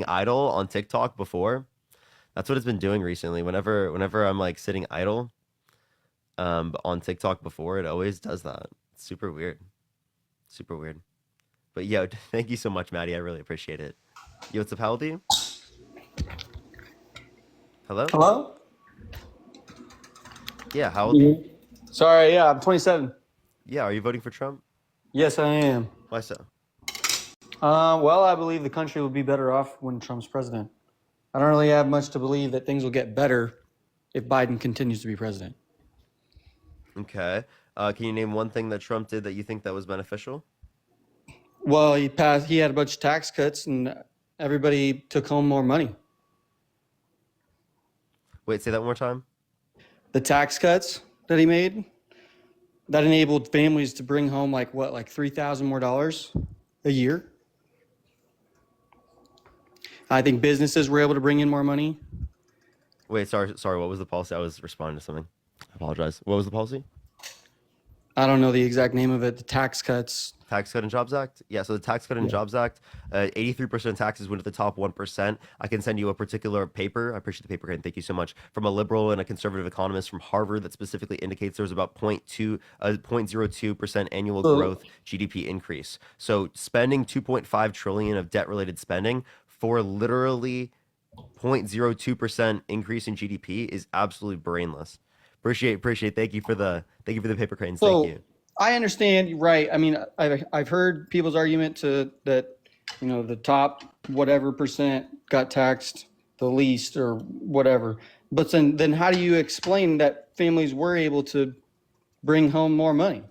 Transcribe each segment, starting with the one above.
sitting idle on TikTok before. That's what it's been doing recently. Whenever I'm like sitting idle on TikTok before, it always does that. It's super weird. Super weird. But yo, thank you so much, Maddie. I really appreciate it. Yo, what's up? How old are you? Hello? Hello? Yeah, how old are you? Sorry, yeah, I'm 27. Yeah, are you voting for Trump? Yes, I am. Why so? Well, I believe the country will be better off when Trump's president. I don't really have much to believe that things will get better if Biden continues to be president. Okay. Can you name one thing that Trump did that you think that was beneficial? Well, he had a bunch of tax cuts and everybody took home more money. Wait, say that one more time. The tax cuts that he made, that enabled families to bring home like $3,000 more a year. I think businesses were able to bring in more money. Wait, sorry. What was the policy? I was responding to something. I apologize. What was the policy? I don't know the exact name of it. The tax cuts. Tax Cut and Jobs Act? Yeah, so the Tax Cut and Yeah. Jobs Act, 83% of taxes went to the top 1%. I can send you a particular paper. I appreciate the paper, Ken. Thank you so much. From a liberal and a conservative economist from Harvard that specifically indicates there's about 0.02% annual So growth GDP increase. So spending 2.5 trillion of debt-related spending for literally 0.02% increase in GDP is absolutely brainless. Appreciate. Thank you for the paper cranes. Thank So you. I understand, you're right. I mean, I've heard people's argument that the top whatever percent got taxed the least or whatever. But then how do you explain that families were able to bring home more money?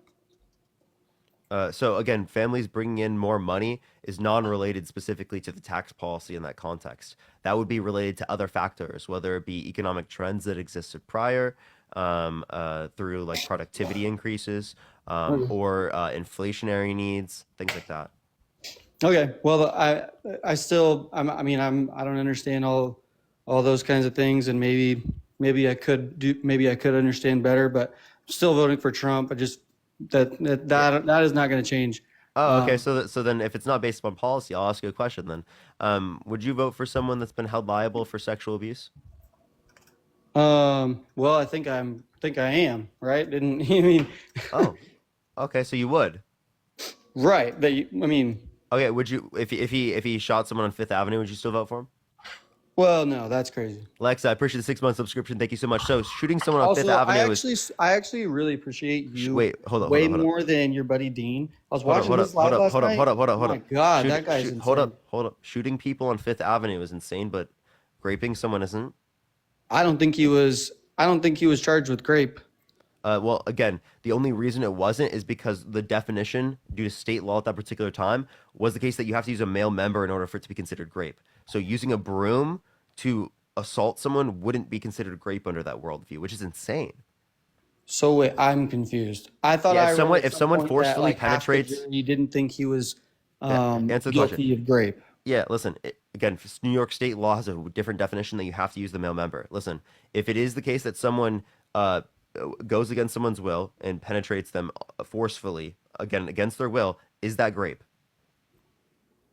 So again, families bringing in more money is non-related specifically to the tax policy in that context. That would be related to other factors, whether it be economic trends that existed prior, through like productivity increases, or inflationary needs, things like that. Okay. Well, I don't understand all those kinds of things, and maybe I could understand better, but I'm still voting for Trump. I just Yeah. that is not going to change. Oh, okay. Um, So then, if it's not based upon policy, I'll ask you a question then. Would you vote for someone that's been held liable for sexual abuse? well, think I am right. Didn't I mean Oh, okay. So you would. right? I mean, Okay. Would you, if he shot someone on Fifth Avenue, would you still vote for him? well, no, that's crazy. Lexa, I appreciate the 6 month subscription. Thank you so much. So shooting someone on Fifth Also, Avenue is I actually really appreciate you wait. Hold up. Hold way up. Hold up. more than your buddy Dean. I was Hold up. watching Hold up. his Hold live up. last Hold up. night. Hold up. Hold up. Oh Hold my up. God, that guy's Hold insane. up. Hold up. Shooting people on Fifth Avenue is insane, but raping someone isn't. I don't think he was. I don't think he was charged with grape. Well, again, the only reason it wasn't is because the definition, due to state law at that particular time, was the case that you have to use a male member in order for it to be considered grape. So using a broom to assault someone wouldn't be considered grape under that worldview, which is insane. So wait, I'm confused. I thought Yeah, I read at if some someone point that forcefully like half the penetrates, jury didn't think he was yeah, answer the question. guilty of grape. Yeah, listen, again, New York state law has a different definition that you have to use the male member. Listen, if it is the case that someone uh, goes against someone's will and penetrates them forcefully, again, against their will, is that grape?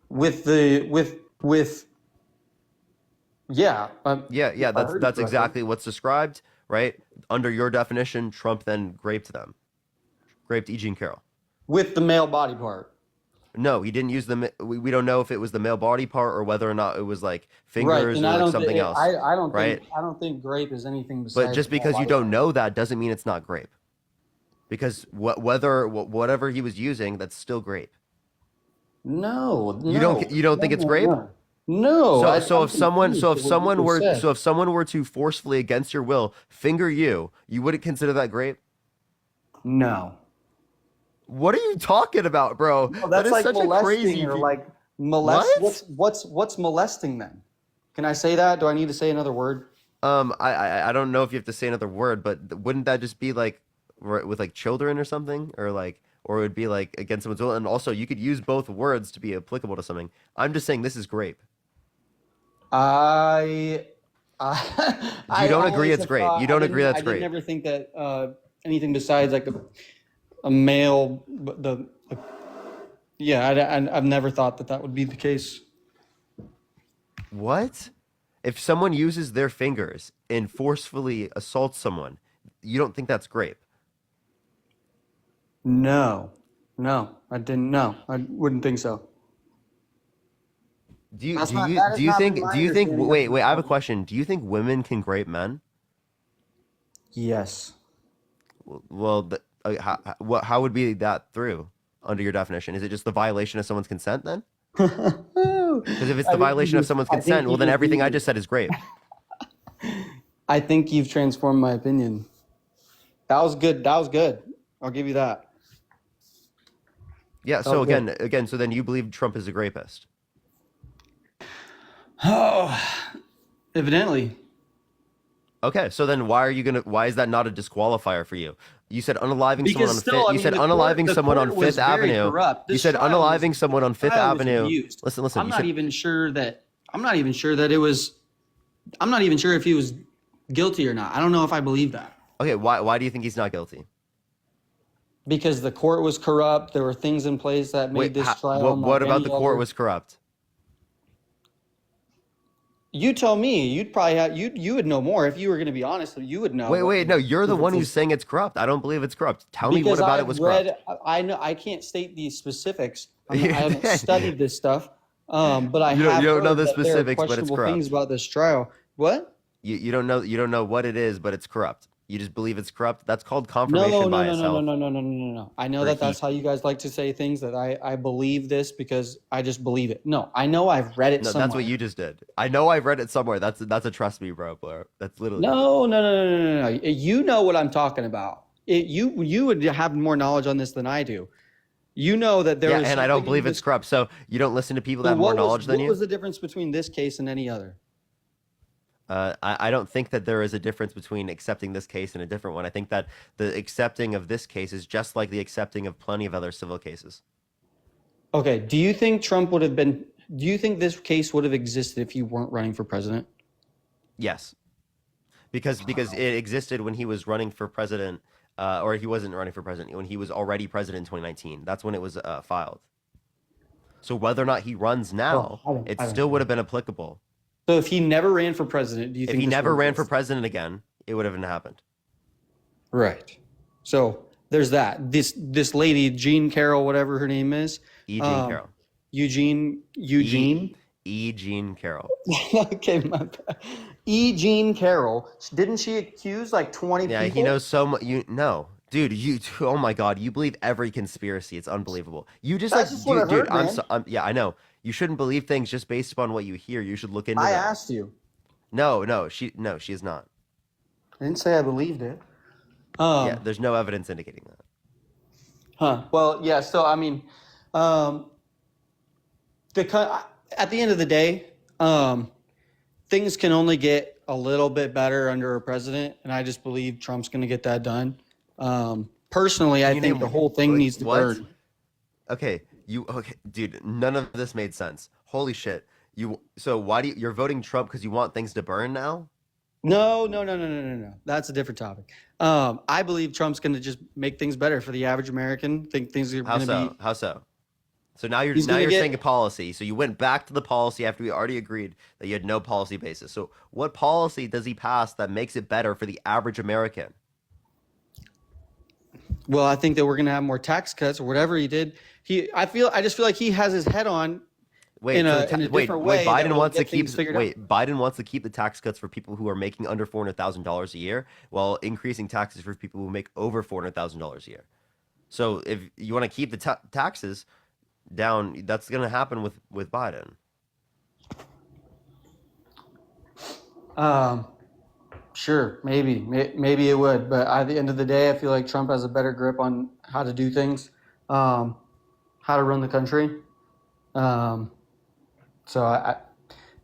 With yeah, Yeah, if I that's heard you that's correctly. exactly what's described, right? Under your definition, Trump then graped them, graped E. Jean Carroll. With the male body part. No, he didn't use we don't know if it was the male body part or whether or not it was like Right, fingers and or like something else, right? I don't think grape is anything But besides just the male because you body don't part. know that doesn't mean it's not grape. Because whatever he was using, that's still grape. No, You no, don't no, think it's no, grape? no. No, So I'm confused to what you just said. if someone were to forcefully against your will finger you, you wouldn't consider that grape? No. What are you talking about, bro? No, That that's is like such a molesting crazy or view. like molest. What? What's molesting then? Can I say that? Do I need to say another word? I don't know if you have to say another word, but wouldn't that just be like with like children or something, or like, or it would be like against someone's will? And also, you could use both words to be applicable to something. I'm just saying this is grape. I, I, You I don't agree always it's have grape. You thought don't agree I that's didn't grape. ever think that anything besides like a male, yeah, I've never thought that that would be the case. What? If someone uses their fingers and forcefully assaults someone, you don't think that's grape? No, no, I didn't know. I wouldn't think so. That Do has you not been think my understanding of wait, the wait, I have a law. question. Do you think women can grape men? Yes. Well, how would be that through under your definition? Is it just the violation of someone's consent then? Because if it's the violation of someone's I think consent, well, you then just everything I need, just said is grape. I think you've transformed my opinion. That was good. That was good. I'll give you that. Yeah. That So was good. again, so then you believe Trump is a rapist? Oh, evidently. Okay. So then why is that not a disqualifier for you? You said unaliving someone Because on still, Fifth. I You mean, said unaliving the someone on court was Fifth very Avenue. corrupt. You said unaliving someone on This Fifth trial was Avenue. abused. Listen. I'm You not said even sure that. I'm not even sure that it was. I'm not even sure if he was guilty or not. I don't know if I believe that okay. Why do you think he's not guilty? because the court was corrupt. There were things in place that made Wait. this trial What unlike about the any court other. was corrupt? You tell me. You'd probably have. You would know more if you were going to be honest. You would know what Wait. the No, you're the one who's differences. saying it's corrupt. I don't believe it's corrupt. Tell me what Because about it I've was corrupt. read, I know I can't state the specifics. you I haven't studied this stuff, but I you have don't know heard the that there are specifics, but it's questionable things corrupt. about this trial. What? You don't know what it is, but it's corrupt. You just believe it's corrupt. That's called No, confirmation no, no, bias, no, no, health, no, no, no, no, no. I know or that that's heat. how you guys like to say things, that I believe this because I just believe it. No, I know I've read it No, that's what somewhere. you just did. I know I've read it somewhere. That's a trust me, bro. That's literally it. No, no, no, no, no, no, no. You know what I'm talking about. You would have more knowledge on this than I do. You know that there Yeah, was and I don't something in believe it's this. corrupt. So you don't listen to people that So have more knowledge than what you? was the difference between this case and any other? I don't think that there is a difference between accepting this case and a different one. I think that the accepting of this case is just like the accepting of plenty of other civil cases. Okay, do you think Trump would have been, do you think this case would have existed if you weren't running for president? Yes, because it existed when he was running for president, or he wasn't running for president when he was already president in 2019. That's when it was filed. So whether or not he runs Well, now, it I don't still know. would have been applicable. So if he never ran for president, do you If think he this never would ran for exist? president again, it would have happened. Right. So there's that. This lady, Jean Carroll, whatever her name is, E. Jean um, Carroll. Eugene. Jean Carroll. Okay, my bad. Jean Carroll. Didn't she accuse like 20 Yeah, he people? knows so much. You no, dude. Oh my God, you believe every conspiracy. It's unbelievable. You just That's like, just what I've heard, I'm man. so. Yeah, I know. You shouldn't believe things just based upon what you hear. You should look into I them. asked you. No, she is not. I didn't say I believed it. Yeah, Um, there's no evidence indicating that. huh. Well, yeah. So I mean, um, at the end of the day, things can only get a little bit better under a president, and I just believe Trump's going to get that done. Personally, Can I you think name the whole thing needs to what? burn. Okay, dude. None of this made sense. Holy shit. So why you're voting Trump because you want things to burn now? No, no, no, no, no, no, no. That's a different topic. I believe Trump's going to just make things better for the average American. Think things are How going to so? be. How so? So now He's going to you're saying a get. policy. So you went back to the policy after we already agreed that you had no policy basis. So what policy does he pass that makes it better for the average American? Well, I think that we're going to have more tax cuts or whatever he did. I just feel like he has his head on Wait, in so a different way that Biden will wants to get keep things figured out. Biden wants to keep the tax cuts for people who are making under $400,000 a year, while increasing taxes for people who make over $400,000 a year. So if you want to keep the taxes down, that's going to happen with Biden. Um, sure, maybe it would, but at the end of the day, I feel like Trump has a better grip on how to do things, um, how to run the country. Um, so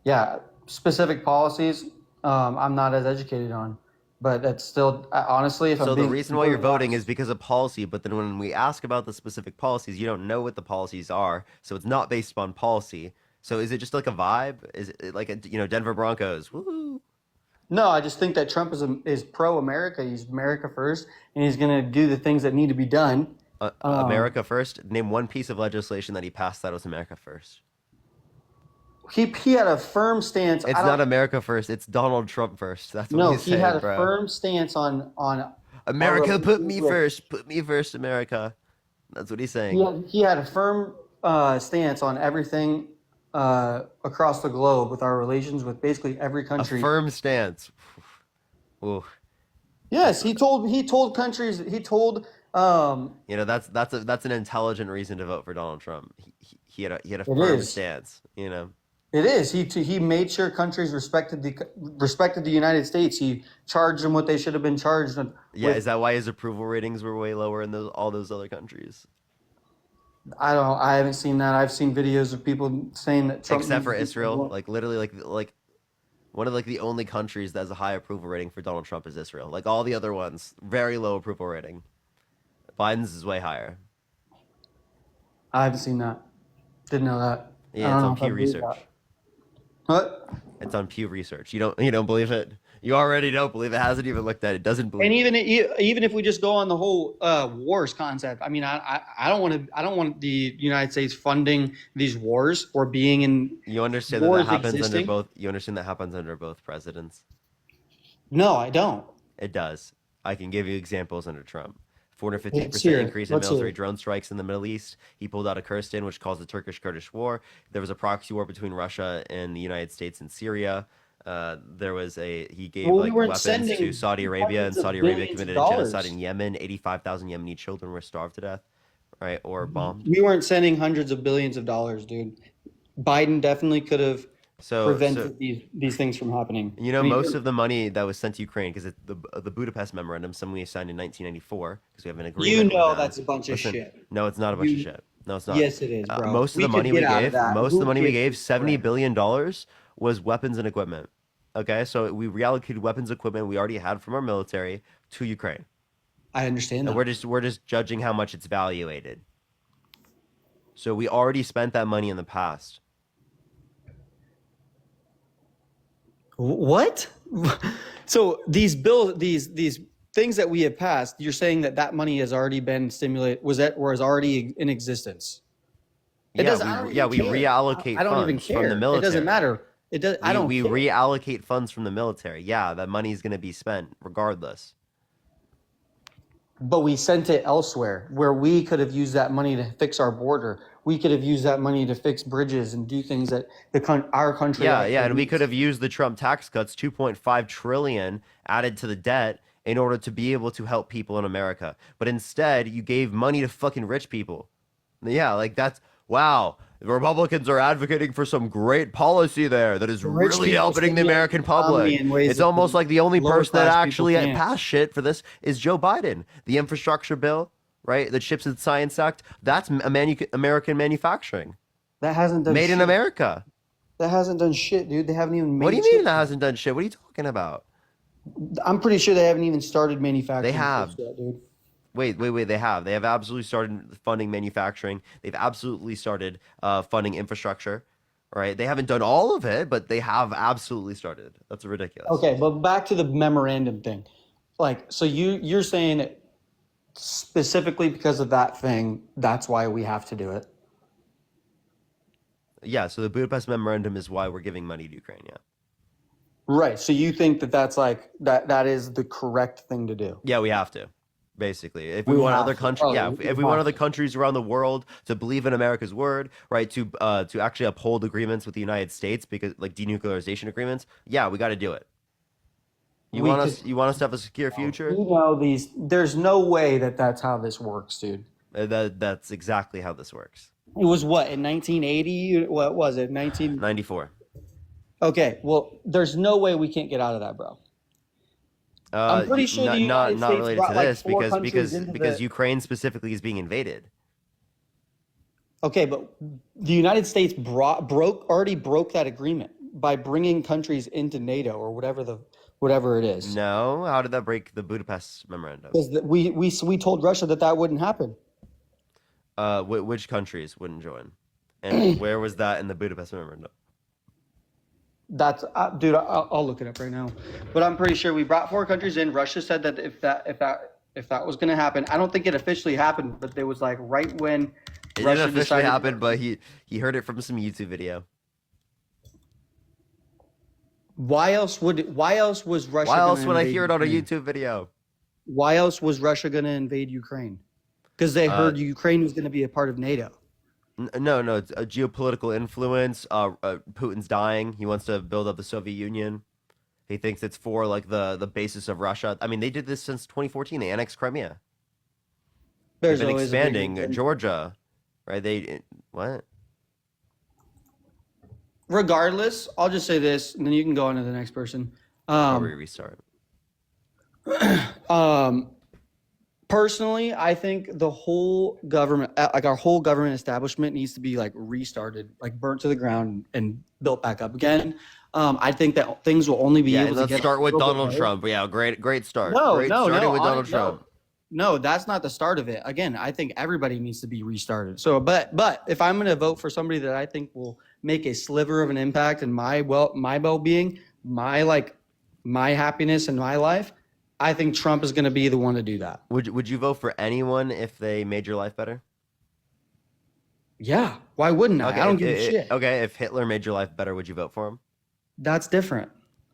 yeah, specific policies, I'm not as educated on, but that's still honestly, if I'm So the being reason why you're completely voting is honest, because of policy, but then when we ask about the specific policies, you don't know what the policies are, so it's not based upon policy. So is it just like a vibe? Is it like Denver Broncos? Woo! no, I just think that Trump is pro America. He's America first, and he's going to do the things that need to be done. Um, America first. Name one piece of legislation that he passed that was America first. he had a firm stance. It's I not don't America first. It's Donald Trump first. That's what no, he's he had saying, a bro. firm stance on our America, put relations me with first. Put me first, America. That's what he's saying. he had a firm stance on everything across the globe with our relations with basically every A country. firm stance. Ooh. Yes, he told countries he told You know, that's an intelligent reason to vote for Donald Trump. He had a it firm is. stance. You know. It is. He made sure countries respected the United States. He charged them what they should have been charged Yeah, with. is that why his approval ratings were way lower in all those other countries? I haven't seen that. I've seen videos of people saying that Trump Except needs for to be Israel, like literally, like one of like the only countries that has a high approval rating for Donald Trump is Israel. Like all the other ones, very low approval rating. Biden's is way higher. I haven't seen that. Didn't know that. I Yeah, don't it's know on if I Pew believe that. Research. What? It's on Pew Research. You don't believe it? You already don't believe it. Hasn't even looked at it. Doesn't And believe it. even if we just go on the whole wars concept, I mean, I don't want the United States funding these wars or being in You understand that wars happens under existing. both. You understand that happens under both presidents. No, I don't. It does. I can give you examples under Trump. Let's 450% hear it. increase in Let's hear military it. drone strikes in the Middle East. He pulled out of Kurdistan, which caused the Turkish-Kurdish war. There was a proxy war between Russia and the United States and Syria. He gave Well, we like weren't weapons to sending Saudi Arabia, and hundreds of Saudi Arabia billions of committed a genocide dollars. in Yemen. 85,000 Yemeni children were starved to death, right, or bombed. We weren't sending hundreds of billions of dollars, dude. Biden definitely could have So prevented these things from happening. you know, And he most didn't. of the money that was sent to Ukraine, because the Budapest Memorandum, something we signed in 1994, because we have an You agreement with know them. that's a bunch of Listen, shit. no, it's not a bunch of You shit. No, it's not. Yes, it is, bro. Most of We the could money get we out of gave, that. most of the Who money we gives gave, a $70 crap? billion was weapons and equipment. Okay, so we reallocated weapons equipment we already had from our military to Ukraine, I understand and that. we're just judging how much it's valuated. So we already spent that money in the past. What? So these things that we have passed, you're saying that that money has already been stimulated, was already in existence. It Yeah, does. I don't even we care. reallocate I don't even funds from the care. It doesn't military. matter. It does. I don't We care. reallocate funds from the military. Yeah, that money is going to be spent regardless. But we sent it elsewhere where we could have used that money to fix our border. We could have used that money to fix bridges and do things that our country Yeah, actually and we could needs. have used the Trump tax cuts, 2.5 trillion added to the debt in order to be able to help people in America. But instead, you gave money to fucking rich people. Yeah, like that's wow. The Republicans are advocating for some great policy there that is The rich really people helping the stimulate American the economy public. in ways It's that almost the like the only lower person that class people actually can't. passed shit for this is Joe Biden. The infrastructure bill, right? The Chips and Science Act, that's American manufacturing. That hasn't done Made in shit. America. That hasn't done shit, dude. They haven't even What do made you mean chips that yet. hasn't done shit? What are you talking about? I'm pretty sure they haven't even started They manufacturing have. chips yet, dude. Wait. They have. They have absolutely started funding manufacturing. They've absolutely started funding infrastructure. Right? They haven't done all of it, but they have absolutely started. That's ridiculous. Okay, but back to the memorandum thing. Like, so you're saying that specifically because of that thing, that's why we have to do it. Yeah. So the Budapest Memorandum is why we're giving money to Ukraine. Yeah. Right. So you think that that's like that is the correct thing to do. Yeah, we have to. Basically, if we We want have other to. countries, yeah, Oh, if we we want have other to. countries around the world to believe in America's word, right, to actually uphold agreements with the United States, because like denuclearization agreements, yeah, we got to do it. We could, You want us to have a secure future? these. There's no way that that's how this works, dude. That's exactly how this works. It was what in 1980? What was it? 19. 94. Okay. Well, there's no way we can't get out of that, bro. I'm pretty sure the United Not States related brought to like this four because countries into the. Ukraine specifically is being invaded. Okay, but the United States already broke that agreement by bringing countries into NATO or whatever it is. No, how did that break the Budapest Memorandum? Because we told Russia that wouldn't happen. Which countries wouldn't join, and where was that in the Budapest Memorandum? That's dude. I'll look it up right now, but I'm pretty sure we brought four countries in. Russia said that if that was going to happen, I don't think it officially happened, but it was like right when It Russia didn't officially decided. happen, but he heard it from some YouTube video. Why else was Russia Why else gonna would I invade hear it on a Ukraine? YouTube video? Why else was Russia going to invade Ukraine? Because they Uh, heard Ukraine was going to be a part of NATO. no, no, it's a geopolitical influence. Putin's dying. He wants to build up the Soviet Union. He thinks it's for like the basis of Russia. I mean, they did this since 2014. They annexed Crimea. They've There's been always a big expanding reason. Georgia, right? What? Regardless, I'll just say this, and then you can go on to the next person. How we restart? Um, personally, I think the whole government, like our whole government establishment, needs to be like restarted, like burnt to the ground and built back up again. I think that things will only be Yeah, able and to let's get start a with little bit Donald better. Trump. Yeah, great start. No, Great no, starting no, with Donald Trump. no, that's not the start of it. Again, I think everybody needs to be restarted. So, but if I'm going to vote for somebody that I think will make a sliver of an impact in my well-being, my happiness in my life, I think Trump is going to be the one to do that. Would you vote for anyone if they made your life better? Yeah, why wouldn't I? Okay, I don't give a shit. okay, if Hitler made your life better, would you vote for him? That's different.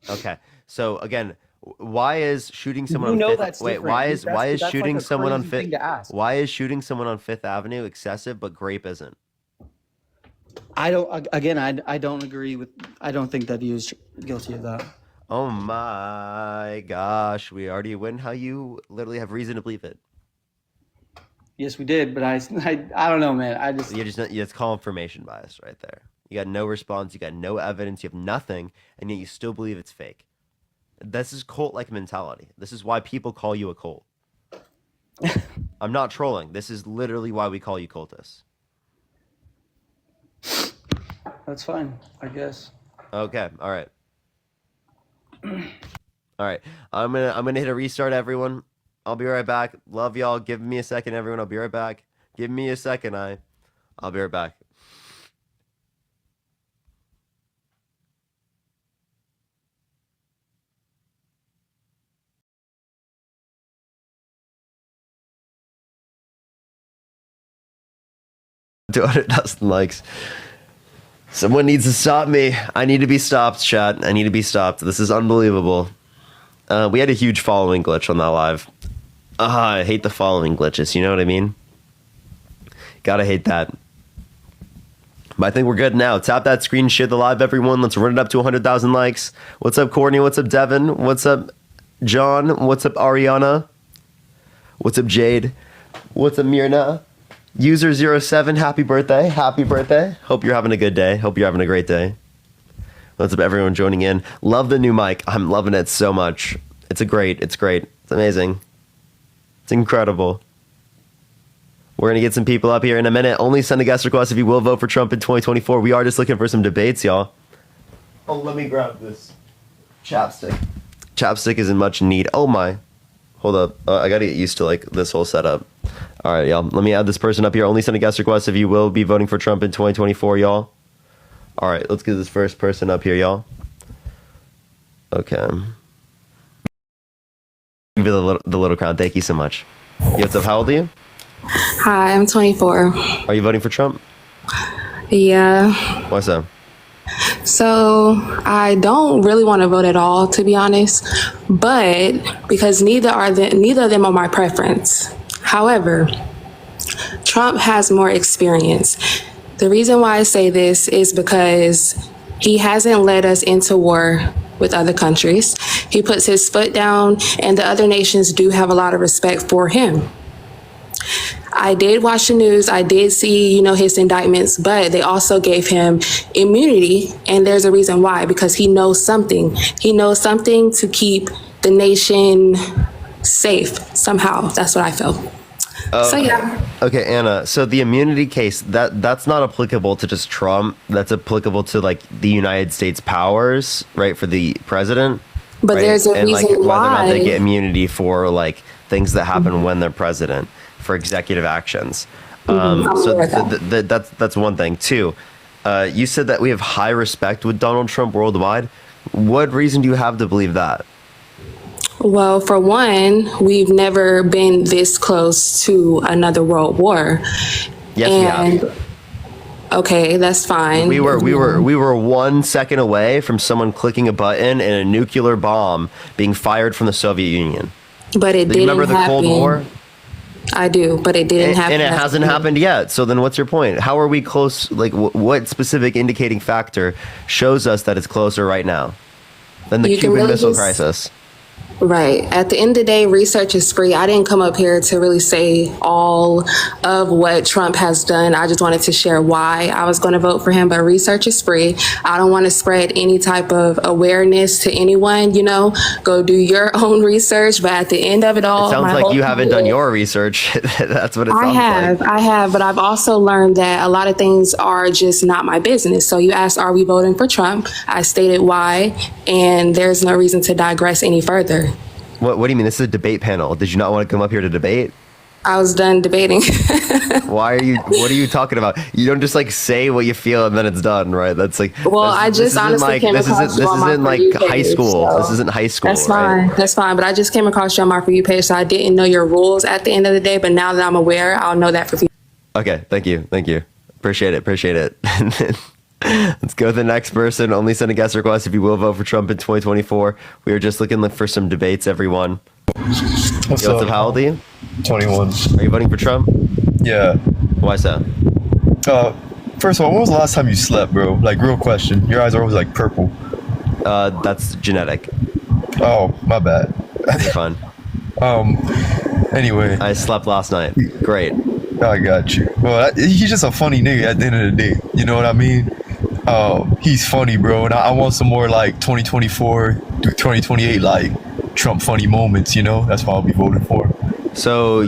Okay. So again, why is shooting someone You on know Fifth? that's Wait, different. why is That's like shooting a someone on crazy Fifth? thing to ask. Why is shooting someone on Fifth Avenue excessive, but grape isn't? I don't. Again, I don't agree with. I don't think that he is guilty of that. Oh my gosh, we already win. How you literally have reason to believe it? Yes, we did, but I don't know, man. I just You just it's confirmation bias right there. You got no response, you got no evidence, you have nothing, and yet you still believe it's fake. This is cult-like mentality. This is why people call you a cult. I'm not trolling. This is literally why we call you cultists. that's fine, I guess. Okay, all right. All right. I'm gonna hit a restart, everyone. I'll be right back. Love y'all. Give me a second, everyone. I'll be right back. Give me a second, I'll be right back. To 200,000 likes. Someone needs to stop me. I need to be stopped, chat. I need to be stopped. This is unbelievable. We had a huge following glitch on that live. I hate the following glitches. You know what I mean? Gotta hate that. But I think we're good now. Tap that screen, share the live, everyone. Let's run it up to 100,000 likes. What's up, Courtney? What's up, Devin? What's up, John? What's up, Ariana? What's up, Jade? What's up, Mirna? User07, happy birthday. Happy birthday. Hope you're having a good day. Hope you're having a great day. What's up, everyone joining in? Love the new mic. I'm loving it so much. It's great. It's amazing. It's incredible. We're going to get some people up here in a minute. Only send a guest request if you will vote for Trump in 2024. We are just looking for some debates, y'all. Oh, let me grab this chapstick. Chapstick is in much need. Oh, my. Hold up. I got to get used to, like, this whole setup. All right, y'all. Let me add this person up here. Only send a guest request if you will be voting for Trump in 2024, y'all. All right, let's get this first person up here, y'all. Okay. Give me the little crown. Thank you so much. Yo, what's up? How old are you? Hi, I'm 24. Are you voting for Trump? Yeah. Why so? So I don't really want to vote at all, to be honest, but because neither of them are my preference. However, Trump has more experience. The reason why I say this is because he hasn't led us into war with other countries. He puts his foot down, and the other nations do have a lot of respect for him. I did watch the news. I did see, his indictments, but they also gave him immunity. And there's a reason why, because he knows something. He knows something to keep the nation safe somehow. That's what I feel. So, yeah. Okay, Anna. So the immunity case, that's not applicable to just Trump. That's applicable to like the United States powers, right? For the president. But right? there's a and like reason whether or not they why. get immunity for like things that happen when they're president for executive actions. I'm So aware of that. that's one thing. Two, you said that we have high respect with Donald Trump worldwide. What reason do you have to believe that? Well, for one, we've never been this close to another world war. Yes, we have. Okay, that's fine. We were 1 second away from someone clicking a button and a nuclear bomb being fired from the Soviet Union. But it Do you didn't remember the happen. Cold War? I do, but it didn't happen. And it hasn't happened yet. So then what's your point? How are we close? Like, what specific indicating factor shows us that it's closer right now than the You can Cuban really Missile just- Crisis? Right. At the end of the day, research is free. I didn't come up here to really say all of what Trump has done. I just wanted to share why I was going to vote for him, but research is free. I don't want to spread any type of awareness to anyone, you know, go do your own research. But at the end of it all, It sounds my like whole you haven't career- done your research. That's what it sounds I have, but I've also learned that a lot of things are just not my business. So you asked, are we voting for Trump? I stated why, and there's no reason to digress any further. What do you mean? This is a debate panel. Did you not want to come up here to debate? I was done debating. Why are you? What are you talking about? You don't just like say what you feel and then it's done, right? That's like. Well, this- I this just isn't honestly like, came this across isn't you on my like For You high page, school. so This isn't high school. That's right? fine. That's fine. But I just came across you on my For You page, so I didn't know your rules at the end of the day. But now that I'm aware, I'll know that for future. Okay, thank you. Appreciate it. Let's go to the next person. Only send a guest request if you will vote for Trump in 2024. We are just looking for some debates, everyone. What's Joseph, up? how old are you? 21. Are you voting for Trump? Yeah. Why so? First of all, when was the last time you slept, bro? Like, real question. Your eyes are always like purple. That's genetic. Oh, my bad. You're fine. Anyway, I slept last night. Great. I got you. Well, he's just a funny nigga at the end of the day. You know what I mean? He's funny, bro. And I want some more like 2024 through 2028, like Trump funny moments, you know? That's why I'll be voting for him. So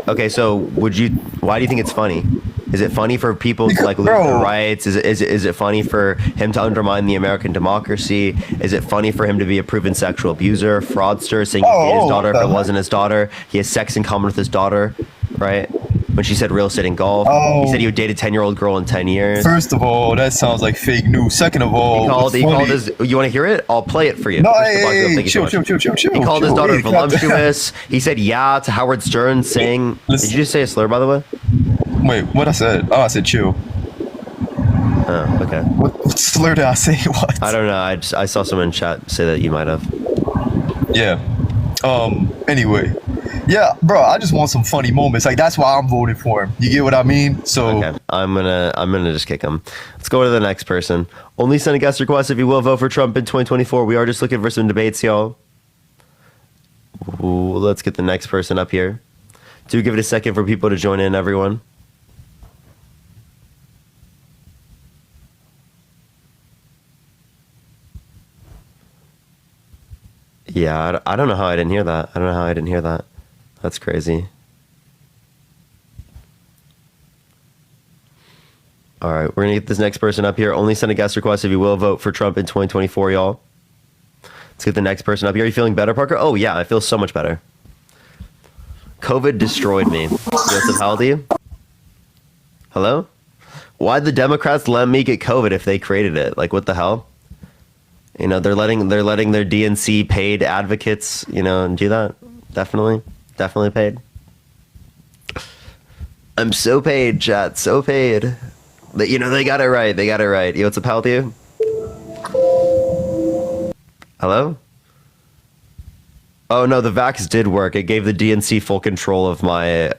okay, so why do you think it's funny? Is it funny for people to like lose their Bro. rights? Is it funny for him to undermine the American democracy? Is it funny for him to be a proven sexual abuser, fraudster, saying he dated his daughter if it wasn't his daughter? He has sex in common with his daughter, right? When she said real estate and golf, he said he would date a 10-year-old girl in 10 years. First of all, that sounds like fake news. Second of all, He called his. You want to hear it? I'll play it for you. No, Push the hey, button, hey, thank you so chill, much. chill. He called his chill. daughter Hey, calm down. voluptuous. He said yeah to Howard Stern, saying. Did Listen. you just say a slur, by the way? Wait, what I said? Oh, I said chill. Oh, okay. What slur did I say? What? I don't know. I saw someone in chat say that you might have. Yeah. Anyway. Yeah, bro, I just want some funny moments. Like, that's why I'm voting for him. You get what I mean? So, Okay, I'm gonna just kick him. Let's go to the next person. Only send a guest request if you will vote for Trump in 2024. We are just looking for some debates, y'all. Ooh, let's get the next person up here. Do give it a second for people to join in, everyone. Yeah, I don't know how I didn't hear that. That's crazy. All right, we're going to get this next person up here. Only send a guest request if you will vote for Trump in 2024, y'all. Let's get the next person up here. Are you feeling better, Parker? Oh, yeah, I feel so much better. COVID destroyed me. Joseph, how old are you? Hello? Why'd the Democrats let me get COVID if they created it? Like, what the hell? You know, they're letting their DNC paid advocates, you know, do that. Definitely paid. I'm so paid, chat, so paid. But, you know, they got it right. Yo, what's up, how old are you? Hello? Oh no, the vax did work. It gave the DNC full control of my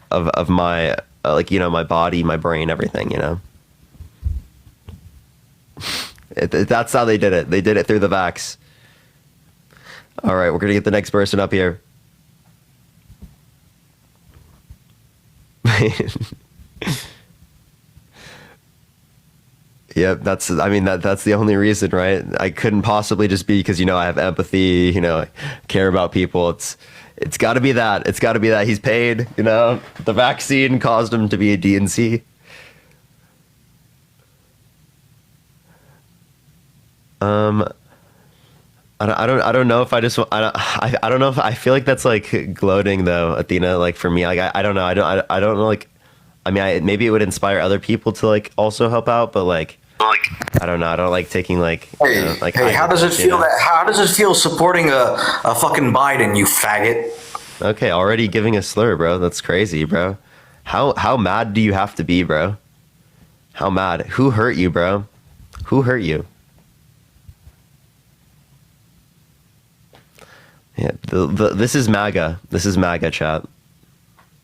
like, you know, my body, my brain, everything, you know. That's how they did it. They did it through the vax. All right, we're gonna get the next person up here. Yep, that's the only reason, right? I couldn't possibly just be because, you know, I have empathy, you know, I care about people. It's got to be that. It's got to be that he's paid, you know. The vaccine caused him to be a DNC. I don't know if I just I don't know if I feel like that's like gloating though, Athena. Like for me, like I don't know. I don't know. Like, I mean, maybe it would inspire other people to like also help out, but like I don't know. I don't like taking like. Hey, you know, like how does it feel how does it feel supporting a fucking Biden, you faggot? Okay, already giving a slur, bro. That's crazy, bro. How mad do you have to be, bro? How mad? Who hurt you, bro? Who hurt you? Yeah, this is MAGA. This is MAGA, chat.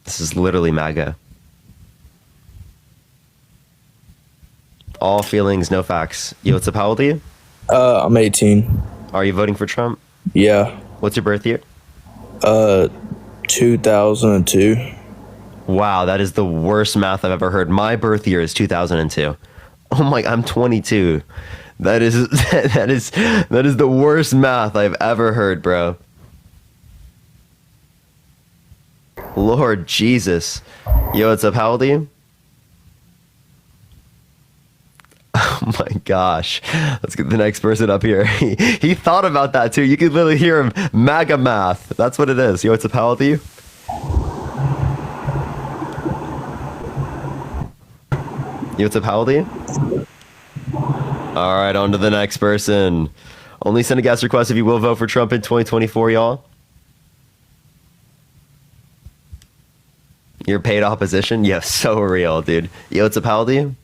This is literally MAGA. All feelings, no facts. Yo, what's up? How old are you? I'm 18. Are you voting for Trump? Yeah. What's your birth year? 2002. Wow, that is the worst math I've ever heard. My birth year is 2002. Oh my, I'm 22. That is that is the worst math I've ever heard, bro. Lord Jesus. Yo, what's up? How old are you? Oh my gosh. Let's get the next person up here. He thought about that too. You can literally hear him. MAGA math. That's what it is. Yo, what's up? How old are you? Yo, what's up? How old are you? All right, on to the next person. Only send a guest request if you will vote for Trump in 2024, y'all. You're paid opposition? Yeah, so real, dude. Yo, what's up? How old are you?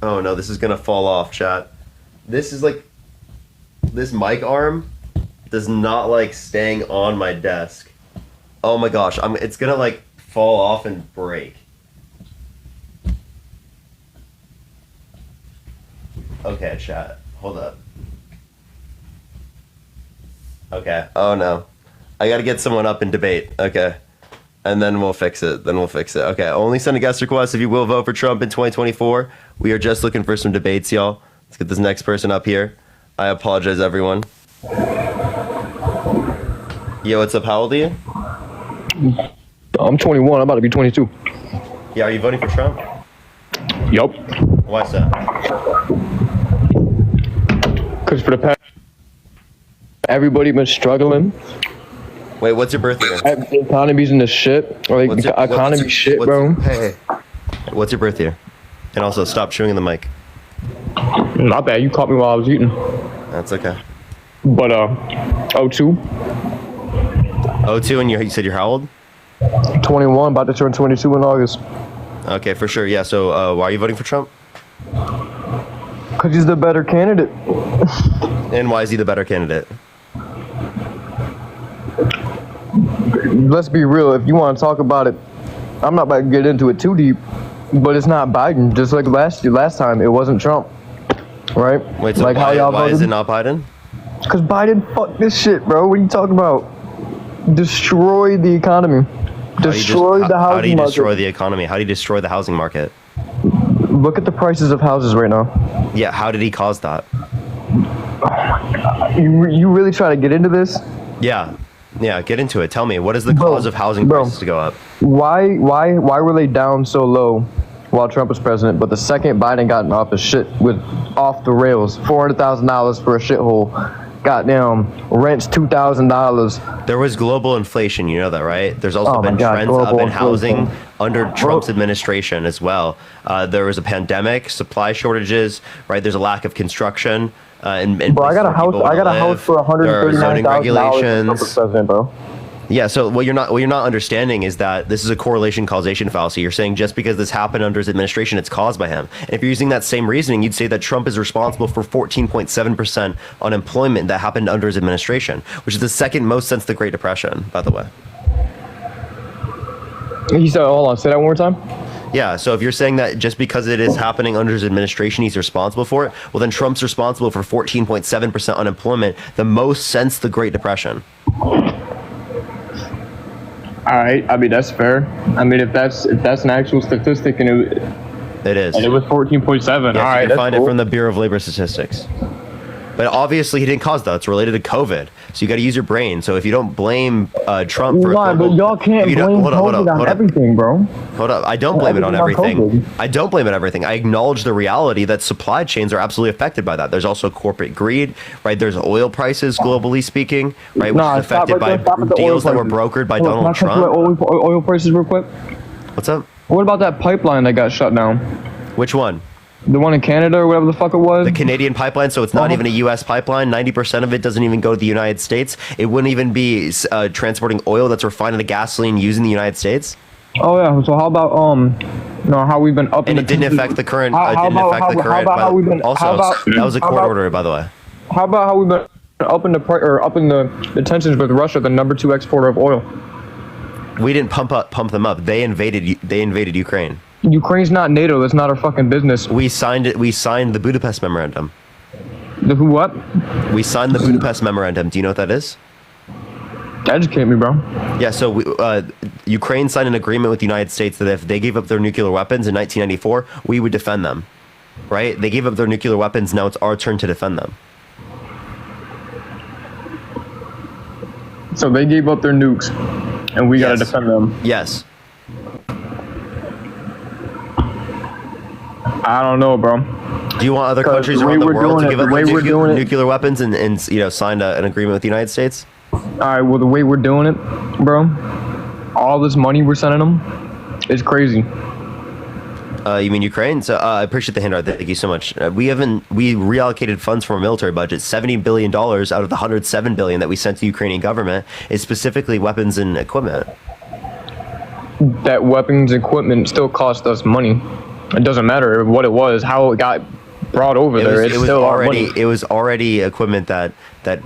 Oh no, this is gonna fall off, chat. This is like, this mic arm does not like staying on my desk. Oh my gosh, it's gonna like fall off and break. Okay, chat, hold up. Okay, oh no. I gotta get someone up and debate, okay. And then we'll fix it, Okay, only send a guest request if you will vote for Trump in 2024. We are just looking for some debates, y'all. Let's get this next person up here. I apologize, everyone. Yo, what's up? How old are you? I'm 21. I'm about to be 22. Yeah, are you voting for Trump? Yup. Why so? Because for the past, everybody been struggling. Wait, what's your birthday? The economy's in the shit. Or like, the economy shit, bro. Hey. What's your birth year? And also, stop chewing in the mic. Not bad. You caught me while I was eating. That's okay. But, 02. 02, and you said you're how old? 21, about to turn 22 in August. Okay, for sure. Yeah, so why are you voting for Trump? Because he's the better candidate. And why is he the better candidate? Let's be real. If you want to talk about it, I'm not about to get into it too deep, but it's not Biden. Just like last time, it wasn't Trump. Right? Wait, so like why is it not Biden? Because Biden fucked this shit, bro. What are you talking about? Destroyed the economy. Destroyed the housing market. How do you destroy the economy? How do you destroy the housing market? Look at the prices of houses right now. Yeah, how did he cause that? You really try to get into this? Yeah, get into it. Tell me, what is the cause of housing prices to go up? Why were they down so low while Trump was president, but the second Biden got in office, shit with off the rails, $400,000 for a shithole. Goddamn, rent's $2,000. There was global inflation, you know that, right? There's also been trends up in housing under Trump's administration as well. There was a pandemic, supply shortages, right? There's a lack of construction. Bro, I got a house for $139,000 bro. Yeah, so what you're not understanding is that this is a correlation causation fallacy. You're saying just because this happened under his administration, it's caused by him. And if you're using that same reasoning, you'd say that Trump is responsible for 14.7% unemployment that happened under his administration, which is the second most since the Great Depression, by the way. He said, hold on, say that one more time. Yeah, so if you're saying that just because it is happening under his administration, he's responsible for it, well, then Trump's responsible for 14.7% unemployment, the most since the Great Depression. All right, I mean that's fair. I mean if that's an actual statistic and it is. And it was 14.7. Yeah, all right, you can find cool. it from the Bureau of Labor Statistics. But obviously he didn't cause that. It's related to COVID. So you got to use your brain. So if you don't blame Trump for but y'all can't blame COVID on everything, bro. Hold up. I don't blame it on everything. I don't blame it on everything. I acknowledge the reality that supply chains are absolutely affected by that. There's also corporate greed, right? There's oil prices, globally speaking, right? Which is affected by deals that were brokered by Donald Trump. Oil prices real quick. What's up? What about that pipeline that got shut down? Which one? The one in Canada or whatever the fuck it was? The Canadian pipeline, so it's not even a U.S. pipeline. 90% of it doesn't even go to the United States. It wouldn't even be transporting oil that's refined into gasoline used in the United States. Oh yeah. So how about how we've been up And in it didn't affect the current. How Didn't about affect the how current. about how we've been? Also, How about that was a how court about- order, by the way. How about how we've been up in the tensions with Russia, the number 2 exporter of oil? We didn't pump them up. They invaded Ukraine. Ukraine's not NATO. That's not our fucking business. We signed it. We signed the Budapest Memorandum. The who? What? We signed the Budapest Memorandum. Do you know what that is? Educate me, bro. Yeah. So Ukraine signed an agreement with the United States that if they gave up their nuclear weapons in 1994, we would defend them. Right? They gave up their nuclear weapons. Now it's our turn to defend them. So they gave up their nukes, and we gotta Yes. defend them. Yes. I don't know, bro. Do you want other 'Cause countries the way around the we're world to doing give it- up the way their we're doing it- nuclear weapons and sign an agreement with the United States? All right. Well, the way we're doing it, bro, all this money we're sending them is crazy. You mean Ukraine? So I appreciate the handout. Thank you so much. We reallocated funds from our military budget. $70 billion out of the $107 billion that we sent to the Ukrainian government is specifically weapons and equipment. That weapons equipment still cost us money. It doesn't matter what it was, how it got brought over there. It's still our money. It was already equipment that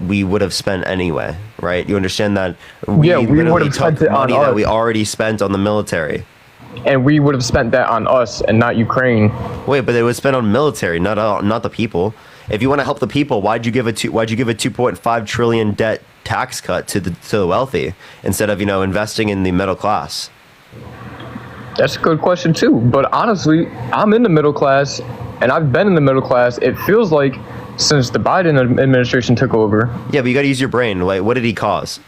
we would have spent anyway, right? You understand that? Yeah, we literally would have spent it on money that us. we already spent on the military. And we would have spent that on us and not Ukraine. Wait, but it was spent on military, not the people. If you want to help the people, why'd you give a 2.5 trillion debt tax cut to the wealthy instead of investing in the middle class? That's a good question too. But honestly, I'm in the middle class, and I've been in the middle class. It feels like since the Biden administration took over. Yeah, but you got to use your brain. Like, what did he cause?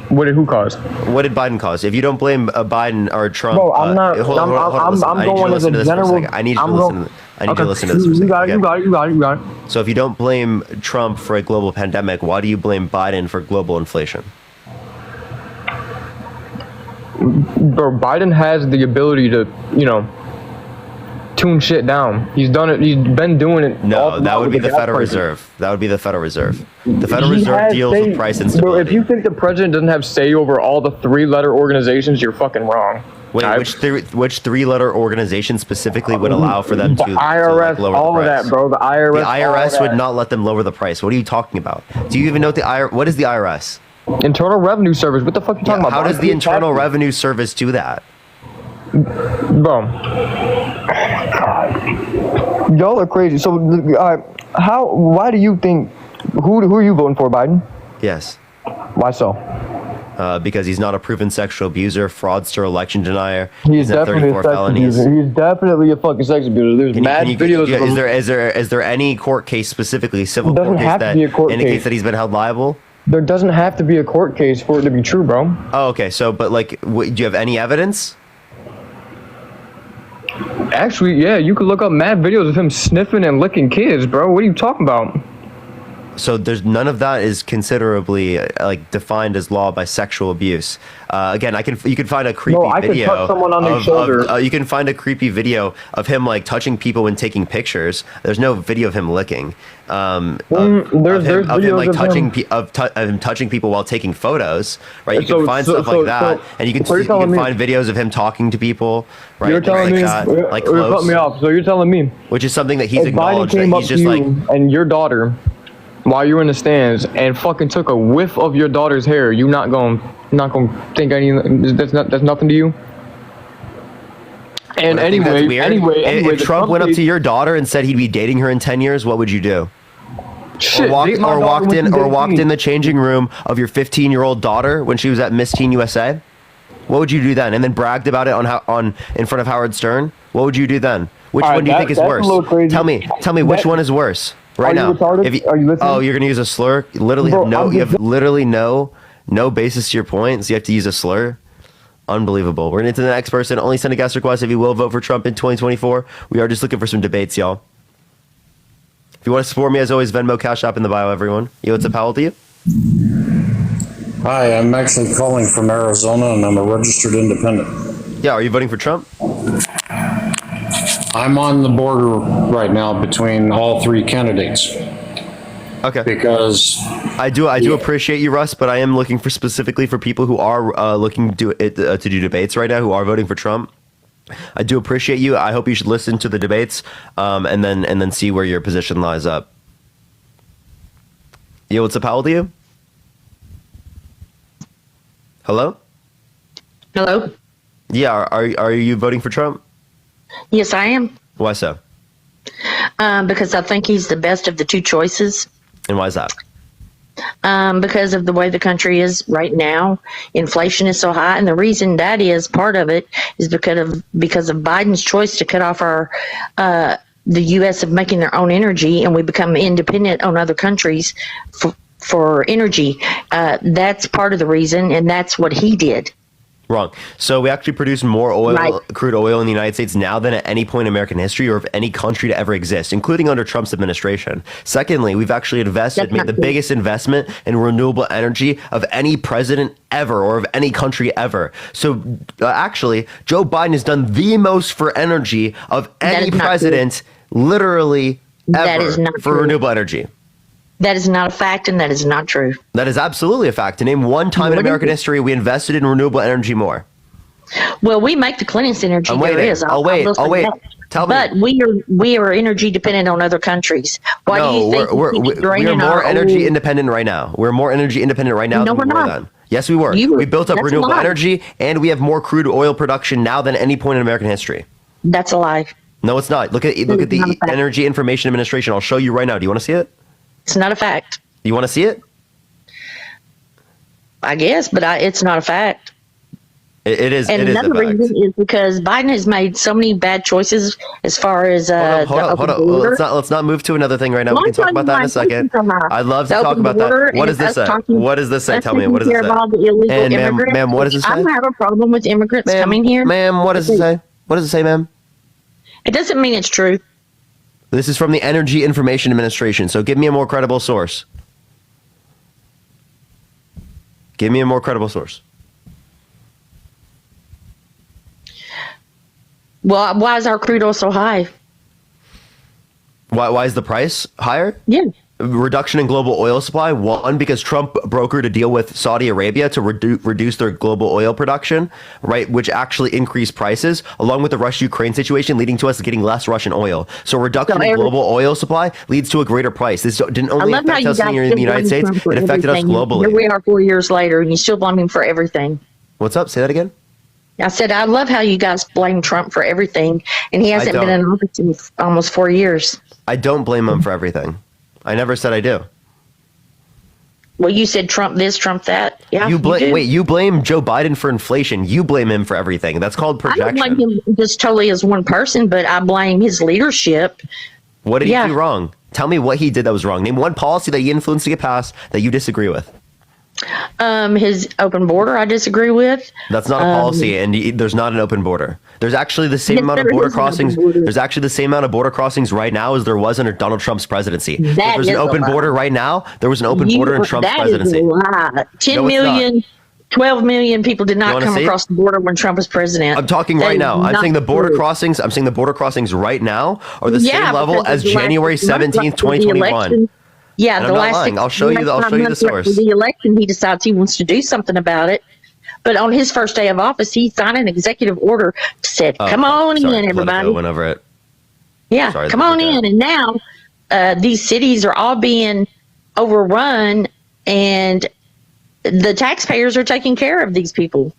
What did who cause? What did Biden cause? If you don't blame Biden or Trump, Bro, I'm not. hold on, listen. I'm I need you to going as listen a to this for a general. second. I need you to I'm listen. going- I need you to Okay. listen to this for a You second. got it. okay? You got it. So if you don't blame Trump for a global pandemic, why do you blame Biden for global inflation? Bro, Biden has the ability to, tune shit down. He's done it. He's been doing it. all No, that throughout would with be the gas Federal prices. Reserve. That would be the Federal Reserve. The Federal He Reserve has deals say- with price Bro, instability. if you think the president doesn't have say over all the 3-letter organizations, you're fucking wrong. Wait, I- which three-letter organization specifically would allow for them The to IRS, lower all the of price? that, bro. The IRS. The IRS all would that. not let them lower the price. What are you talking about? Do you even know what the IRS? What is the IRS? Internal Revenue Service. What the fuck you talking about? How bro? does the Internal Revenue Service do that? Bro. Y'all are crazy. So, why do you think, who are you voting for, Biden? Yes. Why so? Because he's not a proven sexual abuser, fraudster, election denier. He's had definitely a 34 sex felonies. abuser. He's definitely a fucking sex abuser. There's mad videos of him. Is there any court case specifically, civil It doesn't court case have to that be a court indicates case. that he's been held liable? There doesn't have to be a court case for it to be true, bro. Oh, okay. So, but like, do you have any evidence? Actually, yeah, you could look up mad videos of him sniffing and licking kids, bro. What are you talking about? So there's none of that is considerably like defined as law by sexual abuse. Again, you can find a creepy No, I could video. touch someone on their shoulder. You can find a creepy video of him like touching people when taking pictures. There's no video of him licking. There's of him videos like of touching him. of him touching people while taking photos. Right? You So- can find so- stuff so- like that, so- and you can so you're you can telling me- find videos of him talking to people. Right? You're Things telling like me, that, like you're cutting close, me off. So you're telling me, which is something that he's if Biden acknowledged that came up he's to just you like. and your daughter, while you're in the stands, and fucking took a whiff of your daughter's hair, you not gonna think any that's nothing to you? And I think that's weird. anyway, If the Trump went up case- to your daughter and said he'd be dating her in 10 years, what would you do? shit, Or date my daughter when she's walked 18. in the changing room of your 15-year-old daughter when she was at Miss Teen USA? What would you do then? And then bragged about it on in front of Howard Stern? What would you do then? Which All right, one do you think is that's a worse? little crazy. Tell me which That- one is worse right Are now. you retarded? Are you listening? Oh, you're gonna use a slur? You literally Bro, have I'm you just- have literally no basis to your point, so you have to use a slur. Unbelievable. We're gonna get to the next person. Only send a guest request if you will vote for Trump in 2024. We are just looking for some debates, y'all. If you want to support me, as always, Venmo, Cash App in the bio, everyone. Yo, what's up? How old are you? Hi, I'm actually calling from Arizona and I'm a registered independent. Yeah, are you voting for Trump? I'm on the border right now between all three candidates. Okay. because I do appreciate you, Russ, but I am looking for specifically for people who are looking to do debates right now, who are voting for Trump. I do appreciate you. I hope you should listen to the debates, and then see where your position lies up. Yo, what's up? How old are you? Hello? Hello? Yeah, are you voting for Trump? Yes, I am. Why so? Because I think he's the best of the two choices. And why is that? Because of the way the country is right now. Inflation is so high. And the reason that is, part of it, is because of Biden's choice to cut off our the U.S. of making their own energy, and we become independent on other countries for energy. That's part of the reason, and that's what he did. Wrong. So we actually produce more oil, Right. crude oil in the United States now than at any point in American history or of any country to ever exist, including under Trump's administration. Secondly, we've actually invested, That's made not the true. biggest investment in renewable energy of any president ever or of any country ever. So actually, Joe Biden has done the most for energy of That any is not president literally ever That is not for true. renewable energy. That is not a fact, and that is not true. That is absolutely a fact. To name one time in What is American it? history we invested in renewable energy more. Well, we make the cleanest energy I'm there waiting. is. I'll wait. will say I'll wait. that. Tell me. But we are energy dependent on other countries. Why do you think we we keep are draining more our energy old- independent right now. We're more energy independent right now No, than we we're were not. then. Yes, we were. You- We built up that's a renewable lie. energy, and we have more crude oil production now than any point in American history. That's a lie. No, it's not. Look at is the not a fact. Energy Information Administration. I'll show you right now. Do you want to see it? It's not a fact. Do you want to see it? I guess, but it's not a fact. It is. And It is a another fact. reason is because Biden has made so many bad choices as far as Hold the up. open Well, border. let's not move to another thing right now. Well, We can talk I'm about that in a talking second. about I'd love to the talk open about border that. What does and this us say? talking- What does this say? us Tell me. taking What does it care say? of all the illegal And immigrants. ma'am, what does it I say? don't have a problem with immigrants coming here. Ma'am, what does it say? What does it say, ma'am? It doesn't mean it's true. This is from the Energy Information Administration. So give me a more credible source. Give me a more credible source. Well, why is our crude oil so high? Why is the price higher? Yeah. Reduction in global oil supply. One, because Trump brokered a deal with Saudi Arabia to reduce their global oil production, right, which actually increased prices, along with the Russia-Ukraine situation, leading to us getting less Russian oil. So reduction So in every- global oil supply leads to a greater price. This didn't I only love how affect you us guys here in still the United blame States, Trump for it affected us everything. globally. Here we are 4 years later, and you still blame him for everything. What's up? Say that again. I said, I love how you guys blame Trump for everything, and he hasn't been don't. in office in almost 4 years. I don't blame him for everything. I never said I do. Well, you said Trump this, Trump that. Yeah, You blame. do. Wait, you blame Joe Biden for inflation. You blame him for everything. That's called I don't projection. blame him just totally as one person, but I blame his leadership. What did he Yeah. do wrong? Tell me what he did that was wrong. Name one policy that he influenced to get passed that you disagree with. His open border, I disagree with. That's not a policy, and there's not an open border. There's actually the same Yes, amount of there border is an open crossings. border. There's actually the same amount of border crossings right now as there was under Donald Trump's presidency. If That there's an is a open lie. border right now. There was an open border in Trump's That presidency. is a lie. 10 No, it's not. million, 12 million people did not wanna come see it? across the border when Trump was president. I'm talking That right is now. I'm not saying the border true. crossings. I'm saying the border crossings right now are the Yeah, same level because as the last January month 17th, after the 2021. election- Yeah, And the I'm not last lying. 6 I'll show you the- I'll show you the months after source. the election, he decides he wants to do something about it. But on his first day of office, he signed an executive order that said, Oh, "Come on sorry, in, Politico everybody." went over it. Yeah, Sorry, come on Politico. in. And now these cities are all being overrun, and the taxpayers are taking care of these people.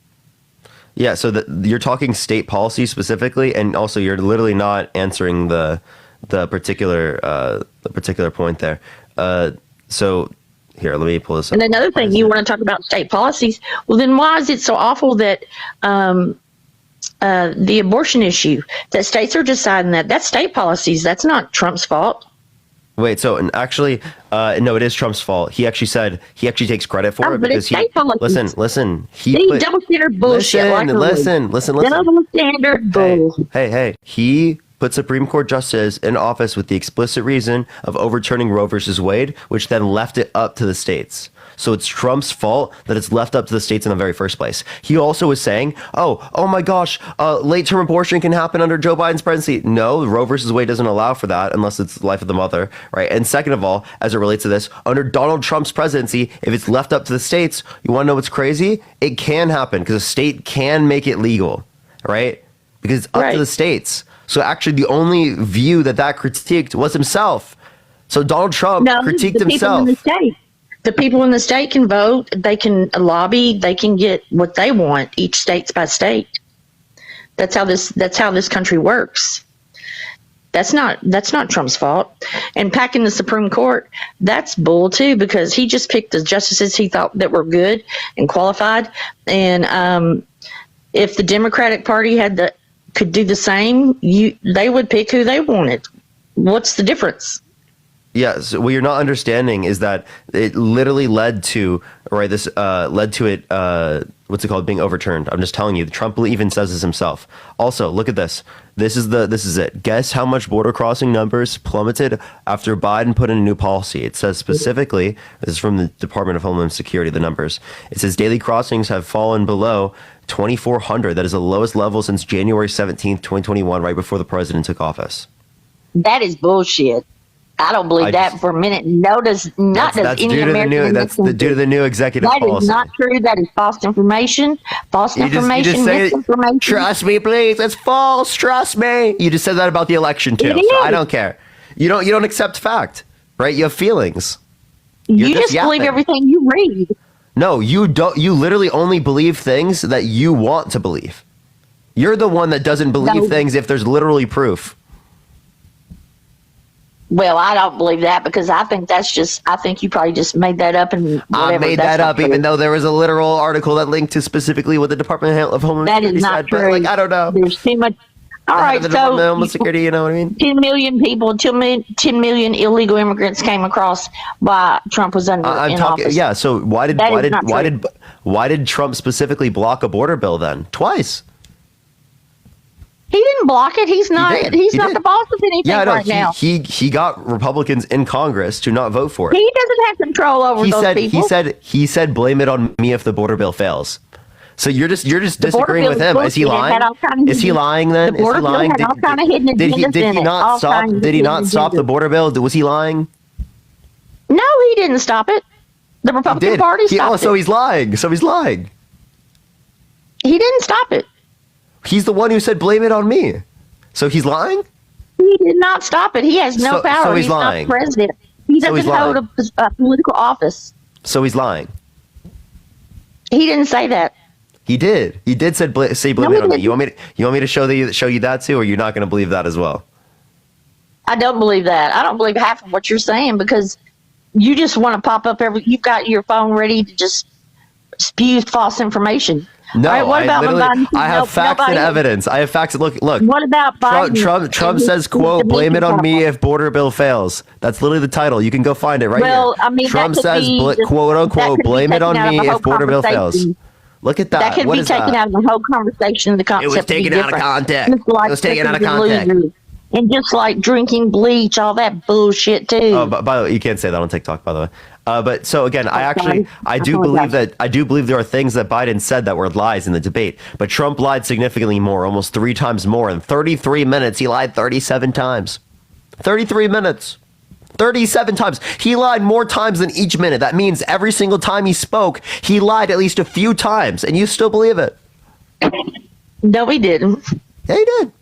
Yeah, so you're talking state policy specifically, and also you're literally not answering the particular point there. So here, let me pull this up. And another thing, you want to talk about state policies? Well, then why is it so awful that the abortion issue, that states are deciding that? That's state policies. That's not Trump's fault. Wait, so and actually, no, it is Trump's fault. He actually takes credit for Oh, it but because it's state policies. listen. He These double standard bullshit. listen. Double standard bull. He put Supreme Court justices in office with the explicit reason of overturning Roe versus Wade, which then left it up to the states. So it's Trump's fault that it's left up to the states in the very first place. He also was saying, oh my gosh, late-term abortion can happen under Joe Biden's presidency. No, Roe versus Wade doesn't allow for that unless it's the life of the mother, right? And second of all, as it relates to this, under Donald Trump's presidency, if it's left up to the states, you want to know what's crazy? It can happen because a state can make it legal, right? Because it's up to the states. So actually the only view that critiqued was himself. So Donald Trump critiqued himself. The people in the state can vote, they can lobby, they can get what they want, each state's by state. That's how this country works. That's not Trump's fault. And packing the Supreme Court, that's bull too, because he just picked the justices he thought that were good and qualified. And if the Democratic Party could do the same, they would pick who they wanted. What's the difference? Yes, what you're not understanding is that it literally led to, right, this led to it, what's it called, being overturned. I'm just telling you, Trump even says this himself. Also, look at this. This is it. Guess how much border crossing numbers plummeted after Biden put in a new policy. It says specifically, this is from the Department of Homeland Security, the numbers. It says daily crossings have fallen below 2,400. That is the lowest level since January 17th, 2021, right before the president took office. That is bullshit. I don't believe that for a minute. Does any American. That's due to the new executive policy. That is not true. That is false information. Misinformation. Trust me, please. It's false. Trust me. You just said that about the election too. So I don't care. You don't accept fact, right? You have feelings. You just believe everything you read. No, you don't. You literally only believe things that you want to believe. You're the one that doesn't believe things if there's literally proof. Well, I don't believe that because I think I think you probably just made that up and whatever. I made that up even though there was a literal article that linked to specifically what the Department of Homeland Security said. That is not true. But, I don't know. There's too much. All right, the Department of Homeland Security, you know what I mean? 10 million people, 10 million illegal immigrants came across while Trump was in office. Yeah, so why did Trump specifically block a border bill then? Twice. He didn't block it. He's not the boss of anything right now. He got Republicans in Congress to not vote for it. He doesn't have control over those people. He said blame it on me if the border bill fails. So you're just disagreeing with him. Is he lying? Is he lying then? Is he lying? Did he not stop the border bill? Was he lying? No, he didn't stop it. The Republican Party stopped it. So he's lying. So he's lying. He didn't stop it. He's the one who said blame it on me. So he's lying? He did not stop it. He has no power. So he's lying. Not president. He doesn't hold a political office. So he's lying. He didn't say that. He did. He did say blame it on me. You want me to show you that too, or you're not going to believe that as well? I don't believe that. I don't believe half of what you're saying because you just want to pop up you've got your phone ready to just spew false information. No, right, what about I have facts and evidence. I have facts. Look. What about Biden? Trump says, quote, blame it on me if border bill fails. That's literally the title. You can go find it right here. I mean, Trump says, quote, unquote, blame it on me if border bill fails. Look at that. That could be taken out of the whole conversation. The concept it was taken out of context. It was taken out of context. And just like drinking bleach, all that bullshit too. Oh, by the way, you can't say that on TikTok, by the way. But so again, I do believe there are things that Biden said that were lies in the debate, but Trump lied significantly more, almost 3 times more. In 33 minutes, he lied 37 times. 33 minutes. 37 times. He lied more times than each minute. That means every single time he spoke, he lied at least a few times, and you still believe it. No, he didn't. Yeah, he did.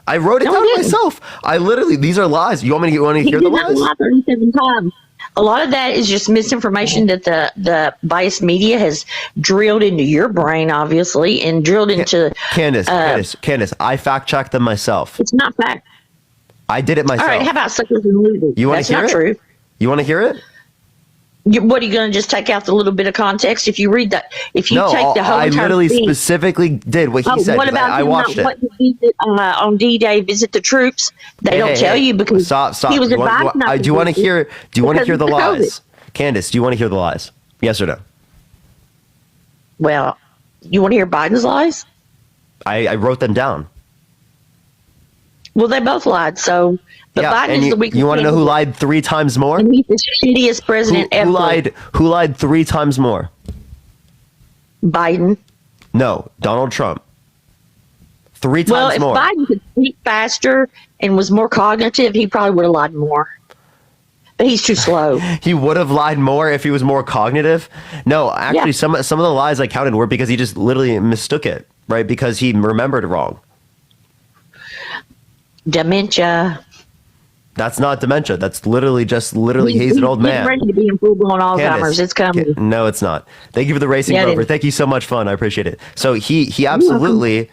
I wrote it down myself. These are lies. You want me to hear the lies? Lie 37 times. A lot of that is just misinformation that the biased media has drilled into your brain, obviously, and drilled into Candace, I fact checked them myself. It's not fact. I did it myself. All right, how about suckers and losers? You want to hear it? That's not true. You want to hear it? What are you going to just take out the little bit of context? If you read that, if you take the whole I literally specifically did what he said. What about I watched it. What on D-Day, visit the troops? They don't tell you because stop. He was advised not to. Do you want to hear? Do you want to hear the lies, Candace? Do you want to hear the lies? Yes or no? Well, you want to hear Biden's lies? I wrote them down. Well, they both lied. So, but Yeah, Biden and is the weakest. you want to know who candidate, lied 3 times more? and he's the shittiest president Who ever. lied? Who lied 3 times more? Biden. No, Donald Trump. 3 times Well, if more. Biden could speak faster and was more cognitive, he probably would have lied more. But he's too slow. He would have lied more if he was more cognitive. No, actually, Yeah. some of the lies I counted were because he just literally mistook it, right? Because he remembered wrong. Dementia. That's not dementia. That's literally he's an old He's man. ready to be in full-blown Alzheimer's. Candace, It's coming. No, it's not. Thank you for the racing, Yeah, it Rover. is. Thank you so much, fun. I appreciate it. So he absolutely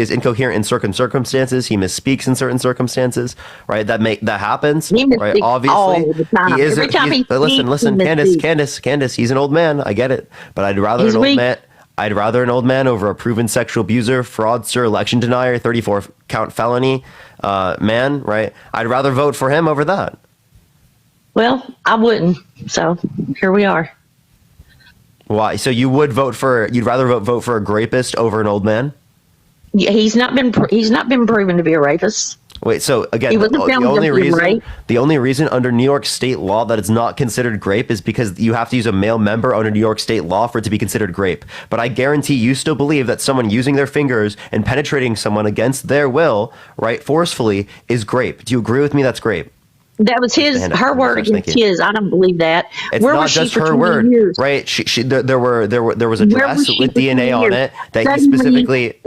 is incoherent in certain circumstances. He misspeaks in certain circumstances, right? That happens, He right? misspeaks Obviously, all the time. he is. Every time he But listen, speaks, he Candace. He's an old man. I get it, but I'd rather He's an old weak. man. I'd rather an old man over a proven sexual abuser, fraudster, election denier, 34 count felony man, right? I'd rather vote for him over that. Well, I wouldn't. So here we are. Why? So you'd rather vote for a rapist over an old man? Yeah, he's not been proven to be a rapist. Wait, so again, He wasn't found guilty of rape. the only reason under New York state law that it's not considered grape is because you have to use a male member under New York state law for it to be considered grape. But I guarantee you still believe that someone using their fingers and penetrating someone against their will, right, forcefully, is grape. Do you agree with me that's grape? That was her word Thank against you. his. I don't believe that. It's Where not was she just for her 20 word, years? right? There was a Where dress was she with for 20 DNA on years? it that he Suddenly, specifically.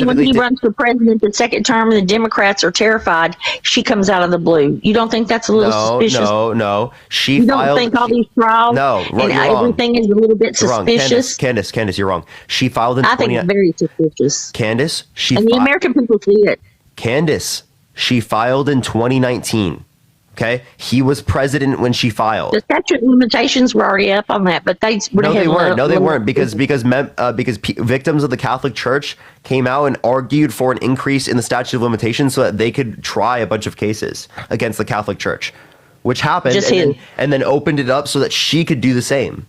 when he runs for president the second term and the Democrats are terrified, she comes out of the blue. You don't think that's a little suspicious? No. She You don't filed. think all these trials No, and you're wrong. everything is a little bit You're wrong. suspicious? Candace, you're wrong. She filed in I think 20. it's very suspicious. Candace, And the American people see it. Candace, she filed in 2019. Okay, he was president when she filed. The statute of limitations were already up on that, but they would No, have they weren't. No, they limit- weren't because victims of the Catholic Church came out and argued for an increase in the statute of limitations so that they could try a bunch of cases against the Catholic Church, which happened, Just and then opened it up so that she could do the same.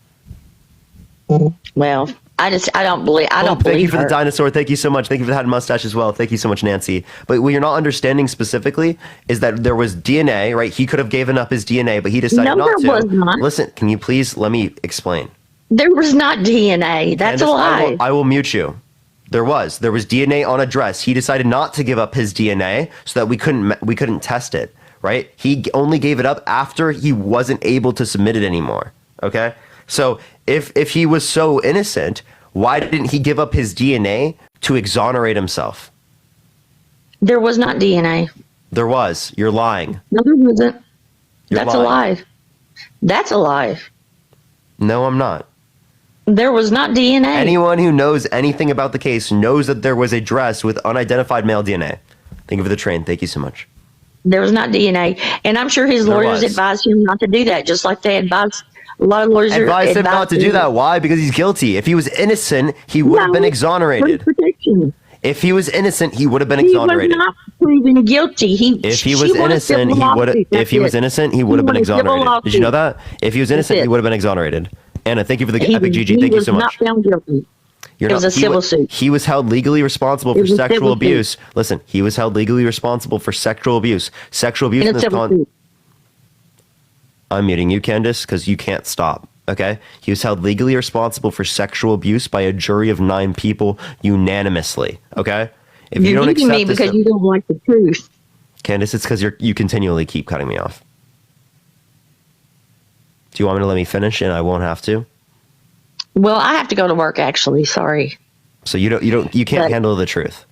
Well, I don't believe. I don't Thank believe you for her. the dinosaur. Thank you so much. Thank you for the hat and mustache as well. Thank you so much, Nancy. But what you're not understanding specifically is that there was DNA, right? He could have given up his DNA, but he decided No, not to. there was not. Listen, can you please let me explain? There was not DNA. That's a Candace, lie. I will mute you. There was DNA on a dress. He decided not to give up his DNA so that we couldn't test it, right? He only gave it up after he wasn't able to submit it anymore. Okay? So if he was so innocent, why didn't he give up his DNA to exonerate himself? There was not DNA. There was. You're lying. No, there wasn't. You're That's lying. a lie. That's a lie. No, I'm not. There was not DNA. Anyone who knows anything about the case knows that there was a dress with unidentified male DNA. Thank you for the train. Thank you so much. There was not DNA. And I'm sure his There lawyers was. advised him not to do that, just like they advised a lot of lawyers. Advised him not to do that. Why? Because he's guilty. If he was innocent, he would have been exonerated. Protection. If he was innocent, he would have been He exonerated. was not proven guilty. If he was innocent, he would have. If he was innocent, he would have been exonerated. Did you know that? If he was innocent, he would have been exonerated. Anna, thank you for the epic GG. Thank you so much. He was not found guilty. You're It was a civil suit. He was held legally responsible It for was a sexual civil abuse. Listen, he was held legally responsible for sexual abuse. Sexual abuse In in a this civil suit. I'm muting you, Candace, because you can't stop. Okay? He was held legally responsible for sexual abuse by a jury of 9 people unanimously. Okay? If you You're don't muting accept me this, because you don't like the truth. Candace, it's because you continually keep cutting me off. Do you want me to let me finish and I won't have to? Well, I have to go to work. Actually, sorry. So you can't But- handle the truth.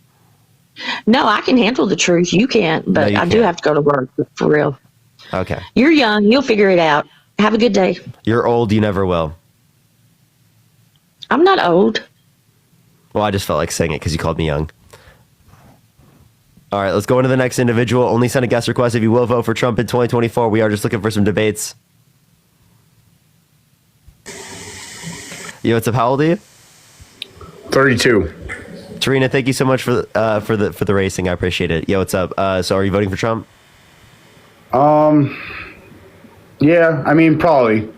No, I can handle the truth. You can't, but you I do can't. have to go to work for real. Okay. You're young. You'll figure it out. Have a good day. You're old. You never will. I'm not old. Well, I just felt like saying it because you called me young. All right, let's go into the next individual. Only send a guest request if you will vote for Trump in 2024. We are just looking for some debates. Yo, what's up? How old are you? 32. Tarina, thank you so much for the racing. I appreciate it. Yo, what's up? So are you voting for Trump? Yeah, I mean, probably.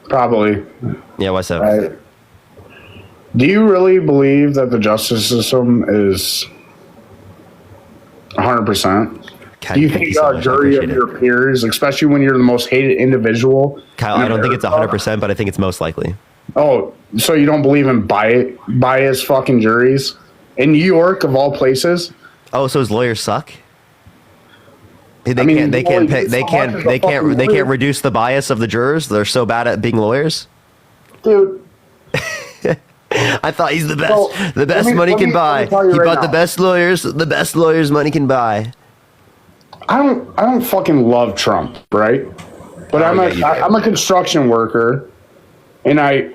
Yeah, why so? Do you really believe that the justice system is 100%. Ken, Do you thank think so a much. I jury of appreciate your it. peers, especially when you're the most hated individual? Kyle, in I don't think it's America- 100%, but I think it's most likely. Oh, so you don't believe in bias fucking juries? In New York, of all places? Oh, so his lawyers suck? They I mean, can't. They well, can't. you Pick, get they so much can't. as a They can't. fucking They lawyer. can't reduce the bias of the jurors. They're so bad at being lawyers. Dude, I thought he's the best. So, the best let me- money let can me- let buy. me tell you He right bought the now. best lawyers. The best lawyers money can buy. I don't fucking love Trump, right? But Oh, yeah, you do. I'm a construction worker, and I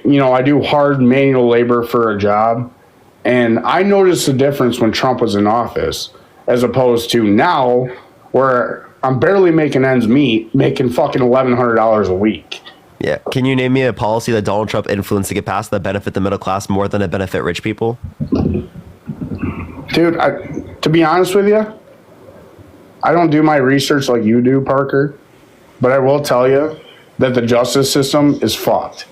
do hard manual labor for a job, and I noticed the difference when Trump was in office, as opposed to now, where I'm barely making ends meet, making fucking $1,100 a week. Yeah. Can you name me a policy that Donald Trump influenced to get passed that benefit the middle class more than it benefit rich people? Dude, to be honest with you, I don't do my research like you do, Parker, but I will tell you that the justice system is fucked.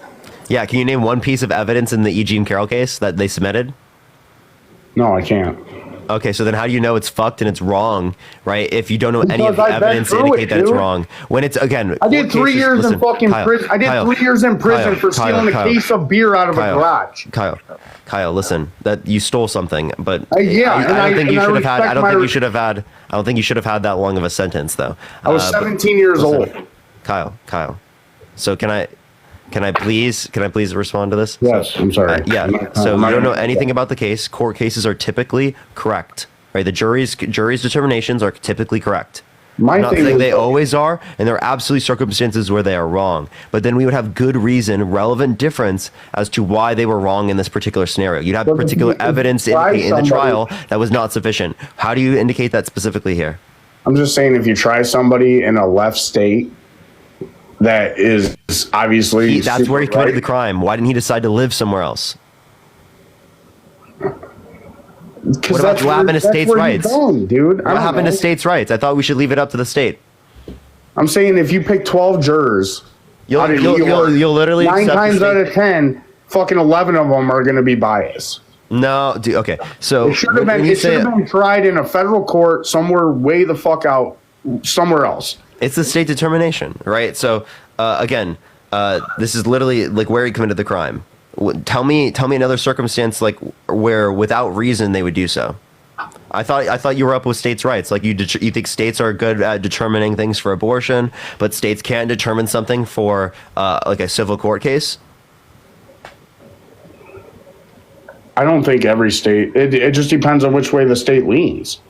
Yeah. Can you name one piece of evidence in the E. Jean Carroll case that they submitted? No, I can't. Okay, so then how do you know it's fucked and it's wrong, right? If you don't know any Because of the I bet evidence to through indicate it, that it's dude. wrong. When it's, again, I did court 3 cases- years listen, in fucking Kyle, prison. I did Kyle, 3 years in prison Kyle, for Kyle, stealing a Kyle, case of beer out of a garage. Kyle, listen, that you stole something, but Yeah, I and don't think you I should have had. respect I don't my think you re- should have had. I don't think you should have had that long of a sentence, though. I was But 17 years listen, old. Kyle. So can I please respond to this? Yes, I'm sorry. Yeah. So you don't know anything about the case. Court cases are typically correct, right? The jury's determinations are typically correct. My I'm not thing saying is- they always are, and there are absolutely circumstances where they are wrong. But then we would have good reason, relevant difference as to why they were wrong in this particular scenario. You'd have But if particular you- if evidence you try in the somebody- trial that was not sufficient. How do you indicate that specifically here? I'm just saying, if you try somebody in a left state that is obviously That's where he super committed right, the crime. Why didn't he decide to live somewhere else? 'cause What about that's what where- happened to that's states' where you're rights? going, dude. I What don't happened know. to states' rights? I thought we should leave it up to the state. I'm saying, if you pick 12 jurors, out of New York, You'll literally 9 accept the times out state- of 10, fucking 11 of them are going to be biased. No, dude, okay. So It should have when been. you It should say have been tried in a federal court somewhere, way the fuck out, somewhere else. it's the state determination, right? So again, this is literally like where he committed the crime. Tell me another circumstance like where without reason they would do so. I thought you were up with states' rights. Like you think states are good at determining things for abortion, but states can't determine something for like a civil court case. I don't think every state. It just depends on which way the state leans.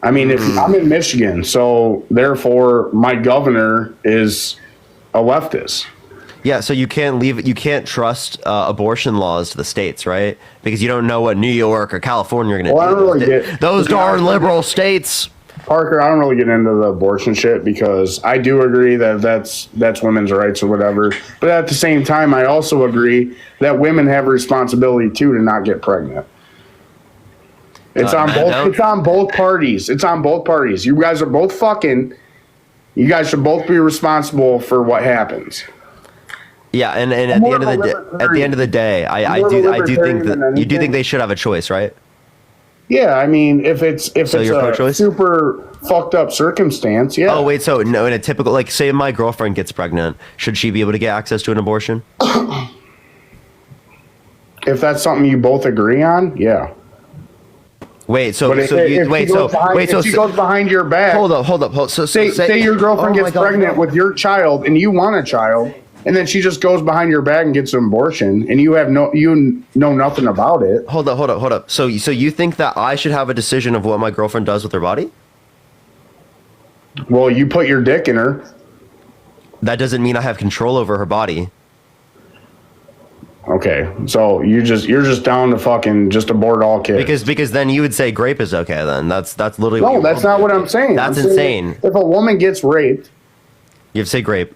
I mean, if I'm in Michigan, so therefore my governor is a leftist. Yeah, so you can't trust abortion laws to the states, right? Because you don't know what New York or California are going to Well, I do. don't really get- Those to be darn honest with liberal states. Parker, I don't really get into the abortion shit because I do agree that that's women's rights or whatever. But at the same time, I also agree that women have a responsibility too to not get pregnant. It's on men both. don't? It's on both parties. It's on both parties. You guys are both fucking. You guys should both be responsible for what happens. Yeah, and at the more end of of a the day, at the end of the day, I More of a do think libertarian that than you do think anything. they should have a choice, right? Yeah, I mean, if it's So you're a pro-choice? super fucked up circumstance, yeah. Oh wait, so no, in a typical like say my girlfriend gets pregnant, should she be able to get access to an abortion? If that's something you both agree on, yeah. Wait, so But if, so if you she wait, goes so behind, wait, so if she goes behind your back, hold up. So say your girlfriend Oh my gets God, pregnant no. with your child and you want a child, and then she just goes behind your back and gets an abortion, and you know nothing about it. Hold up. So you think that I should have a decision of what my girlfriend does with her body? Well, you put your dick in her. That doesn't mean I have control over her body. Okay, so you're just down to fucking just abort all kids. Because then you would say grape is okay. Then that's literally what No, you that's want. not what I'm saying. That's I'm saying insane. If a woman gets raped, You have to say grape.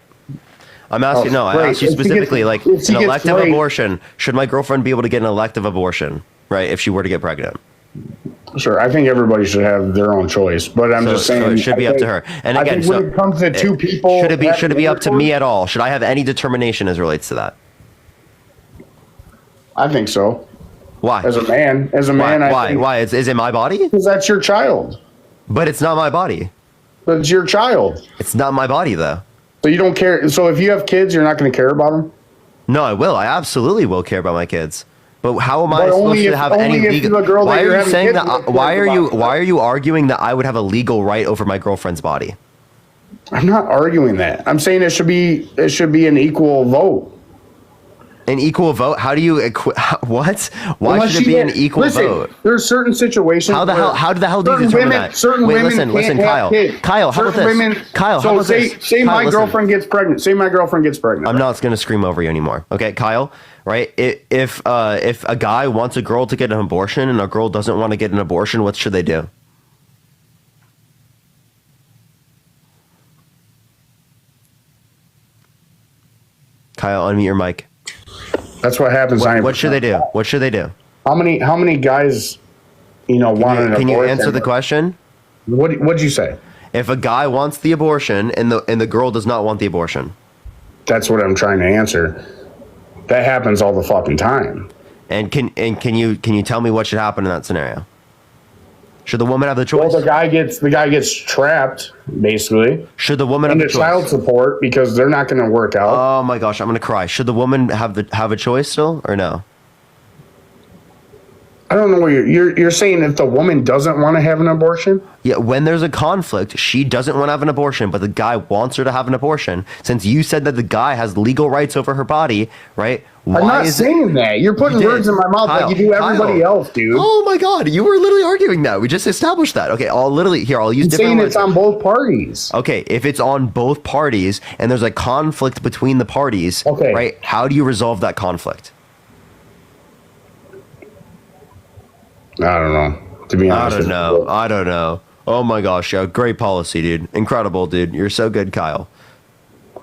I'm asking. Oh, No, I great. asked you If she gets- specifically, like if she an gets elective raped- abortion. Should my girlfriend be able to get an elective abortion, right? If she were to get pregnant, sure, I think everybody should have their own choice, but I'm just saying so it should be I up to think- her. And I again, think when so it comes to two people, should it be having up to me intercourse, at all? Should I have any determination as relates to that? I think so. Why? As a man, Why? I think Why? Is it my body? because that's your child. But it's not my body. But it's your child. It's not my body, though. So you don't care. So if you have kids, you're not going to care about them? No, I will. I absolutely will care about my kids. But how am I But supposed only to if- have only any if legal? the girl that Why you're are you having saying kids that? with Why cares are you? about Why are you arguing that I would have a legal right over my girlfriend's body? I'm not arguing that. I'm saying it should be an equal vote. An equal vote? How do you what? Why Unless should it you be an get- equal listen, vote? There's certain situations. How the where hell? How the hell do you certain determine women, that? Certain Wait, women listen, can't Kyle. have kids. Kyle, how about Certain this? women- Kyle, how so about say, this? Say Kyle, my listen. girlfriend gets pregnant. Say my girlfriend gets pregnant. I'm not gonna scream over you anymore. Okay, Kyle. Right? If a guy wants a girl to get an abortion and a girl doesn't want to get an abortion, what should they do? Kyle, unmute your mic. That's what happens. What should they do? What should they do? How many guys, want an Can you abortion? answer the question? What'd you say? If a guy wants the abortion and the girl does not want the abortion, That's what I'm trying to answer. That happens all the fucking time. and can you tell me what should happen in that scenario? Should the woman have the choice? Well, the guy gets trapped, basically, Should the woman have into the choice? child support because they're not going to work out. Oh my gosh, I'm gonna cry. Should the woman have a choice still or no? I don't know what you're saying. If the woman doesn't want to have an abortion, Yeah, when there's a conflict, she doesn't want to have an abortion, but the guy wants her to have an abortion. Since you said that the guy has legal rights over her body, right? Why I'm not is saying that. You're putting You did. words in my mouth Kyle, like you do everybody Kyle. else, dude. Oh my God, you were literally arguing that. We just established that. Okay, I'll use I'm different saying words. it's on both parties. Okay, if it's on both parties and there's a conflict between the parties, Okay. right? How do you resolve that conflict? I don't know. To be I honest, don't know. I don't know. Oh my gosh, yeah, great policy, dude. Incredible, dude. You're so good, Kyle.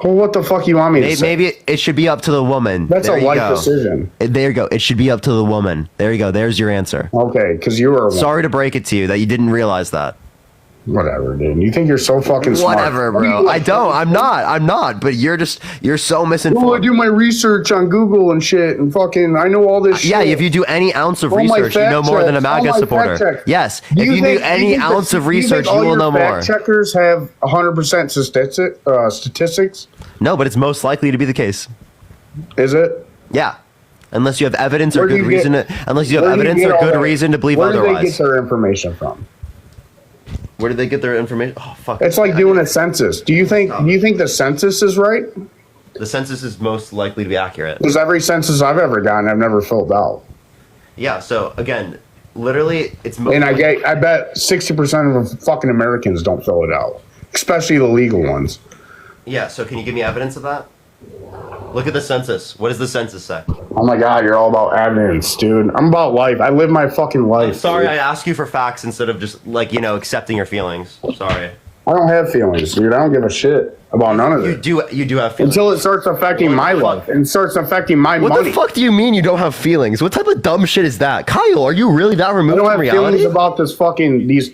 Well, what the fuck you want me to say? Maybe it should be up to the woman. That's There a you life go. decision. There you go. It should be up to the woman. There you go. There's your answer. Okay, because you were a Sorry to break it to you that you didn't realize that. whatever, dude. You think you're so fucking smart. Whatever, What are bro. you, I don't. I'm not. But you're so Oh, I misinformed. do my research on Google and shit, and fucking, I know all this shit. Yeah, if you do any ounce of All my research, you know fact more than a checks, all MAGA my supporter. fact checks. Yes, if you do any ounce of research, you will know more. Fact checkers have 100% statistics. No, but it's most likely to be the case. Is it? Yeah, unless you have evidence or Where do good you get- reason. Unless you have Where do evidence get or all good that- reason to believe Where do they otherwise. get their information from? Where did they get their information? Oh fuck! It's like doing a census. Do you think the census is right? The census is most likely to be accurate. Because every census I've ever gotten, I've never filled out. Yeah. So again, literally, it's. And I bet 60% of fucking Americans don't fill it out, especially the legal ones. Yeah. So can you give me evidence of that? Look at the census. What does the census say? Oh my God, you're all about evidence, dude. I'm about life. I live my fucking life. I'm sorry, dude. I ask you for facts instead of just accepting your feelings. Sorry. I don't have feelings, dude. I don't give a shit about none of You it. do have feelings. Until it starts affecting What my the life fuck? and starts affecting my What money. the fuck do you mean you don't have feelings? What type of dumb shit is that? Kyle, are you really that I removed don't from have reality? feelings about these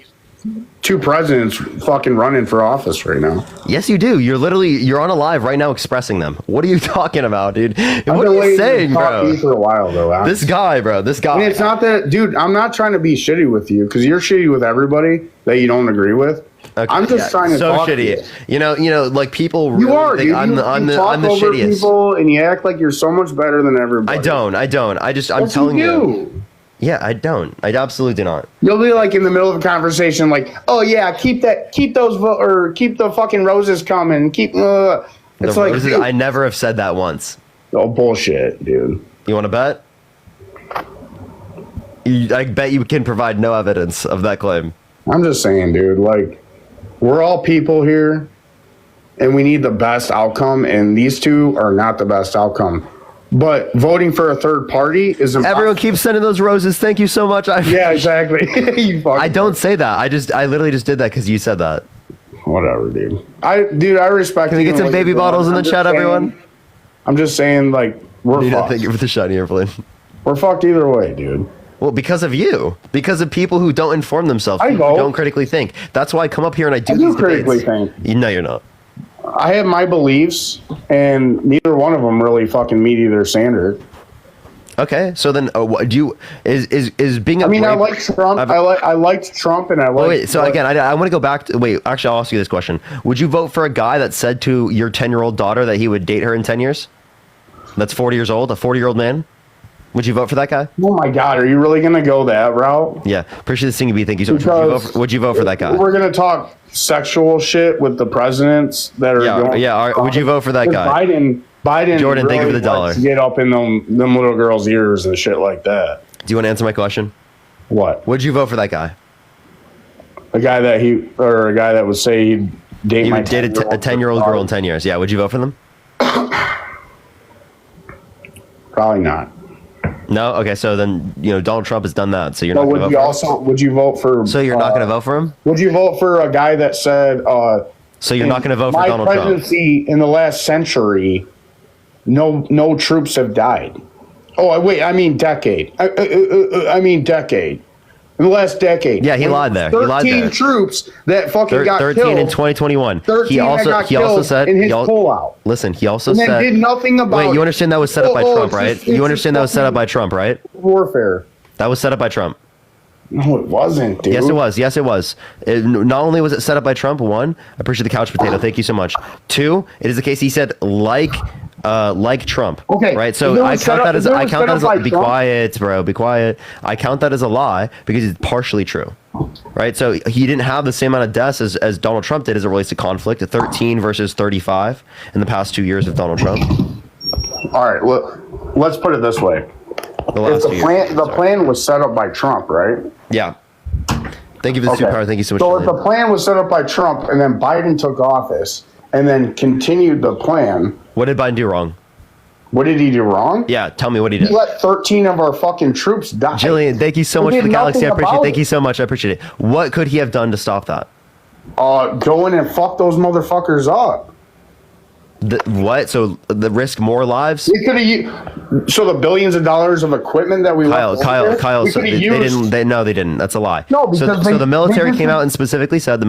two presidents fucking running for office right now. Yes, you do. You're on a live right now expressing them. What are you talking about, dude? I've What been are you waiting to saying, talk to bro? you for a while, though. Alex. This guy, bro. This guy. And it's not that, dude. I'm not trying to be shitty with you because you're shitty with everybody that you don't agree with. Okay, I'm just yeah, trying to so talk to shitty. you. You know, like people really You are, think dude. I'm the you talk I'm the over shittiest. people and you act like you're so much better than everybody. I don't. I'm Yes, telling you. you. Do. Yeah, I don't. I absolutely do not. You'll be like in the middle of a conversation, like, "Oh yeah, keep the fucking roses coming. Keep." The It's like, roses, dude, I never have said that once. oh bullshit, dude. You want to bet? I bet you can provide no evidence of that claim. I'm just saying, dude. Like, we're all people here, and we need the best outcome, and these two are not the best outcome. But voting for a third party is impossible. Everyone keeps sending those roses. Thank you so much. Yeah, exactly. You fucking I don't say that. I literally just did that because you said that. whatever, dude. I respect. Can we you get and some what baby you're doing. bottles in I'm the just chat, saying- everyone? I'm just saying, like, we're Dude, fucked. thank you for the shiny airplane. We're fucked either way, dude. Well, because of you. Because of people who don't inform themselves. I people who vote. don't critically think. That's why I come up here and I do I these do critically debates. think. No, you're not. I have my beliefs, and neither one of them really fucking meet either standard. Okay, so then what do you is being a I mean, I brave- like Trump. I've- I liked Trump, and I like. Wait, so again, I want to go back to wait. Actually, I'll ask you this question: would you vote for a guy that said to your 10-year-old daughter that he would date her in 10 years? That's 40 years old, a 40-year-old man. Would you vote for that guy? Oh my God, are you really gonna go that route? Yeah, appreciate the singing bee. Thank you so much. Because Would you vote for that guy? We're gonna talk sexual shit with the presidents that are Yeah, going. yeah. Would you vote for that guy? Biden. Jordan, thank you for the dollar. likes to get up in them little girls' ears and shit like that. Do you want to answer my question? What? Would you vote for that guy? A guy that would say he'd date You my would date a 10-year-old girl in 10 years. Yeah, would you vote for them? Probably not. No. Okay, so then Donald Trump has done that. So you're But not going to would vote you for him? would you vote for? So you're not going to vote for him? Would you vote for a guy that said? So you're not going to vote for my Donald Trump? presidency in the last century, no troops have died. Oh wait, I mean decade. I mean decade. In the last decade. Yeah, he lied there. He lied 13 there. troops that fucking got 13 killed. in 2021. 13 He also that got he also killed said in his he al- pullout. Listen, he also And then said did nothing about Wait, you it. understand that was set up by Trump, right? It's You understand that was set up fucking by Trump, right? warfare. That was set up by Trump. No, it wasn't, dude. Yes, it was. Yes, it was. Not only was it set up by Trump, one, I appreciate the couch potato. Thank you so much. Two, it is the case he said like Trump. Okay, Right. if So it I was count set that up- as if it I was count set that up as by be Trump- quiet, bro. Be quiet. I count that as a lie because it's partially true. Right. So he didn't have the same amount of deaths as Donald Trump did as it relates to conflict. 13 versus 35 in the past 2 years of Donald Trump. All right, well, let's put it this way. The If last the 2 plan years. the Sorry. plan was set up by Trump, right? Yeah. Thank you for the superpower. Thank you so much. So if Julian. the plan was set up by Trump and then Biden took office and then continued the plan, What did Biden do wrong? what did he do wrong? Yeah, tell me what he He did. let 13 of our fucking troops die. Jillian, thank you so He much for did the galaxy. I nothing appreciate it. about Thank it. you so much. I appreciate it. What could he have done to stop that? Go in and fuck those motherfuckers up. What? So the risk more lives? We could have so the billions of dollars of equipment that we Kyle, left Kyle, over there, Kyle. we So could they have used. didn't. No, they didn't. That's a lie. No, because so they- the military they came just- out and specifically said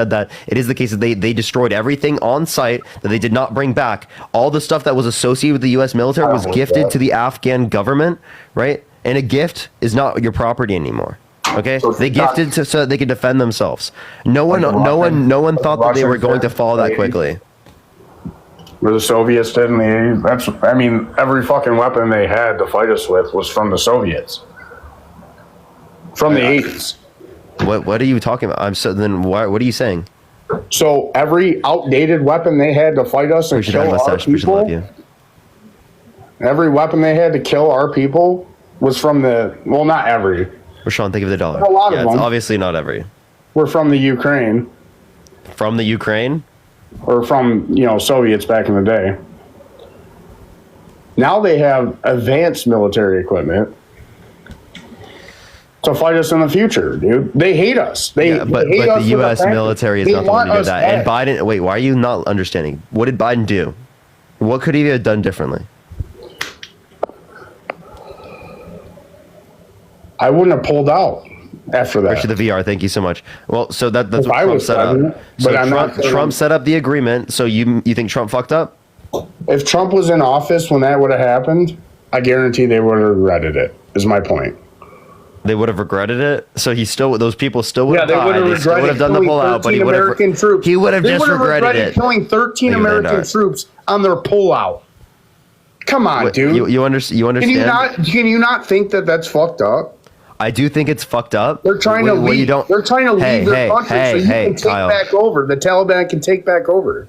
that it is the case that they destroyed everything on site that they did not bring back. All the stuff that was associated with the U.S. military was believe gifted that. to the Afghan government, right? And a gift is not your property anymore. Okay, So it's they not- gifted so that they could defend themselves. No one, the no one, no one like thought the that they were Russians going to did fall in the that 80s. quickly. Where the Soviets did in the 80s. That's, I mean, every fucking weapon they had to fight us with was from the Soviets. From the 80s. What are you talking about? What are you saying? So every outdated weapon they had to fight us and We should have a kill our mustache. We should love people, you. every weapon they had to kill our people was from well, not every, Rashawn, thank you for the dollar. A lot of Yeah, it's them. obviously not every. were from the Ukraine From the Ukraine? or from, Soviets back in the day. Now they have advanced military equipment to fight us in the future, dude. They hate us. Yeah, but hate us the with U.S. a passion. military is They not the one want to do us that. And dead. Biden, wait, why are you not understanding? What did Biden do? What could he have done differently? I wouldn't have pulled out after that. Especially the VR. Thank you so much. Well, so that's If what I Trump was set up. president, So but I'm not saying- Trump set up the agreement. So you think Trump fucked up? If Trump was in office when that would have happened, I guarantee they would have regretted it. Is my point. They would have regretted it. So those people still would Yeah, have they would died. have They still would have regretted done the killing pullout, but 13 he would have. American troops. He would have They just would have regretted regretted it. killing 13 Thank you, American Bernard. troops on their pullout. Come on, dude. You understand? Can you not think that that's fucked up? I do think it's fucked up. They're trying to What leave. you don't- They're trying to Hey, leave their hey, country hey, so you hey, can take Kyle. back over. The Taliban can take back over.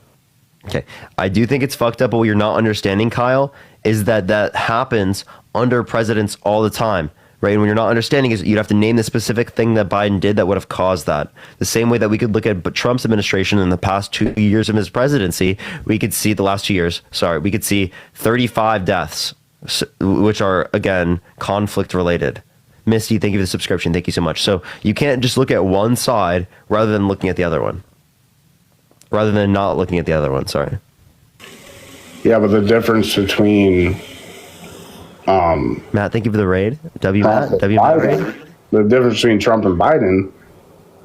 Okay, I do think it's fucked up, but what you're not understanding, Kyle, is that happens under presidents all the time, right? And when you're not understanding is you'd have to name the specific thing that Biden did that would have caused that. The same way that we could look at Trump's administration in the past 2 years of his presidency, we could see the last 2 years, we could see 35 deaths, which are, again, conflict related. Misty, thank you for the subscription. Thank you so much. So you can't just look at one side rather than looking at the other one. Rather than not looking at the other one, sorry. Yeah, but the difference between Matt, thank you for the raid. Matt raid. the difference between Trump and Biden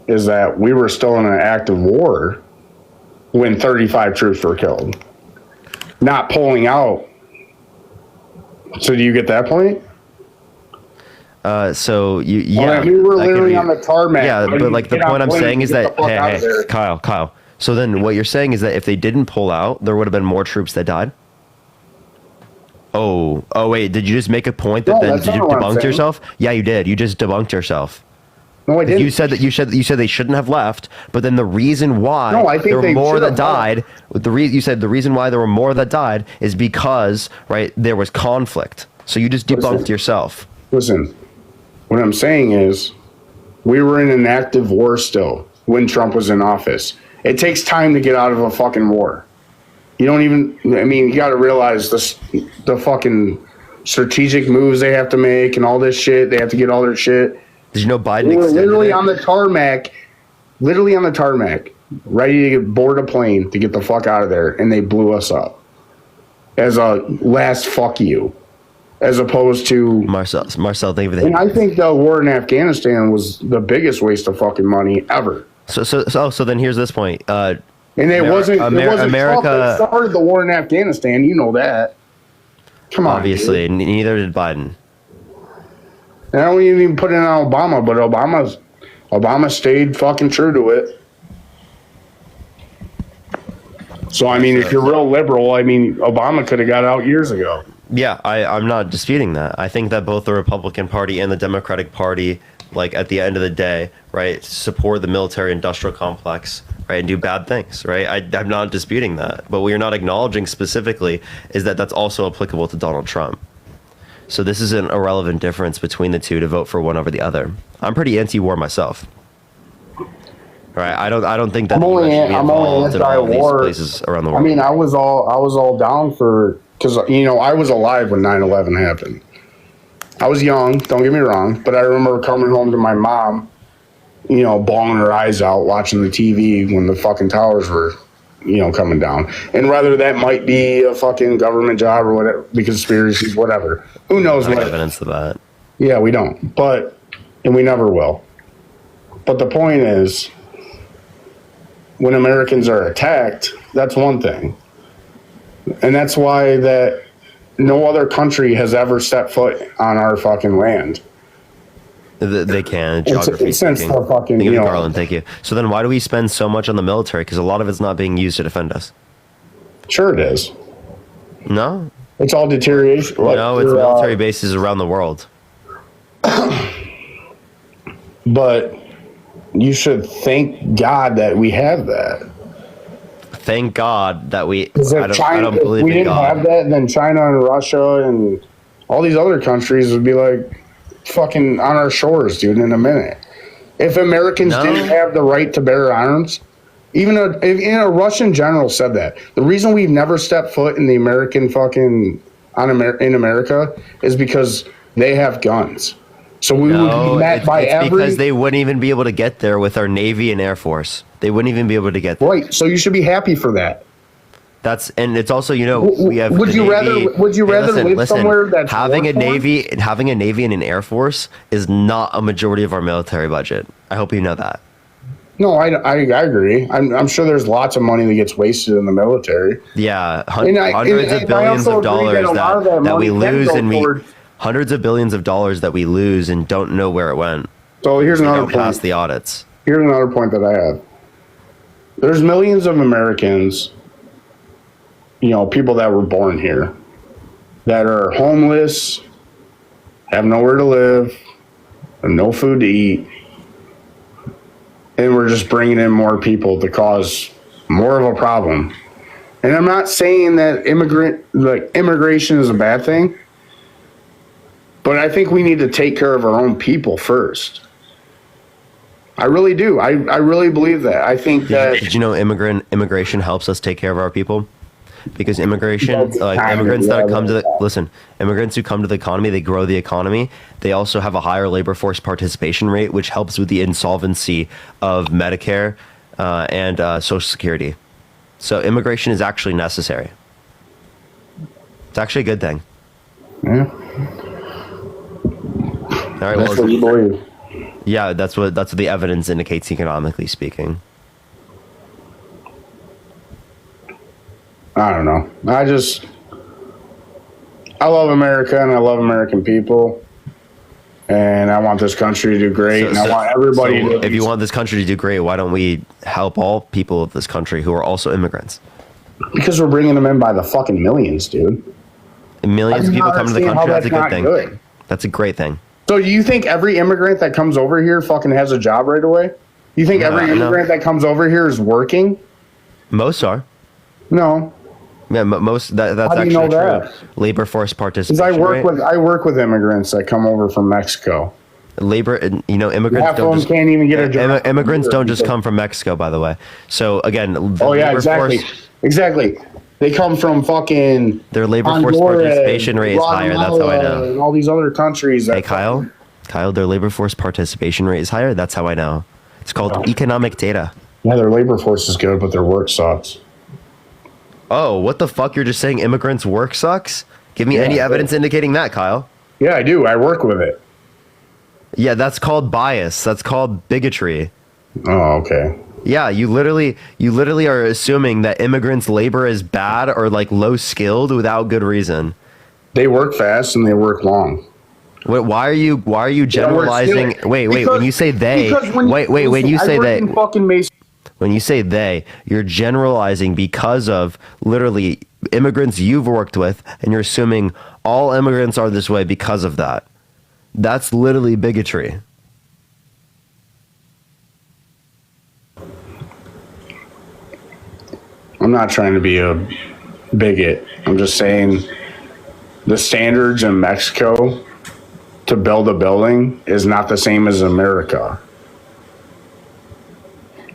is that we were still in an active war when 35 troops were killed. Not pulling out So do you get that point? So yeah, Well, we were that could literally be- on the tarmac. Yeah, Why do but you like the get on point I'm planes saying and is get that the fuck out of hey, there? Kyle. So then what you're saying is that if they didn't pull out, there would have been more troops that died. Oh wait, did you just make a point that No, then that's did you not what I'm debunk saying. yourself? Yeah, you did. You just debunked yourself. No, I didn't. You said they shouldn't have left, but then the reason why No, I think there were they more should that have died, you said the reason why there were more that died is because right there was conflict. So you just debunked Listen. yourself. Listen, what I'm saying is we were in an active war still when Trump was in office. It takes time to get out of a fucking war. You don't even, I mean, you got to realize the fucking strategic moves they have to make and all this shit. They have to get all their shit. Did you know Biden We were extended literally it? on the tarmac, ready to board a plane to get the fuck out of there, and they blew us up as a last fuck you, as opposed to. Marcel, thank you for the And I think the war in Afghanistan was the biggest waste of fucking money ever. So then here's this point. And it wasn't Trump America- that started the war in Afghanistan. You know that. Come on. Obviously, dude. neither did Biden. And I don't even put it on Obama, but Obama stayed fucking true to it. So I mean, if you're real liberal, I mean, Obama could have got out years ago. Yeah, I'm not disputing that. I think that both the Republican Party and the Democratic Party, like at the end of the day, right, support the military-industrial complex, right, and do bad things, right? I'm not disputing that. But what you're not acknowledging specifically is that that's also applicable to Donald Trump. So this is an irrelevant difference between the two to vote for one over the other. I'm pretty anti-war myself. Right? I don't think that I'm the only US should be involved in all of these anti-war. places around the I world. mean, I was all down for, because I was alive when 9/11 happened. I was young, don't get me wrong, but I remember coming home to my mom, bawling her eyes out watching the TV when the fucking towers were, coming down. And whether that might be a fucking government job or whatever, the conspiracies, whatever. Who knows No what? evidence of that. Yeah, we don't. And we never will. But the point is, when Americans are attacked, that's one thing. And that's why that no other country has ever set foot on our fucking land. They can, It's- geography since speaking. the fucking, Thank you, Garland, thank you. So then why do we spend so much on the military? Because a lot of it's not being used to defend us. Sure it is. No? It's all deterioration. No, it's military bases around the world. But you should thank God that we have that. Thank God that we. Because I don't if believe we in didn't God. have that, then China and Russia and all these other countries would be like fucking on our shores, dude, in a minute. If Americans No. didn't have the right to bear arms, even a Russian general said that. The reason we've never stepped foot in the American fucking in America is because they have guns. So we would No, be met by it's because every they wouldn't even be able to get there with our Navy and Air Force. They wouldn't even be able to get there. right. So you should be happy for that. And it's also, we have. Would the you Navy. rather live somewhere that's having a war-torn? having a Navy and an Air Force is not a majority of our military budget. I hope you know that. No, I agree. I'm sure there's lots of money that gets wasted in the military. Yeah, And I- hundreds and of I billions also of agree that dollars a lot of that that we money can lose, go and toward- hundreds of billions of dollars that we lose and don't know where it went. So here's We another don't pass point. the audits. Here's another point that I have. There's millions of Americans, people that were born here, that are homeless, have nowhere to live, have no food to eat, and we're just bringing in more people to cause more of a problem. And I'm not saying that immigration is a bad thing, but I think we need to take care of our own people first. I really do. I really believe that. I think that Did you know immigration helps us take care of our people? Because immigration, That's like kind of immigrants that come to relevant. immigrants who come to the economy, they grow the economy. They also have a higher labor force participation rate, which helps with the insolvency of Medicare and Social Security. So immigration is actually necessary. It's actually a good thing. Yeah. All right. That's Well, what you believe. yeah, that's what the evidence indicates, economically speaking. I don't know. I love America and I love American people. And I want this country to do great. And I want everybody to. If you want this country to do great, why don't we help all people of this country who are also immigrants? Because we're bringing them in by the fucking millions, dude. Millions of people come to the country. That's a good not thing. good. That's a great thing. So do you think every immigrant that comes over here fucking has a job right away? You think every immigrant that comes over here is working? Most are. No. Yeah, most that's How do actually you know true. that? Labor force participation. Because I rate. work with immigrants that come over from Mexico. Immigrants Half of don't them just, can't even get a job. immigrants don't just come from Mexico, by the way. So again, Oh yeah, labor exactly, force, exactly. They come from fucking their labor force Honduras, participation rate is higher. That's how I Guatemala, know. and all these other countries. Hey, Kyle, their labor force participation rate is higher. That's how I know. It's called economic data. Yeah, their labor force is good, but their work sucks. Oh, what the fuck? You're just saying immigrants' work sucks? Give me any evidence indicating that, Kyle. Yeah, I do. I work with it. Yeah, that's called bias. That's called bigotry. Oh, okay. Yeah, you literally are assuming that immigrants' labor is bad or like low skilled without good reason. They work fast and they work long. Wait, why are you generalizing? Wait, when you say they, when you say they, when you say they, you're generalizing because of literally immigrants you've worked with, and you're assuming all immigrants are this way because of that. That's literally bigotry. I'm not trying to be a bigot. I'm just saying the standards in Mexico to build a building is not the same as America.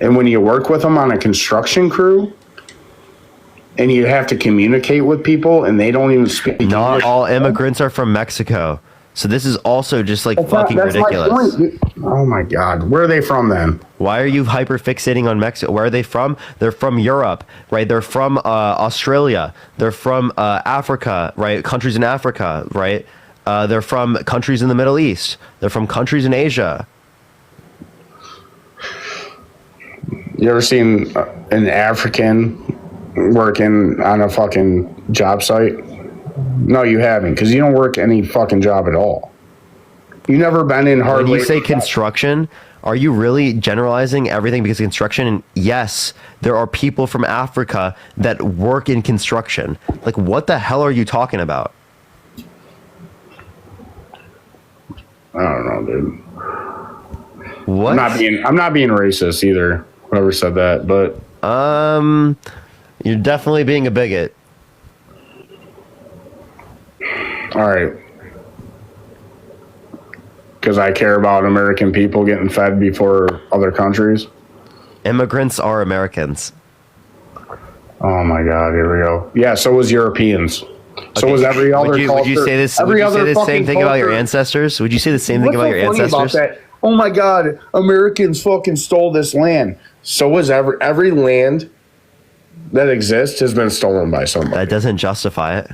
And when you work with them on a construction crew and you have to communicate with people and they don't even speak Not English. all immigrants are from Mexico. So this is also just like fucking That's ridiculous. my point. Oh my God. Where are they from then? Why are you hyper fixating on Mexico? Where are they from? They're from Europe, right? They're from Australia. They're from Africa, right? Countries in Africa, right? They're from countries in the Middle East. They're from countries in Asia. You ever seen an African working on a fucking job site? No, you haven't, because you don't work any fucking job at all. You never been in hard When you labor. say construction, are you really generalizing everything because of construction? And yes, there are people from Africa that work in construction. Like, what the hell are you talking about? I don't know, dude. What? I'm not being racist either. Whoever said that, but you're definitely being a bigot. all right. Because I care about American people getting fed before other countries. Immigrants are Americans. Oh my God, here we go. Yeah, so was Europeans. So was every other culture. Would you say this? Would you say the same thing about your ancestors? Would you say the same thing about your ancestors? Oh my God, Americans fucking stole this land. So was every land that exists has been stolen by somebody. That doesn't justify it.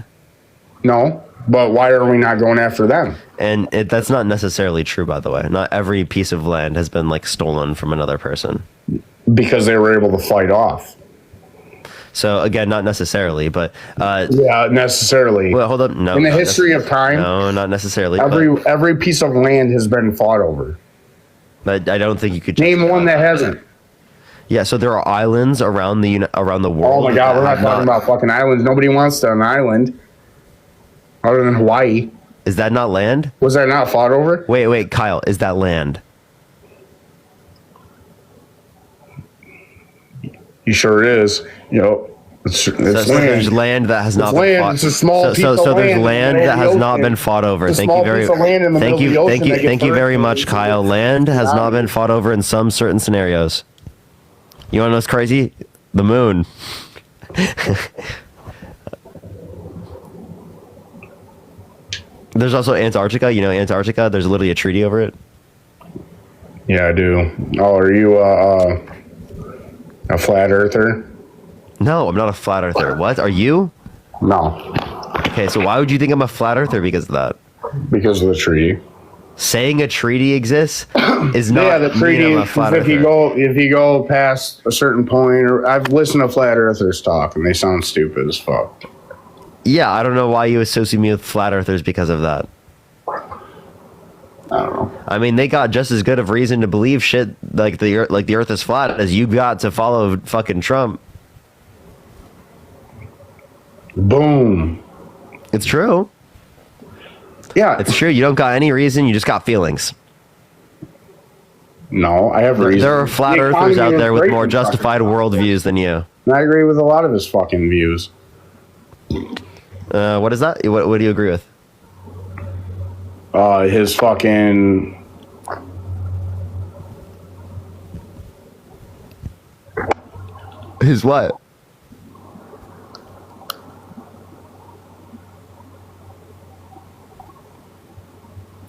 No, but why are we not going after them? And that's not necessarily true, by the way. Not every piece of land has been like stolen from another person. Because they were able to fight off. So again, not necessarily, but yeah, necessarily. Well, hold up. No, in the history of time, no, not necessarily. Every piece of land has been fought over. But I don't think you could name one that hasn't. Yeah, so there are islands around the world. Oh my God, we're not talking about fucking islands. Nobody wants an island other than Hawaii. Is that not land? Was that not fought over? Wait, Kyle, is that land? You sure it is. You know, it's So land. there's land that has not been land. fought. It's a small piece of so there's land land in the that has not ocean. been fought over. It's a Thank you small very, piece of land in the middle of the ocean that thank you gets very burned. much, Kyle. Land has not been fought over in some certain scenarios. You want to know what's crazy? The moon. There's also Antarctica. You know Antarctica? There's literally a treaty over it. Yeah, I do. Oh, are you a flat earther? No, I'm not a flat earther. What? Are you? No. Okay, so why would you think I'm a flat earther because of that? Because of the treaty. Saying a treaty exists is not. Yeah, the treaty. mean I'm a flat If you earther. go past a certain point, or I've listened to flat earthers talk, and they sound stupid as fuck. Yeah, I don't know why you associate me with flat earthers because of that. I don't know. I mean, they got just as good of reason to believe shit like the earth is flat as you got to follow fucking Trump. Boom. It's true. Yeah. It's true. You don't got any reason. You just got feelings. No, I have reason. There are flat The earthers economy out is there with great more in fucking justified worldviews than you. And I agree with a lot of his fucking views. What is that? What do you agree with? His fucking. His what?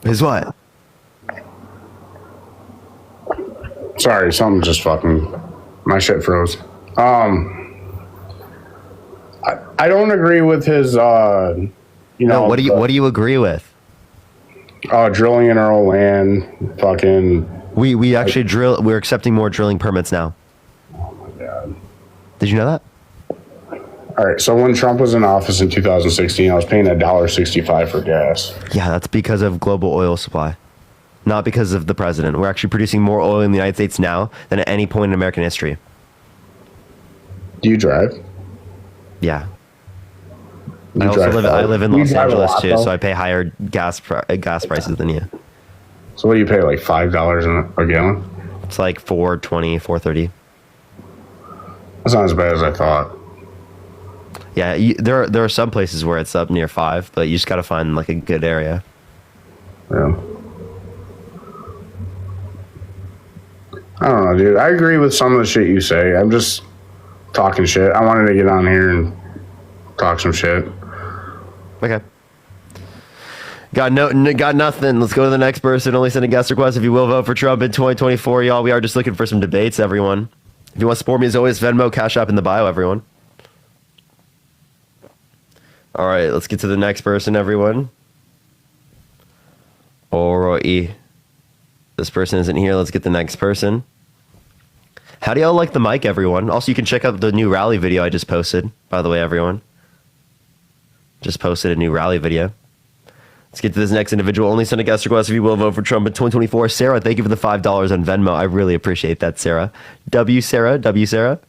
His what? Sorry, something just fucking. My shit froze. I don't agree with his. You know. No, what do you agree with? Drilling in our own land. Fucking. We actually drill. We're accepting more drilling permits now. Oh my god. Did you know that? All right, so when Trump was in office in 2016, I was paying $1.65 for gas. Yeah, that's because of global oil supply, not because of the president. We're actually producing more oil in the United States now than at any point in American history. Do you drive? Yeah. You I also drive live in You Los drive a Angeles lot, too, though? so I pay higher gas prices than you. So what do you pay, like $5 a gallon? It's like $4.20, $4.30. That's not as bad as I thought. Yeah, there are some places where it's up near 5, but you just got to find like a good area. Yeah. I don't know, dude. I agree with some of the shit you say. I'm just talking shit. I wanted to get on here and talk some shit. Okay. Got nothing. Let's go to the next person. Only send a guest request if you will vote for Trump in 2024, y'all. We are just looking for some debates, everyone. If you want to support me, as always, Venmo, Cash App in the bio, everyone. All right, let's get to the next person, everyone. Alrighty. This person isn't here. Let's get the next person. How do y'all like the mic, everyone? Also, you can check out the new rally video I just posted, by the way, everyone. Just posted a new rally video. Let's get to this next individual. Only send a guest request if you will vote for Trump in 2024. Sarah, thank you for the $5 on Venmo. I really appreciate that, Sarah. W Sarah.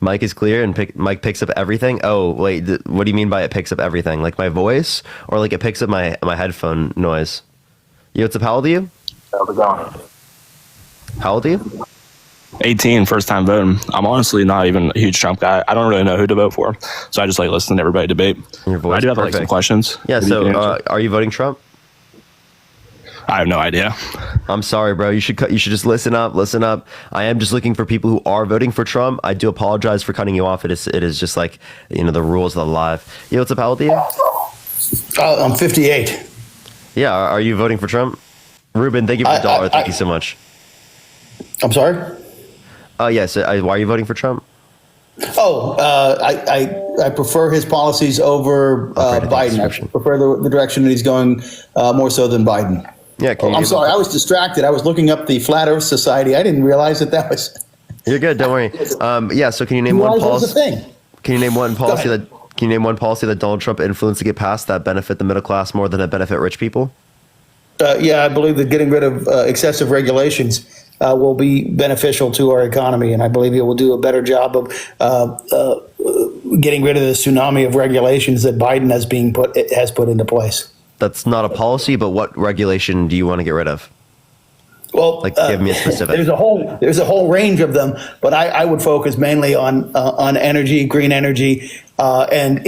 Mic is clear and mic picks up everything. Oh, wait, what do you mean by it picks up everything? Like my voice or like it picks up my headphone noise? Yo, what's up? How old are you? How's it going? How old are you? 18, first time voting. I'm honestly not even a huge Trump guy. I don't really know who to vote for, so I just like listening to everybody debate. Your voice, I do have like some perfect. questions. Yeah, that you can so answer. are you voting Trump? I have no idea. I'm sorry, bro. You should just listen up. I am just looking for people who are voting for Trump. I do apologize for cutting you off. It is just like, the rules of the live. Yo, what's up? How old are you? I'm 58. Yeah, are you voting for Trump? Ruben, thank you for the dollar. Thank you so much. I'm sorry? Oh, yes. Why are you voting for Trump? I prefer his policies over Biden. I prefer the direction that he's going more so than Biden. Yeah, I'm sorry. I was distracted. I was looking up the Flat Earth Society. I didn't realize that was. You're good. Don't worry. Yeah. So can you name one policy? Can you name one policy that? Can you name one policy that Donald Trump influenced to get passed that benefit the middle class more than it benefit rich people? Yeah, I believe that getting rid of excessive regulations will be beneficial to our economy, and I believe it will do a better job of getting rid of the tsunami of regulations that Biden has put into place. That's not a policy, but what regulation do you want to get rid of? Well, give me a specific. There's a whole range of them, but I would focus mainly on energy, green energy, and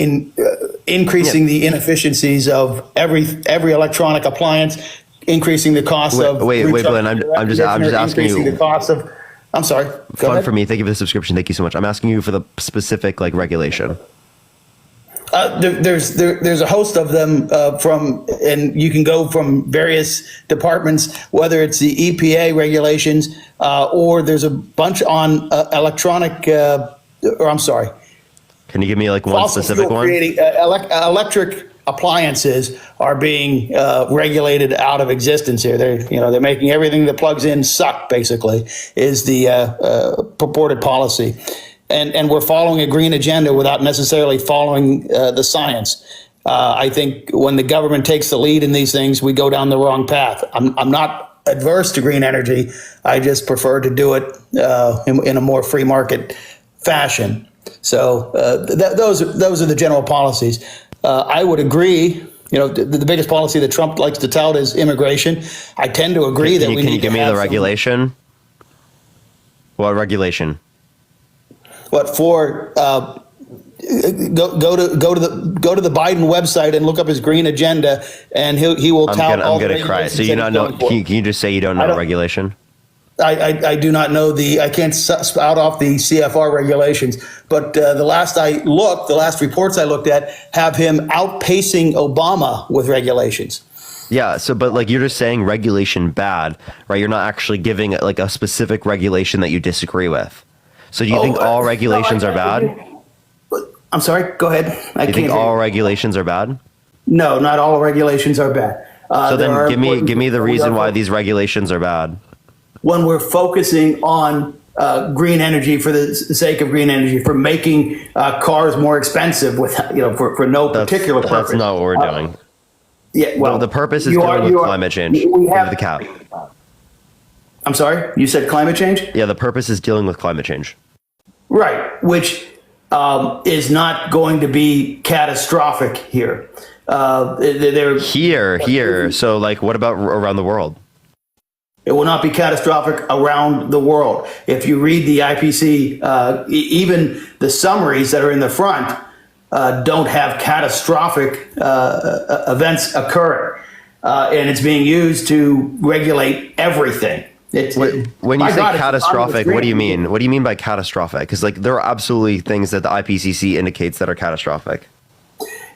increasing the inefficiencies of every electronic appliance, increasing the cost of. Wait, Glenn. I'm just asking you. Increasing the cost of. I'm sorry. Go Fun ahead. for me. Thank you for the subscription. Thank you so much. I'm asking you for the specific regulation. There's a host of them and you can go from various departments, whether it's the EPA regulations or there's a bunch on electronic. I'm sorry. Can you give me one specific one? Electric appliances are being regulated out of existence here. They're making everything that plugs in suck. Basically, is the purported policy. and we're following a green agenda without necessarily following the science. I think when the government takes the lead in these things, we go down the wrong path. I'm not adverse to green energy. I just prefer to do it in a more free market fashion. So those are the general policies. I would agree. You know, the biggest policy that Trump likes to tout is immigration. I tend to agree that we need to Can you give me have the some- regulation? What regulation? What for? Go to the Biden website and look up his green agenda, and he will tout all I'm the gonna cry. regulations So you that not he's know? going for. Can you just say you don't know regulation? I do not know I can't spout off the CFR regulations, but the last reports I looked at have him outpacing Obama with regulations. Yeah. So, but like you're just saying regulation bad, right? You're not actually giving like a specific regulation that you disagree with. So do you think all regulations are bad? I'm sorry. Go ahead. Do you think all regulations are bad? No, not all regulations are bad. So then give me the reason why these regulations are bad. When we're focusing on green energy for the sake of green energy, for making cars more expensive with, for no particular purpose. That's not what we're doing. Yeah, well, No, the purpose is dealing with climate change. We have the cap. I'm sorry, you said climate change? Yeah, the purpose is dealing with climate change. Right, which is not going to be catastrophic here. Here. So, like, what about around the world? It will not be catastrophic around the world. If you read the IPC, even the summaries that are in the front don't have catastrophic events occurring. And it's being used to regulate everything. When you say catastrophic, what do you mean? What do you mean by catastrophic? Because like there are absolutely things that the IPCC indicates that are catastrophic.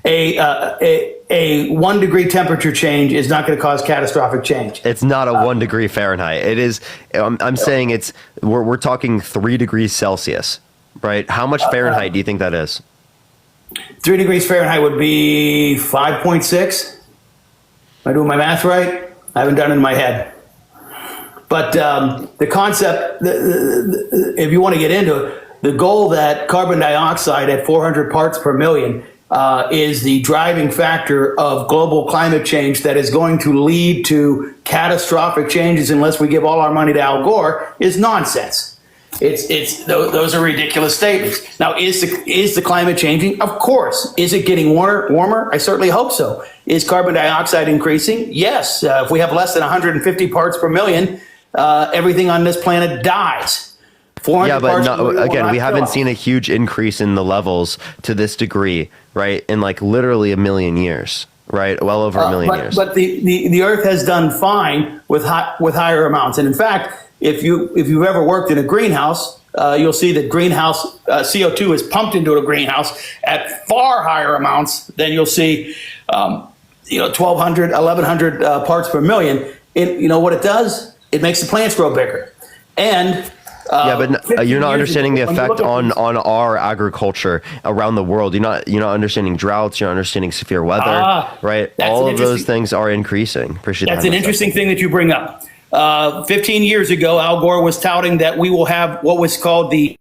A 1 degree temperature change is not going to cause catastrophic change. It's not a 1 degree Fahrenheit. It is. I'm saying we're talking 3 degrees Celsius, right? How much Fahrenheit do you think that is? 3 degrees Fahrenheit would be 5.6. Am I doing my math right? I haven't done it in my head. But the concept, if you want to get into it, the goal that carbon dioxide at 400 parts per million is the driving factor of global climate change that is going to lead to catastrophic changes unless we give all our money to Al Gore is nonsense. Those are ridiculous statements. Now, is the climate changing? Of course. Is it getting warmer? I certainly hope so. Is carbon dioxide increasing? Yes. If we have less than 150 parts per million, everything on this planet dies. Yeah, but again, we haven't seen a huge increase in the levels to this degree, right? In like literally a million years, right? Well over a million years. But the Earth has done fine with higher amounts. And in fact, if you've ever worked in a greenhouse, you'll see that greenhouse CO2 is pumped into a greenhouse at far higher amounts than you'll see, 1,200, 1,100 parts per million. You know what it does? It makes the plants grow bigger. And yeah, but you're not understanding the effect on our agriculture around the world. You're not understanding droughts. You're not understanding severe weather, right? All of those things are increasing. That's an interesting thing that you bring up. 15 years ago, Al Gore was touting that we will have what was called the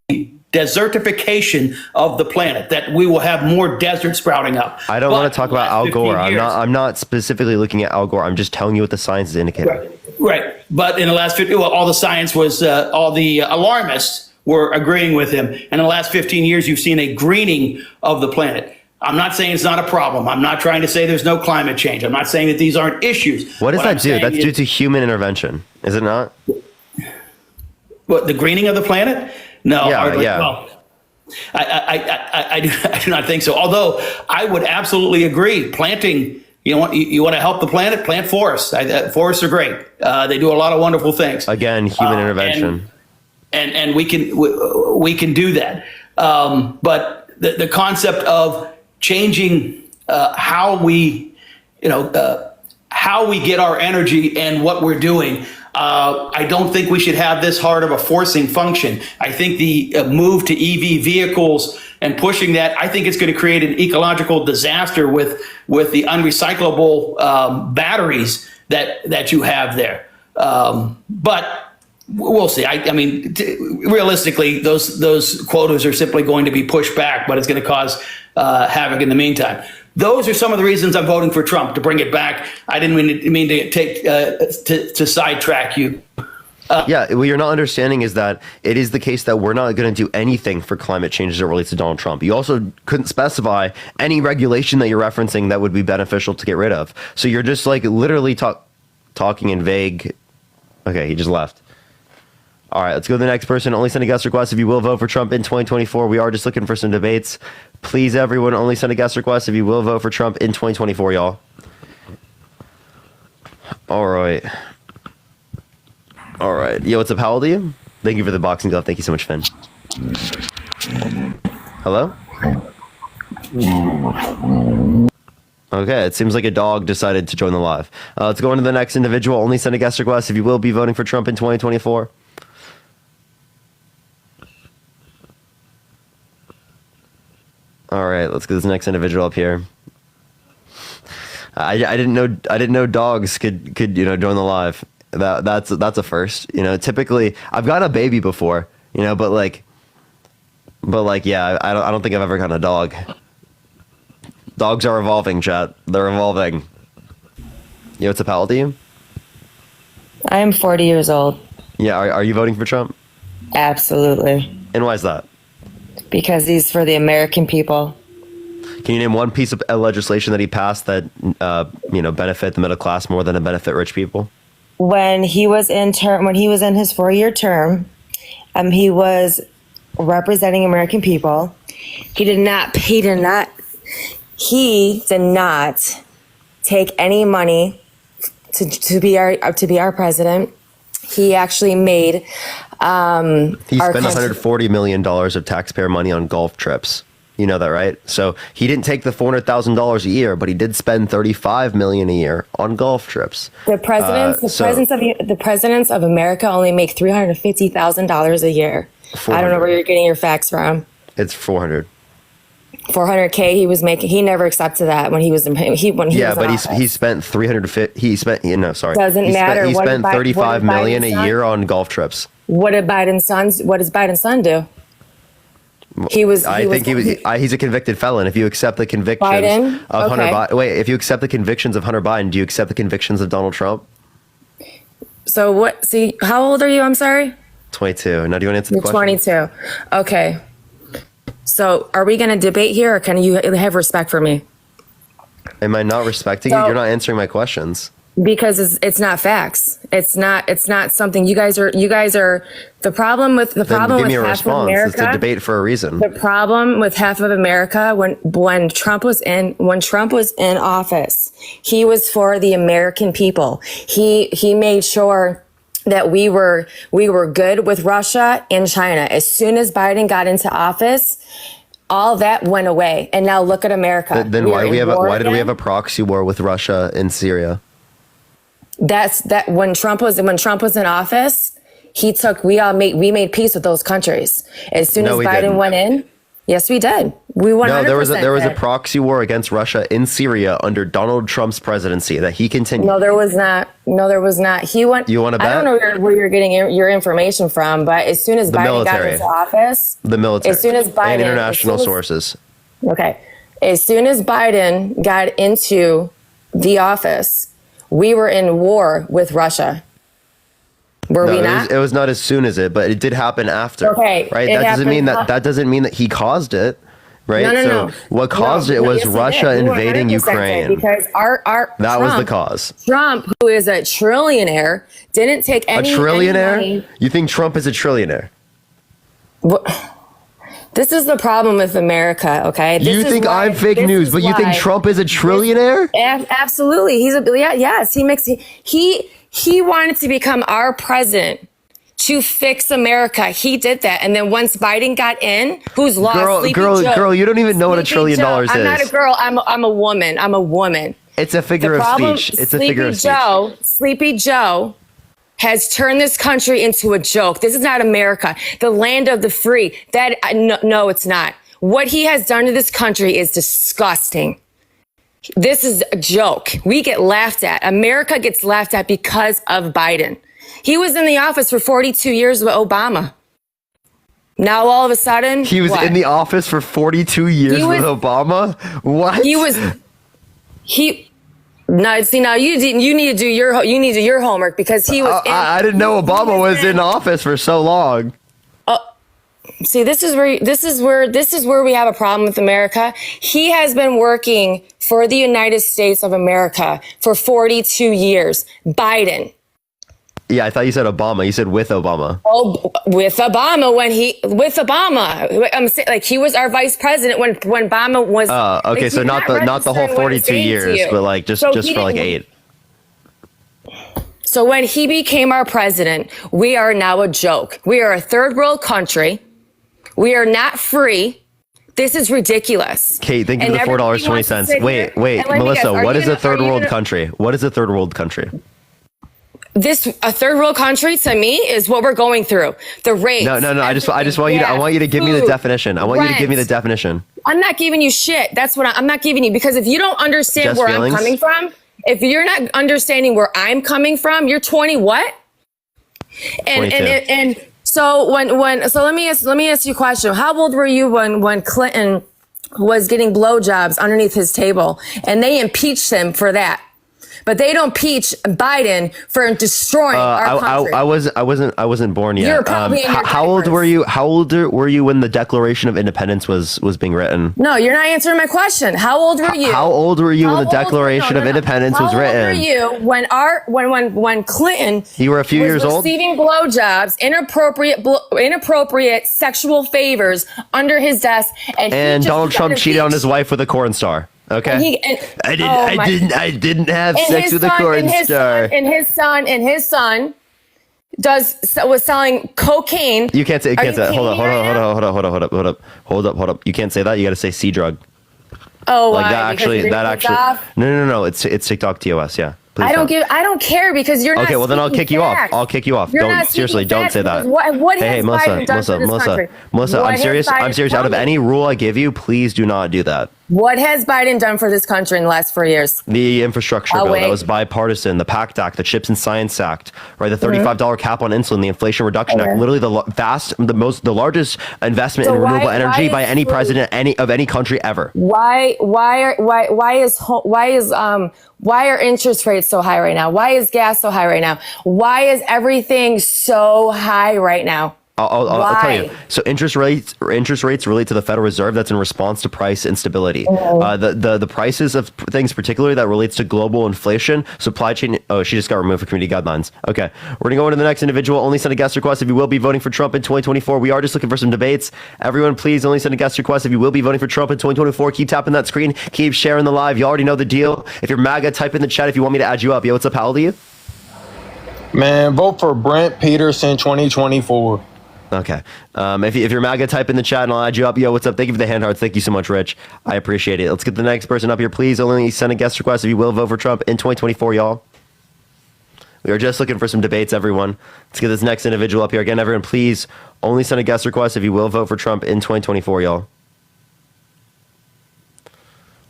desertification of the planet, that we will have more desert sprouting up. I don't want to talk about Al Gore. I'm not specifically looking at Al Gore. I'm just telling you what the science is indicating. Right. But in the last 50, all the science was, all the alarmists were agreeing with him. And in the last 15 years, you've seen a greening of the planet. I'm not saying it's not a problem. I'm not trying to say there's no climate change. I'm not saying that these aren't issues. What does that do? That's due to human intervention, is it not? What, the greening of the planet? No. Yeah. Well, I do not think so. Although I would absolutely agree. Planting, you want to help the planet? Plant forests. Forests are great. They do a lot of wonderful things. Again, human intervention. And we can do that. But the concept of changing how we get our energy and what we're doing. I don't think we should have this hard of a forcing function. I think the move to EV vehicles and pushing that, I think it's going to create an ecological disaster with the unrecyclable batteries that you have there. But we'll see. I mean, realistically, those quotas are simply going to be pushed back, but it's going to cause havoc in the meantime. Those are some of the reasons I'm voting for Trump, to bring it back. I didn't mean to take to sidetrack you. Yeah, what you're not understanding is that it is the case that we're not going to do anything for climate change as it relates to Donald Trump. You also couldn't specify any regulation that you're referencing that would be beneficial to get rid of. So you're just like literally talking in vague. Okay, he just left. All right, let's go to the next person. Only send a guest request if you will vote for Trump in 2024. We are just looking for some debates. Please, everyone, only send a guest request if you will vote for Trump in 2024, y'all. All right. All right. Yo, what's up? How old are you? Thank you for the boxing glove. Thank you so much, Finn. Hello? Okay, it seems like a dog decided to join the live. Let's go on to the next individual. Only send a guest request if you will be voting for Trump in 2024. All right, let's get this next individual up here. I didn't know dogs could join the live. That's a first. Typically I've gotten a baby before, but yeah, I don't think I've ever gotten a dog. Dogs are evolving, chat. They're evolving. What's up? How old are you? I am 40 years old. Yeah, are you voting for Trump? Absolutely. And why is that? Because he's for the American people. Can you name one piece of legislation that he passed that benefit the middle class more than to benefit rich people? When he was in his 4-year term, he was representing American people. He did not take any money to be our president. He actually made he spent $140 million of taxpayer money on golf trips. You know that, right? So he didn't take the $400,000 a year, but he did spend $35 million a year on golf trips. The presidents of America only make $350,000 a year. 400. I don't know where you're getting your facts from. It's 400. 400K he was making. He never accepted that when he was he spent 350. He spent Doesn't matter. He spent $35 million a year on golf trips. What does Biden's son do? He's a convicted felon. If you accept the convictions of Hunter Biden, if you accept the convictions of Hunter Biden, do you accept the convictions of Donald Trump? So what? See, how old are you? I'm sorry. 22. Now, do you want to answer the question? 22. Okay. So, are we going to debate here, or can you have respect for me? Am I not respecting you? You're not answering my questions. Because it's not facts. It's not something you guys are. The problem with half of America. It's a debate for a reason. The problem with half of America when Trump was in office, he was for the American people. He made sure that we were good with Russia and China. As soon as Biden got into office, all that went away. And now look at America. Then why did we have a proxy war with Russia in Syria? When Trump was in office, we made peace with those countries. As soon as Biden went in, yes, we did. We 100%. No, there was a proxy war against Russia in Syria under Donald Trump's presidency that he continued. No, there was not. He went. You want to bet? I don't know where you're getting your information from, but as soon as Biden got into office, the military, as soon as Biden, and international sources. Okay, as soon as Biden got into the office, we were in war with Russia. Were we not? It was not as soon as but it did happen after. Okay. Right? That doesn't mean that he caused it. Right? No. What caused it was Russia invading Ukraine. Because that was the cause. Trump, who is a trillionaire, didn't take any. A trillionaire? Any money. You think Trump is a trillionaire? This is the problem with America, okay? You think I'm fake news, but you think Trump is a trillionaire? Absolutely. Yes. He wanted to become our president to fix America. He did that. And then once Biden got in, who's lost? Girl, you don't even know what $1 trillion is. I'm not a girl. I'm a woman. It's a figure of speech. It's a figure of speech. Sleepy Joe has turned this country into a joke. This is not America, the land of the free. No, it's not. What he has done to this country is disgusting. This is a joke. We get laughed at. America gets laughed at because of Biden. He was in the office for 42 years with Obama. Now all of a sudden, He was what? in the office for 42 years He with was- Obama? What? No, see, now you need to do your homework because he was. I didn't know Obama was in office for so long. See, this is where we have a problem with America. He has been working for the United States of America for 42 years. Biden. Yeah, I thought you said Obama. You said with Obama. Oh, with Obama I'm saying, like, he was our vice president when Obama was. Okay, like, so he's not the whole registering what I'm 42 saying to years, you. but like just So for he like didn't- 8. So when he became our president, we are now a joke. We are a third world country. We are not free. This is ridiculous. Kate, thank you And for the everybody wants to $4.20. sit Wait, here- and let me Melissa, guess, what is a are third you world gonna- country? What is a third world country? A third world country to me is what we're going through. The rates. No. I just want you to. I want you to give me the definition. I want you to give me the definition. I'm not giving you shit. That's what I'm not giving you, because if you don't understand Just where feelings? I'm coming from, if you're not understanding where I'm coming from, you're 20 what? And 22. and so let me ask you a question. How old were you when Clinton was getting blowjobs underneath his table and they impeached him for that? But they don't impeach Biden for destroying our country. I wasn't born yet. You're probably in your how old diapers. were you? How old were you when the Declaration of Independence was being written? No, you're not answering my question. How old were you? How old were you when How the old- Declaration no, of no. Independence was How written? old were you when Clinton You were a few was years old? receiving blowjobs, inappropriate sexual favors under his desk, and And Donald Trump cheated on his wife. wife with a corn star. Okay. I didn't have sex with a corn star. And his son was selling cocaine. You can't say. You Are can't say. That. kidding me right now? Hold up. You can't say that. You got to say C drug. Oh, Like why? that Because you're that gonna actually. piss off? No. It's TikTok TOS. Yeah. Please I don't. don't care because you're not. Okay, well then I'll speaking kick you off. facts. I'll kick you off. You're Don't not seriously. speaking Don't facts say that. because What Hey, has Melissa, Biden done for this country? Melissa. What I'm has serious. I'm Biden- serious. Out of tell me. any rule I give you, please do not do that. What has Biden done for this country in the last 4 years? The infrastructure I'll bill that wait. was bipartisan, the PACT Act, the Chips and Science Act, right? The $35 cap on insulin, the Inflation Reduction Act, literally the largest investment So in renewable why energy by is any food- president of any country ever. Why are interest rates so high right now? Why is gas so high right now? Why is everything so high right now? I'll tell you. Why? So interest rates relate to the Federal Reserve. That's in response to price instability. The prices of things, particularly that relates to global inflation, supply chain. Oh, she just got removed from community guidelines. Okay, we're gonna go into the next individual. Only send a guest request if you will be voting for Trump in 2024. We are just looking for some debates. Everyone, please only send a guest request if you will be voting for Trump in 2024. Keep tapping that screen. Keep sharing the live. You already know the deal. If you're MAGA, type in the chat if you want me to add you up. Yo, what's up? How old are you? Man, vote for Brent Peterson 2024. Okay. If you're MAGA, type in the chat and I'll add you up. Yo, what's up? Thank you for the hand hearts. Thank you so much, Rich. I appreciate it. Let's get the next person up here, please. Only send a guest request if you will vote for Trump in 2024, y'all. We are just looking for some debates, everyone. Let's get this next individual up here. Again, everyone, please only send a guest request if you will vote for Trump in 2024, y'all.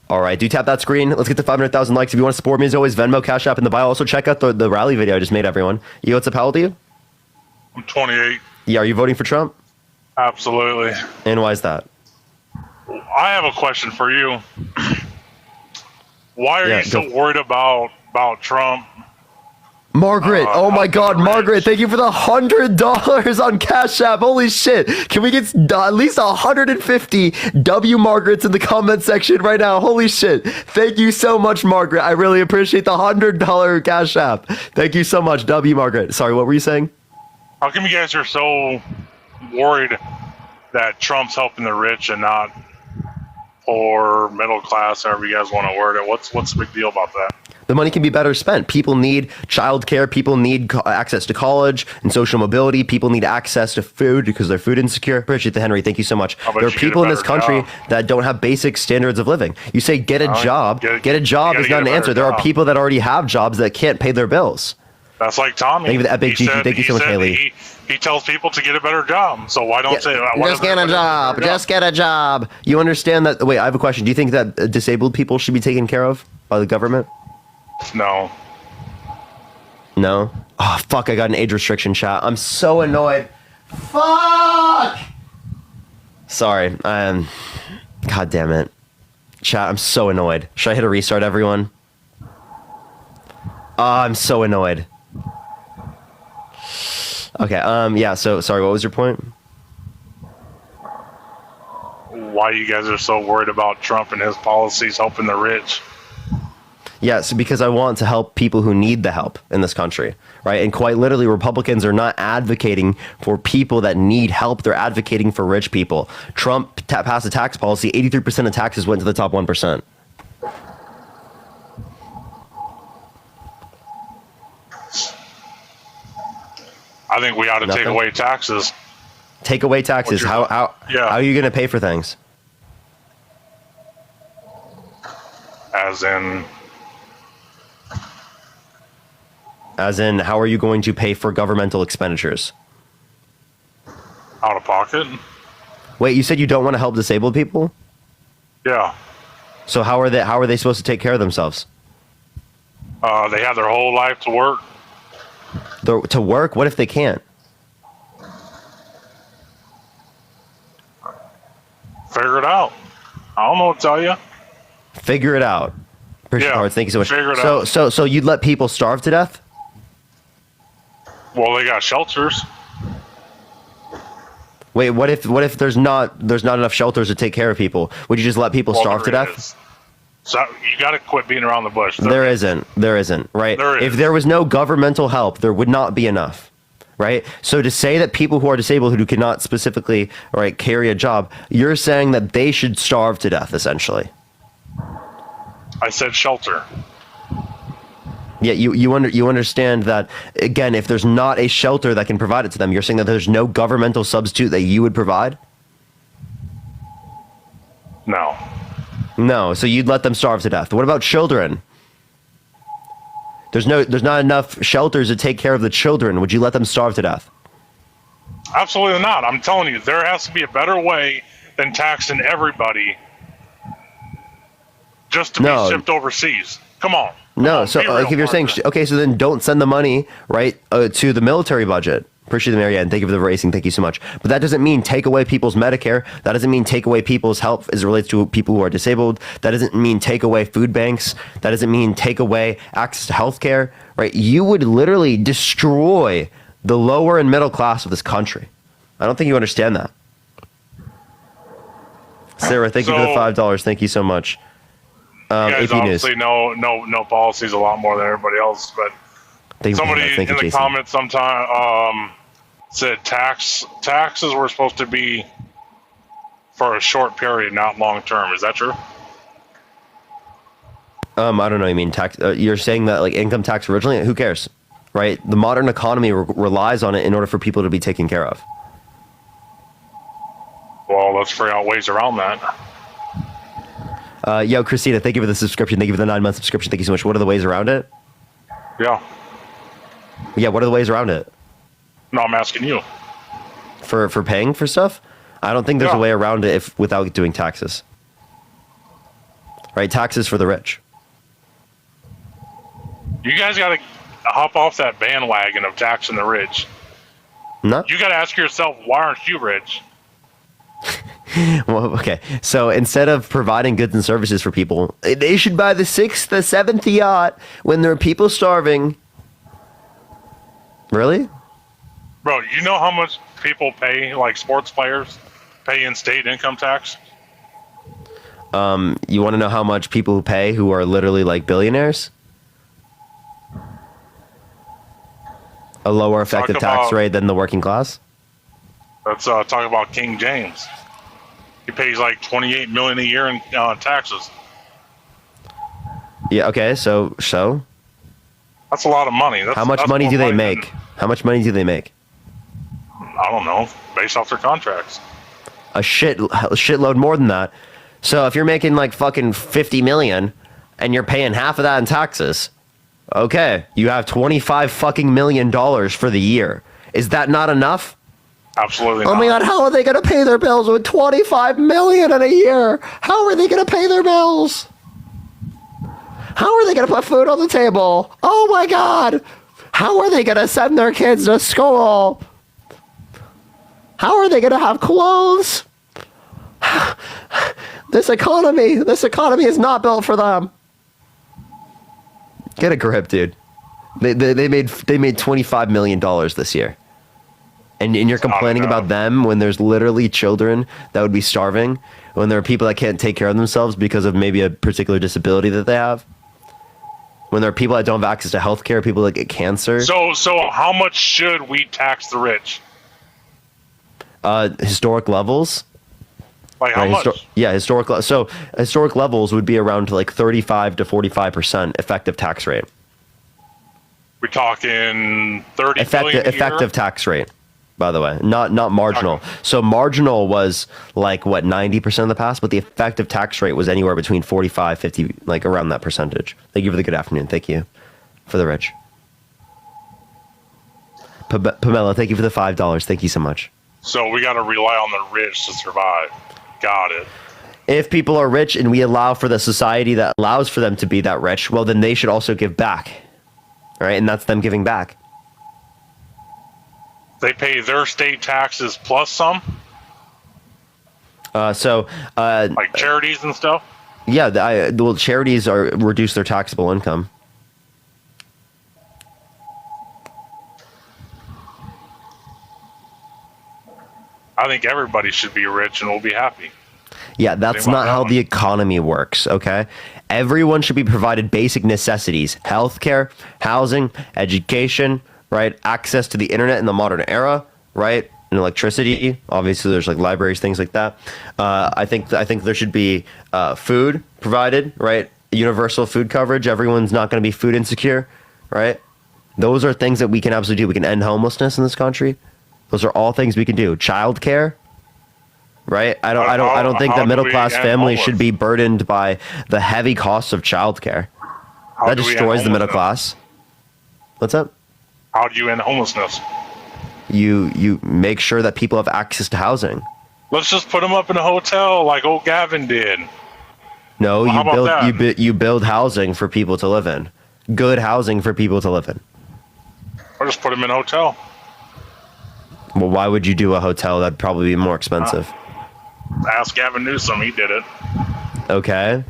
All right, do tap that screen. Let's get to 500,000 likes. If you want to support me, as always, Venmo, Cash App in the bio. Also, check out the rally video I just made, everyone. Yo, what's up? How old are you? I'm 28. Yeah, are you voting for Trump? Absolutely. And why is that? I have a question for you. Why are Yeah, you so go. worried about Trump? Margaret, oh my God, Margaret, thank you for the $100 on Cash App. Holy shit. Can we get at least 150 W Margarets in the comment section right now? Holy shit. Thank you so much, Margaret. I really appreciate the $100 Cash App. Thank you so much, W Margaret. Sorry, what were you saying? How come you guys are so worried that Trump's helping the rich and not poor, middle class, however you guys want to word it? What's the big deal about that? The money can be better spent. People need childcare. People need access to college and social mobility. People need access to food because they're food insecure. Appreciate the Henry. Thank you so much. How about There are you get a people in this better country job? that don't have basic standards of living. You say get a job. Get a job you is gotta not get an a answer. better There are job. people that already have jobs that can't pay their bills. That's like Tommy. Thank you for the epic He GG. said- Thank you so he much, said Haley. He tells people to get a better job. So why don't say why Just doesn't get a everybody job. get a Just get a job. You understand that? Wait, I have a question. Do you think that disabled people should be taken care of by the government? No. No? Oh, fuck, I got an age restriction, chat. I'm so annoyed. Fuck! Sorry, God damn it. Chat, I'm so annoyed. Should I hit a restart, everyone? I'm so annoyed. Okay, yeah, so, sorry, what was your point? Why you guys are so worried about Trump and his policies helping the rich? Yes, because I want to help people who need the help in this country, right? And quite literally, Republicans are not advocating for people that need help. They're advocating for rich people. Trump passed a tax policy. 83% of taxes went to the top 1%. I think we ought to take away taxes. Take away taxes. How are you going to pay for things? As in, how are you going to pay for governmental expenditures? Out of pocket? Wait, you said you don't want to help disabled people? Yeah. So how are they supposed to take care of themselves? They have their whole life to work. To work? What if they can't? Figure it out. I don't know what to tell you. Figure it out. Appreciate cards. Thank you so much. Figure it out. So you'd let people starve to death? Well, they got shelters. Wait, what if there's not enough shelters to take care of people? Would you just let people starve to death? Is. So you got to quit beating around the bush. There isn't, right? There if is. there was no governmental help, there would not be enough, right? So to say that people who are disabled who cannot specifically, right, carry a job, you're saying that they should starve to death, essentially. I said shelter. Yeah, you understand that, again, if there's not a shelter that can provide it to them, you're saying that there's no governmental substitute that you would provide? No. No, so you'd let them starve to death. What about children? There's not enough shelters to take care of the children. Would you let them starve to death? Absolutely not. I'm telling you, there has to be a better way than taxing everybody just to be shipped overseas. Come on. No, so like if you're saying, okay, so then don't send the money, right, to the military budget. Appreciate the Marianne. Thank you for the racing. Thank you so much. But that doesn't mean take away people's Medicare. That doesn't mean take away people's health as it relates to people who are disabled. That doesn't mean take away food banks. That doesn't mean take away access to healthcare, right? You would literally destroy the lower and middle class of this country. I don't think you understand that. Sarah, thank you for the $5. Thank you so much. You guys AP obviously know policies a lot more than everybody else, but somebody in the comments sometime said taxes were supposed to be for a short period, not long term. Is that true? I don't know. You mean tax? You're saying that like income tax originally? Who cares, right? The modern economy relies on it in order for people to be taken care of. Well, let's figure out ways around that. Yo, Christina, thank you for the subscription. Thank you for the 9-month subscription. Thank you so much. What are the ways around it? Yeah. Yeah, what are the ways around it? No, I'm asking you. For paying for stuff? I don't think there's a way around it without doing taxes. Right? Taxes for the rich. You guys got to hop off that bandwagon of taxing the rich. No. You got to ask yourself, why aren't you rich? Well, okay. So instead of providing goods and services for people, they should buy the 6th, the 7th yacht when there are people starving. Really? Bro, you know how much people pay, like sports players, pay in state income tax? You want to know how much people who pay who are literally like billionaires? A lower effective tax rate than the working class? Let's talk about King James. He pays like $28 million a year in taxes. Yeah. Okay. So. That's a lot of money. How much money do they make? How much money do they make? I don't know, based off their contracts. A shitload more than that. So if you're making like fucking 50 million and you're paying half of that in taxes, okay, you have $25 million for the year. Is that not enough? Absolutely not. Oh my God, how are they going to pay their bills with $25 million in a year? How are they going to pay their bills? How are they going to put food on the table? Oh my God. How are they going to send their kids to school? How are they going to have clothes? This economy is not built for them. Get a grip, dude. They made $25 million this year. And you're complaining about them when there's literally children that would be starving, when there are people that can't take care of themselves because of maybe a particular disability that they have, when there are people that don't have access to health care, people that get cancer. So how much should we tax the rich? Historic levels. Like how much? Historic levels would be around like 35 to 45% effective tax rate. We're talking 30 effective tax rate, by the way, not marginal. Okay. So marginal was like what 90% of the past, but the effective tax rate was anywhere between 45, 50, like around that percentage. Thank you for the good afternoon. Thank you for the rich. Pamela, thank you for the $5. Thank you so much. So we got to rely on the rich to survive. Got it. If people are rich and we allow for the society that allows for them to be that rich, well, then they should also give back. All right, and that's them giving back. They pay their state taxes plus some? Like charities and stuff? Yeah, well, charities reduce their taxable income. I think everybody should be rich and we'll be happy. Yeah, that's not how the economy works, okay? Everyone should be provided basic necessities: healthcare, housing, education, right? Access to the internet in the modern era, right? And electricity. Obviously, there's like libraries, things like that. I think there should be food provided, right? Universal food coverage. Everyone's not going to be food insecure, right? Those are things that we can absolutely do. We can end homelessness in this country. Those are all things we can do. Childcare. Right? I don't think that middle class families should be burdened by the heavy costs of childcare. That destroys the middle class. What's up? How do you end homelessness? You make sure that people have access to housing. Let's just put them up in a hotel like old Gavin did. No, you build housing for people to live in. Good housing for people to live in. Or just put them in a hotel. Well, why would you do a hotel? That'd probably be more expensive. Ask Gavin Newsom, he did it. Okay.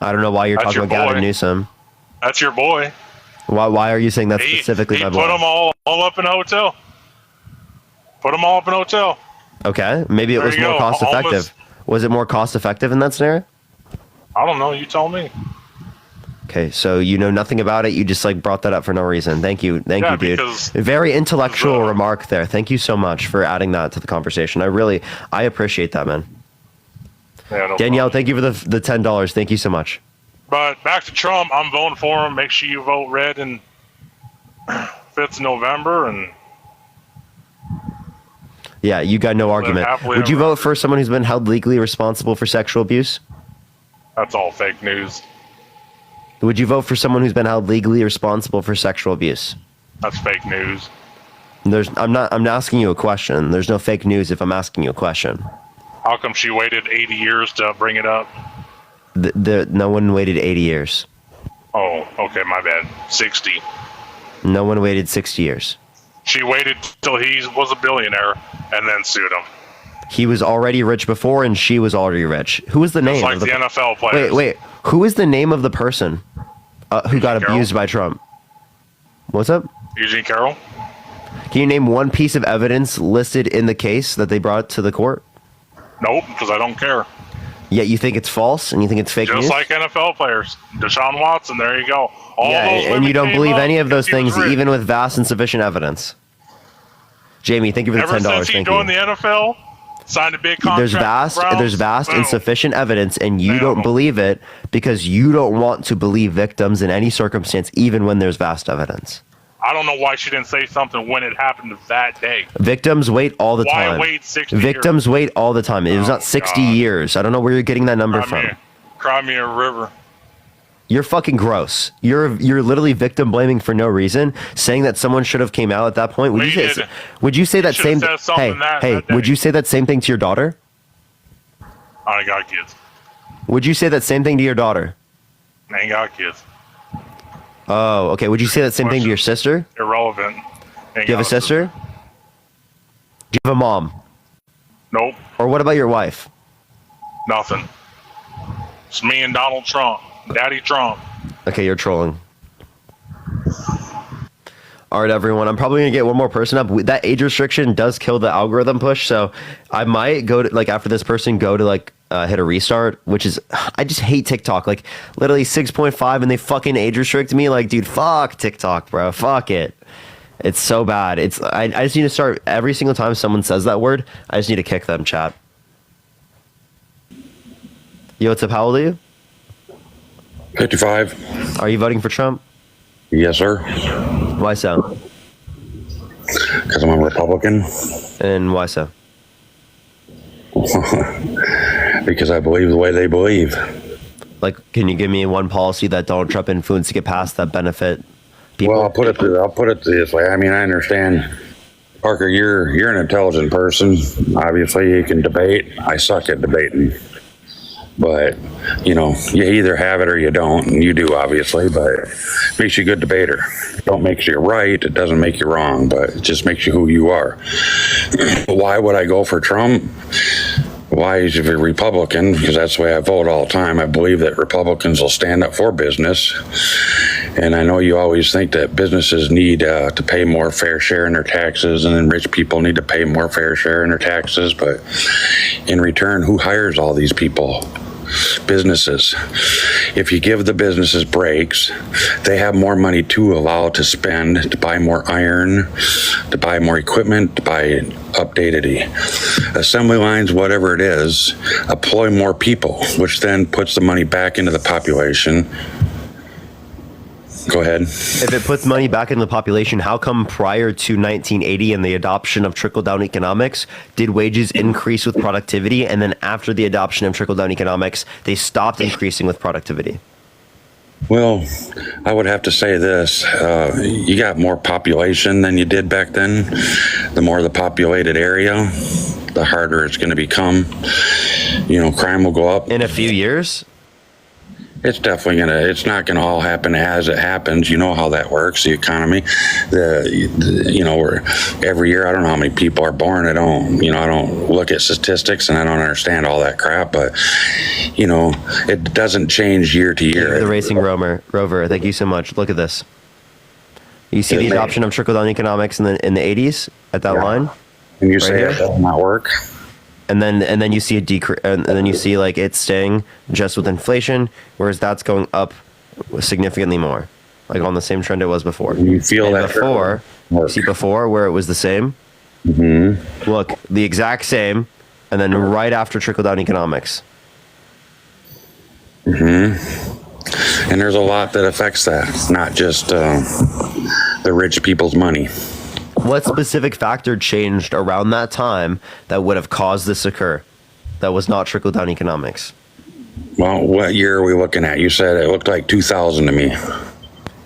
I don't know why you're talking about Gavin Newsom. That's your boy. Why are you saying that specifically? He put them all up in a hotel. Put them all up in a hotel. Okay, maybe it was more cost effective. Was it more cost effective in that scenario? I don't know. You tell me. Okay, so you know nothing about it. You just like brought that up for no reason. Thank you, dude. Very intellectual remark there. Thank you so much for adding that to the conversation. I appreciate that, man. Yeah, no Danielle, problem. thank you for the $10. Thank you so much. But back to Trump, I'm voting for him. Make sure you vote red in 5th of November. And yeah, you got no argument. Would you vote for someone who's been held legally responsible for sexual abuse? That's all fake news. Would you vote for someone who's been held legally responsible for sexual abuse? That's fake news. I'm not asking you a question. There's no fake news if I'm asking you a question. How come she waited 80 years to bring it up? No one waited 80 years. Oh, okay, my bad. 60. No one waited 60 years. She waited till he was a billionaire and then sued him. He was already rich before and she was already rich. Who was the name? Just like the NFL players. Wait. Who is the name of the person who got abused by Trump? What's up? Eugene Carroll. Can you name one piece of evidence listed in the case that they brought to the court? Nope, because I don't care. Yet you think it's false and you think it's fake news? Just like NFL players. Deshaun Watson, there you go. And you don't believe any of those things, even with vast and sufficient evidence. Jamie, thank you for the $10. Ever since he joined the NFL, signed a big contract. There's vast and sufficient evidence, and you don't believe it because you don't want to believe victims in any circumstance, even when there's vast evidence. I don't know why she didn't say something when it happened that day. Victims wait all the time. Why wait 60 Victims years? wait all the time. It was not 60 years. I don't know where you're getting that number from. Cry me a river. You're fucking gross. You're literally victim blaming for no reason, saying that someone should have came out at that point. Would you say that same? Would you say that same thing to your daughter? I ain't got kids. Would you say that same thing to your daughter? I ain't got kids. Oh, okay. Would you say that same thing to your sister? Irrelevant. Do you have a sister? Do you have a mom? Nope. Or what about your wife? Nothing. It's me and Donald Trump. Daddy Trump. Okay, you're trolling. All right, everyone. I'm probably going to get one more person up. That age restriction does kill the algorithm push, so I might go to, like, after this person, go to, like, hit a restart, which is, I just hate TikTok. Like, literally 6.5, and they fucking age restrict me. Like, dude, fuck TikTok, bro. Fuck it. It's so bad. I just need to start, every single time someone says that word, I just need to kick them, chat. Yo, what's up? How old are you? 55. Are you voting for Trump? Yes, sir. Why so? Because I'm a Republican. And why so? Because I believe the way they believe. Like, can you give me one policy that Donald Trump influenced to get past that benefit people? Well, I'll put it this way. I mean, I understand, Parker, you're an intelligent person. Obviously, you can debate. I suck at debating. But, you know, you either have it or you don't, and you do, obviously, but it makes you a good debater. It don't make you right, it doesn't make you wrong, but it just makes you who you are. Why would I go for Trump? Why is he a Republican? Because that's the way I vote all the time. I believe that Republicans will stand up for business. And I know you always think that businesses need to pay more fair share in their taxes, and then rich people need to pay more fair share in their taxes. But in return, who hires all these people? Businesses. If you give the businesses breaks, they have more money to allow to spend, to buy more iron, to buy more equipment, to buy updated assembly lines, whatever it is, employ more people, which then puts the money back into the population. Go ahead. If it puts money back in the population, how come prior to 1980 and the adoption of trickle-down economics, did wages increase with productivity, and then after the adoption of trickle-down economics, they stopped increasing with productivity? Well, I would have to say this. You got more population than you did back then. The more the populated area, the harder it's going to become. You know, crime will go up. In a few years? It's definitely it's not gonna all happen as it happens. You know how that works, the economy. You know, where every year, I don't know how many people are born. I don't look at statistics, and I don't understand all that crap, but, you know, it doesn't change year to year. The Racing Rover, thank you so much. Look at this. You see the adoption of trickle-down economics in the 80s at that line? And you say it does not work? And then you see a decrease, and then you see like it's staying just with inflation, whereas that's going up significantly more, like on the same trend it was before. You feel that before? You see before where it was the same. Mm-hmm. Look, the exact same, and then right after trickle down economics. Mm-hmm. And there's a lot that affects that, not just the rich people's money. What specific factor changed around that time that would have caused this occur? That was not trickle down economics. Well, what year are we looking at? You said it looked like 2000 to me.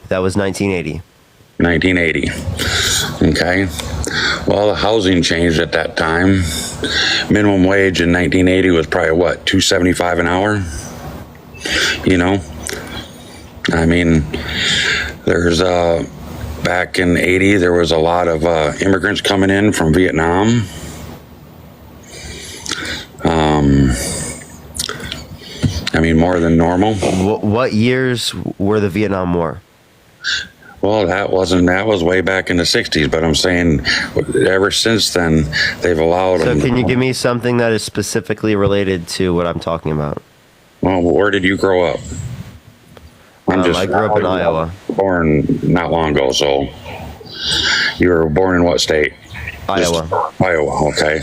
That was 1980. 1980. Okay. Well, the housing changed at that time. Minimum wage in 1980 was probably what, $2.75 an hour? You know, I mean, there's back in 80, there was a lot of immigrants coming in from Vietnam. I mean, more than normal. What years were the Vietnam War? Well, that was way back in the 60s, but I'm saying ever since then, they've allowed them. So can you give me something that is specifically related to what I'm talking about? Well, where did you grow up? I grew up in Iowa. Born not long ago, so you were born in what state? Iowa. Iowa, okay.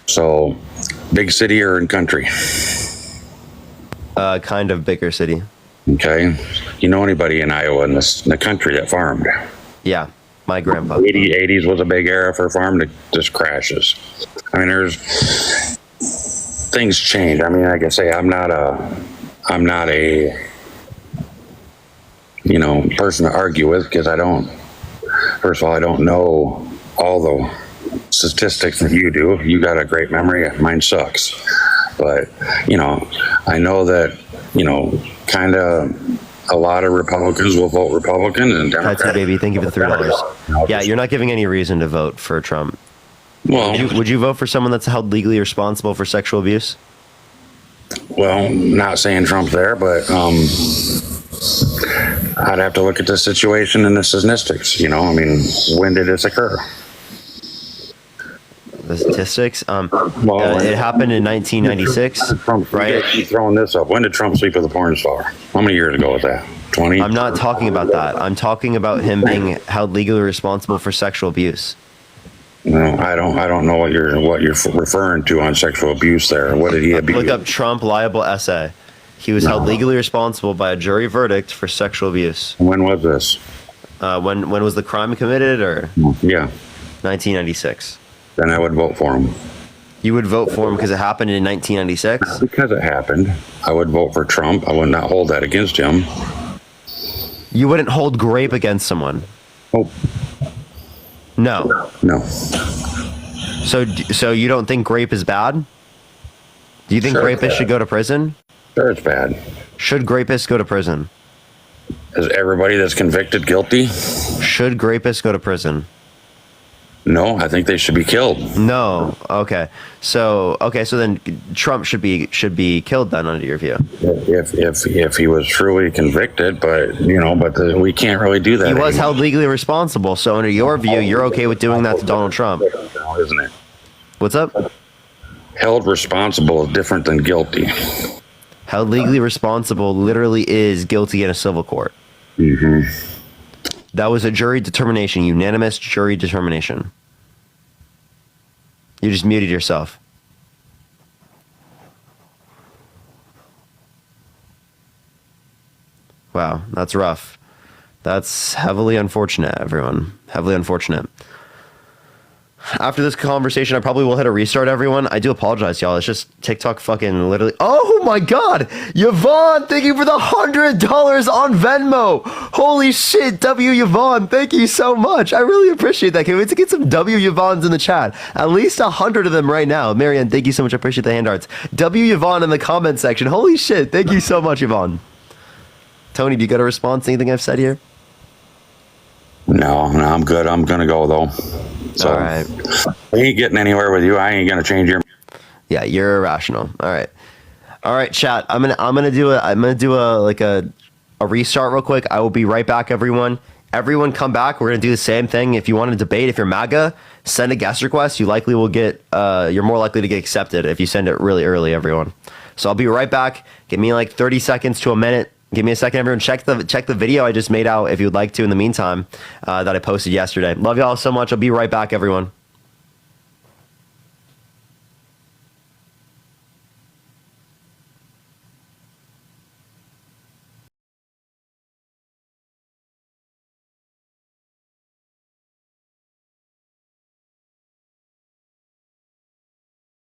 So, big city or in country? Kind of bigger city. Okay. You know anybody in Iowa in the country that farmed? Yeah, my grandpa. 80s was a big era for farm that just crashes. I mean, there's things change. I mean, like I say, I'm not a person to argue with, because first of all, I don't know all the statistics that you do. You got a great memory. Mine sucks. But, I know that, kind of a lot of Republicans will vote Republican and Democrats. Tattoo baby, thank you for the $3. Yeah, you're not giving any reason to vote for Trump. Well, would you vote for someone that's held legally responsible for sexual abuse? Well, not saying Trump's there, but I'd have to look at the situation and the statistics. You know, I mean, when did this occur? The statistics. It happened in 1996. Right? Keep throwing this up. When did Trump sleep with a porn star? How many years ago was that? 20? I'm not talking about that. I'm talking about him being held legally responsible for sexual abuse. No, I don't know what you're referring to on sexual abuse there. What did he abuse? Look up Trump liable essay. He was held legally responsible by a jury verdict for sexual abuse. When was this? When was the crime committed? Or yeah, 1996. Then I would vote for him. You would vote for him because it happened in 1996? Not because it happened. I would vote for Trump. I would not hold that against him. You wouldn't hold grape against someone? Oh. No. No. So you don't think grape is bad? Do you think rapists should go to prison? Sure, it's bad. Should rapists go to prison? Is everybody that's convicted guilty? Should rapists go to prison? No, I think they should be killed. No. Okay. So then Trump should be killed then, under your view. If he was truly convicted, but we can't really do that. He was held legally responsible. So under your view, you're okay with doing that to Donald Trump, isn't it? What's up? Held responsible is different than guilty. Held legally responsible literally is guilty in a civil court. Mm-hmm. That was a jury determination, unanimous jury determination. You just muted yourself. Wow, that's rough. That's heavily unfortunate, everyone. Heavily unfortunate. After this conversation, I probably will hit a restart, everyone. I do apologize, y'all. It's just TikTok fucking literally... Oh my god! Yvonne, thank you for the $100 on Venmo! Holy shit, W Yvonne, thank you so much. I really appreciate that. Can we wait to get some W Yvonnes in the chat? At least 100 of them right now. Marianne, thank you so much. I appreciate the hand arts. W Yvonne in the comment section. Holy shit, thank you so much, Yvonne. Tony, do you got a response to anything I've said here? No, I'm good. I'm gonna go though. So, all right. I ain't getting anywhere with you. I ain't gonna change your. Yeah, you're irrational. All right, chat. I'm gonna do a restart real quick. I will be right back, everyone. Everyone, come back. We're gonna do the same thing. If you want to debate, if you're MAGA, send a guest request. You likely will get. You're more likely to get accepted if you send it really early, everyone. So I'll be right back. Give me like 30 seconds to a minute. Give me a second, everyone. Check the video I just made out if you'd like to in the meantime that I posted yesterday. Love y'all so much. I'll be right back, everyone.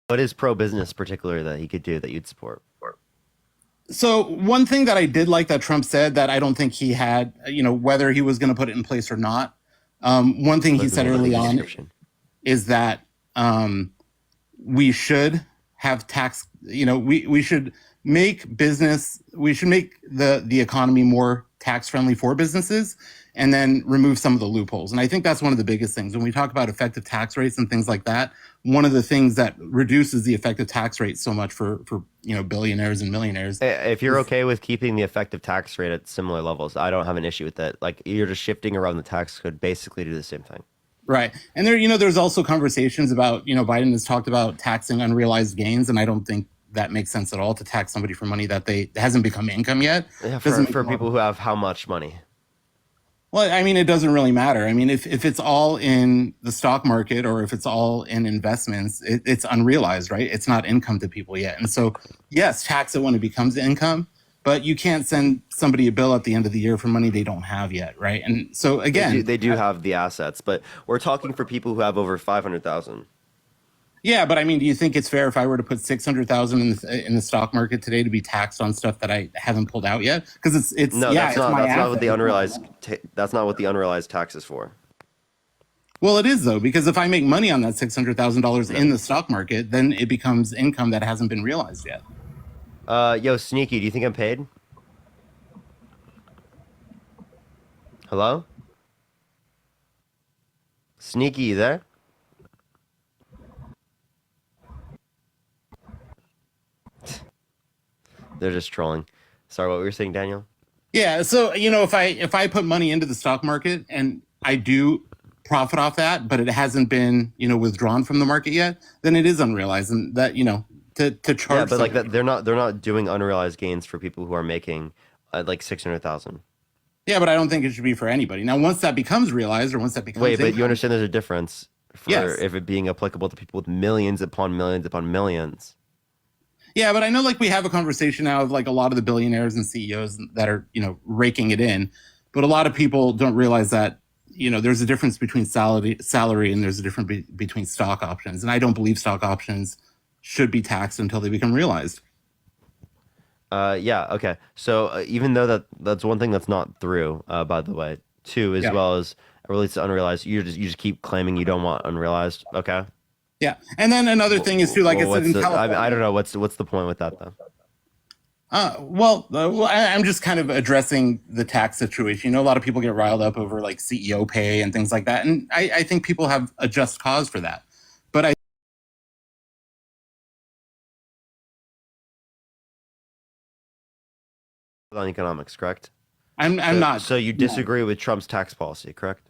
What is pro-business particular that he could do that you'd support? So one thing that I did like that Trump said that I don't think he had, whether he was going to put it in place or not. One thing he said early on is that we should have tax, we should make business, we should make the economy more tax friendly for businesses and then remove some of the loopholes. And I think that's one of the biggest things. When we talk about effective tax rates and things like that, one of the things that reduces the effective tax rate so much for billionaires and millionaires. If you're okay with keeping the effective tax rate at similar levels, I don't have an issue with that. Like, you're just shifting around the tax code basically do the same thing. Right. And there, there's also conversations about, Biden has talked about taxing unrealized gains, and I don't think that makes sense at all to tax somebody for money that hasn't become income yet. Yeah, for people who have how much money? Well, I mean, it doesn't really matter. I mean, if it's all in the stock market or if it's all in investments, it's unrealized, right? It's not income to people yet. And so, yes, tax it when it becomes income, but you can't send somebody a bill at the end of the year for money they don't have yet, right? And so, again... They do have the assets, but we're talking for people who have over 500,000. Yeah, but I mean, do you think it's fair if I were to put 600,000 in the stock market today to be taxed on stuff that I haven't pulled out yet? Because it's no, yeah, that's not what the unrealized tax is for. Well, it is though, because if I make money on that $600,000 in the stock market, then it becomes income that hasn't been realized yet. Yo, Sneaky, do you think I'm paid? Hello? Sneaky, you there? They're just trolling. Sorry, what were you saying, Daniel? Yeah, so if I put money into the stock market and I do profit off that, but it hasn't been withdrawn from the market yet, then it is unrealized, and that to charge. Yeah, but like that, they're not doing unrealized gains for people who are making like 600,000. Yeah, but I don't think it should be for anybody. Now, once that becomes realized, or once that becomes but you understand there's a difference for Yes. if it being applicable to people with millions upon millions upon millions. Yeah, but I know like we have a conversation now of like a lot of the billionaires and CEOs that are, raking it in. But a lot of people don't realize that, there's a difference between salary and there's a difference between stock options. And I don't believe stock options should be taxed until they become realized. Yeah, okay. So even though that's one thing that's not through, by the way, too, as well as relates to unrealized, you just keep claiming you don't want unrealized. Okay. Yeah, and then another thing is too, like I said in California. I don't know what's the point with that though. I'm just kind of addressing the tax situation. A lot of people get riled up over like CEO pay and things like that, and I think people have a just cause for that. But on economics, correct? I'm not. So you disagree with Trump's tax policy, correct?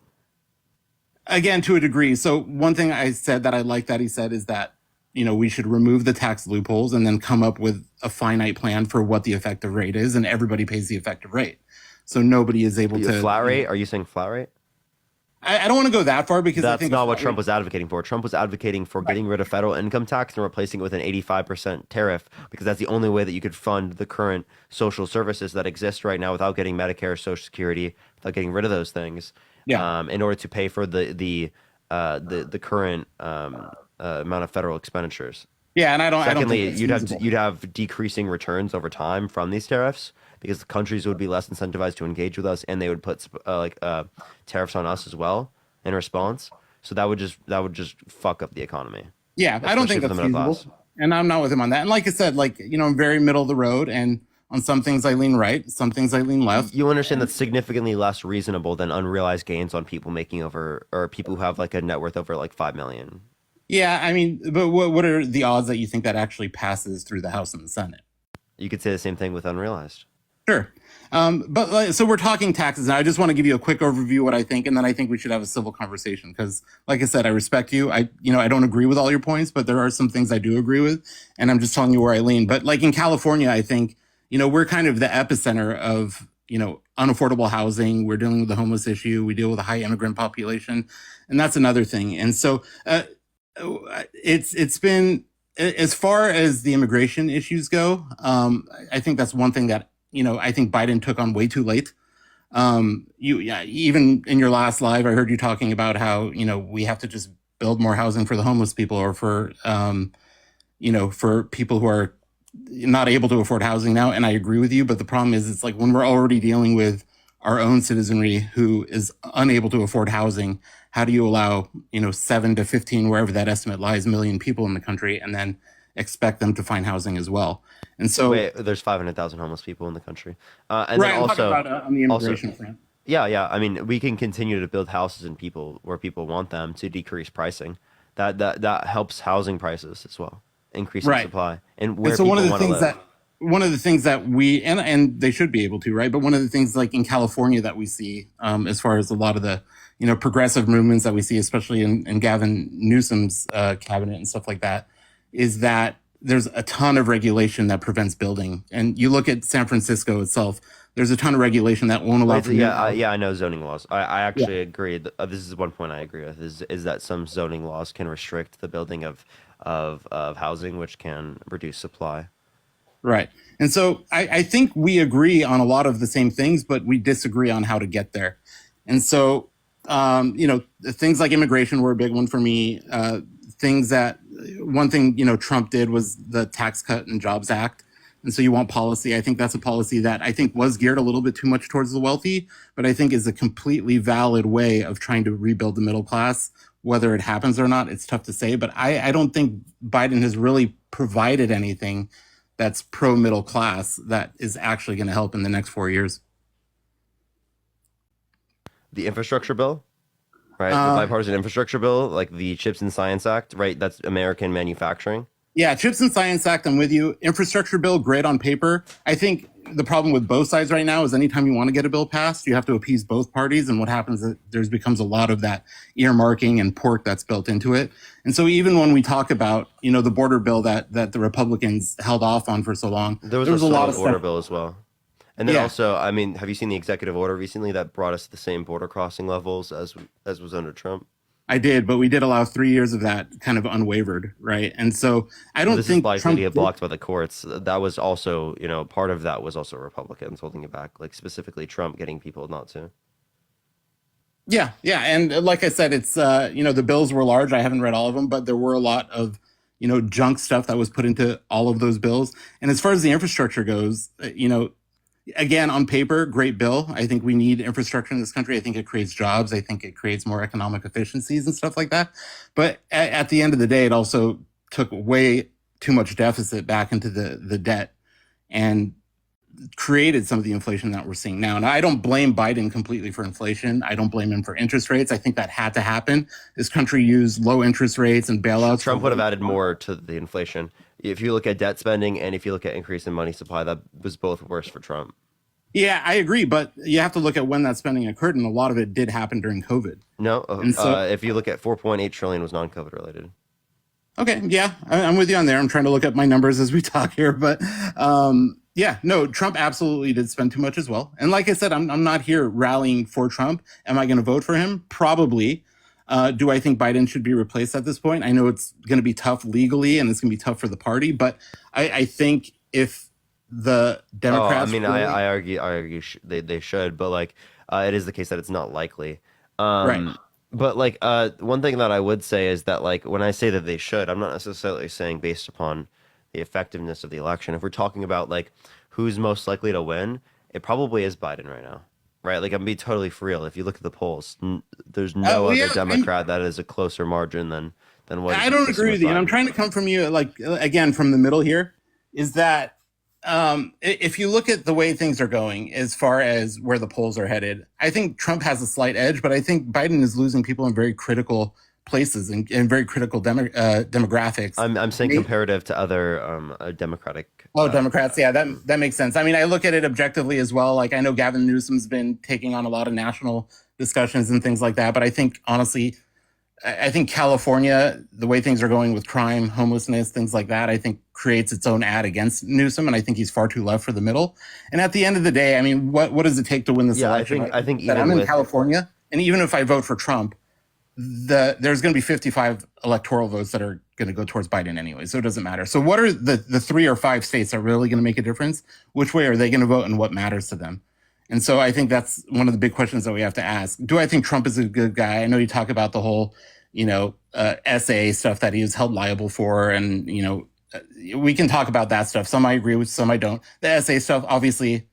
Again, to a degree. So one thing I said that I like that he said is that, we should remove the tax loopholes and then come up with a finite plan for what the effective rate is, and everybody pays the effective rate. So nobody is able to flat rate. Are you saying flat rate? I don't want to go that far because that's I think not what Trump was advocating for. Trump was advocating for getting rid of federal income tax and replacing it with an 85% tariff, because that's the only way that you could fund the current social services that exist right now without getting Medicare, Social Security, without getting rid of those things. In order to pay for the current amount of federal expenditures. Yeah, and I don't. Secondly, I don't think you'd have decreasing returns over time from these tariffs, because the countries would be less incentivized to engage with us, and they would put tariffs on us as well in response. So that would just fuck up the economy. Yeah, I don't think that's feasible. And I'm not with him on that. And like I said, I'm very middle of the road, and on some things I lean right, some things I lean left. You understand that's significantly less reasonable than unrealized gains on people making over, or people who have like a net worth over like 5 million. Yeah, I mean, but what are the odds that you think that actually passes through the House and the Senate? You could say the same thing with unrealized. Sure. So we're talking taxes now. I just want to give you a quick overview of what I think, and then I think we should have a civil conversation because, like I said, I respect you. I don't agree with all your points, but there are some things I do agree with, and I'm just telling you where I lean. But like in California, I think, we're kind of the epicenter of, unaffordable housing. We're dealing with the homeless issue. We deal with a high immigrant population, and that's another thing. And so it's been, as far as the immigration issues go, I think that's one thing that, I think Biden took on way too late. Even in your last live, I heard you talking about how, we have to just build more housing for the homeless people, or for, for people who are not able to afford housing now. And I agree with you. But the problem is, it's like when we're already dealing with our own citizenry who is unable to afford housing, how do you allow, 7 to 15, wherever that estimate lies, million people in the country, and then expect them to find housing as well? And so there's 500,000 homeless people in the country. And right, then also, I'm talking about on the immigration front. Yeah. I mean, we can continue to build houses in where people want them to decrease pricing. That helps housing prices as well, increasing supply and where people want to live. One of the things that we, and they should be able to, right? But one of the things like in California that we see, as far as a lot of the, progressive movements that we see, especially in Gavin Newsom's cabinet and stuff like that, is that there's a ton of regulation that prevents building. And you look at San Francisco itself, there's a ton of regulation that won't allow for I know zoning laws. I actually agree. This is one point I agree with, is that some zoning laws can restrict the building of housing, which can reduce supply. Right. And so I think we agree on a lot of the same things, but we disagree on how to get there. And so, things like immigration were a big one for me. One thing, Trump did was the Tax Cut and Jobs Act. And so you want policy. I think that's a policy that I think was geared a little bit too much towards the wealthy, but I think is a completely valid way of trying to rebuild the middle class. Whether it happens or not, it's tough to say. But I don't think Biden has really provided anything that's pro-middle class that is actually going to help in the next 4 years. The infrastructure bill, right? The bipartisan infrastructure bill, like the Chips and Science Act, right? That's American manufacturing. Yeah, Chips and Science Act, I'm with you. Infrastructure bill, great on paper. I think the problem with both sides right now is anytime you want to get a bill passed, you have to appease both parties. And what happens is there becomes a lot of that earmarking and pork that's built into it. And so even when we talk about, the border bill that the Republicans held off on for so long, there was a lot of border bill as well. And then also, I mean, have you seen the executive order recently that brought us to the same border crossing levels as was under Trump? I did, but we did allow 3 years of that kind of unwavered, right? And so I don't think this is Trump likely to get blocked by the courts. That was also, part of that was also Republicans holding it back, like specifically Trump getting people not to. Yeah, and like I said, it's the bills were large. I haven't read all of them, but there were a lot of junk stuff that was put into all of those bills. And as far as the infrastructure goes, again, on paper, great bill. I think we need infrastructure in this country. I think it creates jobs. I think it creates more economic efficiencies and stuff like that. But at the end of the day, it also took way too much deficit back into the debt and created some of the inflation that we're seeing now. And I don't blame Biden completely for inflation. I don't blame him for interest rates. I think that had to happen. This country used low interest rates and bailouts. Trump would have added more to the inflation. If you look at debt spending and if you look at increase in money supply, that was both worse for Trump. Yeah, I agree. But you have to look at when that spending occurred. And a lot of it did happen during COVID. No, if you look at 4.8 trillion was non-COVID related. Okay. Yeah, I'm with you on there. I'm trying to look at my numbers as we talk here, but yeah, no, Trump absolutely did spend too much as well. And like I said, I'm not here rallying for Trump. Am I going to vote for him? Probably. Do I think Biden should be replaced at this point? I know it's going to be tough legally and it's going to be tough for the party, but I think if the Democrats... I argue they should, but like it is the case that it's not likely. Right. But like one thing that I would say is that like when I say that they should, I'm not necessarily saying based upon the effectiveness of the election. If we're talking about like who's most likely to win, it probably is Biden right now, right? Like I'm gonna be totally for real. If you look at the polls, there's no other Democrat that is a closer margin than what. I don't agree with you, and I'm trying to come from you like again from the middle here. Is that if you look at the way things are going as far as where the polls are headed, I think Trump has a slight edge, but I think Biden is losing people in very critical places and very critical demographics. I'm saying comparative to other Democratic. Democrats. Yeah, that makes sense. I mean, I look at it objectively as well. Like I know Gavin Newsom's been taking on a lot of national discussions and things like that, but I think honestly, I think California, the way things are going with crime, homelessness, things like that, I think creates its own ad against Newsom, and I think he's far too left for the middle. And at the end of the day, I mean, what does it take to win this election? I think that I'm in California, and even if I vote for Trump, there's going to be 55 electoral votes that are going to go towards Biden anyway, so it doesn't matter. So what are the 3 or 5 states that are really going to make a difference? Which way are they going to vote, and what matters to them? And so I think that's one of the big questions that we have to ask. Do I think Trump is a good guy? I know you talk about the whole, SA stuff that he was held liable for. And, we can talk about that stuff. Some I agree with, some I don't. The SA stuff, obviously,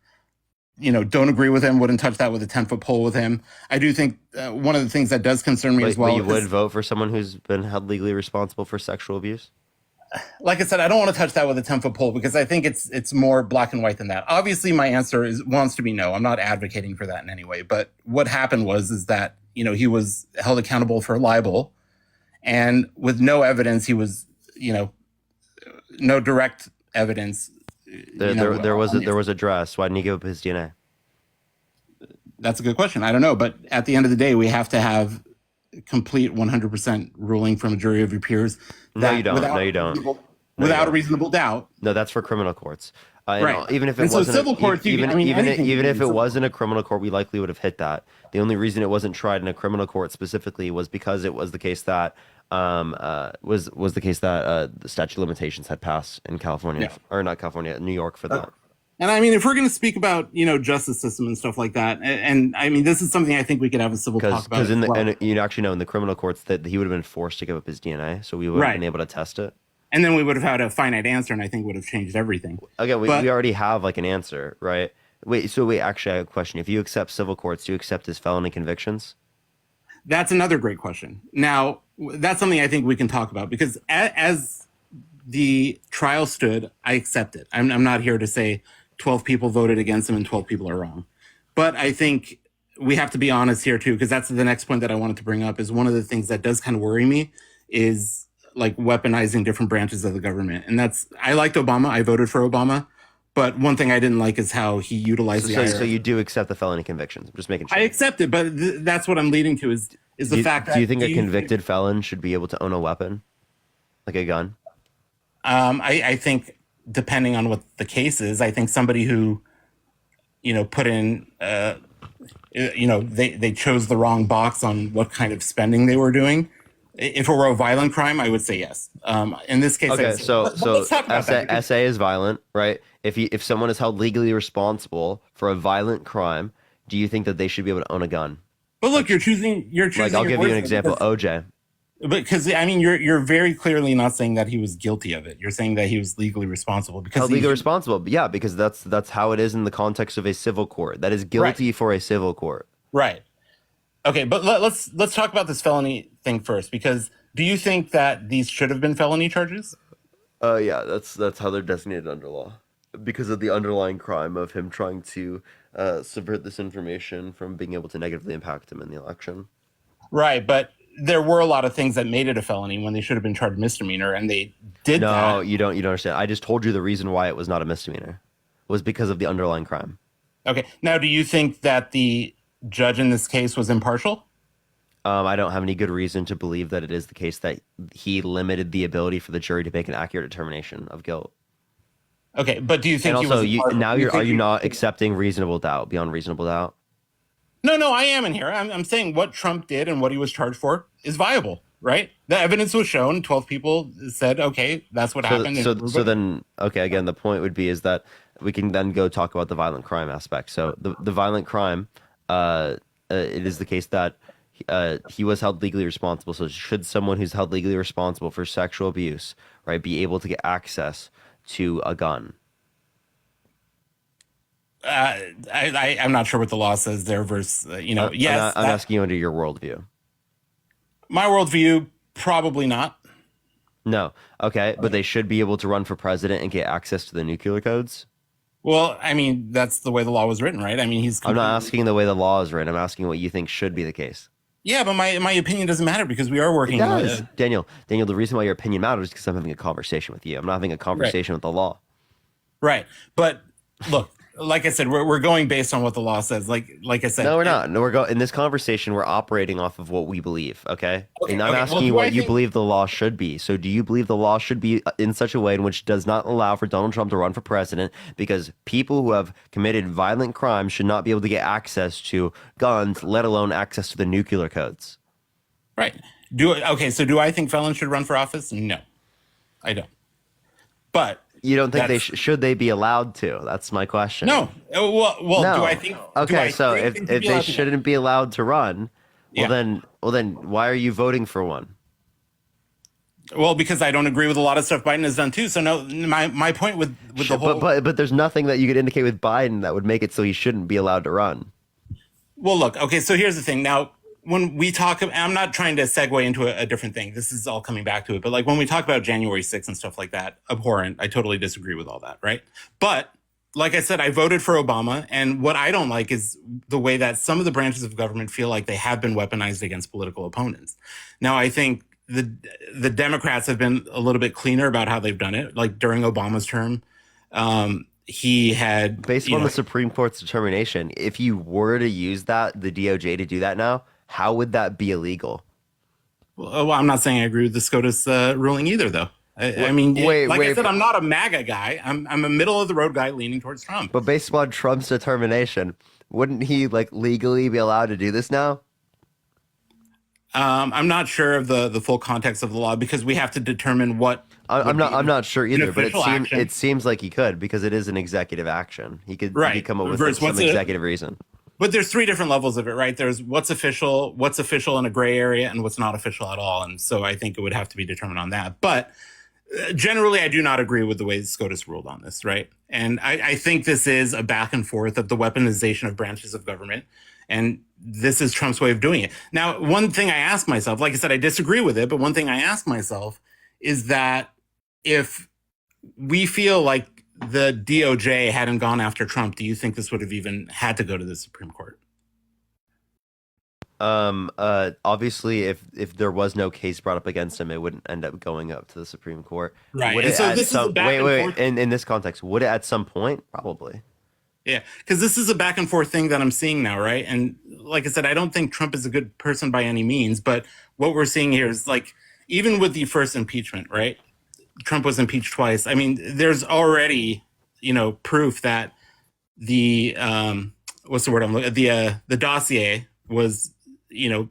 don't agree with him, wouldn't touch that with a 10-foot pole with him. I do think one of the things that does concern me as well. But you would vote for someone who's been held legally responsible for sexual abuse? Like I said, I don't want to touch that with a 10-foot pole because I think it's more black and white than that. Obviously, my answer wants to be no. I'm not advocating for that in any way. But what happened is that, he was held accountable for libel, and with no evidence, he was, no direct evidence. There was a dress. Why didn't he give up his DNA? That's a good question. I don't know. But at the end of the day, we have to have complete 100% ruling from a jury of your peers. No, you don't. Without a reasonable doubt. No, that's for criminal courts. Right. Even if it wasn't civil courts, even if it wasn't a criminal court, we likely would have hit that. The only reason it wasn't tried in a criminal court specifically was because it was the case that the statute of limitations had passed in California, or not California, New York for that. And I mean, if we're going to speak about, justice system and stuff like that, and I mean, this is something I think we could have a civil talk about. Because and you actually know in the criminal courts that he would have been forced to give up his DNA, so we would have been able to test it. And then we would have had a finite answer, and I think would have changed everything. Okay, we already have like an answer, right? Actually, I have a question. If you accept civil courts, do you accept his felony convictions? That's another great question. Now, that's something I think we can talk about because as the trial stood, I accept it. I'm not here to say 12 people voted against him and 12 people are wrong. But I think we have to be honest here too, because that's the next point that I wanted to bring up. Is one of the things that does kind of worry me is like weaponizing different branches of the government, and I liked Obama. I voted for Obama. But one thing I didn't like is how he utilized the IRS. So you do accept the felony convictions? I'm just making sure. I accept it, but that's what I'm leading to is the fact that... Do you think a convicted felon should be able to own a weapon? Like a gun? I think, depending on what the case is, I think somebody who, put in... they chose the wrong box on what kind of spending they were doing. If it were a violent crime, I would say yes. In this case, okay. So let's talk about that. SA is violent, right? If someone is held legally responsible for a violent crime, do you think that they should be able to own a gun? But look, you're choosing. Like, I'll give you an example. OJ. Because you're very clearly not saying that he was guilty of it. You're saying that he was legally responsible because legally responsible. Yeah, because that's how it is in the context of a civil court. That is guilty for a civil court. Right. Okay, but let's talk about this felony thing first, because do you think that these should have been felony charges? Yeah, that's how they're designated under law, because of the underlying crime of him trying to subvert this information from being able to negatively impact him in the election. Right, but there were a lot of things that made it a felony when they should have been charged misdemeanor, and they did that. No, you don't understand. I just told you the reason why it was not a misdemeanor was because of the underlying crime. Okay, now do you think that the judge in this case was impartial? I don't have any good reason to believe that it is the case that he limited the ability for the jury to make an accurate determination of guilt. Okay, but do you think? And also, are you not accepting reasonable doubt beyond reasonable doubt? No, I am in here. I'm saying what Trump did and what he was charged for is viable, right? The evidence was shown. 12 people said, okay, that's what happened. So then, okay, again, the point would be is that we can then go talk about the violent crime aspect. So the violent crime, it is the case that he was held legally responsible. So should someone who's held legally responsible for sexual abuse, right, be able to get access to a gun? I'm not sure what the law says there versus, yes. I'm asking you under your worldview. My worldview, probably not. No. Okay. But they should be able to run for president and get access to the nuclear codes? Well, I mean, that's the way the law was written, right? I mean, I'm not asking the way the law is written. I'm asking what you think should be the case. Yeah, but my opinion doesn't matter because we are working. It does. Daniel, the reason why your opinion matters is because I'm having a conversation with you. I'm not having a conversation with the law. Right. But look, like I said, we're going based on what the law says. Like I said, no, we're not. No, in this conversation, we're operating off of what we believe. Okay. And I'm asking you what you believe the law should be. So, do you believe the law should be in such a way in which does not allow for Donald Trump to run for president because people who have committed violent crimes should not be able to get access to guns, let alone access to the nuclear codes? Right. So do I think felons should run for office? No, I don't. But you don't think should they be allowed to? That's my question. No. Well, no. Do I think? Okay, so if they shouldn't be allowed to run, then why are you voting for one? Well, because I don't agree with a lot of stuff Biden has done too. So no, my point with the whole. But there's nothing that you could indicate with Biden that would make it so he shouldn't be allowed to run. Well, look. Okay, so here's the thing. Now, when we talk, I'm not trying to segue into a different thing. This is all coming back to it. But like when we talk about January 6th and stuff like that, abhorrent. I totally disagree with all that, right? But like I said, I voted for Obama. And what I don't like is the way that some of the branches of government feel like they have been weaponized against political opponents. Now, I think the Democrats have been a little bit cleaner about how they've done it. Like during Obama's term, he had... Based on the Supreme Court's determination, if you were to use the DOJ to do that now, how would that be illegal? Well, I'm not saying I agree with the SCOTUS ruling either, though. I mean, I said, I'm not a MAGA guy. I'm a middle of the road guy leaning towards Trump. But based on Trump's determination, wouldn't he legally be allowed to do this now? I'm not sure of the full context of the law because we have to determine what. I'm not sure either, but it seems like he could because it is an executive action. He could come up with some executive reason. But there's three different levels of it, right? There's what's official in a gray area, and what's not official at all. And so I think it would have to be determined on that. But generally, I do not agree with the way SCOTUS ruled on this, right? And I think this is a back and forth of the weaponization of branches of government. And this is Trump's way of doing it. Now, one thing I ask myself, like I said, I disagree with it, but one thing I ask myself is that if we feel like the DOJ hadn't gone after Trump, do you think this would have even had to go to the Supreme Court? Obviously, if there was no case brought up against him, it wouldn't end up going up to the Supreme Court. Right. Would And it so at this is a some back wait, and wait, forth. wait. In this context, would it at some point? Probably. Yeah, because this is a back and forth thing that I'm seeing now, right? And like I said, I don't think Trump is a good person by any means, but what we're seeing here is like, even with the first impeachment, right? Trump was impeached twice. I mean, there's already, proof that the what's the word I'm looking, the dossier was,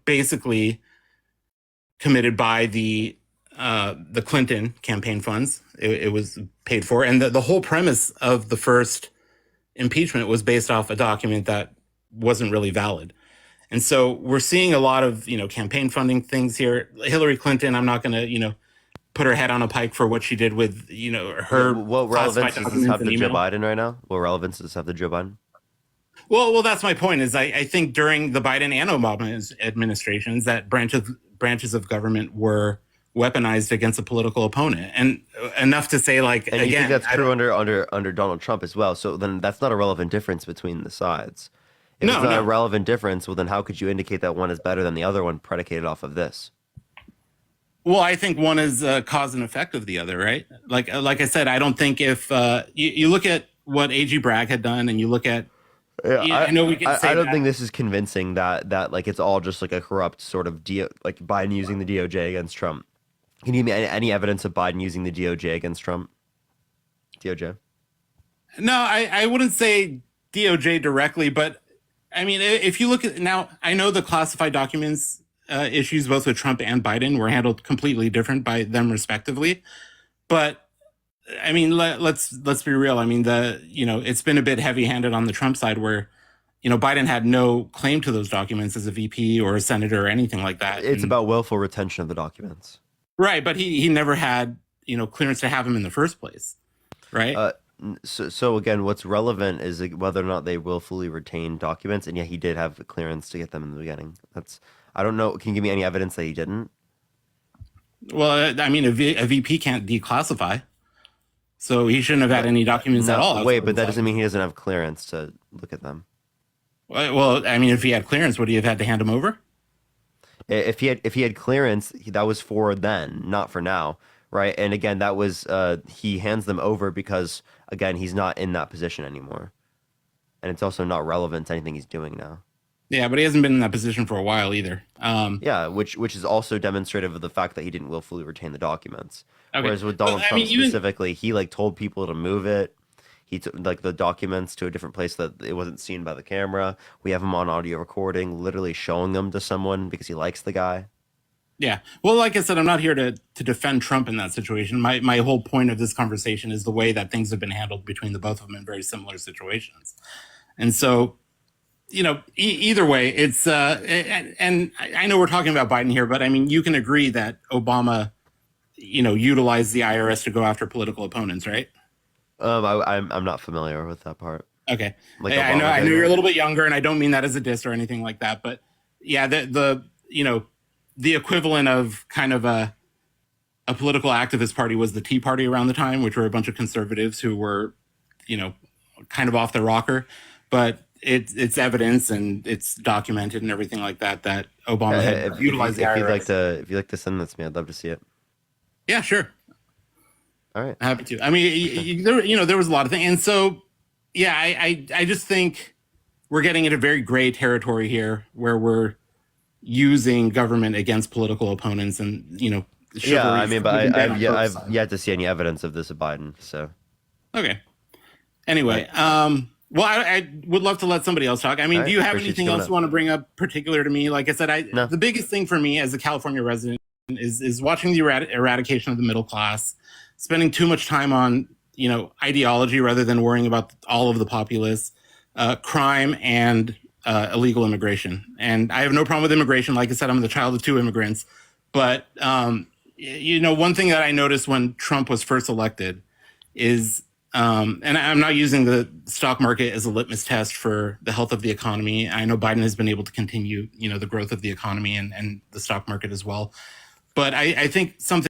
basically committed by the Clinton campaign funds. It was paid for, and the whole premise of the first impeachment was based off a document that wasn't really valid. And so we're seeing a lot of, campaign funding things here. Hillary Clinton, I'm not going to, put her head on a pike for what she did with, her. What relevance does this have to Joe Biden right now? What relevance does this have to Joe Biden? Well, that's my point. Is I think during the Biden and Obama administrations, that branches of government were weaponized against a political opponent, and enough to say, like, And again, you think that's true under Donald Trump as well. So then that's not a relevant difference between the sides. If it's not a relevant difference, well, then how could you indicate that one is better than the other one predicated off of this? Well, I think one is cause and effect of the other, right? Like I said, I don't think if you look at what AG Bragg had done, and you look at, I know we can say I don't that. think this is convincing that like it's all just like a corrupt sort of like Biden using the DOJ against Trump. Can you give me any evidence of Biden using the DOJ against Trump? DOJ? No, I wouldn't say DOJ directly, but I mean, if you look at now, I know the classified documents issues both with Trump and Biden were handled completely different by them respectively. But I mean, let's be real. I mean, it's been a bit heavy-handed on the Trump side, where Biden had no claim to those documents as a VP or a senator or anything like that. It's about willful retention of the documents. Right, but he never had clearance to have them in the first place, right? So again, what's relevant is whether or not they willfully retain documents, and yeah, he did have the clearance to get them in the beginning. I don't know. Can you give me any evidence that he didn't? Well, I mean, a VP can't declassify, so he shouldn't have had any documents at all. Wait, but that doesn't mean he doesn't have clearance to look at them. Well, I mean, if he had clearance, would he have had to hand them over? If he had clearance, that was for then, not for now, right? And again, that was he hands them over because again, he's not in that position anymore, and it's also not relevant to anything he's doing now. Yeah, but he hasn't been in that position for a while either. Yeah, which is also demonstrative of the fact that he didn't willfully retain the documents. Okay. Whereas with Donald Trump specifically, he like told people to move it. He took like the documents to a different place that it wasn't seen by the camera. We have him on audio recording, literally showing them to someone because he likes the guy. Yeah. Well, like I said, I'm not here to defend Trump in that situation. My whole point of this conversation is the way that things have been handled between the both of them in very similar situations. And so, either way, it's and I know we're talking about Biden here, but I mean, you can agree that Obama, utilized the IRS to go after political opponents, right? I'm not familiar with that part. Okay. Like I know you're a little bit younger, and I don't mean that as a diss or anything like that, but yeah, the equivalent of kind of a political activist party was the Tea Party around the time, which were a bunch of conservatives who were, kind of off the rocker, but it's evidence and it's documented and everything like that Obama had utilized the IRS. If you'd like to send this to me, I'd love to see it. Yeah, sure. All right. Happy to. I mean, there was a lot of things. And so, yeah, I just think we're getting into very gray territory here where we're using government against political opponents and, yeah, I mean, but I've yet to see any evidence of this of Biden. So, okay. Anyway, well, I would love to let somebody else talk. I mean, do you have anything else you want to bring up particular to me? Like I said, the biggest thing for me as a California resident is watching the eradication of the middle class, spending too much time on, ideology rather than worrying about all of the populace, crime and illegal immigration. And I have no problem with immigration. Like I said, I'm the child of two immigrants. But, one thing that I noticed when Trump was first elected is, and I'm not using the stock market as a litmus test for the health of the economy. I know Biden has been able to continue, the growth of the economy and the stock market as well. But I think something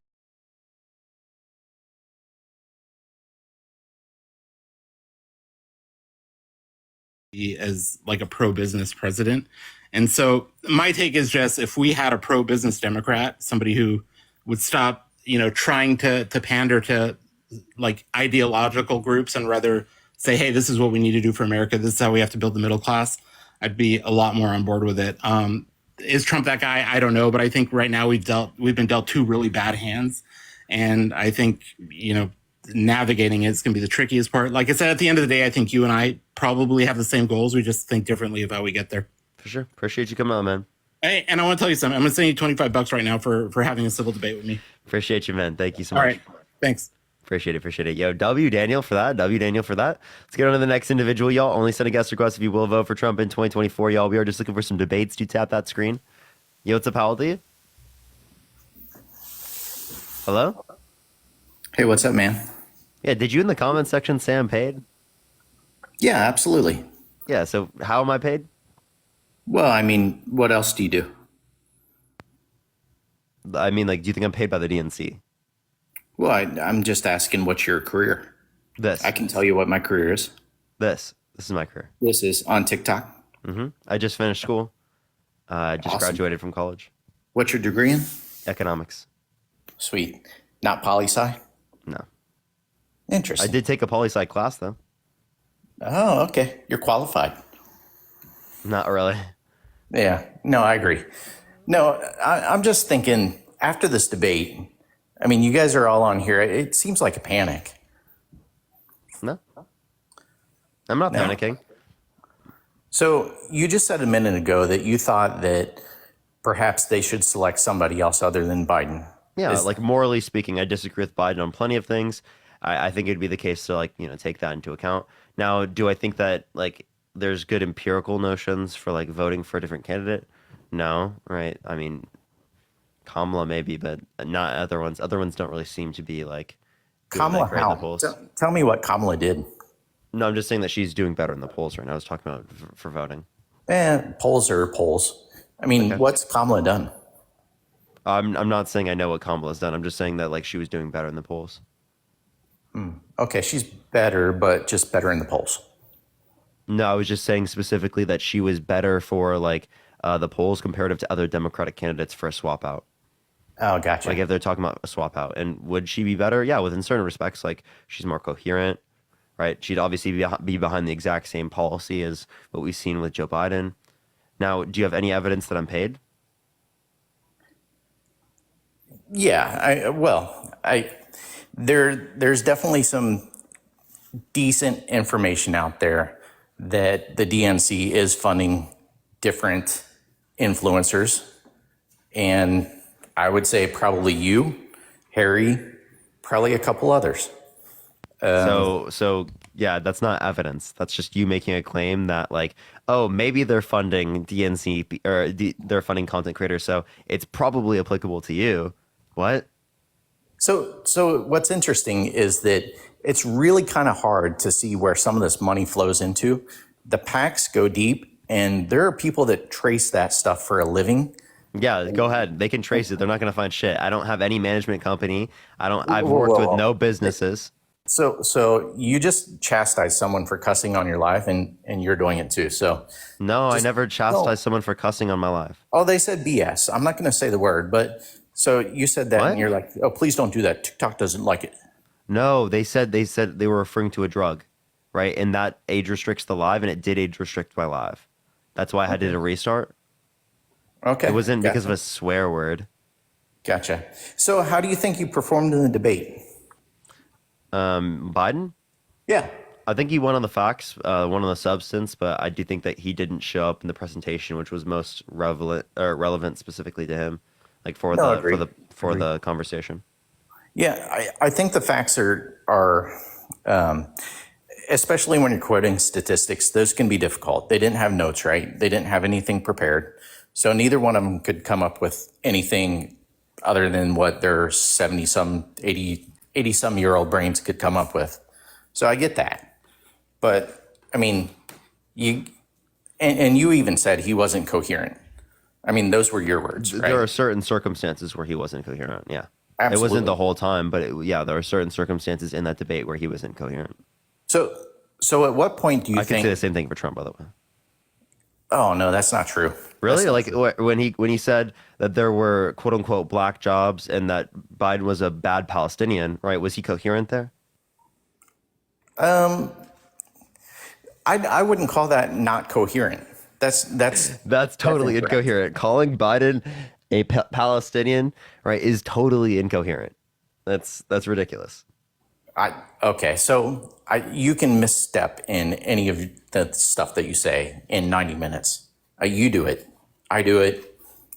as like a pro-business president. And so my take is just if we had a pro-business Democrat, somebody who would stop, trying to pander to like ideological groups and rather say, hey, this is what we need to do for America. This is how we have to build the middle class. I'd be a lot more on board with it. Is Trump that guy? I don't know, but I think right now we've been dealt two really bad hands, and I think navigating it's going to be the trickiest part. Like I said, at the end of the day, I think you and I probably have the same goals. We just think differently of how we get there. For sure. Appreciate you coming on, man. Hey, and I want to tell you something. I'm going to send you $25 right now for having a civil debate with me. Appreciate you, man. Thank you so much. All right. Thanks. Appreciate it. Yo, W Daniel for that. Let's get on to the next individual, y'all. Only send a guest request if you will vote for Trump in 2024, y'all. We are just looking for some debates. Do tap that screen. Yo, what's up? How old are you? Hello? Hey, what's up, man? Yeah, did you in the comments section say I'm paid? Yeah, absolutely. Yeah, so how am I paid? Well, I mean, what else do you do? I mean, like, do you think I'm paid by the DNC? Well, I'm just asking what's your career? This. I can tell you what my career is. This is my career. This is on TikTok. Mm-hmm. I just finished school. I just graduated from college. What's your degree in? Economics. Sweet. Not poli-sci? No. Interesting. I did take a poli-sci class, though. Oh, okay. You're qualified. Not really. Yeah. No, I agree. No, I'm just thinking, after this debate, I mean, you guys are all on here. It seems like a panic. No. I'm not panicking. So you just said a minute ago that you thought that perhaps they should select somebody else other than Biden. Yeah, like morally speaking, I disagree with Biden on plenty of things. I think it'd be the case to take that into account. Now, do I think that there's good empirical notions for voting for a different candidate? No, right? I mean, Kamala maybe, but not other ones. Other ones don't really seem to be Kamala how? Tell me what Kamala did. No, I'm just saying that she's doing better in the polls right now. I was talking about for voting. Polls are polls. I mean, what's Kamala done? I'm not saying I know what Kamala's done. I'm just saying that she was doing better in the polls. Okay, she's better, but just better in the polls. No, I was just saying specifically that she was better for the polls comparative to other Democratic candidates for a swap out. Oh, gotcha. If they're talking about a swap out, and would she be better? Yeah, within certain respects, she's more coherent, right? She'd obviously be behind the exact same policy as what we've seen with Joe Biden. Now, do you have any evidence that I'm paid? Yeah, there's definitely some decent information out there that the DNC is funding different influencers, and I would say probably you, Harry, probably a couple others. So yeah, that's not evidence. That's just you making a claim that maybe they're funding DNC or they're funding content creators, so it's probably applicable to you. What? So what's interesting is that it's really kind of hard to see where some of this money flows into. The PACs go deep, and there are people that trace that stuff for a living. Yeah, go ahead. They can trace it. They're not going to find shit. I don't have any management company. I've worked with no businesses. So you just chastised someone for cussing on your live, and you're doing it too. So no, I never chastised someone for cussing on my live. Oh, they said BS. I'm not going to say the word, but so you said that, and you're like, oh, please don't do that. TikTok doesn't like it. No, they said they were referring to a drug, right? And that age restricts the live, and it did age restrict my live. That's why I had to do a restart. Okay. It wasn't because of a swear word. Gotcha. So how do you think you performed in the debate? Biden? Yeah. I think he won on the facts, won on the substance, but I do think that he didn't show up in the presentation, which was most relevant specifically to him, for the conversation. Yeah, I think the facts are especially when you're quoting statistics, those can be difficult. They didn't have notes, right? They didn't have anything prepared. So neither one of them could come up with anything other than what their 70-some, 80-some-year-old brains could come up with. So I get that. But, I mean, you even said he wasn't coherent. I mean, those were your words, right? There are certain circumstances where he wasn't coherent, yeah. Absolutely. It wasn't the whole time, but there are certain circumstances in that debate where he was incoherent. So at what point do you think... I could say the same thing for Trump, by the way. Oh no, that's not true. Really? Like when he said that there were quote unquote black jobs and that Biden was a bad Palestinian, right? Was he coherent there? I wouldn't call that not coherent. That's totally incorrect. incoherent. Calling Biden a Palestinian, right, is totally incoherent. That's ridiculous. Okay, so you can misstep in any of the stuff that you say in 90 minutes. You do it. I do it.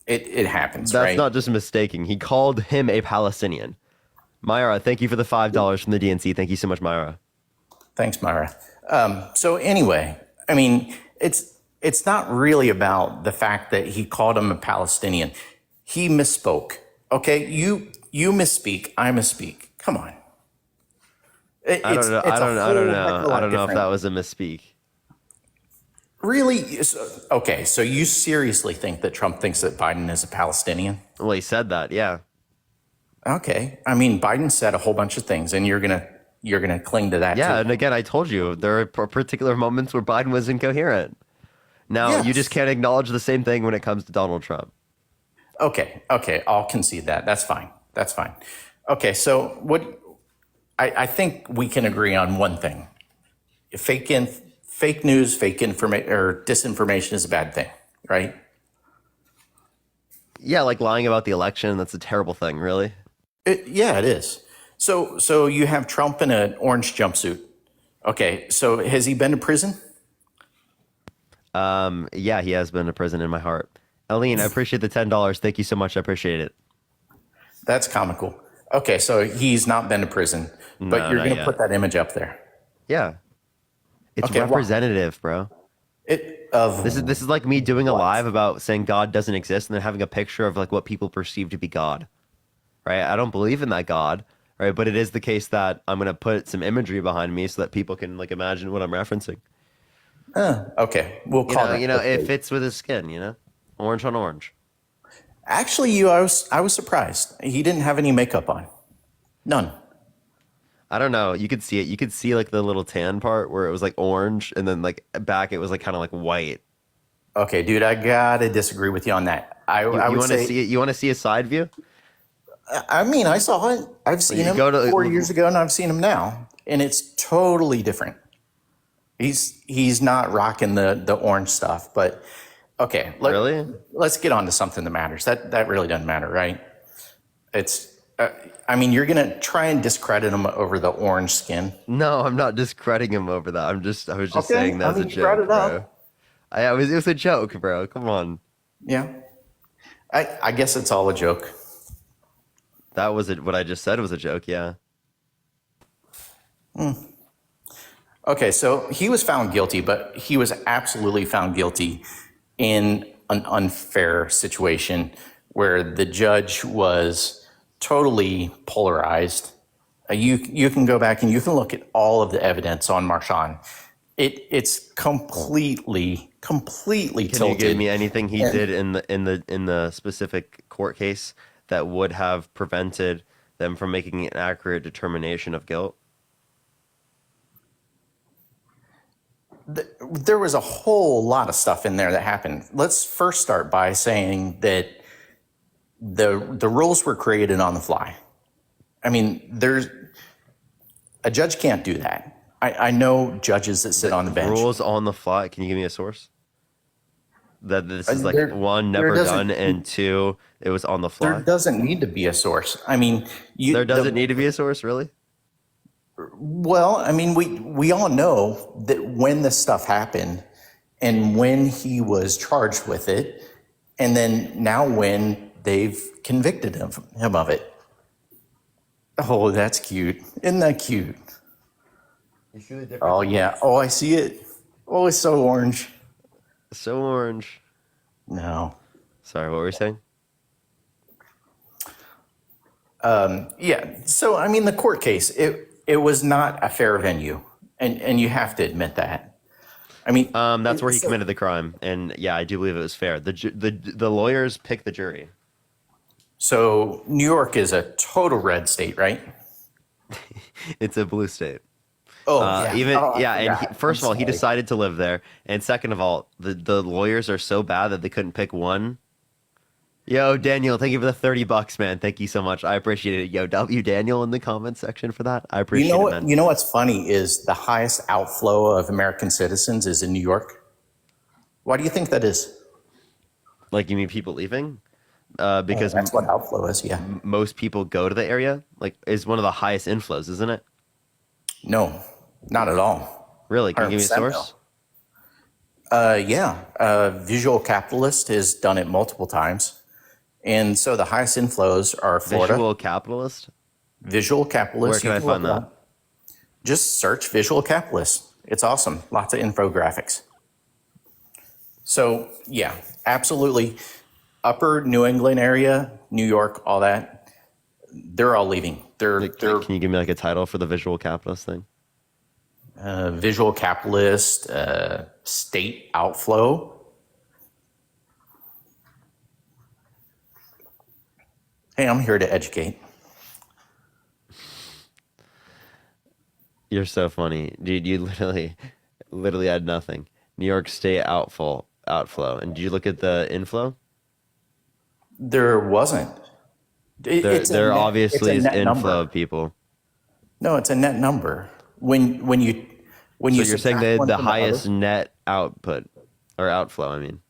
It happens, That's right? not just mistaking. He called him a Palestinian. Myra, thank you for the $5 from the DNC. Thank you so much, Myra. Thanks, Myra. So anyway, I mean, it's not really about the fact that he called him a Palestinian. He misspoke. Okay, you misspeak. I misspeak. Come on. I don't know. I don't know if that was a misspeak. Really? Okay, so you seriously think that Trump thinks that Biden is a Palestinian? Well, he said that, yeah. Okay. I mean, Biden said a whole bunch of things, and you're gonna cling to that. Yeah, too. and again, I told you there are particular moments where Biden was incoherent. Now, you just can't acknowledge the same thing when it comes to Donald Trump. Okay, I'll concede that. That's fine. Okay, so what? I think we can agree on one thing: fake news, fake information, or disinformation is a bad thing, right? Yeah, like lying about the election. That's a terrible thing, really. Yeah, it is. So you have Trump in an orange jumpsuit. Okay, so has he been to prison? Yeah, he has been to prison in my heart. Aline, I appreciate the $10. Thank you so much. I appreciate it. That's comical. Okay, so he's not been to prison, but you're going to put that image up there. Yeah. It's representative, bro. This is like me doing a live about saying God doesn't exist and then having a picture of like what people perceive to be God. Right? I don't believe in that God, right? But it is the case that I'm going to put some imagery behind me so that people can like imagine what I'm referencing. Okay. We'll call that. It fits with his skin, Orange on orange. Actually, I was surprised. He didn't have any makeup on. None. I don't know. You could see it. You could see like the little tan part where it was like orange and then like back it was like kind of like white. Okay, dude, I gotta disagree with you on that. I would want to say see it. You want to see a side view? I mean, I saw it. I've seen him 4 years ago, and I've seen him now, and it's totally different. He's not rocking the orange stuff, but okay. Let's get on to something that matters. That really doesn't matter, right? It's. I mean, you're gonna try and discredit him over the orange skin. No, I'm not discrediting him over that. I was just saying that's a joke, bro. It was a joke, bro. Come on. Yeah. I guess it's all a joke. That was it. What I just said was a joke. Yeah. Okay, so he was found guilty, but he was absolutely found guilty in an unfair situation where the judge was totally polarized. You can go back and you can look at all of the evidence on Marshawn. It's completely tilted. Can you give me anything he did in the specific court case that would have prevented them from making an accurate determination of guilt? There was a whole lot of stuff in there that happened. Let's first start by saying that the rules were created on the fly. I mean, a judge can't do that. I know judges that sit on the bench. Rules on the fly. Can you give me a source? That this is like one, never done, and two, it was on the fly. There doesn't need to be a source. I mean, there doesn't need to be a source, really? Well, I mean, we all know that when this stuff happened and when he was charged with it, and then now when they've convicted him of it. Oh, that's cute. Isn't that cute? You see the difference? Oh, yeah. Oh, I see it. Oh, it's so orange. So orange. No. Sorry, what were you saying? Yeah. So, I mean, the court case, it was not a fair venue, and you have to admit that. I mean, that's where he committed the crime, and yeah, I do believe it was fair. The lawyers picked the jury. So New York is a total red state, right? It's a blue state. First of all, he decided to live there, and second of all, the lawyers are so bad that they couldn't pick one. Yo, Daniel, thank you for the $30, man. Thank you so much. I appreciate it. Yo, W Daniel in the comment section for that. I appreciate it, man. You know what's funny is the highest outflow of American citizens is in New York. Why do you think that is? Like, you mean people leaving? Because that's what outflow is. Yeah, most people go to the area. Like, is one of the highest inflows, isn't it? No, not at all. Really? Can you give me a source? Visual Capitalist has done it multiple times. And so the highest inflows are Florida. Visual Capitalist? Visual Capitalist. Where can I find that? Just search Visual Capitalist. It's awesome. Lots of infographics. So, yeah, absolutely. Upper New England area, New York, all that, they're all leaving. They're Can you give me like a title for the Visual Capitalist thing? Visual Capitalist, state outflow. Hey, I'm here to educate. You're so funny, dude. You literally had nothing. New York State outflow. And did you look at the inflow? There wasn't. There obviously is inflow number of people. No, it's a net number. When you So you're saying subtract one the from highest other- net output or outflow? I mean,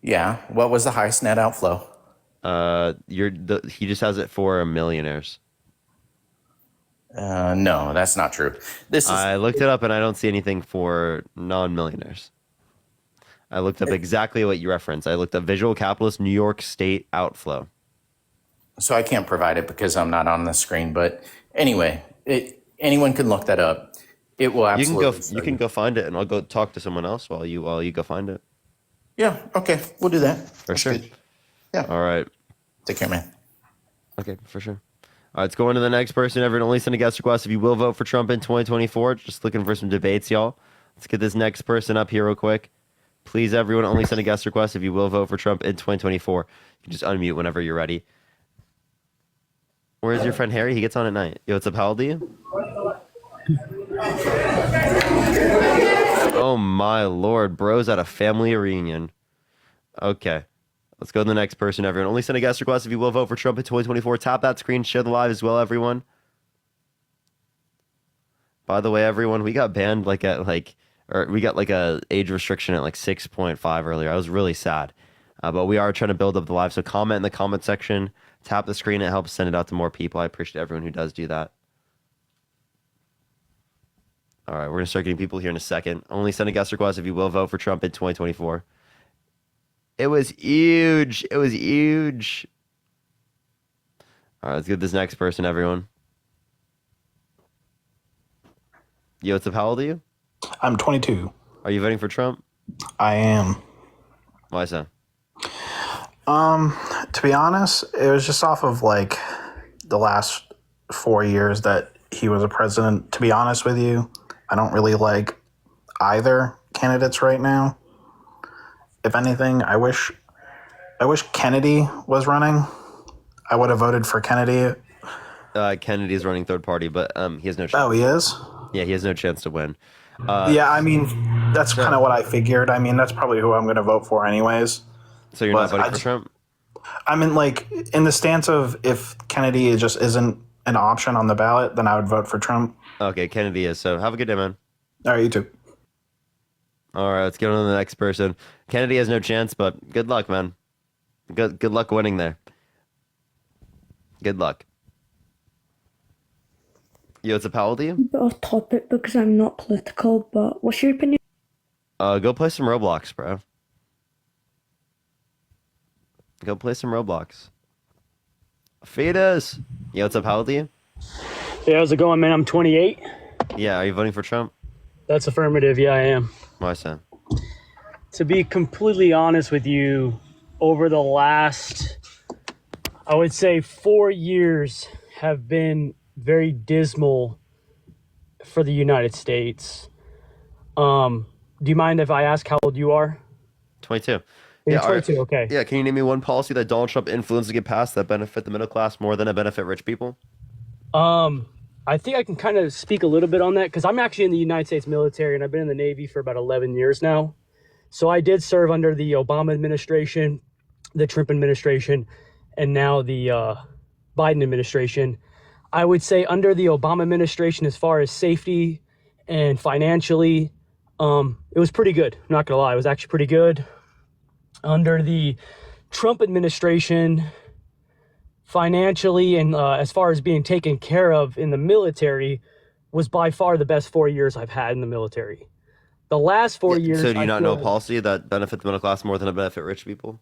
Yeah. What was the highest net outflow? he just has it for millionaires. No, that's not true. I looked it up and I don't see anything for non-millionaires. I looked up exactly what you referenced. I looked up Visual Capitalist New York State outflow. So I can't provide it because I'm not on the screen. But anyway, anyone can look that up. It will absolutely. You can go find it, and I'll go talk to someone else while you go find it. Yeah. Okay. We'll do that. For sure. Good. Yeah. All right. Take care, man. Okay, for sure. All right, let's go on to the next person. Everyone, only send a guest request if you will vote for Trump in 2024. Just looking for some debates, y'all. Let's get this next person up here real quick. Please, everyone, only send a guest request if you will vote for Trump in 2024. You can just unmute whenever you're ready. Where's your friend Harry? He gets on at night. Yo, what's up? How old are you? Oh, my Lord. Bro's at a family reunion. Okay. Let's go to the next person, everyone. Only send a guest request if you will vote for Trump in 2024. Tap that screen. Share the live as well, everyone. By the way, everyone, we got banned we got a age restriction at 6.5 earlier. I was really sad. But we are trying to build up the live. So comment in the comment section. Tap the screen. It helps send it out to more people. I appreciate everyone who does do that. All right, we're going to start getting people here in a second. Only send a guest request if you will vote for Trump in 2024. It was huge. It was huge. All right, let's get this next person, everyone. Yo, what's up? How old are you? I'm 22. Are you voting for Trump? I am. Why so? To be honest, it was just off of the last 4 years that he was a president. To be honest with you, I don't really like either candidates right now. If anything, I wish Kennedy was running. I would have voted for Kennedy. Kennedy is running third party, but he has no chance. Oh, he is? Yeah, he has no chance to win. Yeah, I mean, that's kind of what I figured. I mean, that's probably who I'm going to vote for anyways. So you're not voting for Trump? I mean, in the stance of if Kennedy just isn't an option on the ballot, then I would vote for Trump. Okay, Kennedy is. So have a good day, man. All right, you too. All right, let's get on to the next person. Kennedy has no chance, but good luck, man. Good luck winning there. Good luck. Yo, it's a how old are you? Bit off topic because I'm not political, but what's your opinion? Go play some Roblox, bro. Go play some Roblox. Fetus! Yo, what's up? How old are you? Hey, how's it going, man? I'm 28. Yeah, are you voting for Trump? That's affirmative. Yeah, I am. Why so? To be completely honest with you, over the last, I would say 4 years have been very dismal for the United States. Do you mind if I ask how old you are? 22. You're Yeah, 22, okay. Yeah, can you name me one policy that Donald Trump influenced to get passed that benefit the middle class more than it benefit rich people? I think I can kind of speak a little bit on that because I'm actually in the United States military and I've been in the Navy for about 11 years now. So I did serve under the Obama administration, the Trump administration, and now the Biden administration. I would say under the Obama administration, as far as safety and financially, it was pretty good. I'm not gonna lie, it was actually pretty good. Under the Trump administration, financially and as far as being taken care of in the military, was by far the best 4 years I've had in the military. The last 4 years. So do you not know a policy that benefits the middle class more than it benefit rich people?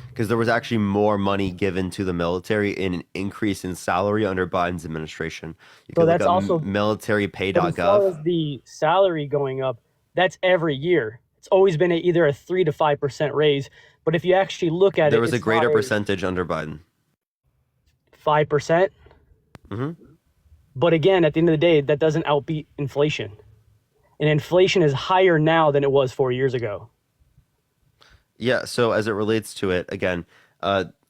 Because there was actually more money given to the military in an increase in salary under Biden's administration. You So can that's look also up militarypay.gov. But as far as the salary going up, that's every year. It's always been either a 3 to 5% raise. But if you actually look at There it, was a it's greater not percentage under Biden. 5%. hmm But again, at the end of the day, that doesn't outbeat inflation. And inflation is higher now than it was 4 years ago. Yeah, so as it relates to it, again,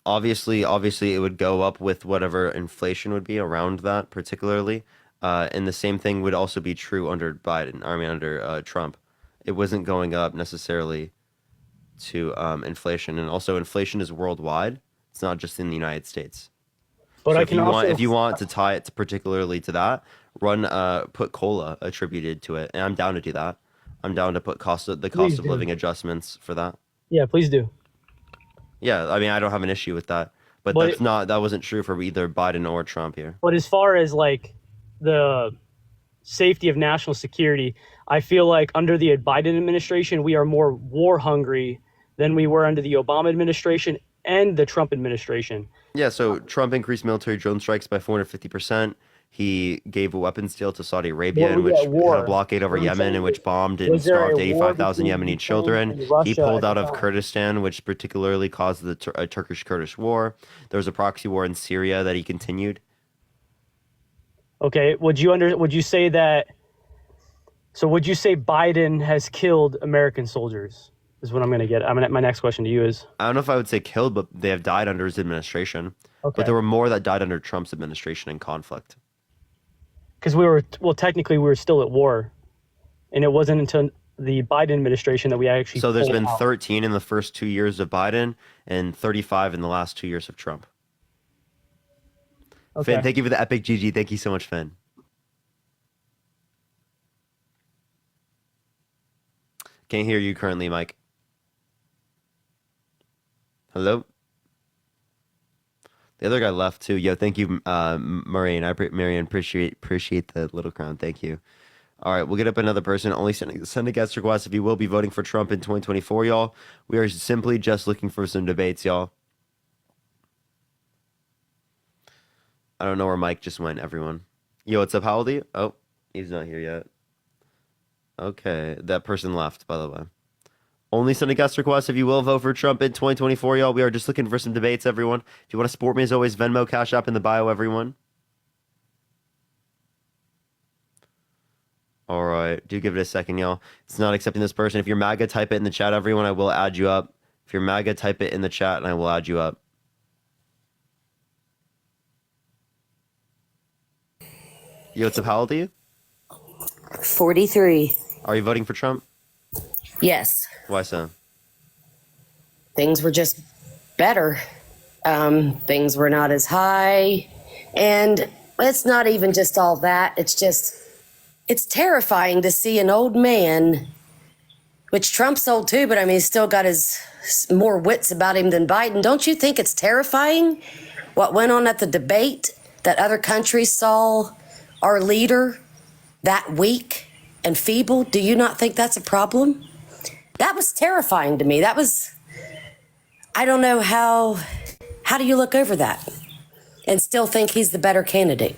obviously it would go up with whatever inflation would be around that particularly. And the same thing would also be true under Biden, under Trump. It wasn't going up necessarily to inflation. And also inflation is worldwide. It's not just in the United States. But So I if can you also if you want to tie it particularly to that, put COLA attributed to it. And I'm down to do that. I'm down to put the cost of Please do. living adjustments for that. Yeah, please do. Yeah, I mean, I don't have an issue with that, but But that wasn't true for either Biden or Trump here. But as far as like the safety of national security, I feel like under the Biden administration, we are more war hungry than we were under the Obama administration and the Trump administration. Yeah, so Trump increased military drone strikes by 450%. He gave a weapons deal to Saudi Arabia, What in were which we at war? had a blockade over What I'm Yemen, saying in which bombed was and there a starved war 85,000 between Yemeni Ukraine children. and He Russia pulled at out the of time? Kurdistan, which particularly caused the Turkish-Kurdish war. There was a proxy war in Syria that he continued. Okay, would you say that? So would you say Biden has killed American soldiers? Is what I'm going to get. My next question to you is: I don't know if I would say killed, but they have died under his administration. Okay. But there were more that died under Trump's administration in conflict. Because technically we were still at war, and it wasn't until the Biden administration that we actually. So there's pulled been out. 13 in the first 2 years of Biden and 35 in the last 2 years of Trump. Okay. Finn, thank you for the epic GG. Thank you so much, Finn. Can't hear you currently, Mike. Hello? The other guy left too. Yo, thank you, Marion. Marion, appreciate the little crown. Thank you. All right, we'll get up another person. Only send a guest request if you will be voting for Trump in 2024, y'all. We are simply just looking for some debates, y'all. I don't know where Mike just went, everyone. Yo, what's up? How old are you? Oh, he's not here yet. Okay, that person left, by the way. Only send a guest request if you will vote for Trump in 2024, y'all. We are just looking for some debates, everyone. If you want to support me, as always, Venmo, Cash App in the bio, everyone. All right, do give it a second, y'all. It's not accepting this person. If you're MAGA, type it in the chat, everyone. I will add you up. If you're MAGA, type it in the chat, and I will add you up. Yo, what's up? How old are you? 43. Are you voting for Trump? Yes. Why so? Things were just better. Things were not as high. And it's not even just all that. It's terrifying to see an old man, which Trump's old too, but I mean, he's still got his more wits about him than Biden. Don't you think it's terrifying what went on at the debate, that other countries saw our leader that weak and feeble? Do you not think that's a problem? That was terrifying to me. I don't know how do you look over that and still think he's the better candidate?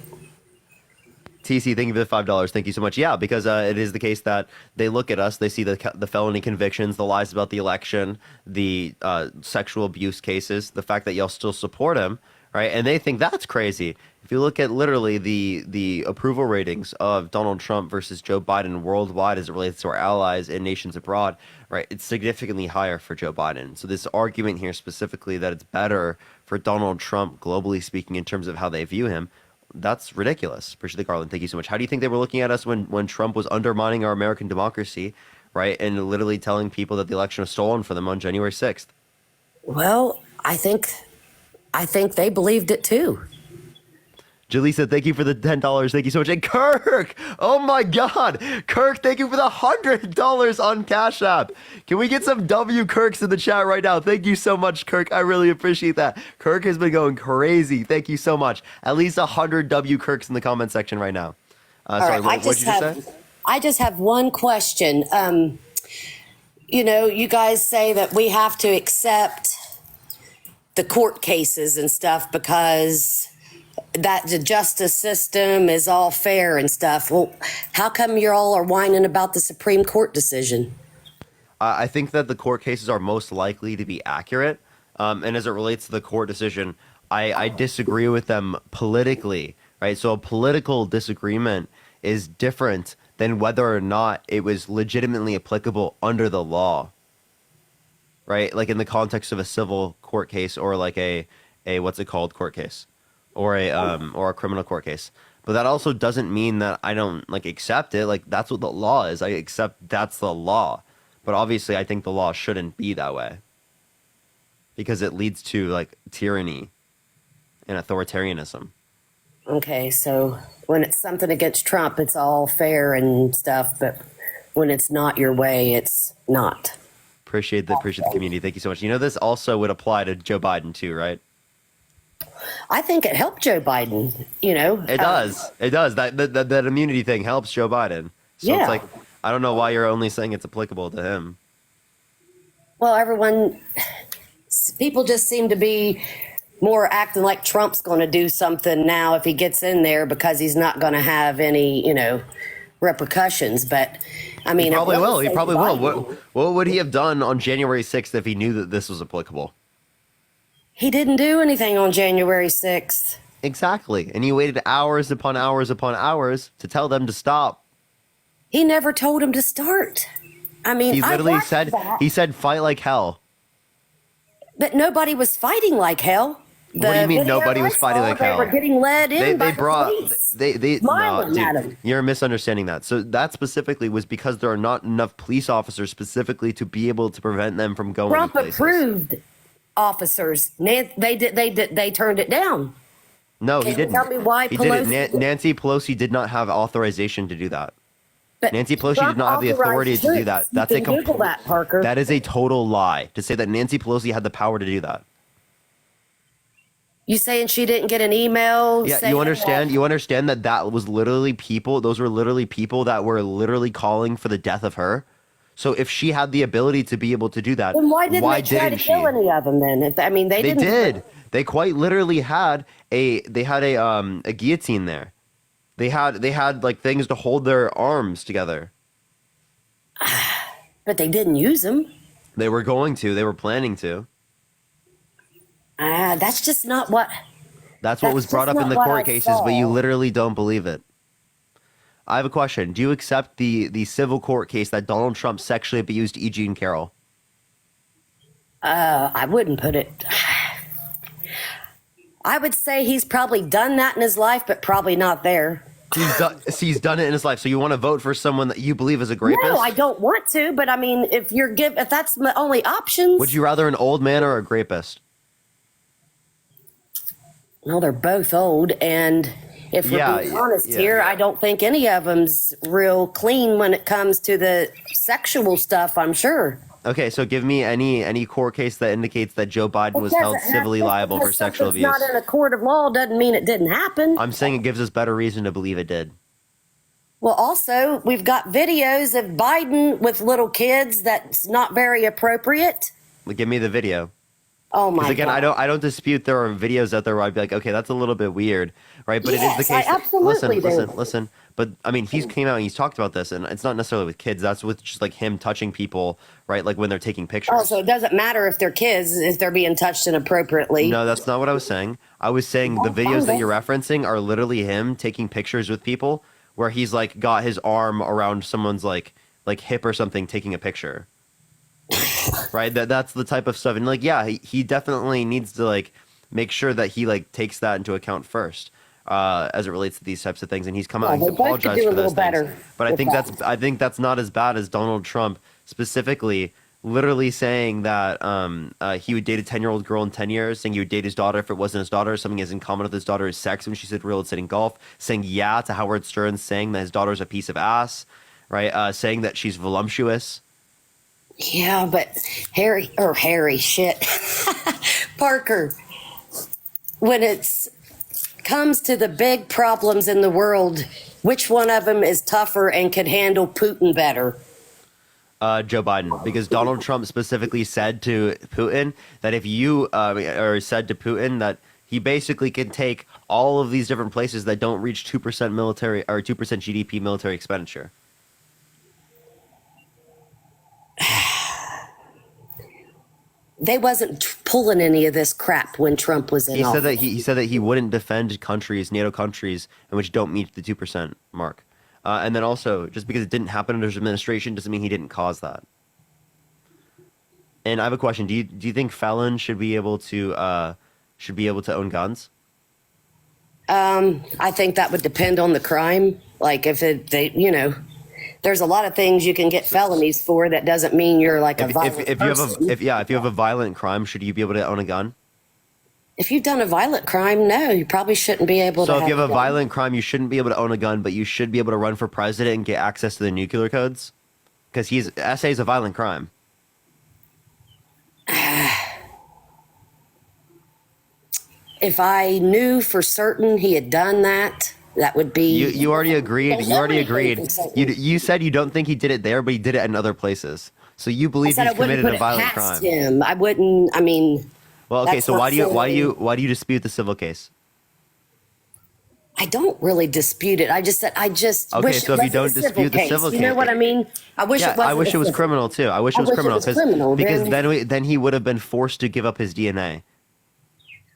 TC, thank you for the $5. Thank you so much. Yeah, because it is the case that they look at us, they see the felony convictions, the lies about the election, the sexual abuse cases, the fact that y'all still support him, right? And they think that's crazy. If you look at literally the approval ratings of Donald Trump versus Joe Biden worldwide as it relates to our allies and nations abroad, right, it's significantly higher for Joe Biden. So this argument here specifically that it's better for Donald Trump, globally speaking, in terms of how they view him, that's ridiculous. Appreciate the Garland. Thank you so much. How do you think they were looking at us when Trump was undermining our American democracy, right, and literally telling people that the election was stolen for them on January 6th? Well, I think they believed it too. Julie said, thank you for the $10. Thank you so much. And Kirk, oh my God. Kirk, thank you for the $100 on Cash App. Can we get some W Kirks in the chat right now? Thank you so much, Kirk. I really appreciate that. Kirk has been going crazy. Thank you so much. At least 100 W Kirks in the comment section right now. Sorry, right, what did you just say? I just have one question. You know, you guys say that we have to accept the court cases and stuff because that the justice system is all fair and stuff. Well, how come you all are whining about the Supreme Court decision? I think that the court cases are most likely to be accurate. And as it relates to the court decision, I disagree with them politically, right? So a political disagreement is different than whether or not it was legitimately applicable under the law, right? Like in the context of a civil court case or like a what's it called court case or a criminal court case. But that also doesn't mean that I don't like accept it. Like that's what the law is. I accept that's the law. But obviously I think the law shouldn't be that way because it leads to like tyranny and authoritarianism. Okay, so when it's something against Trump, it's all fair and stuff, but when it's not your way, it's not. Appreciate the community. Thank you so much. You know, this also would apply to Joe Biden too, right? I think it helped Joe Biden, you know. It does. It does. That immunity thing helps Joe Biden. So Yeah. it's like, I don't know why you're only saying it's applicable to him. Well, people just seem to be more acting like Trump's going to do something now if he gets in there because he's not going to have any, you know, repercussions. But I mean, He probably will. He say probably will. Biden. What would he have done on January 6th if he knew that this was applicable? He didn't do anything on January 6th. Exactly. And he waited hours upon hours upon hours to tell them to stop. He never told him to start. I mean, He I literally watched said, that, he said, fight like hell. but nobody was fighting like hell. What do you mean video nobody I was fighting saw, like they hell? were getting led in by They brought, the police. they Smiling no, at dude, him. you're misunderstanding that. So that specifically was because there are not enough police officers specifically to be able to prevent them from going Trump places. approved officers. They turned it down. No, Can he you didn't. tell me why He Pelosi- didn't. Nancy Pelosi did not have authorization to do that. But Nancy Pelosi Trump did not have the authority authorized to do troops. that. You That's a can Google that, Parker. That is a total lie to say that Nancy Pelosi had the power to do that. You saying she didn't get an email? Yeah, saying you understand? that- You understand that that was literally people. Those were literally people that were literally calling for the death of her. So if she had the ability to be able to do that, Then why didn't they try to didn't she? kill any of them then? If, I mean, they They didn't. did. They quite literally had a guillotine there. They had like things to hold their arms together. But they didn't use them. They were going to. They were planning to. That's just not what. That's what was That's brought just up in not the what court I cases, but you saw. literally don't believe it. I have a question. Do you accept the civil court case that Donald Trump sexually abused E. Jean Carroll? I wouldn't put it. I would say he's probably done that in his life, but probably not there. He's done it in his life. So you want to vote for someone that you believe is a rapist? No, I don't want to. But I mean, if that's the only options. Would you rather an old man or a rapist? Well, they're both old, and if we're being honest here, I don't think any of them's real clean when it comes to the sexual stuff. I'm sure. Okay, so give me any court case that indicates that Joe Biden was held civilly liable for sexual abuse. Not in a court of law doesn't mean it didn't happen. I'm saying it gives us better reason to believe it did. Well, also, we've got videos of Biden with little kids that's not very appropriate. Give me the video. Oh my again, God. I don't dispute there are videos out there where I'd be like, okay, that's a little bit weird, right? But it is the Yes, I case. That, absolutely do. listen. But I mean, he's came out and he's talked about this, and it's not necessarily with kids. That's with just like him touching people, right? Like when they're taking pictures. Oh, so it doesn't matter if they're kids, if they're being touched inappropriately. No, that's not what I was saying. I was saying the videos that you're referencing are literally him taking pictures with people where he's like got his arm around someone's like hip or something, taking a picture. Right? That's the type of stuff. And like, yeah, he definitely needs to like make sure that he like takes that into account first, as it relates to these types of things. And he's come out and he's apologized for those things. But I think that's not as bad as Donald Trump specifically literally saying that he would date a 10-year-old girl in 10 years, saying he would date his daughter if it wasn't his daughter, something he has in common with his daughter is sex when she said real estate and golf, saying yeah to Howard Stern, saying that his daughter's a piece of ass, right? Saying that she's voluptuous. Yeah, but Harry, shit. Parker, when it's comes to the big problems in the world, which one of them is tougher and could handle Putin better? Joe Biden, because Donald Trump specifically said to Putin that if you, or said to Putin that he basically can take all of these different places that don't reach 2% military or 2% GDP military expenditure. They wasn't pulling any of this crap when Trump was in office. He said that he wouldn't defend countries, NATO countries, in which don't meet the 2% mark. And then also, just because it didn't happen under his administration doesn't mean he didn't cause that. And I have a question: do you think felons should be able to own guns? I think that would depend on the crime. Like if there's a lot of things you can get felonies for. That doesn't mean you're like a violent person. If you have a violent crime, should you be able to own a gun? If you've done a violent crime, no, you probably shouldn't be able to. So if you have a violent crime, you shouldn't be able to own a gun, but you should be able to run for president and get access to the nuclear codes? Because SA is a violent crime. If I knew for certain he had done that, that would be. You already agreed. You already agreed. You said you don't think he did it there, but he did it in other places. So you believe he's committed a violent crime. Him. I wouldn't. I mean. Well, okay. So why do you dispute the civil case? I don't really dispute it. I just okay, wish so it if you don't wasn't a dispute the case. civil case, you know what I mean? I wish it wasn't. I wish it was criminal too. I wish it was criminal because then then he would have been forced to give up his DNA.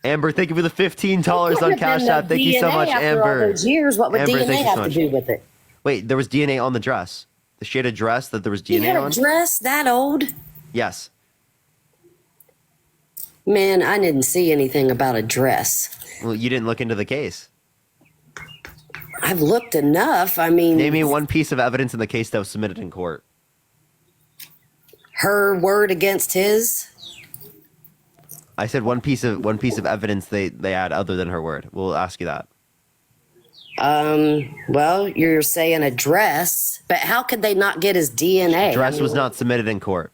Amber, thank you for the $15 on Cash App. Thank you so much, Amber. All those years, what would Amber, DNA have to do with it? Wait, there was DNA on the dress. She had a dress that there was DNA You had on? a dress that old? Yes. Man, I didn't see anything about a dress. Well, you didn't look into the case. I've looked enough. I mean, name me one piece of evidence in the case that was submitted in court. Her word against his. I said one piece of evidence they had other than her word. We'll ask you that. Well, you're saying a dress, but how could they not get his DNA? Dress was not submitted in court.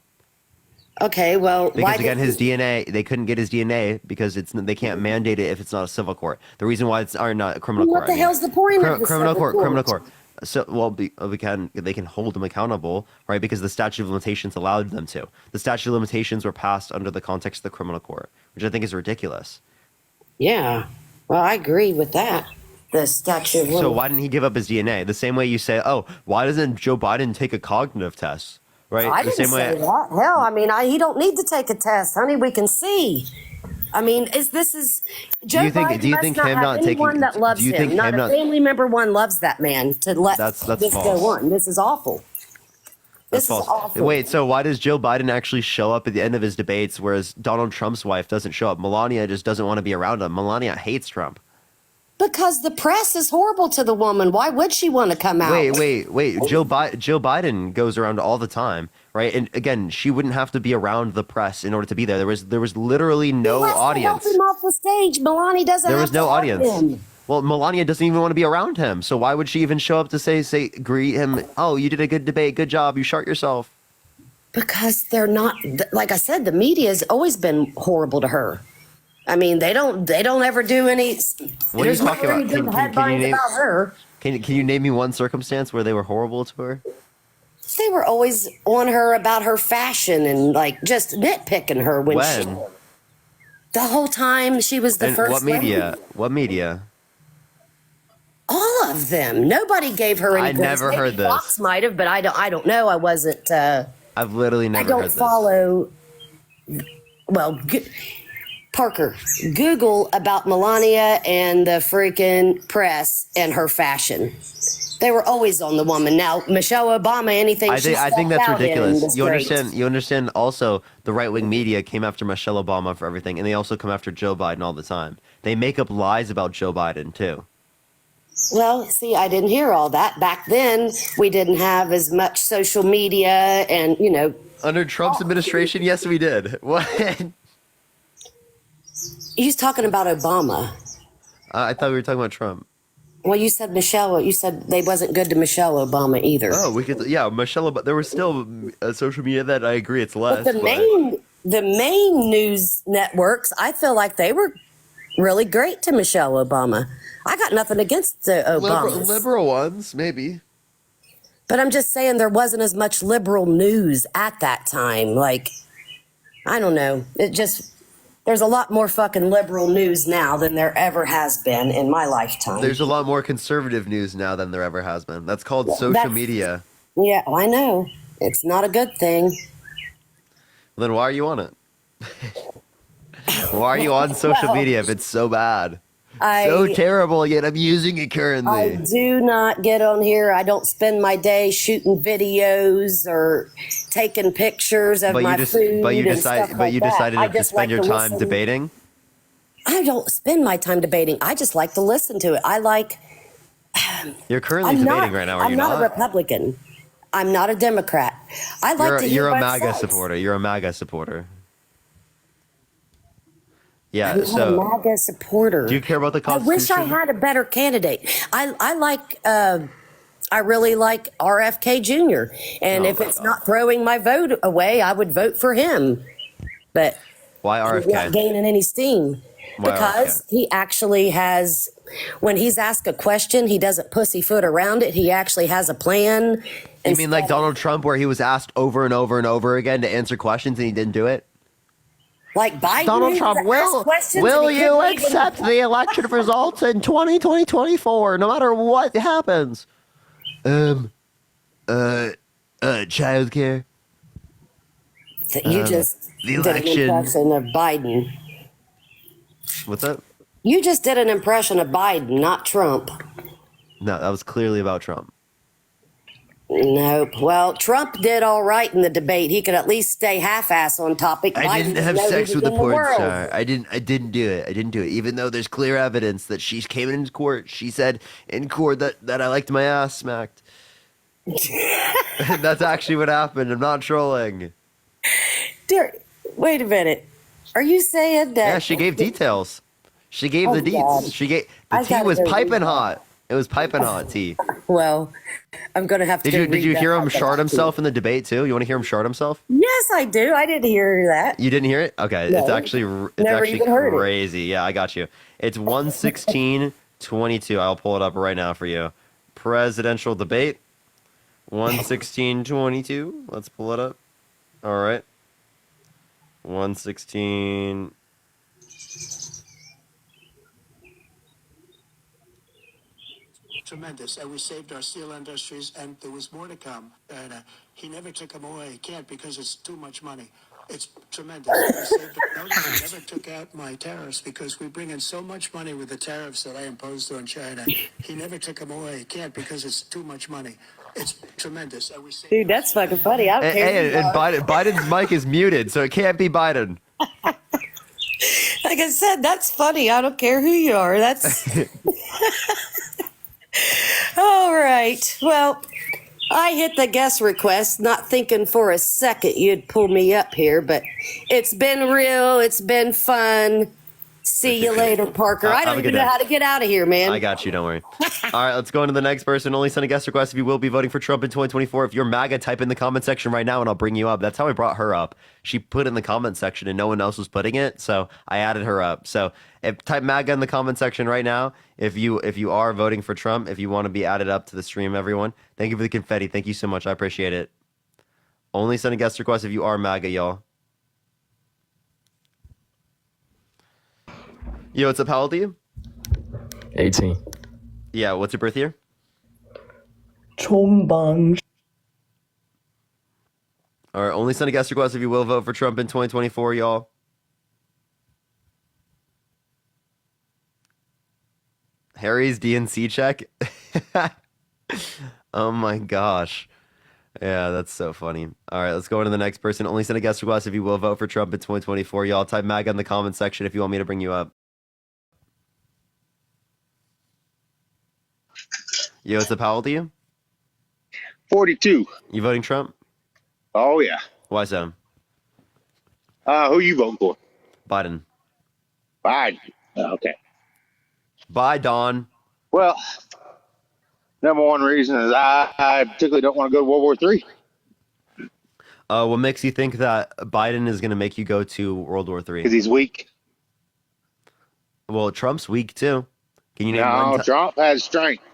Okay, well, because again, his DNA, they couldn't get his DNA because they can't mandate it if it's not a civil court. The reason why it's not a criminal court. What the hell's the point of the criminal court? Criminal court. So, well, they can hold him accountable, right? Because the statute of limitations allowed them to. The statute of limitations were passed under the context of the criminal court, which I think is ridiculous. Yeah, well, I agree with that. The statute of limitations. So why didn't he give up his DNA? The same way you say, oh, why doesn't Joe Biden take a cognitive test? Right? I didn't say that. Hell, I mean, he don't need to take a test, honey. We can see. I mean, Joe Biden do you must think not him have not anyone taking, that loves do you think him. Not him a family member one loves that man to let that's this false. go on. This is awful. This is awful. Wait, so why does Joe Biden actually show up at the end of his debates, whereas Donald Trump's wife doesn't show up? Melania just doesn't want to be around him. Melania hates Trump. Because the press is horrible to the woman. Why would she want to come out? Wait. Joe Biden goes around all the time, right? And again, she wouldn't have to be around the press in order to be there. There was literally no audience. Help him off the stage. Melania doesn't. There was no audience. Him. Well, Melania doesn't even want to be around him. So why would she even show up to say greet him? Oh, you did a good debate. Good job. You shot yourself. Because they're not. Like I said, the media has always been horrible to her. I mean, they don't ever do any. What are you talking about? Can you name me one circumstance where they were horrible to her? They were always on her about her fashion and like just nitpicking her when The whole time she was the And first what media? lady. What media? All of them. Nobody gave her any I grace. never Maybe heard this. Fox might have, but I don't know. I wasn't. I've literally I never don't heard this. follow. Well, Parker, Google about Melania and the freaking press and her fashion. They were always on the woman. Now Michelle Obama, anything I she think that's stepped out in ridiculous. was You great. understand? You understand? Also, the right wing media came after Michelle Obama for everything, and they also come after Joe Biden all the time. They make up lies about Joe Biden too. Well, see, I didn't hear all that. Back then, we didn't have as much social media and, Under Trump's administration, yes, we did. What? He's talking about Obama. I thought we were talking about Trump. Well, you said Michelle. You said they wasn't good to Michelle Obama either. Oh, we could. Yeah, Michelle. But there was still social media that I agree it's less. But the main news networks, I feel like they were really great to Michelle Obama. I got nothing against the Obamas. Liberal ones, maybe. But I'm just saying there wasn't as much liberal news at that time. Like, I don't know. There's a lot more fucking liberal news now than there ever has been in my lifetime. There's a lot more conservative news now than there ever has been. That's called social media. Yeah, I know. It's not a good thing. Then why are you on it? Why are you on social media if it's so bad? So terrible, yet I'm using it currently. I do not get on here. I don't spend my day shooting videos or taking pictures of my food. But you and stuff decided like that. I to just spend like your to time listen. debating. I don't spend my time debating. I just like to listen to it. You're currently I'm debating not, right now, are I'm you not not? a Republican. I'm not a Democrat. I like to hear You're a both MAGA sides. supporter. You're a MAGA supporter. Yeah. I'm not So, a MAGA supporter. do you care about the I wish Constitution? I had a better candidate. I really like RFK Jr. And if it's not throwing my vote away, I would vote for him. But Why he's not RFK? gaining any steam Why because he actually has. When he's asked a question, he doesn't pussyfoot around it. He actually has a plan. You mean like Donald Trump, where he was asked over and over and over again to answer questions and he didn't do it? Like Biden, Donald who Trump, asked will questions and he you couldn't even- accept the election results in 2024, no matter what happens? Childcare. You just the did an election. impression of Biden. What's that? You just did an impression of Biden, not Trump. No, that was clearly about Trump. Nope. Well, Trump did all right in the debate. He could at least stay half-ass on topic. I Biden didn't have knows sex it with a in the porn world. star. I didn't do it. I didn't do it. Even though there's clear evidence that she came into court. She said in court that I liked my ass smacked. That's actually what happened. I'm not trolling. Dear, wait a minute. Are you saying that? Yeah, she gave details. She gave Oh, the deets. God. She gave I the tea gotta was go read piping that. hot. It was piping hot tea. Well, I'm gonna have to. Did you hear him shard shard himself in the debate too? You want to hear him shard himself? Yes, I do. I didn't hear that. You didn't hear it? Okay, No. it's actually Never even heard it. crazy. Yeah, I got you. It's 116-22. I'll pull it up right now for you. Presidential debate. 116-22. Let's pull it up. All right. 116. Tremendous, and we saved our steel industries, and there was more to come. And he never took them away. He can't because it's too much money. It's tremendous. We saved notice, he never took out my tariffs because we bring in so much money with the tariffs that I imposed on China. He never took them away. He can't because it's too much money. It's tremendous. And we saved Dude, that's fucking funny. I don't care. Hey, and Biden's mic is muted, so it can't be Biden. Like I said, that's funny. I don't care who you are. That's all right. Well, I hit the guest request, not thinking for a second you'd pull me up here, but it's been real. It's been fun. See you later, Parker. I Have a don't good even know day. how to get out of here, man. I got you. Don't worry. All right, let's go into the next person. Only send a guest request if you will be voting for Trump in 2024. If you're MAGA, type in the comment section right now and I'll bring you up. That's how I brought her up. She put in the comment section and no one else was putting it, so I added her up. So type MAGA in the comment section right now if you are voting for Trump, if you want to be added up to the stream, everyone. Thank you for the confetti. Thank you so much. I appreciate it. Only send a guest request if you are MAGA, y'all. Yo, what's up? How old are you? 18. Yeah, what's your birth year? Chombang. All right, only send a guest request if you will vote for Trump in 2024, y'all. Harry's DNC check. Oh my gosh. Yeah, that's so funny. All right, let's go on to the next person. Only send a guest request if you will vote for Trump in 2024. Y'all type MAGA in the comment section if you want me to bring you up. Yo, what's up? How old are you? 42. You voting Trump? Oh, yeah. Why so? Who you voting for? Biden. Biden. Okay. Bye, Don. Well, number one reason is I particularly don't want to go to World War III. What makes you think that Biden is going to make you go to World War III? Because he's weak. Well, Trump's weak too. Can you name No, one? Trump has strength.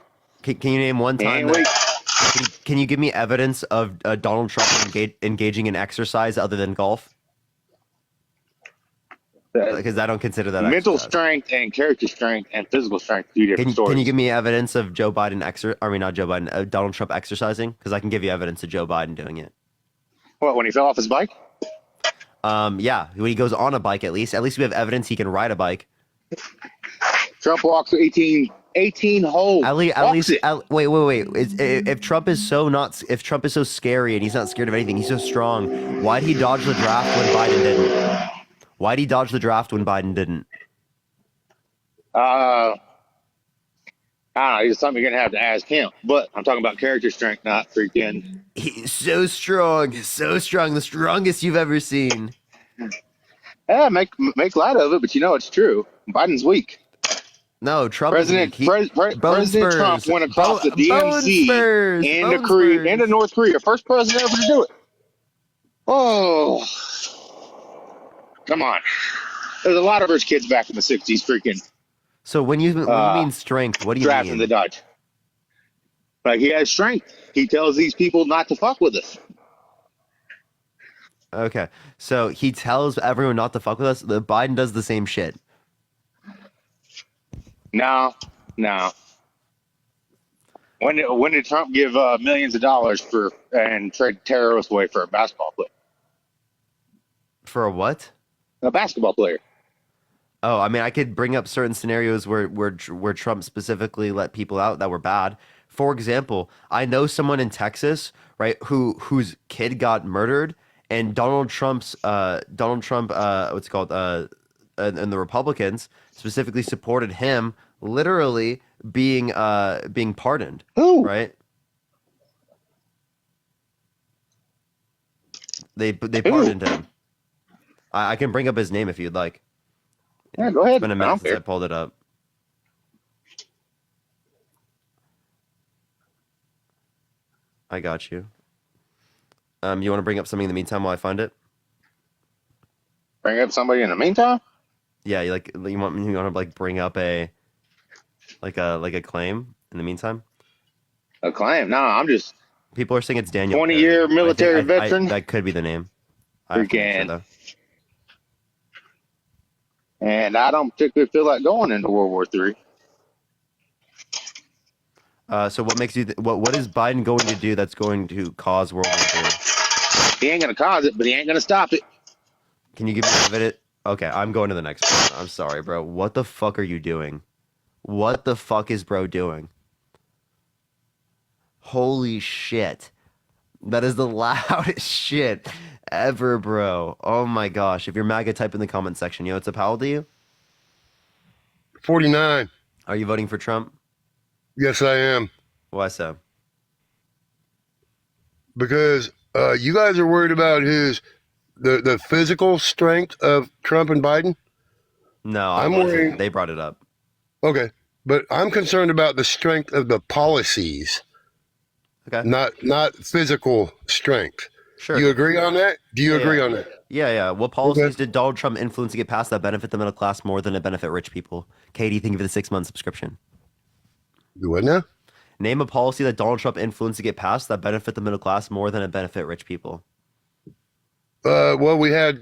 Can you name one He time? ain't weak. Can you give me evidence of Donald Trump engaging in exercise other than golf? Because I don't consider that Mental exercise. strength and character strength and physical strength, two different stories. Can you give me evidence of Joe Biden not Joe Biden, Donald Trump exercising? Because I can give you evidence of Joe Biden doing it. What, when he fell off his bike? Yeah, when he goes on a bike, at least we have evidence he can ride a bike. Trump walks 18 holes. Wait. If Trump is so scary and he's not scared of anything, he's so strong. Why'd he dodge the draft when Biden didn't? Why'd he dodge the draft when Biden didn't? I don't know. It's something you're gonna have to ask him. But I'm talking about character strength, not freaking. He's so strong, the strongest you've ever seen. Yeah, make light of it, but you know it's true. Biden's weak. No, Trump President is weak. President Trump went across the DMZ into North Korea. First president ever to do it. Oh, come on. There's a lot of rich kids back in the 60s freaking. So when you mean strength, what do you drafting mean? the Dodge. Like, he has strength. He tells these people not to fuck with us. Okay, so he tells everyone not to fuck with us. Biden does the same shit. No. When did Trump give millions of dollars and trade terrorists away for a basketball player? For a what? A basketball player. Oh, I mean, I could bring up certain scenarios where Trump specifically let people out that were bad. For example, I know someone in Texas, right, whose kid got murdered, and Donald Trump, and the Republicans specifically supported him, literally being pardoned. Who? Right? They pardoned him. I can bring up his name if you'd like. Yeah, go ahead. It's been a minute since I pulled it up. I got you. You want to bring up something in the meantime while I find it? Bring up somebody in the meantime? Yeah, you want to like bring up a claim in the meantime? A claim? No, I'm just. People are saying it's Daniel. 20-year military veteran. That could be the name. I have to make sure, though. And I don't particularly feel like going into World War III. So what makes you? What is Biden going to do that's going to cause World War III? He ain't gonna cause it, but he ain't gonna stop it. Can you give me evidence? Okay, I'm going to the next one. I'm sorry, bro. What the fuck are you doing? What the fuck is bro doing? Holy shit. That is the loudest shit ever, bro. Oh my gosh. If you're MAGA, type in the comment section. Yo, what's up? How old are you? 49. Are you voting for Trump? Yes, I am. Why so? Because you guys are worried about the physical strength of Trump and Biden? No, I'm worried. They brought it up. Okay. But I'm concerned about the strength of the policies. Okay. Not physical strength. Sure. You agree on that? Do you agree on that? Yeah. What policies did Donald Trump influence to get passed that benefit the middle class more than it benefit rich people? Katie, think of the 6-month subscription. Do what now? Name a policy that Donald Trump influenced to get passed that benefit the middle class more than it benefit rich people. Well, we had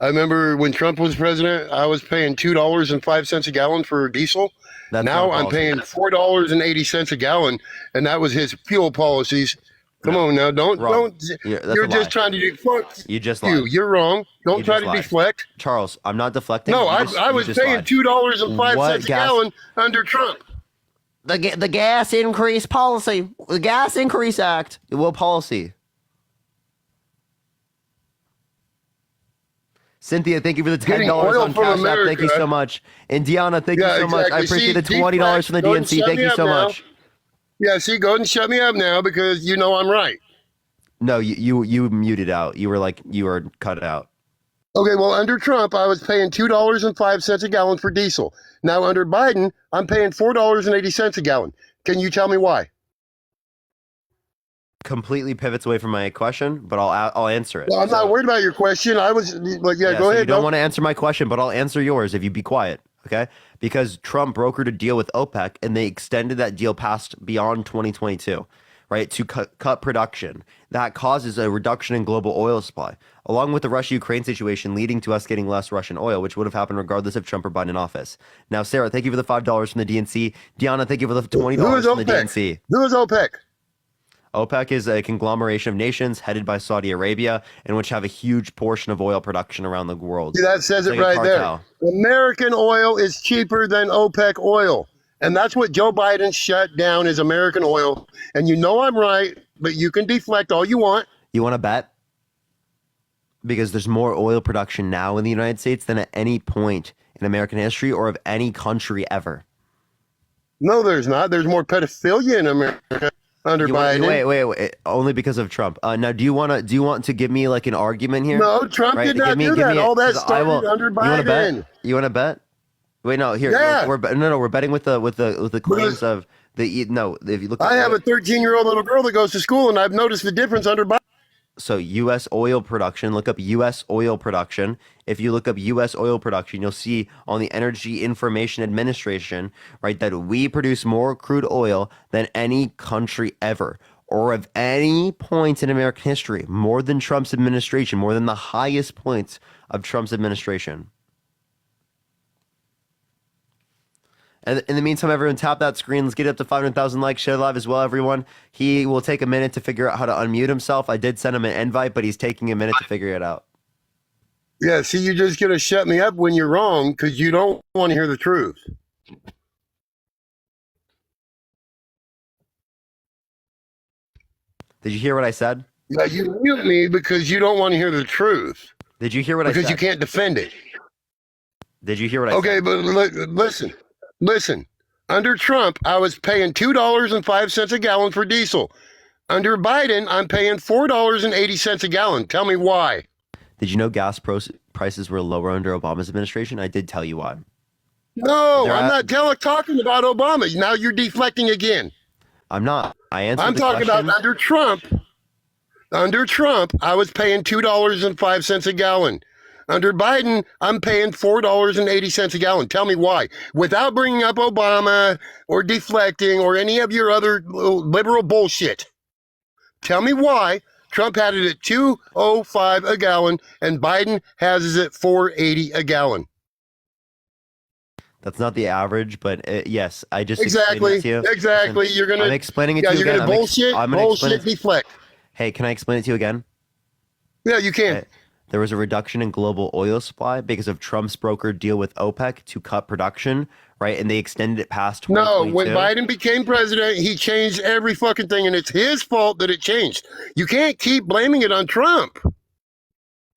I remember when Trump was president, I was paying $2.05 a gallon for diesel. That's Now not I'm policy. paying $4.80 a gallon, and that was his fuel policies. Come on now, don't. That's You're a just lie. trying to deflect. You just lied. You're wrong. Don't You try just to lied. deflect. Charles, I'm not deflecting. No, You just- I you was just paying lied. $2.05 What a gas- gallon under Trump. The gas increase policy, the Gas Increase Act. What policy? Cynthia, thank you for the $10 Getting oil on from Cash App. America. Thank you so much. And Deanna, thank Yeah, you so much. I exactly. appreciate See, the $20 from the go ahead and DNC. shut Thank me you up so now. much. Yeah, see, go ahead and shut me up now because you know I'm right. No, you muted out. You were cut out. Okay, well, under Trump, I was paying $2.05 a gallon for diesel. Now, under Biden, I'm paying $4.80 a gallon. Can you tell me why? Completely pivots away from my question, but I'll answer it. Well, I'm not worried about your question. I was like, yeah, Yeah, go so ahead. you don't Bill. want to answer my question, but I'll answer yours if you be quiet, okay? Because Trump brokered a deal with OPEC, and they extended that deal past beyond 2022, right, to cut production. That causes a reduction in global oil supply, along with the Russia-Ukraine situation, leading to us getting less Russian oil, which would have happened regardless of Trump or Biden in office. Now, Sarah, thank you for the $5 from the DNC. Deanna, thank you for the $20 Who is from the OPEC? DNC. Who is OPEC? OPEC is a conglomeration of nations headed by Saudi Arabia, and which have a huge portion of oil production around the world. See, that says It's it like a right there. cartel. American oil is cheaper than OPEC oil. And that's what Joe Biden shut down is American oil. And you know I'm right, but you can deflect all you want. You want to bet? Because there's more oil production now in the United States than at any point in American history or of any country ever. No, there's not. There's more pedophilia in America under Biden. Wait. Only because of Trump. Now, do you want to give me like an argument here? No, Trump did not do that. All that started under Biden. You want to bet? Wait, no. Here, Yeah. we're betting with the claims of the no. If you look, I have a 13-year-old little girl that goes to school, and I've noticed the difference under Biden. So U.S. oil production, look up U.S. oil production. If you look up U.S. oil production, you'll see on the Energy Information Administration, right, that we produce more crude oil than any country ever, or of any point in American history, more than Trump's administration, more than the highest points of Trump's administration. And in the meantime, everyone, tap that screen. Let's get it up to 500,000 likes. Share live as well, everyone. He will take a minute to figure out how to unmute himself. I did send him an invite, but he's taking a minute to figure it out. Yeah, see, you're just going to shut me up when you're wrong because you don't want to hear the truth. Did you hear what I said? Yeah, you mute me because you don't want to hear the truth. Did you hear what I said? Because you can't defend it. Did you hear what I said? Okay, but listen. Under Trump, I was paying $2.05 a gallon for diesel. Under Biden, I'm paying $4.80 a gallon. Tell me why. Did you know gas prices were lower under Obama's administration? I did tell you why. No, I'm not talking about Obama. Now you're deflecting again. I'm not. I answered I'm the talking question. about under Trump. Under Trump, I was paying $2.05 a gallon. Under Biden, I'm paying $4.80 a gallon. Tell me why. Without bringing up Obama or deflecting or any of your other liberal bullshit. Tell me why Trump had it at $2.05 a gallon and Biden has it at $4.80 a gallon. That's not the average, but yes, I just Exactly. explained it to you. Exactly. Listen, You're gonna. I'm explaining it to you you're again. gonna bullshit. I'm gonna explain Bullshit. it. Deflect. Hey, can I explain it to you again? Yeah, you can. Okay. There was a reduction in global oil supply because of Trump's brokered deal with OPEC to cut production, right? And they extended it past 2022. No, when Biden became president, he changed every fucking thing, and it's his fault that it changed. You can't keep blaming it on Trump.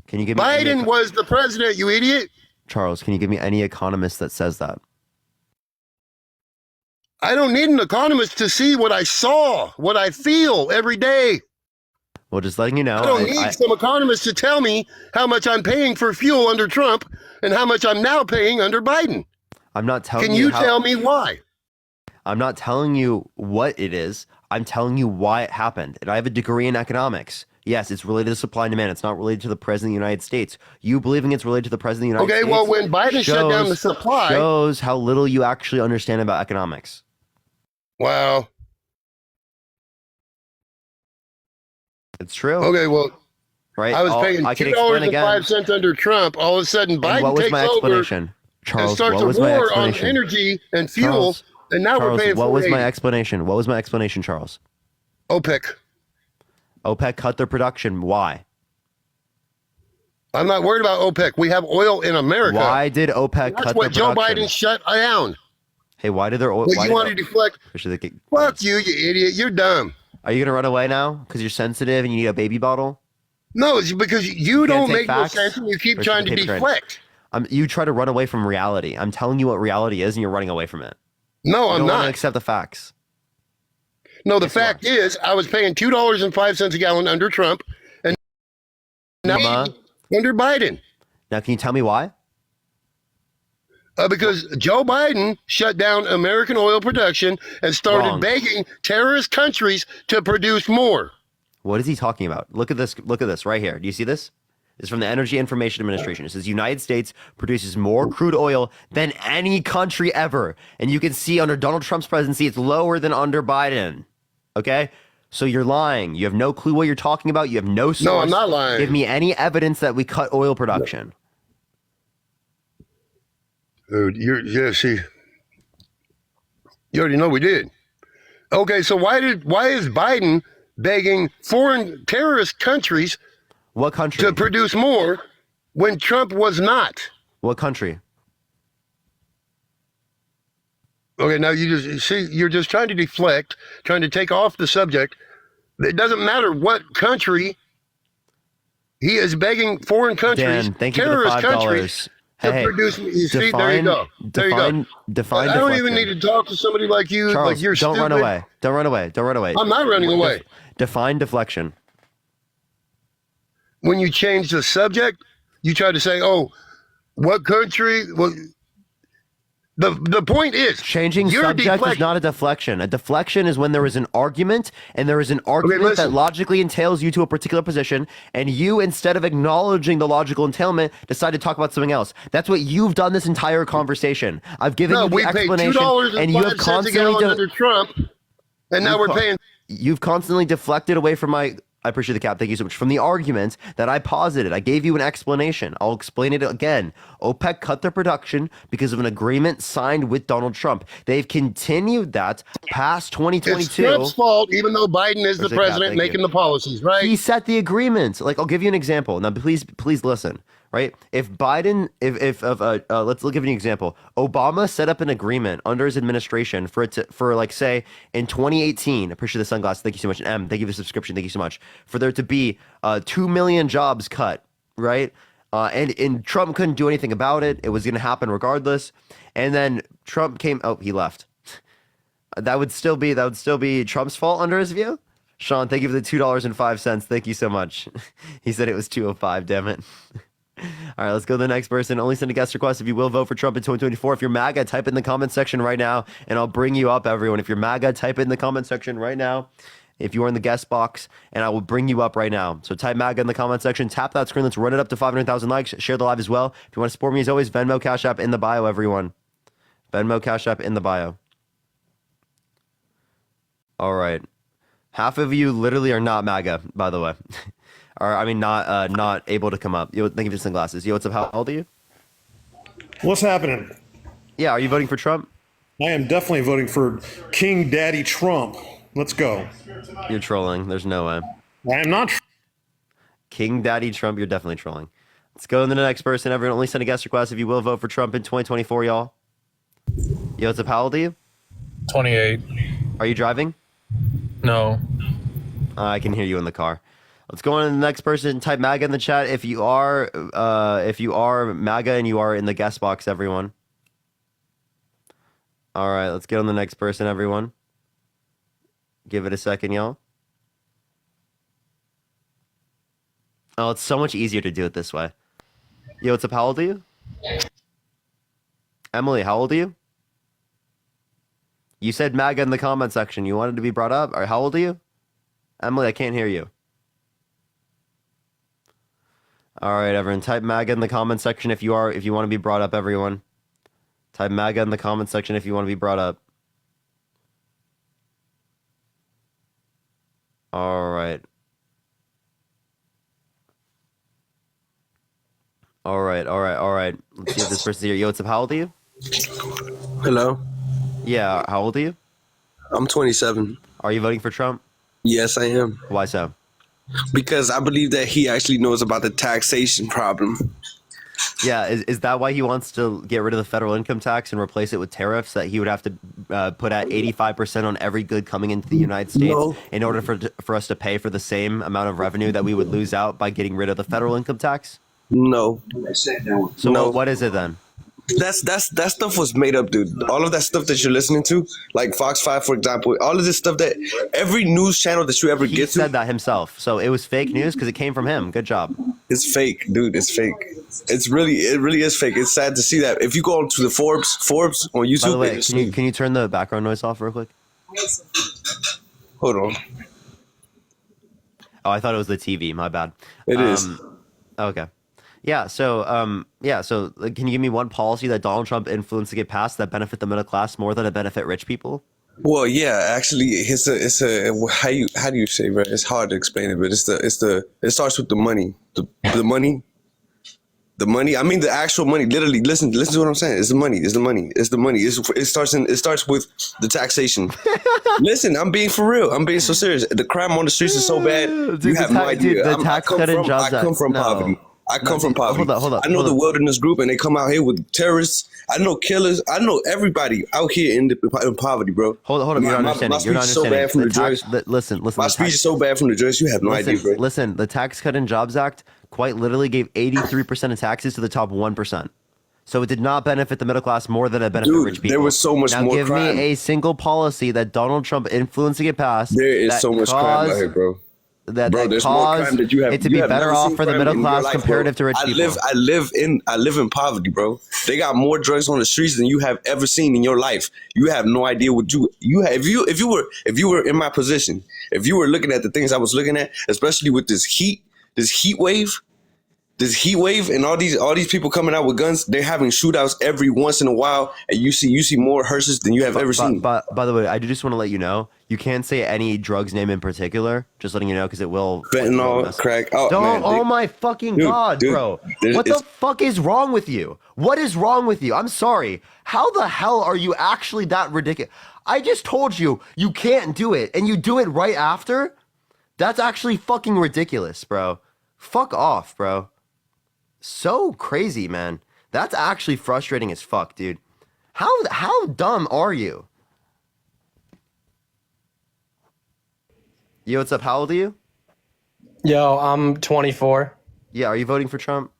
Can you give me Biden was the president, you idiot. Charles, can you give me any economist that says that? I don't need an economist to see what I saw, what I feel every day. Well, just letting you know. I don't need some economist to tell me how much I'm paying for fuel under Trump and how much I'm now paying under Biden. I'm not telling Can you. you tell me why? I'm not telling you what it is. I'm telling you why it happened. And I have a degree in economics. Yes, it's related to supply and demand. It's not related to the president of the United States. You believing it's related to the president of the United Okay, States. well, when Biden shut down the supply. Shows how little you actually understand about economics. Wow. It's true. Okay, well, right? I was paying I can explain $2.05 again. under Trump. All of a sudden, And Biden what was takes my over explanation, and Charles? starts What a was my war on explanation, energy and fuel, Charles? and now we're Charles, paying what was my 480. explanation? What was my explanation, Charles? OPEC. OPEC cut their production. Why? I'm not worried about OPEC. We have oil in America. Why did OPEC That's cut what their Joe production? Biden shut down. Hey, why did their oil? But Why you did, want to deflect. Fuck you, you idiot. You're dumb. Are you gonna run away now because you're sensitive and you need a baby bottle? No, it's because you can't don't take make no facts? sense and you keep Or trying to take the train? deflect. You try to run away from reality. I'm telling you what reality is, and you're running away from it. No, You I'm don't want to not. accept the facts. No, the fact is, I was paying $2.05 a gallon under Trump, and now under Biden. Now, can you tell me why? Because Joe Biden shut down American oil production and started Wrong. begging terrorist countries to produce more. What is he talking about? Look at this. Look at this right here. Do you see this? This is from the Energy Information Administration. It says United States produces more crude oil than any country ever. And you can see under Donald Trump's presidency, it's lower than under Biden. Okay? So you're lying. You have no clue what you're talking about. You have no source. No, I'm not lying. Give me any evidence that we cut oil production. Dude, see, you already know we did. Okay, so why is Biden begging foreign terrorist countries What country? to produce more when Trump was not? What country? Okay, now you're just trying to deflect, trying to take off the subject. It doesn't matter what country he is begging foreign countries, Dan, thank you for the terrorist $5. countries, to Hey, produce. You see, there you go. There you go. Define I don't even deflection. need to talk to somebody like you. Charles, like you're don't stupid. run away. Don't run away. Don't run away. I'm not running away. Define deflection. When you change the subject, you try to say, "Oh, what country?" Well, the point is Changing you're subject is deflecting. not a deflection. A deflection is when there is an argument and there is an argument that listen. logically entails you to a particular position, and you, instead of acknowledging the logical entailment, decide to talk about something else. That's what you've done this entire conversation. I've given No, you the we paid explanation, and you have $2.05 a constantly gallon under Trump, and now we're paying. You've constantly deflected away from my. I appreciate the cap. Thank you so much. From the argument that I posited, I gave you an explanation. I'll explain it again. OPEC cut their production because of an agreement signed with Donald Trump. They've continued that past 2022. It's Trump's fault, even though Biden is the Appreciate that. president Thank making you. the policies, right? He set the agreement. Like, I'll give you an example. Now, please listen. Right? If Biden, let's give you an example. Obama set up an agreement under his administration for like, say, in 2018. I appreciate the sunglasses. Thank you so much. And thank you for the subscription. Thank you so much. For there to be 2 million jobs cut, right? And Trump couldn't do anything about it. It was going to happen regardless. And then Trump came. Oh, he left. That would still be Trump's fault under his view. Sean, thank you for the $2.05. Thank you so much. He said it was 205. Damn it. All right, let's go to the next person. Only send a guest request if you will vote for Trump in 2024. If you're MAGA, type it in the comment section right now, and I'll bring you up, everyone. If you're MAGA, type it in the comment section right now. If you are in the guest box, and I will bring you up right now. So type MAGA in the comment section. Tap that screen. Let's run it up to 500,000 likes. Share the live as well. If you want to support me, as always, Venmo, Cash App in the bio, everyone. Venmo, Cash App in the bio. All right. Half of you literally are not MAGA, by the way. Or, I mean, not able to come up. Yo, thank you for the sunglasses. Yo, what's up? How old are you? What's happening? Yeah, are you voting for Trump? I am definitely voting for King Daddy Trump. Let's go. You're trolling. There's no way. I am not. King Daddy Trump, you're definitely trolling. Let's go to the next person. Everyone, only send a guest request if you will vote for Trump in 2024, y'all. Yo, what's up? How old are you? 28. Are you driving? No. I can hear you in the car. Let's go on to the next person. Type MAGA in the chat if you are MAGA and you are in the guest box, everyone. All right, let's get on the next person, everyone. Give it a second, y'all. Oh, it's so much easier to do it this way. Yo, what's up? How old are you? Emily, how old are you? You said MAGA in the comment section. You wanted to be brought up? Or how old are you? Emily, I can't hear you. All right, everyone. Type MAGA in the comment section if you want to be brought up, everyone. Type MAGA in the comment section if you want to be brought up. All right. All right. Let's see if this person's here. Yo, what's up? How old are you? Hello. Yeah, how old are you? I'm 27. Are you voting for Trump? Yes, I am. Why so? Because I believe that he actually knows about the taxation problem. Yeah, is that why he wants to get rid of the federal income tax and replace it with tariffs that he would have to put at 85% on every good coming into the United States No. in order for us to pay for the same amount of revenue that we would lose out by getting rid of the federal income tax? No. So No. what is it then? That stuff was made up, dude. All of that stuff that you're listening to, like Fox 5, for example, all of this stuff that every news channel that you ever He get to, said that himself. So it was fake news because it came from him. Good job. it's fake, dude. It's fake. It really is fake. It's sad to see that. If you go to the Forbes on YouTube, By the way, it's- can you turn the background noise off real quick? hold on. Oh, I thought it was the TV. My bad. It is. Okay. Yeah. So, like, can you give me one policy that Donald Trump influenced to get passed that benefit the middle class more than it benefit rich people? Well, yeah, actually, it's a how do you say, bro? It's hard to explain it, but it starts with the money, the money. The money, I mean the actual money. Literally, listen to what I'm saying. It's the money. It starts with the taxation. Listen, I'm being for real. I'm being so serious. The crime on the streets is so bad. Dude, you have no idea. the tax cut and jobs I come act- from no. poverty. I come from poverty. Hold up. I know the Wilderness Group, and they come out here with terrorists. I know killers. I know everybody out here in poverty, bro. Hold up. You're not understanding. My speech is so bad from the Joyce. Listen. My speech is so bad from the Joyce. You have no idea, bro. Listen, the Tax Cut and Jobs Act quite literally gave 83% of taxes to the top 1%. So it did not benefit the middle class more than it benefited rich people. There was so much now more give crime. me a single policy that Donald Trump influenced to get passed. There is that so much crime out caused- here, bro. That There's more caused crime that you have. it to you be have better never off seen for the crime middle in your class life, comparative to bro. rich people. I live in poverty, bro. They got more drugs on the streets than you have ever seen in your life. You have no idea what you have. If you were in my position, if you were looking at the things I was looking at, especially with this heat wave, and all these people coming out with guns, they're having shootouts every once in a while, and you see more hearses than you have ever seen. By the way, I just want to let you know, you can't say any drug's name in particular. Just letting you know, because it will. Fentanyl, crack. Oh, Don't! man, Oh my fucking god, bro! What the fuck is wrong with you? What is wrong with you? I'm sorry. How the hell are you actually that ridiculous? I just told you you can't do it, and you do it right after. That's actually fucking ridiculous, bro. Fuck off, bro. So crazy, man. That's actually frustrating as fuck, dude. How dumb are you? Yo, what's up? How old are you? Yo, I'm 24. Yeah, are you voting for Trump?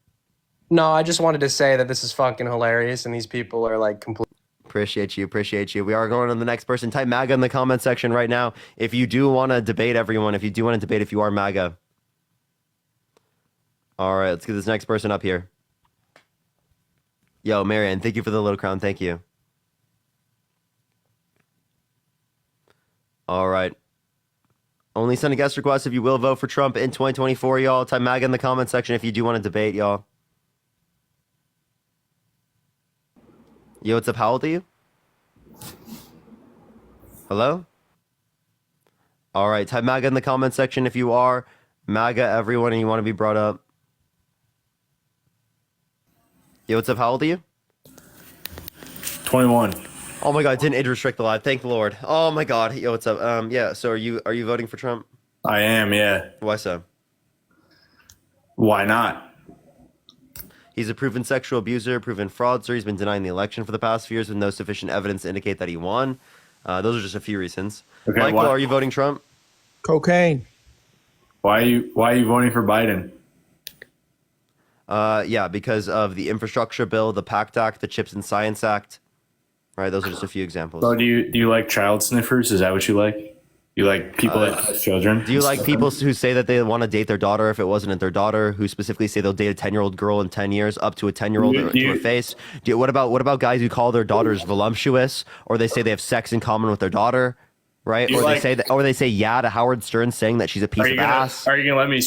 No, I just wanted to say that this is fucking hilarious and these people are like complete. Appreciate you. We are going on the next person. Type MAGA in the comment section right now if you do want to debate everyone. If you are MAGA. All right, let's get this next person up here. Yo, Marianne, thank you for the little crown. Thank you. All right. Only send a guest request if you will vote for Trump in 2024, y'all. Type MAGA in the comment section if you do want to debate, y'all. Yo, what's up? How old are you? Hello? All right, type MAGA in the comment section if you are MAGA, everyone, and you want to be brought up. Yo, what's up? How old are you? 21. Oh my God, didn't age restrict the live. Thank the Lord. Oh my God. Yo, what's up? Yeah. So are you voting for Trump? I am, yeah. Why so? Why not? He's a proven sexual abuser, proven fraudster. He's been denying the election for the past few years with no sufficient evidence to indicate that he won. Those are just a few reasons. Okay, Michael, why- are you voting Trump? Cocaine. Why are you voting for Biden? Yeah, because of the infrastructure bill, the PACT Act, the Chips and Science Act. Right, those are just a few examples. So do you like child sniffers? Is that what you like? You like people that touch children? Do you like people who say that they want to date their daughter if it wasn't their daughter, who specifically say they'll date a 10-year-old girl in 10 years, up to a 10-year-old to her face? What about guys who call their daughters voluptuous, or they say they have sex in common with their daughter, right? Do you Or they say yeah to Howard Stern saying that she's a piece of ass. Are you gonna let me?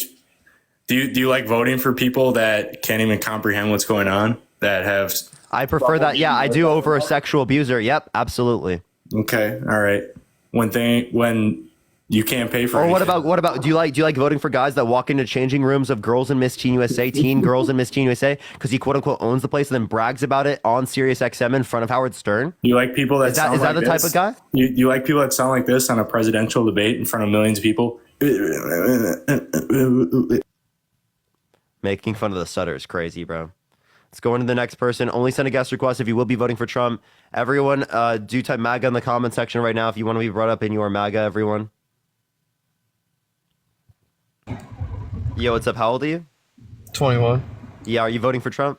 Do you like voting for people that can't even comprehend what's going on? That have. I prefer that. Yeah, I do over a sexual abuser. Yep, absolutely. Okay, all right. When You can't pay for. Or anything. what about do you like voting for guys that walk into changing rooms of girls in Miss Teen USA, teen girls in Miss Teen USA, because he quote unquote owns the place and then brags about it on Sirius XM in front of Howard Stern? You like people that is that like the this? type of guy? You like people that sound like this on a presidential debate in front of millions of people? Making fun of the stutter is crazy, bro. Let's go on to the next person. Only send a guest request if you will be voting for Trump. Everyone, do type MAGA in the comment section right now if you want to be brought up in your MAGA, everyone. Yo, what's up? How old are you? 21. Yeah, are you voting for Trump?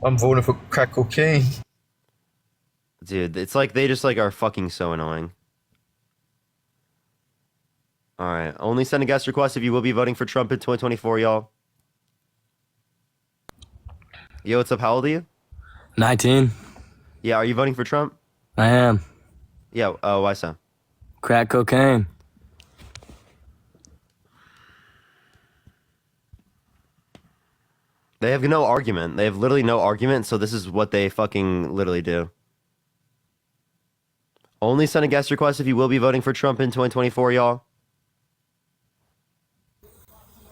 I'm voting for crack cocaine. Dude, it's like they just like are fucking so annoying. All right, only send a guest request if you will be voting for Trump in 2024, y'all. Yo, what's up? How old are you? 19. Yeah, are you voting for Trump? I am. Yeah, why so? Crack cocaine. They have no argument. They have literally no argument, so this is what they fucking literally do. Only send a guest request if you will be voting for Trump in 2024, y'all.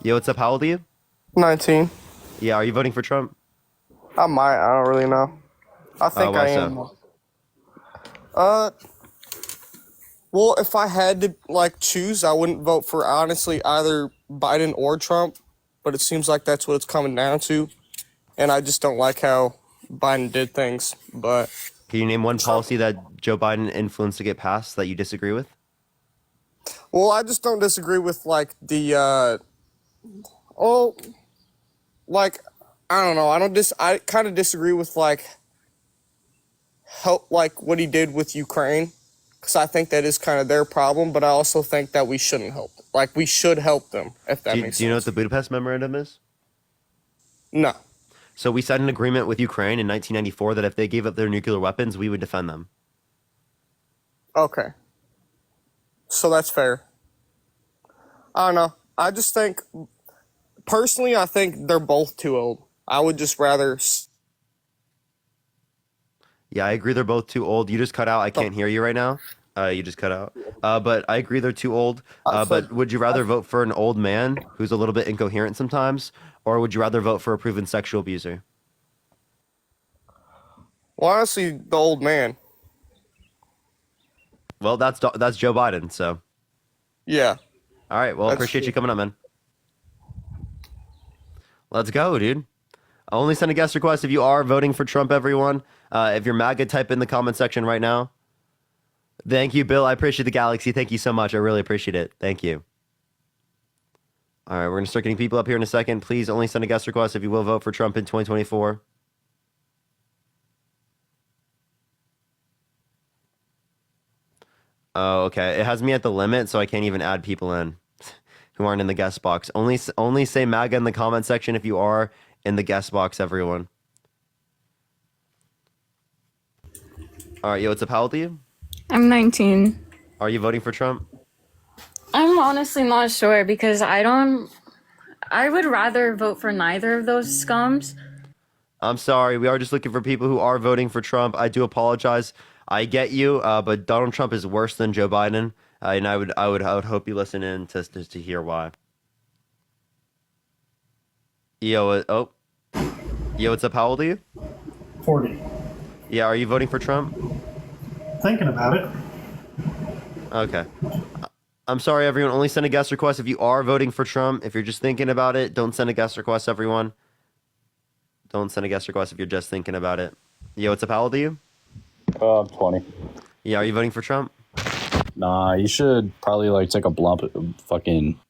Yo, what's up? How old are you? 19. Yeah, are you voting for Trump? I might. I don't really know. I think why I am. so? Well, if I had to choose, I wouldn't vote for honestly either Biden or Trump, but it seems like that's what it's coming down to, and I just don't like how Biden did things. But can you name one policy that Joe Biden influenced to get passed that you disagree with? well, I just don't disagree with I don't know. I kind of disagree with help what he did with Ukraine, because I think that is kind of their problem. But I also think that we shouldn't help. We should help them if that makes sense. Do you know what the Budapest Memorandum is? No. So we signed an agreement with Ukraine in 1994 that if they gave up their nuclear weapons, we would defend them. Okay. So that's fair. I don't know. I just think, personally, I think they're both too old. I would just rather. Yeah, I agree. They're both too old. You just cut out. I can't hear you right now. You just cut out. But I agree they're too old. But would you rather vote for an old man who's a little bit incoherent sometimes, or would you rather vote for a proven sexual abuser? Well, honestly, the old man. Well, that's Joe Biden. So. Yeah. All right. Well, appreciate you coming up, man. Let's go, dude. Only send a guest request if you are voting for Trump, everyone. If you're MAGA, type in the comment section right now. Thank you, Bill. I appreciate the galaxy. Thank you so much. I really appreciate it. Thank you. All right, we're going to start getting people up here in a second. Please only send a guest request if you will vote for Trump in 2024. Oh, okay. It has me at the limit, so I can't even add people in who aren't in the guest box. Only say MAGA in the comment section if you are in the guest box, everyone. All right, yo, what's up? How old are you? I'm 19. Are you voting for Trump? I'm honestly not sure because I would rather vote for neither of those scums. I'm sorry. We are just looking for people who are voting for Trump. I do apologize. I get you, but Donald Trump is worse than Joe Biden, and I would hope you listen in to hear why. Yo, what's up? How old are you? 40. Yeah, are you voting for Trump? Thinking about it. Okay. I'm sorry, everyone. Only send a guest request if you are voting for Trump. If you're just thinking about it, don't send a guest request, everyone. Don't send a guest request if you're just thinking about it. Yo, what's up? How old are you? 20. Yeah, are you voting for Trump? Nah, you should probably take a blunt fucking.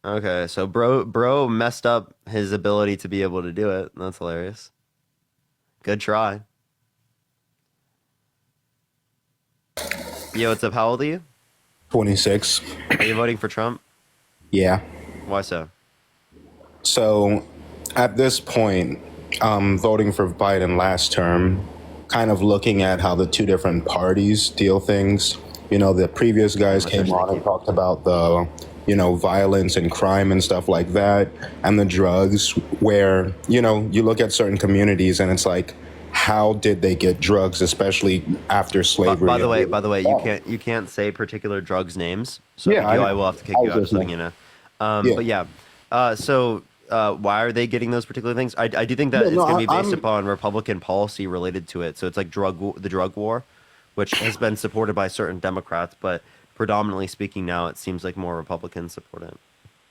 Okay, so bro messed up his ability to be able to do it. That's hilarious. Good try. Yo, what's up? How old are you? 26. Are you voting for Trump? Yeah. Why so? So, at this point, voting for Biden last term, kind of looking at how the two different parties deal things. You know, the previous guys came on and talked about the, violence and crime and stuff like that, and the drugs, where, you look at certain communities and it's like, how did they get drugs, especially after slavery. By the way, you can't say particular drugs names. So Yeah, if you do, I I will have to kick I you was out. Just just letting you know. Yeah. But yeah, why are they getting those particular things? I do think that Yeah, it's no, going to be based I'm upon Republican policy related to it. So it's like the drug war, which has been supported by certain Democrats, but predominantly speaking now, it seems like more Republicans support it.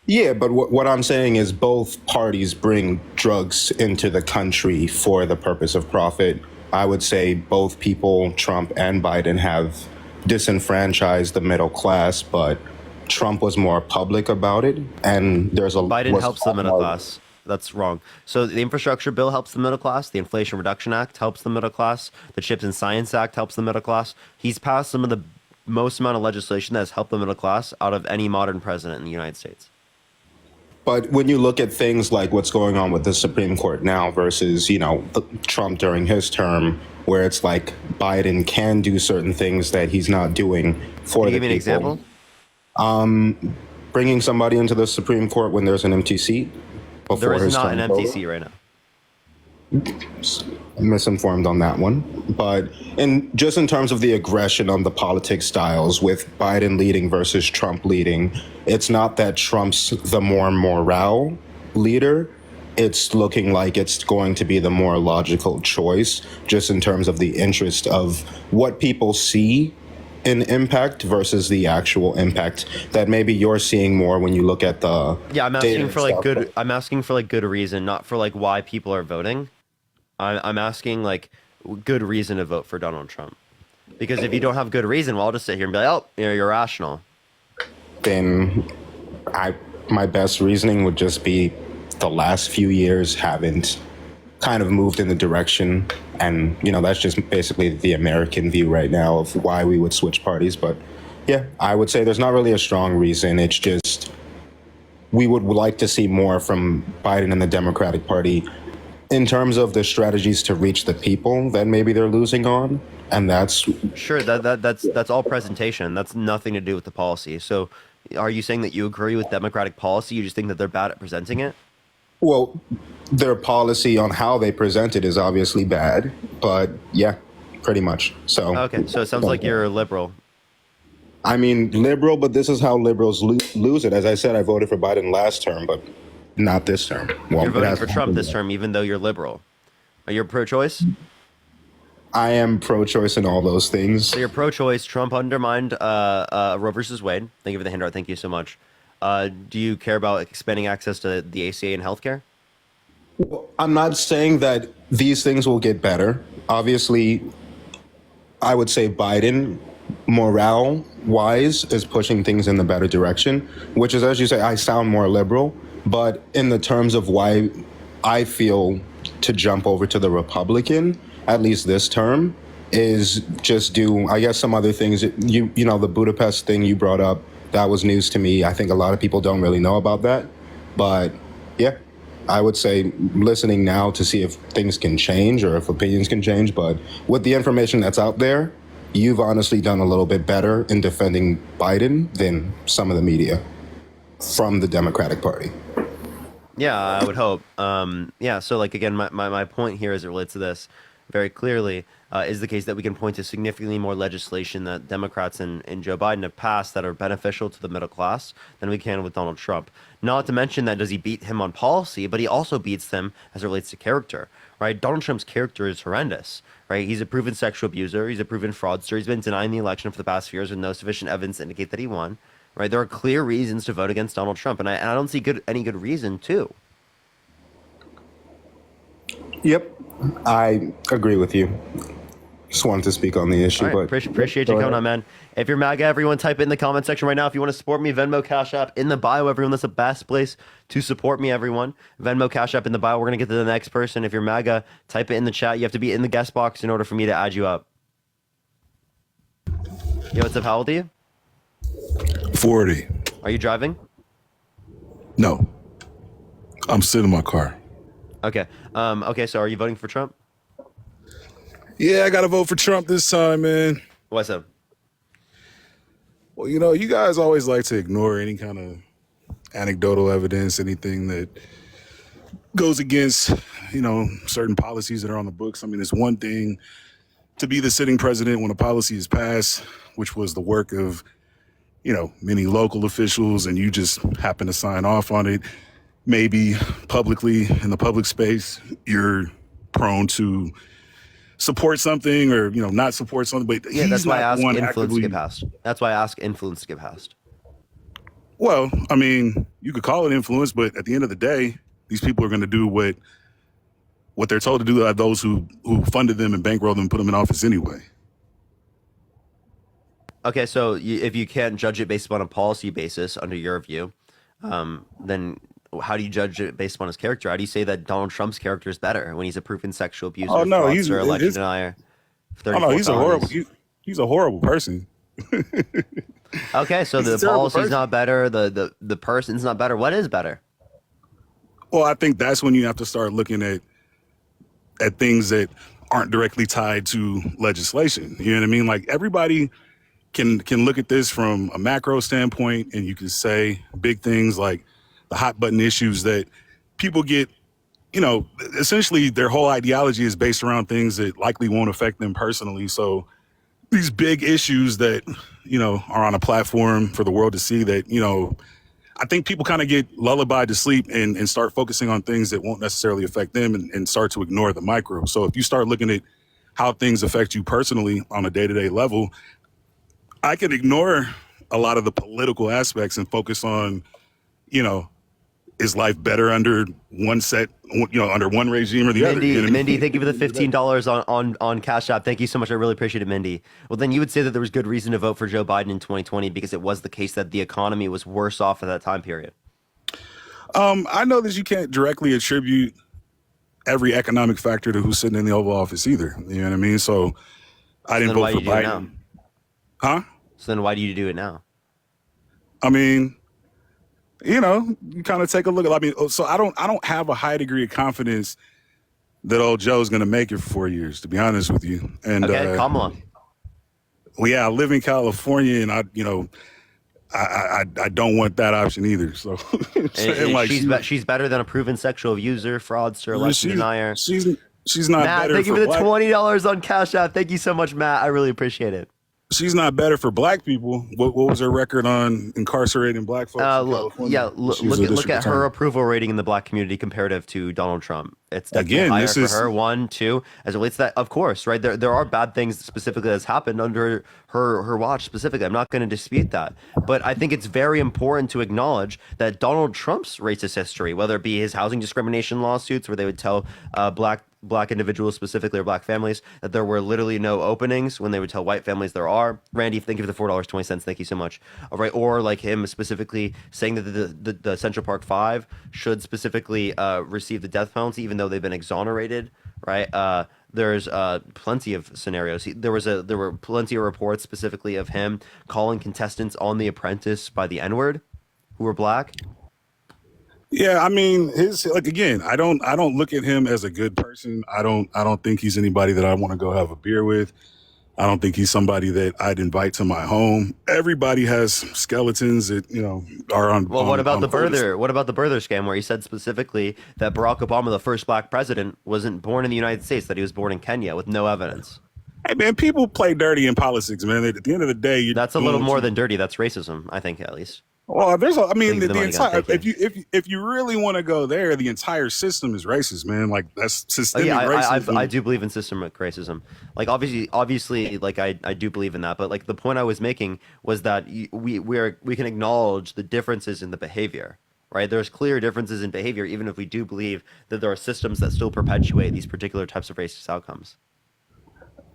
Yeah, but what I'm saying is both parties bring drugs into the country for the purpose of profit. I would say both people, Trump and Biden, have disenfranchised the middle class, but Trump was more public about it, and Biden was helps the middle more- class. That's wrong. So the infrastructure bill helps the middle class. The Inflation Reduction Act helps the middle class. The Chips and Science Act helps the middle class. He's passed some of the most amount of legislation that has helped the middle class out of any modern president in the United States. But when you look at things like what's going on with the Supreme Court now versus, Trump during his term, where it's like Biden can do certain things that he's not doing for Can you the give me an people. example? Bringing somebody into the Supreme Court when there's an empty seat. There before is his not term an empty over. seat right now. Misinformed on that one. But just in terms of the aggression on the politics styles with Biden leading versus Trump leading, it's not that Trump's the more morale leader. It's looking like it's going to be the more logical choice, just in terms of the interest of what people see in impact versus the actual impact that maybe you're seeing more when you look at the Yeah, I'm data asking and for like stuff. good. I'm asking for like good reason, not for like why people are voting. I'm asking like good reason to vote for Donald Trump. Because if you don't have good reason, well, I'll just sit here and be like, oh, you're rational. Then my best reasoning would just be the last few years haven't kind of moved in the direction, and that's just basically the American view right now of why we would switch parties. But yeah, I would say there's not really a strong reason. It's just we would like to see more from Biden and the Democratic Party in terms of the strategies to reach the people that maybe they're losing on, and that's Sure, that's all presentation. That's nothing to do with the policy. So, are you saying that you agree with Democratic policy? You just think that they're bad at presenting it? well, their policy on how they present it is obviously bad, but yeah, pretty much. So Okay, so it sounds like you're a liberal. I mean, liberal, but this is how liberals lose it. As I said, I voted for Biden last term, but not this term. Well, You're it voting has for to Trump happen this then. term, even though you're liberal. Are you pro-choice? I am pro-choice in all those things. So you're pro-choice. Trump undermined Roe versus Wade. Thank you for the handout. Thank you so much. Do you care about expanding access to the ACA and healthcare? I'm not saying that these things will get better. Obviously, I would say Biden, morale-wise, is pushing things in the better direction, which is, as you say, I sound more liberal. But in the terms of why I feel to jump over to the Republican, at least this term, is just do, I guess, some other things. The Budapest thing you brought up, that was news to me. I think a lot of people don't really know about that. But yeah, I would say listening now to see if things can change or if opinions can change. But with the information that's out there, you've honestly done a little bit better in defending Biden than some of the media from the Democratic Party. Yeah, I would hope. Yeah, so like again, my point here as it relates to this very clearly is the case that we can point to significantly more legislation that Democrats and Joe Biden have passed that are beneficial to the middle class than we can with Donald Trump. Not to mention that does he beat him on policy, but he also beats them as it relates to character, right? Donald Trump's character is horrendous, right? He's a proven sexual abuser. He's a proven fraudster. He's been denying the election for the past few years with no sufficient evidence to indicate that he won. Right, there are clear reasons to vote against Donald Trump, and I don't see any good reason to. Yep, I agree with you. Just wanted to speak on the issue, All right, but appreciate you coming on, man. If you're MAGA, everyone type it in the comment section right now. If you want to support me, Venmo, Cash App in the bio, everyone. That's the best place to support me, everyone. Venmo, Cash App in the bio. We're gonna get to the next person. If you're MAGA, type it in the chat. You have to be in the guest box in order for me to add you up. Yo, what's up? How old are you? 40. Are you driving? No. I'm sitting in my car. Okay. Okay. So, are you voting for Trump? Yeah, I got to vote for Trump this time, man. What's up? Well, you guys always like to ignore any kind of anecdotal evidence, anything that goes against, certain policies that are on the books. I mean, it's one thing to be the sitting president when a policy is passed, which was the work of, many local officials, and you just happen to sign off on it. Maybe publicly in the public space, you're prone to support something or, not support something. But Yeah, that's why I ask one influence to actively. get passed. That's why I ask influence to get passed. Well, I mean, you could call it influence, but at the end of the day, these people are going to do what they're told to do by those who funded them and bankrolled them and put them in office anyway. Okay, so if you can't judge it based upon a policy basis, under your view, then how do you judge it based upon his character? How do you say that Donald Trump's character is better when he's a proven sexual abuser, Oh no, fraudster, election his, denier, oh no, 34 he's a horrible, felonies? he's a horrible person. Okay, so He's a the terrible policy's person. not better, the person's not better. What is better? Well, I think that's when you have to start looking at things that aren't directly tied to legislation. You know what I mean? Like everybody can look at this from a macro standpoint, and you can say big things like the hot button issues that people get. Essentially their whole ideology is based around things that likely won't affect them personally. So these big issues that are on a platform for the world to see, that I think people kind of get lullabied to sleep and start focusing on things that won't necessarily affect them and start to ignore the micro. So if you start looking at how things affect you personally on a day-to-day level, I can ignore a lot of the political aspects and focus on, is life better under under one regime or the other? You know what I mean? Mindy, thank you for the $15 on Cash App. Thank you so much. I really appreciate it, Mindy. Well, then you would say that there was good reason to vote for Joe Biden in 2020 because it was the case that the economy was worse off at that time period. I know that you can't directly attribute every economic factor to who's sitting in the Oval Office either. You know what I mean? So I didn't then why vote for do you do it now? Biden. Huh? So then why do you do it now? I mean, you kind of take a look at. I mean, so I don't have a high degree of confidence that old Joe's going to make it for 4 years, to be honest with you. And Okay, Kamala. well, yeah, I live in California, and I don't want that option either. So And like she's better than a proven sexual abuser, fraudster, election denier. she's not Matt, better thank you for for the black. $20 on Cash App. Thank you so much, Matt. I really appreciate it. She's not better for black people. What was her record on incarcerating black folks in California? She was a Look district at her attorney. approval rating in the black community comparative to Donald Trump. It's definitely Again, higher this for is- her. 1, 2, as it relates to that, of course, right? There are bad things specifically that's happened under her watch specifically. I'm not going to dispute that, but I think it's very important to acknowledge that Donald Trump's racist history, whether it be his housing discrimination lawsuits where they would tell black individuals specifically or black families that there were literally no openings when they would tell white families there are. Randy, thank you for the $4.20. Thank you so much. All right. Or like him specifically saying that the Central Park Five should specifically receive the death penalty, even though they've been exonerated. Right. There's plenty of scenarios. There were plenty of reports specifically of him calling contestants on The Apprentice by the N-word who were black. Yeah, I mean, again, I don't look at him as a good person. I don't think he's anybody that I want to go have a beer with. I don't think he's somebody that I'd invite to my home. Everybody has skeletons that are on. Well, what about on the photos. birther? What about the birther scam, where he said specifically that Barack Obama, the first black president, wasn't born in the United States; that he was born in Kenya with no evidence. Hey man, people play dirty in politics, man. At the end of the day, That's a little more than dirty. That's racism, I think, at least. Well, the Thank you for the money, entire. Gun, thank If you really want to go there, the entire system is racist, man. Like that's Oh, systemic yeah, racism. I do believe in systemic racism. Like obviously, like I do believe in that. But like the point I was making was that we can acknowledge the differences in the behavior. Right, there's clear differences in behavior, even if we do believe that there are systems that still perpetuate these particular types of racist outcomes.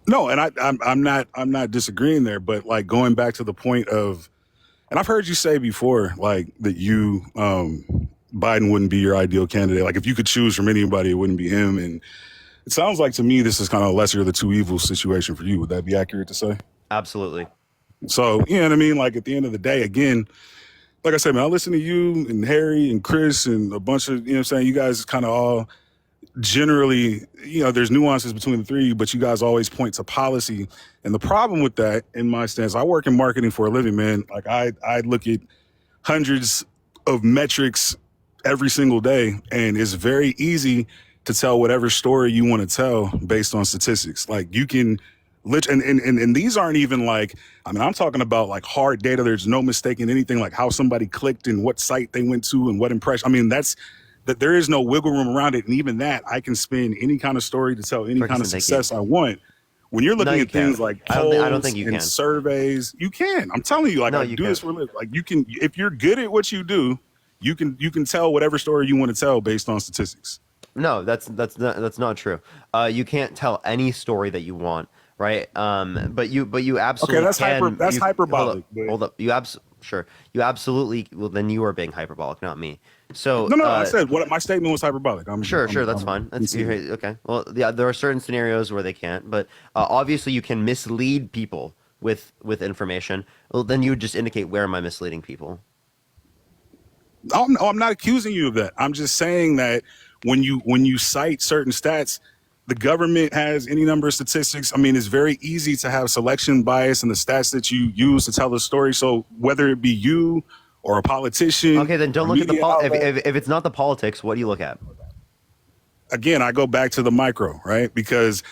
No, and I'm not disagreeing there, but like going back to the point of, and I've heard you say before, like that Biden wouldn't be your ideal candidate. Like if you could choose from anybody, it wouldn't be him. And it sounds like to me this is kind of a lesser of the two evils situation for you. Would that be accurate to say? Absolutely. So you know what I mean? Like at the end of the day, again, like I said, man, I listen to you and Harry and Chris and a bunch of, you guys kind of all generally, there's nuances between the three, but you guys always point to policy. And the problem with that, in my stance, I work in marketing for a living, man. Like I look at hundreds of metrics every single day, and it's very easy to tell whatever story you want to tell based on statistics. Like you can and these aren't even like, I mean, I'm talking about like hard data. There's no mistaking anything, like how somebody clicked and what site they went to and what impression. I mean, that there is no wiggle room around it. And even that, I can spin any kind of story to tell any kind of success I want. When you're looking at things like polls I don't think you and can. surveys, you can. I'm telling you, like No, I you do can't. this for a living. Like you can, if you're good at what you do, you can tell whatever story you want to tell based on statistics. No, that's not true. You can't tell any story that you want, right? But you absolutely that's can. hyperbolic. Hold up. Sure. You absolutely. Well, then you are being hyperbolic, not me. So No, I said my statement was hyperbolic. Sure, that's fine. That's okay. Well, yeah, there are certain scenarios where they can't, but obviously you can mislead people with information. Well, then you would just indicate, where am I misleading people? I'm not accusing you of that. I'm just saying that when you cite certain stats, the government has any number of statistics. I mean, it's very easy to have selection bias in the stats that you use to tell a story. So whether it be you or a politician, okay, then don't look at the if it's not the politics, what do you look at? Again, I go back to the micro, right? Because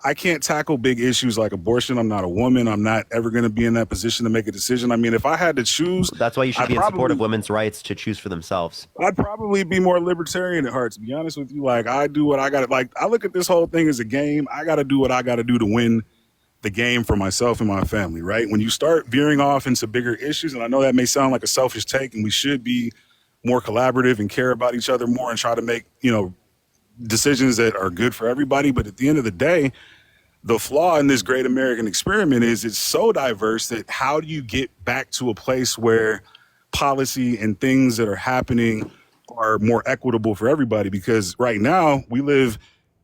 I can't tackle big issues like abortion. I'm not a woman. I'm not ever going to be in that position to make a decision. I mean, if I had to choose, that's why you should be in support of women's rights to choose for themselves. I'd probably be more libertarian at heart, to be honest with you. Like, I do what I got to, like, I look at this whole thing as a game. I got to do what I got to do to win the game for myself and my family, right? When you start veering off into bigger issues, and I know that may sound like a selfish take, and we should be more collaborative and care about each other more and try to make, decisions that are good for everybody. But at the end of the day, the flaw in this great American experiment is it's so diverse that how do you get back to a place where policy and things that are happening are more equitable for everybody? Because right now we live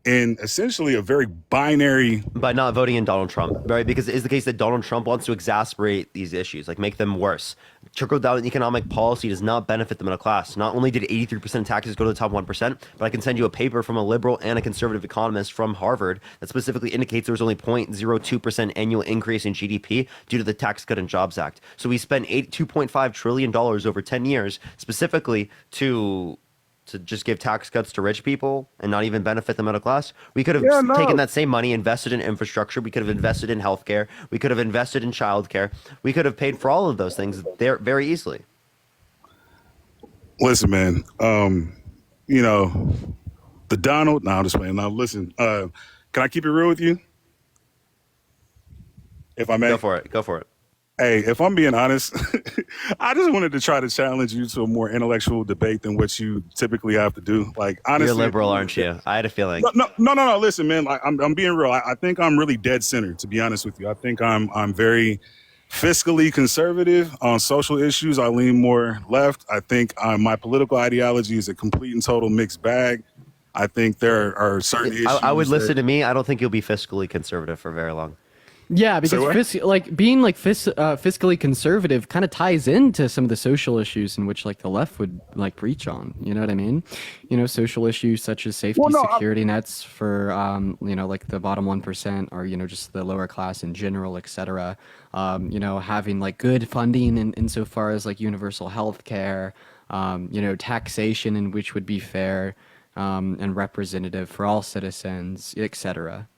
in essentially a very binary. By not voting in Donald Trump, right? Because it is the case that Donald Trump wants to exacerbate these issues, like make them worse. Trickle-down economic policy does not benefit the middle class. Not only did 83% of taxes go to the top 1%, but I can send you a paper from a liberal and a conservative economist from Harvard that specifically indicates there was only 0.02% annual increase in GDP due to the Tax Cut and Jobs Act. So we spent $2.5 trillion over 10 years specifically to just give tax cuts to rich people and not even benefit the middle class. We could have taken that same money, invested in infrastructure. We could have invested in healthcare. We could have invested in childcare. We could have paid for all of those things there very easily. Listen, man, the Donald, no, I'm just playing. Now, listen, can I keep it real with you? If I may? Go for it. Hey, if I'm being honest, I just wanted to try to challenge you to a more intellectual debate than what you typically have to do. Like, honestly, you're liberal, aren't you? I had a feeling. No. Listen, man, like, I'm being real. I think I'm really dead center, to be honest with you. I think I'm very fiscally conservative on social issues. I lean more left. I think my political ideology is a complete and total mixed bag. I think there are certain issues. I would listen to me. I don't think you'll be fiscally conservative for very long. Yeah, because being fiscally conservative kind of ties into some of the social issues in which the left would preach on. You know what I mean? Social issues such as safety, security nets for the bottom 1%, or just the lower class in general, etc. Having good funding insofar as universal health care, taxation in which would be fair and representative for all citizens, etc.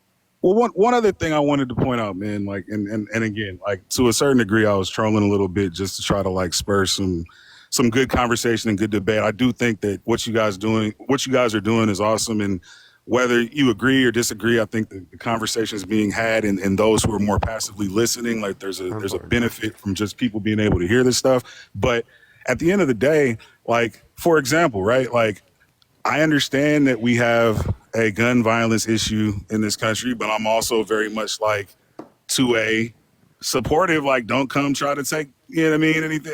Well, one other thing I wanted to point out, man, and again, to a certain degree, I was trolling a little bit just to try to spur some good conversation and good debate. I do think that what you guys are doing is awesome, and whether you agree or disagree, I think the conversation is being had, and those who are more passively listening, there's a benefit from just people being able to hear this stuff. But at the end of the day, for example, right, I understand that we have a gun violence issue in this country, but I'm also very much 2A supportive, don't come try to take, anything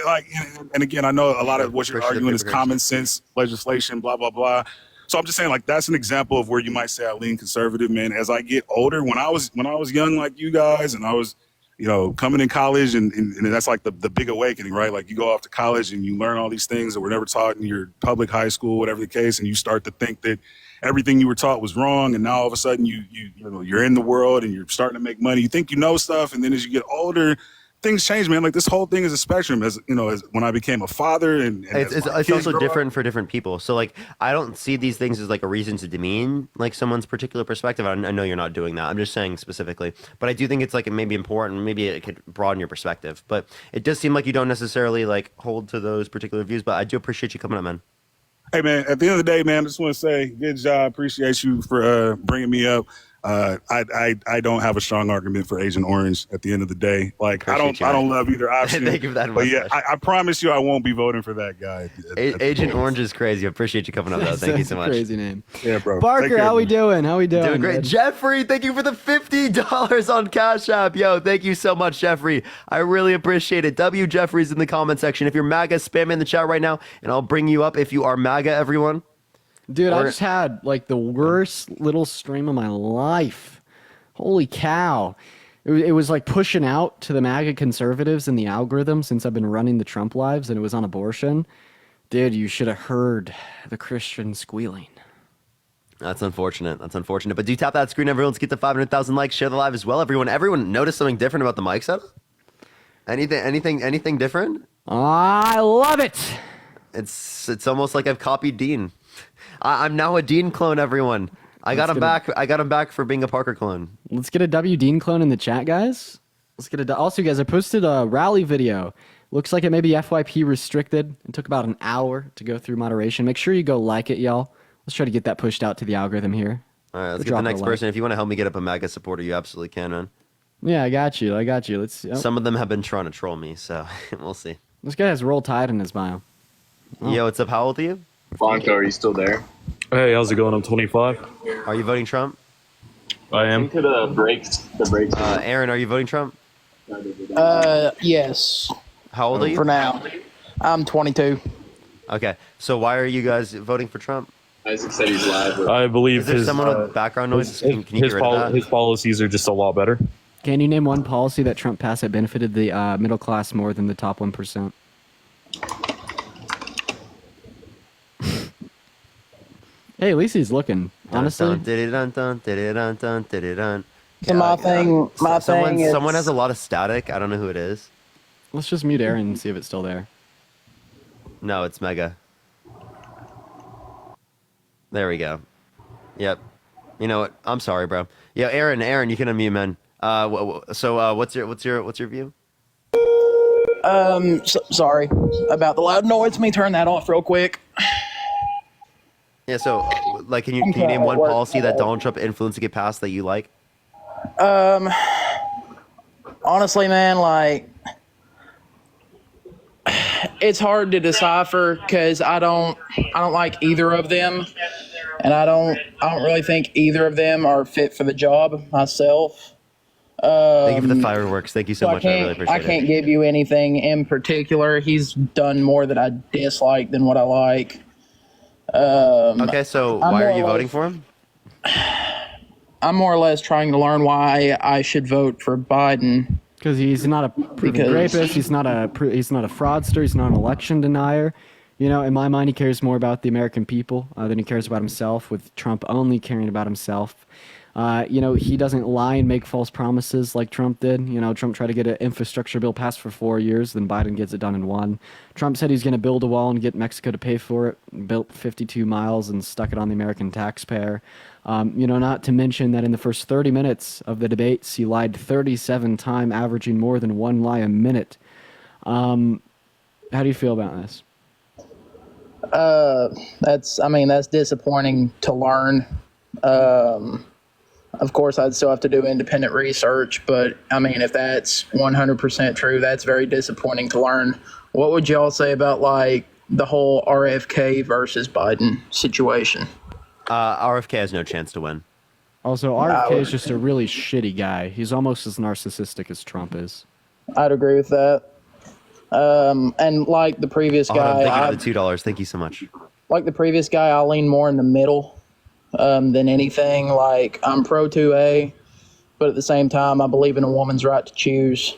and again, I know a lot of what you're arguing is common sense legislation, blah, blah, blah. So I'm just saying that's an example of where you might say I lean conservative, man. As I get older, when I was young like you guys, and I was, coming in college, and that's the big awakening, right? You go off to college and you learn all these things that were never taught in your public high school, whatever the case, and you start to think that everything you were taught was wrong, and now all of a sudden you're in the world and you're starting to make money. You think you know stuff, and then as you get older, things change, man. Like this whole thing is a spectrum. As you know, as when I became a father, and It's also different for different people. So like I don't see these things as like a reason to demean like someone's particular perspective. I know you're not doing that. I'm just saying specifically, but I do think it's like it may be important. Maybe it could broaden your perspective. But it does seem like you don't necessarily like hold to those particular views. But I do appreciate you coming up, man. Hey, man. At the end of the day, man, I just want to say, good job. Appreciate you for bringing me up. I don't have a strong argument for Agent Orange at the end of the day. Like I don't love either option. Thank you for that. But yeah, I promise you I won't be voting for that guy. Agent Orange is crazy. I appreciate you coming up though. Thank you so much. Crazy name. Yeah, bro. Barker, how we doing? How we doing? Doing great. man? Jeffrey, thank you for the $50 on Cash App. Yo, thank you so much, Jeffrey. I really appreciate it. W Jeffrey's in the comment section. If you're MAGA, spam in the chat right now, and I'll bring you up if you are MAGA, everyone. Dude, I just had like the worst little stream of my life. Holy cow. It was like pushing out to the MAGA conservatives in the algorithm since I've been running the Trump lives, and it was on abortion. Dude, you should have heard the Christian squealing. That's unfortunate. That's unfortunate. But do tap that screen, everyone. Let's get to 500,000 likes. Share the live as well, everyone. Everyone notice something different about the mic setup? Anything different? I love it. It's almost like I've copied Dean. I'm now a Dean clone, everyone. I got him back. I got him back for being a Parker clone. Let's get a W Dean clone in the chat, guys. Let's get a. Also, guys, I posted a rally video. Looks like it may be FYP restricted. It took about an hour to go through moderation. Make sure you go like it, y'all. Let's try to get that pushed out to the algorithm here. All right, let's get the next person. If you want to help me get up a MAGA supporter, you absolutely can, man. Yeah, I got you. Let's see. Some of them have been trying to troll me, so we'll see. This guy has Roll Tide in his bio. Yo, what's up? How old are you? Blanco, are you still there? Hey, how's it going? I'm 25. Are you voting Trump? I am. Into the brakes. Aaron, are you voting Trump? Yes. How old are you? For now. I'm 22. Okay, so why are you guys voting for Trump? Isaac said he's live. I believe Is there someone with background noise? Can you get rid of that? His policies are just a lot better. Can you name one policy that Trump passed that benefited the middle class more than the top 1%? Hey, at least he's looking. Honestly. So my thing is... Someone has a lot of static. I don't know who it is. Let's just mute Aaron and see if it's still there. No, it's Mega. There we go. Yep. You know what? I'm sorry, bro. Yeah, Aaron, you can unmute, man. So what's your view? Sorry about the loud noise. Let me turn that off real quick. Yeah, so like can you name one policy that Donald Trump influenced to get passed that you like? Honestly, man, like it's hard to decipher because I don't like either of them, and I don't really think either of them are fit for the job myself. Thank you for the fireworks. Thank you so much. I really appreciate it. I can't give you anything in particular. He's done more that I dislike than what I like. Okay, so why are you voting for him? I'm more or less trying to learn why I should vote for Biden. Because he's not a proven rapist. He's not a fraudster. He's not an election denier. You know, in my mind, he cares more about the American people than he cares about himself. With Trump only caring about himself. You know, he doesn't lie and make false promises like Trump did. You know, Trump tried to get an infrastructure bill passed for 4 years, then Biden gets it done in 1. Trump said he's going to build a wall and get Mexico to pay for it, built 52 miles and stuck it on the American taxpayer. You know, not to mention that in the first 30 minutes of the debates, he lied 37 times, averaging more than one lie a minute. How do you feel about this? That's disappointing to learn. Of course, I'd still have to do independent research, but I mean, if that's 100% true, that's very disappointing to learn. What would y'all say about like the whole RFK versus Biden situation? RFK has no chance to win. Also, RFK is just a really shitty guy. He's almost as narcissistic as Trump is. I'd agree with that. And like the previous guy, thank you for the $2. Thank you so much. Like the previous guy, I lean more in the middle than anything. Like I'm pro 2A, but at the same time, I believe in a woman's right to choose.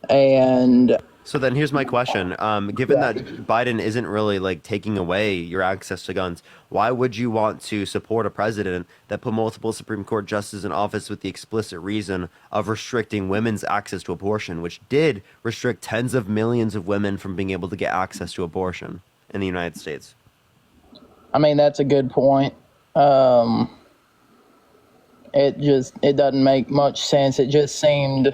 And So then here's my question. Given that Biden isn't really like taking away your access to guns, why would you want to support a president that put multiple Supreme Court justices in office with the explicit reason of restricting women's access to abortion, which did restrict tens of millions of women from being able to get access to abortion in the United States? I mean, that's a good point. It doesn't make much sense. It just seemed,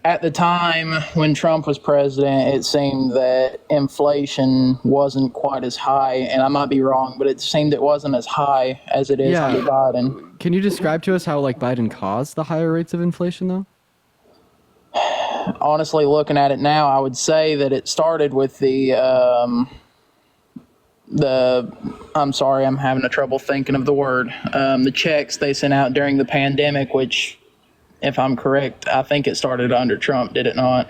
at the time when Trump was president, it seemed that inflation wasn't quite as high, and I might be wrong, but it seemed it wasn't as high as it is under Biden. Can you describe to us how like Biden caused the higher rates of inflation though? Honestly, looking at it now, I would say that it started with I'm sorry, I'm having a trouble thinking of the word. The checks they sent out during the pandemic, which, if I'm correct, I think it started under Trump, did it not?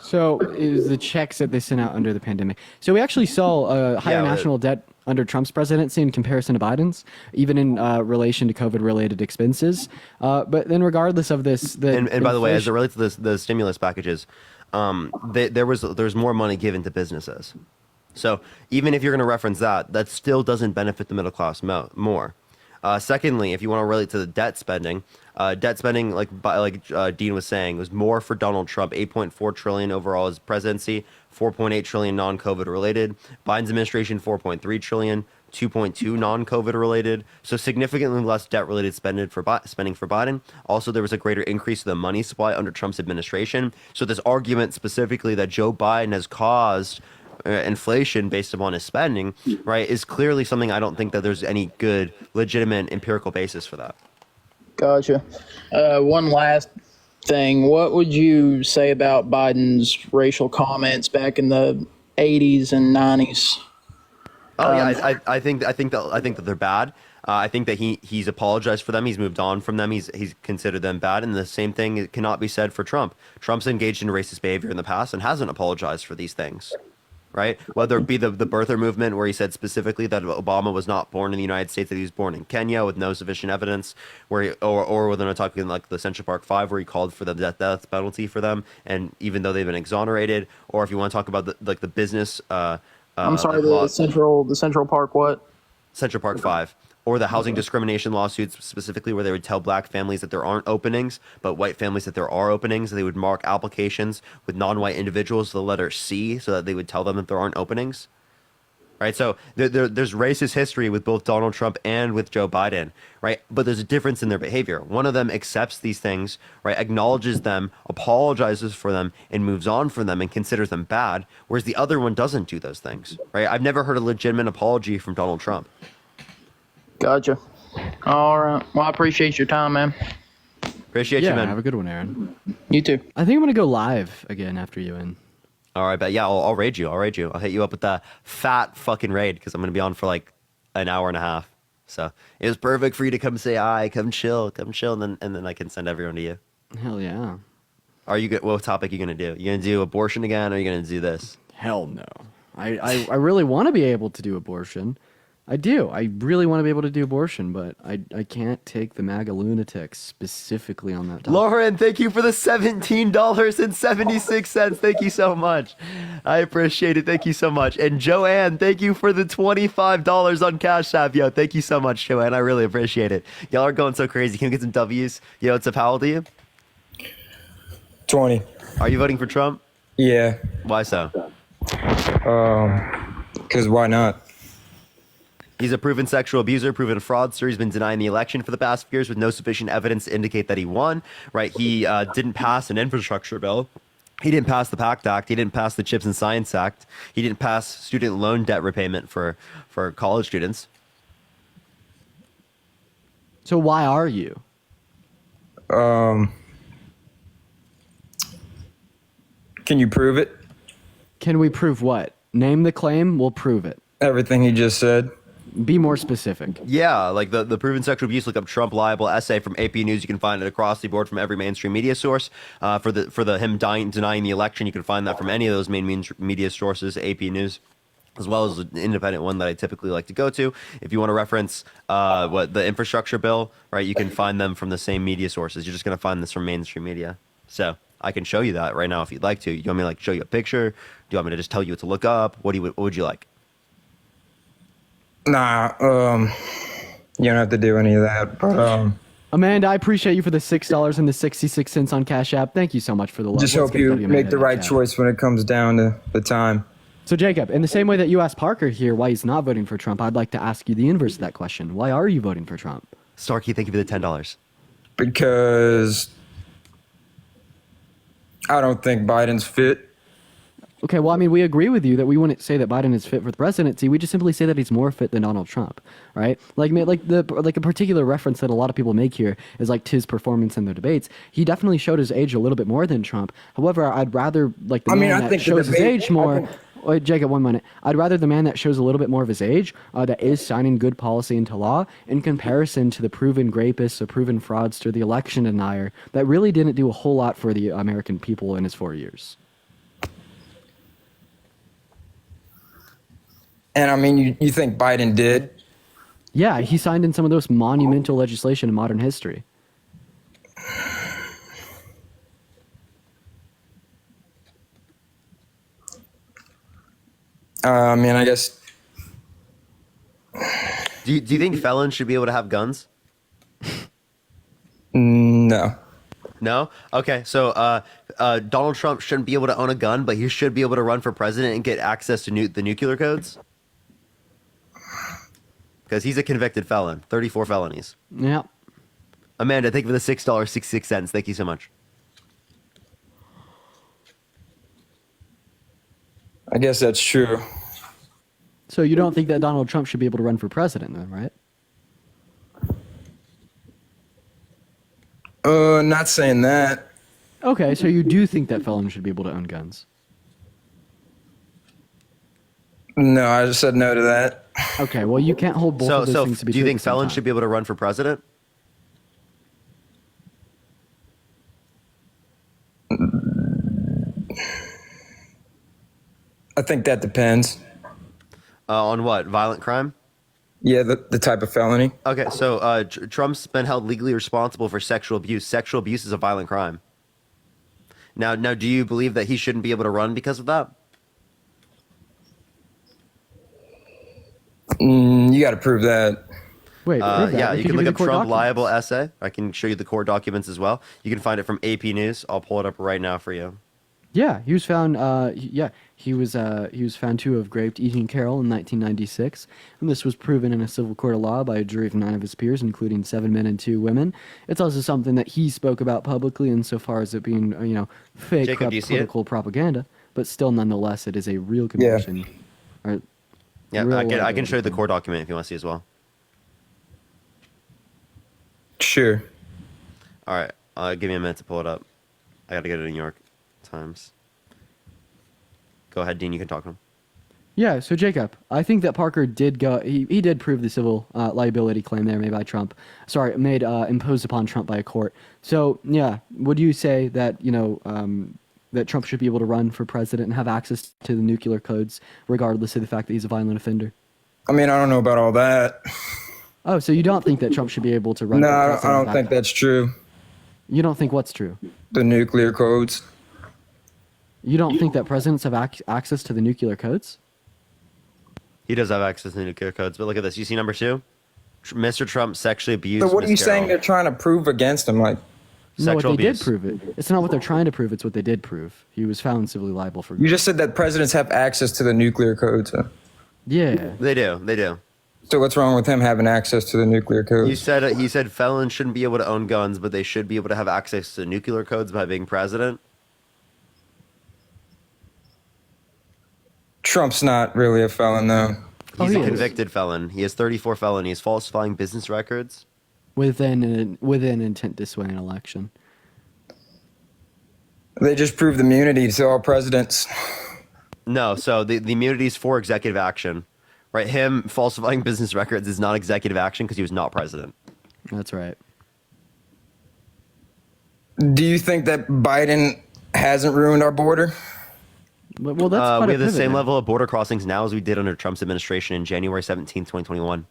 So it was the checks that they sent out under the pandemic. So we actually saw a higher national debt under Trump's presidency in comparison to Biden's, even in relation to COVID-related expenses. But then regardless of this... And by the way, as it relates to the stimulus packages, there's more money given to businesses. So even if you're going to reference that, that still doesn't benefit the middle class more. Secondly, if you want to relate to the debt spending, like Dean was saying, was more for Donald Trump, $8.4 trillion overall his presidency, $4.8 trillion non-COVID related. Biden's administration, $4.3 trillion, 2.2 non-COVID related. So significantly less debt-related spending for Biden. Also, there was a greater increase in the money supply under Trump's administration. So this argument specifically that Joe Biden has caused inflation based upon his spending, right, is clearly something I don't think that there's any good, legitimate empirical basis for that. Gotcha. One last thing. What would you say about Biden's racial comments back in the 80s and 90s? Oh yeah, I think that they're bad. I think that he's apologized for them. He's moved on from them. He's considered them bad. And the same thing cannot be said for Trump. Trump's engaged in racist behavior in the past and hasn't apologized for these things. Right? Whether it be the birther movement where he said specifically that Obama was not born in the United States, that he was born in Kenya with no sufficient evidence, or whether I'm talking like the Central Park Five where he called for the death penalty for them, and even though they've been exonerated, or if you want to talk about the business I'm sorry, the Central Park what? Central Park Five. Or the housing discrimination lawsuits specifically where they would tell black families that there aren't openings, but white families that there are openings. They would mark applications with non-white individuals the letter C so that they would tell them that there aren't openings. Right? So there's racist history with both Donald Trump and with Joe Biden, right? But there's a difference in their behavior. One of them accepts these things, right? Acknowledges them, apologizes for them, and moves on from them and considers them bad, whereas the other one doesn't do those things, right? I've never heard a legitimate apology from Donald Trump. Gotcha. All right. Well, I appreciate your time, man. Appreciate you, man. Have a good one, Aaron. You too. I think I'm gonna go live again after you in. All right, but yeah, I'll raid you. I'll hit you up with the fat fucking raid because I'm gonna be on for like an hour and a half. So it was perfect for you to come say hi, come chill, and then I can send everyone to you. Hell yeah. Are you what topic are you gonna do? You gonna do abortion again, or are you gonna do this? Hell no. I really want to be able to do abortion. I do. I really want to be able to do abortion, but I can't take the MAGA lunatics specifically on that topic. Lauren, thank you for the $17.76. Thank you so much. I appreciate it. Thank you so much. And Joanne, thank you for the $25 on Cash App. Yo, thank you so much, Joanne. I really appreciate it. Y'all are going so crazy. Can we get some W's? Yo, what's up? How old are you? 20. Are you voting for Trump? Yeah. Why so? Because why not? He's a proven sexual abuser, proven fraudster. He's been denying the election for the past few years with no sufficient evidence to indicate that he won, right? He didn't pass an infrastructure bill. He didn't pass the PACT Act. He didn't pass the Chips and Science Act. He didn't pass student loan debt repayment for college students. So why are you? Can you prove it? Can we prove what? Name the claim, we'll prove it. Everything he just said. Be more specific. Yeah, like the proven sexual abuse. Look up Trump liable essay from AP News. You can find it across the board from every mainstream media source. For the him denying the election, you can find that from any of those main media sources, AP News, as well as an independent one that I typically like to go to. If you want to reference the infrastructure bill, right, you can find them from the same media sources. You're just going to find this from mainstream media. So I can show you that right now if you'd like to. You want me to like show you a picture? Do you want me to just tell you what to look up? What would you like? Nah, you don't have to do any of that. But Amanda, I appreciate you for the $6.66 on Cash App. Thank you so much for the love. just Let's hope give you Amanda make the that right chat. choice when it comes down to the time. So Jacob, in the same way that you asked Parker here why he's not voting for Trump, I'd like to ask you the inverse of that question. Why are you voting for Trump? Starkey, thank you for the $10. Because I don't think Biden's fit. Okay, well, I mean, we agree with you that we wouldn't say that Biden is fit for the presidency. We just simply say that he's more fit than Donald Trump, right? Like a particular reference that a lot of people make here is like to his performance in the debates. He definitely showed his age a little bit more than Trump. However, I'd rather like the man that shows his age more. Wait, Jacob, 1 minute. I'd rather the man that shows a little bit more of his age, that is signing good policy into law, in comparison to the proven rapist, the proven fraudster, the election denier, that really didn't do a whole lot for the American people in his 4 years. And I mean, you think Biden did? Yeah, he signed in some of those monumental legislation in modern history. I mean, I guess. Do you think felons should be able to have guns? No. No? Okay, so Donald Trump shouldn't be able to own a gun, but he should be able to run for president and get access to the nuclear codes? Because he's a convicted felon, 34 felonies. Yeah. Amanda, thank you for the $6.66. Thank you so much. I guess that's true. So you don't think that Donald Trump should be able to run for president then, right? Not saying that. Okay, so you do think that felons should be able to own guns? No, I just said no to that. Okay, well, you can't hold both of those things to be do you true think at the same felons time. should be able to run for president? I think that depends. On what? Violent crime? Yeah, the type of felony. Okay, so Trump's been held legally responsible for sexual abuse. Sexual abuse is a violent crime. Now, do you believe that he shouldn't be able to run because of that? You got to prove that. Wait, prove that. Yeah, We you can can give look the up court Trump documents. liable essay. I can show you the court documents as well. You can find it from AP News. I'll pull it up right now for you. Yeah, he was found. He was found to have raped E. Jean Carroll in 1996, and this was proven in a civil court of law by a jury of 9 of his peers, including 7 men and 2 women. It's also something that he spoke about publicly, insofar as it being fake Jacob, do you see it? political propaganda, but still, nonetheless, it is a real conviction. Or Yeah, real I can liability show you the claim. court document if you want to see as well. Sure. All right, give me a minute to pull it up. I got to go to New York Times. Go ahead, Dean. You can talk to him. Yeah, so Jacob, I think that Parker did go. He did prove the civil liability claim there made by Trump. Sorry, imposed upon Trump by a court. So yeah, would you say that that Trump should be able to run for president and have access to the nuclear codes, regardless of the fact that he's a violent offender? I mean, I don't know about all that. Oh, so you don't think that Trump should be able to run? No, for I president don't without think that? that's true. You don't think what's true? The nuclear codes. You don't think that presidents have access to the nuclear codes? He does have access to the nuclear codes, but look at this. You see number 2? Mr. Trump sexually abused. So what are you Ms. saying Carroll. they're trying to prove against him? Like, No, what Sexual they abuse. did prove it. It's not what they're trying to prove. It's what they did prove. He was found civilly liable for. you just said that presidents have access to the nuclear codes. Huh? Yeah. They do. So what's wrong with him having access to the nuclear codes? He said felons shouldn't be able to own guns, but they should be able to have access to nuclear codes by being president. Trump's not really a felon, though. He's he a is. convicted felon. He has 34 felonies, falsifying business records. With an intent to sway an election. They just proved immunity to all presidents. No, so the immunity is for executive action, right? Him falsifying business records is not executive action because he was not president. That's right. Do you think that Biden hasn't ruined our border? Well, that's quite we a have the pivot same now. level of border crossings now as we did under Trump's administration in January 17, 2021.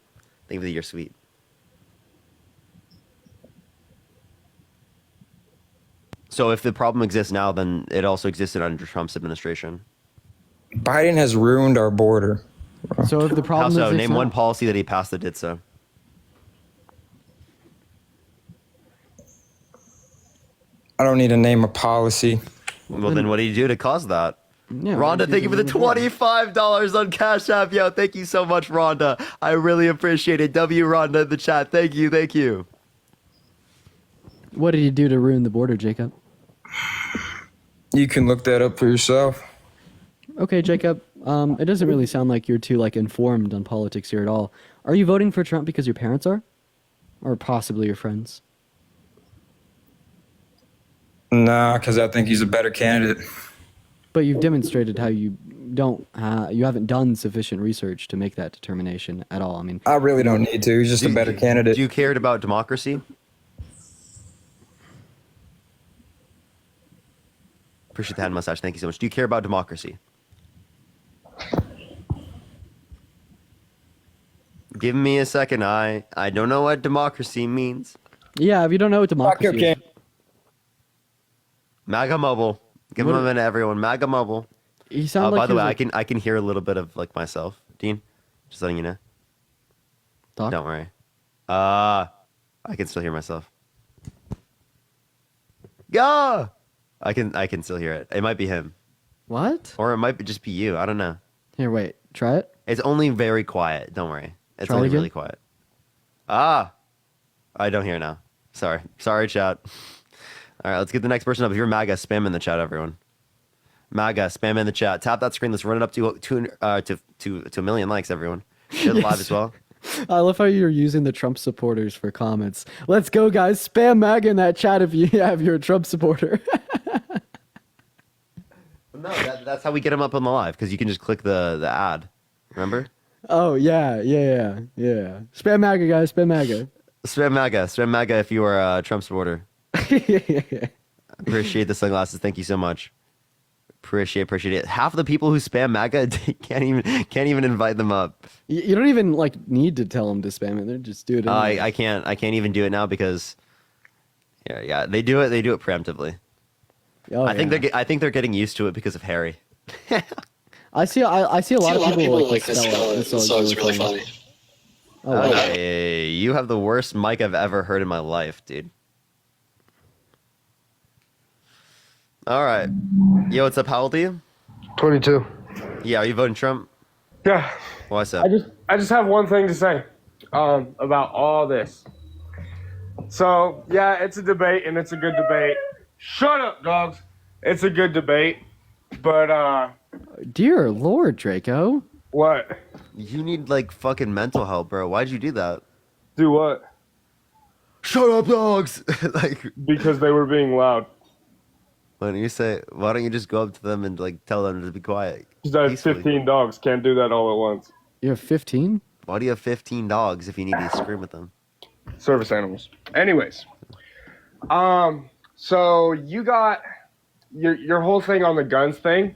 Thank you for the year, sweet. So if the problem exists now, then it also existed under Trump's administration. Biden has ruined our border. So if the How problem so? exists Name now- one policy that he passed that did so. I don't need to name a policy. Well, then what did he do to cause that? Yeah, Rhonda, thank you for the $25 on Cash App. Yo, thank you so much, Rhonda. I really appreciate it. W Rhonda in the chat. Thank you, thank you. What did he do to ruin the border, Jacob? You can look that up for yourself. Okay, Jacob. It doesn't really sound like you're too like informed on politics here at all. Are you voting for Trump because your parents are, or possibly your friends? Nah, because I think he's a better candidate. But you've demonstrated how you you haven't done sufficient research to make that determination at all. I mean, I really don't need to. He's just a better candidate. Do you care about democracy? Appreciate the hand massage. Thank you so much. Do you care about democracy? Give me a second. I don't know what democracy means. yeah, if you don't know what democracy is, MAGA Mobile. Give What- him a minute, everyone. MAGA Mobile. you sound like by the you're way, like- I can hear a little bit of like myself, Dean. Just letting you know. Talk. Don't worry. I can still hear myself. Yeah. I can still hear it. It might be him, What? or it might just be you. I don't know. Here, wait. Try it. It's only very quiet. Don't worry. It's Try it only again? really quiet. I don't hear now. Sorry, chat. All right, let's get the next person up. If you're MAGA, spam in the chat, everyone. MAGA, spam in the chat. Tap that screen. Let's run it up to a million likes, everyone. Share the live as well. I love how you're using the Trump supporters for comments. Let's go, guys. Spam MAGA in that chat if you're a Trump supporter. No, that's how we get them up on the live, because you can just click the ad. Remember? Oh, yeah. Spam MAGA, guys. Spam MAGA. Spam MAGA if you are a Trump supporter. Appreciate the sunglasses. Thank you so much. Appreciate it. Half of the people who spam MAGA can't even invite them up. You don't even like need to tell them to spam it. They just do it. Anyway. I can't even do it now because yeah they do it preemptively. Oh, I think they're getting used to it because of Harry. I see a lot of people like this spell it, so it's really funny. Oh, wow. Okay, you have the worst mic I've ever heard in my life, dude. All right. Yo, what's up? How old are you? 22. Yeah, are you voting Trump? Yeah. What's up? I just have one thing to say about all this. So, yeah, it's a debate and it's a good debate. Shut up, dogs. It's a good debate. But Dear Lord, Draco. What? You need like fucking mental help, bro. Why'd you do that? Do what? Shut up, dogs. Like because they were being loud. Why don't you just go up to them and like tell them to be quiet? Because I have 15 dogs. Can't do that all at once. You have 15? Why do you have 15 dogs if you need to scream with them? Service animals. Anyways. So you got your whole thing on the guns thing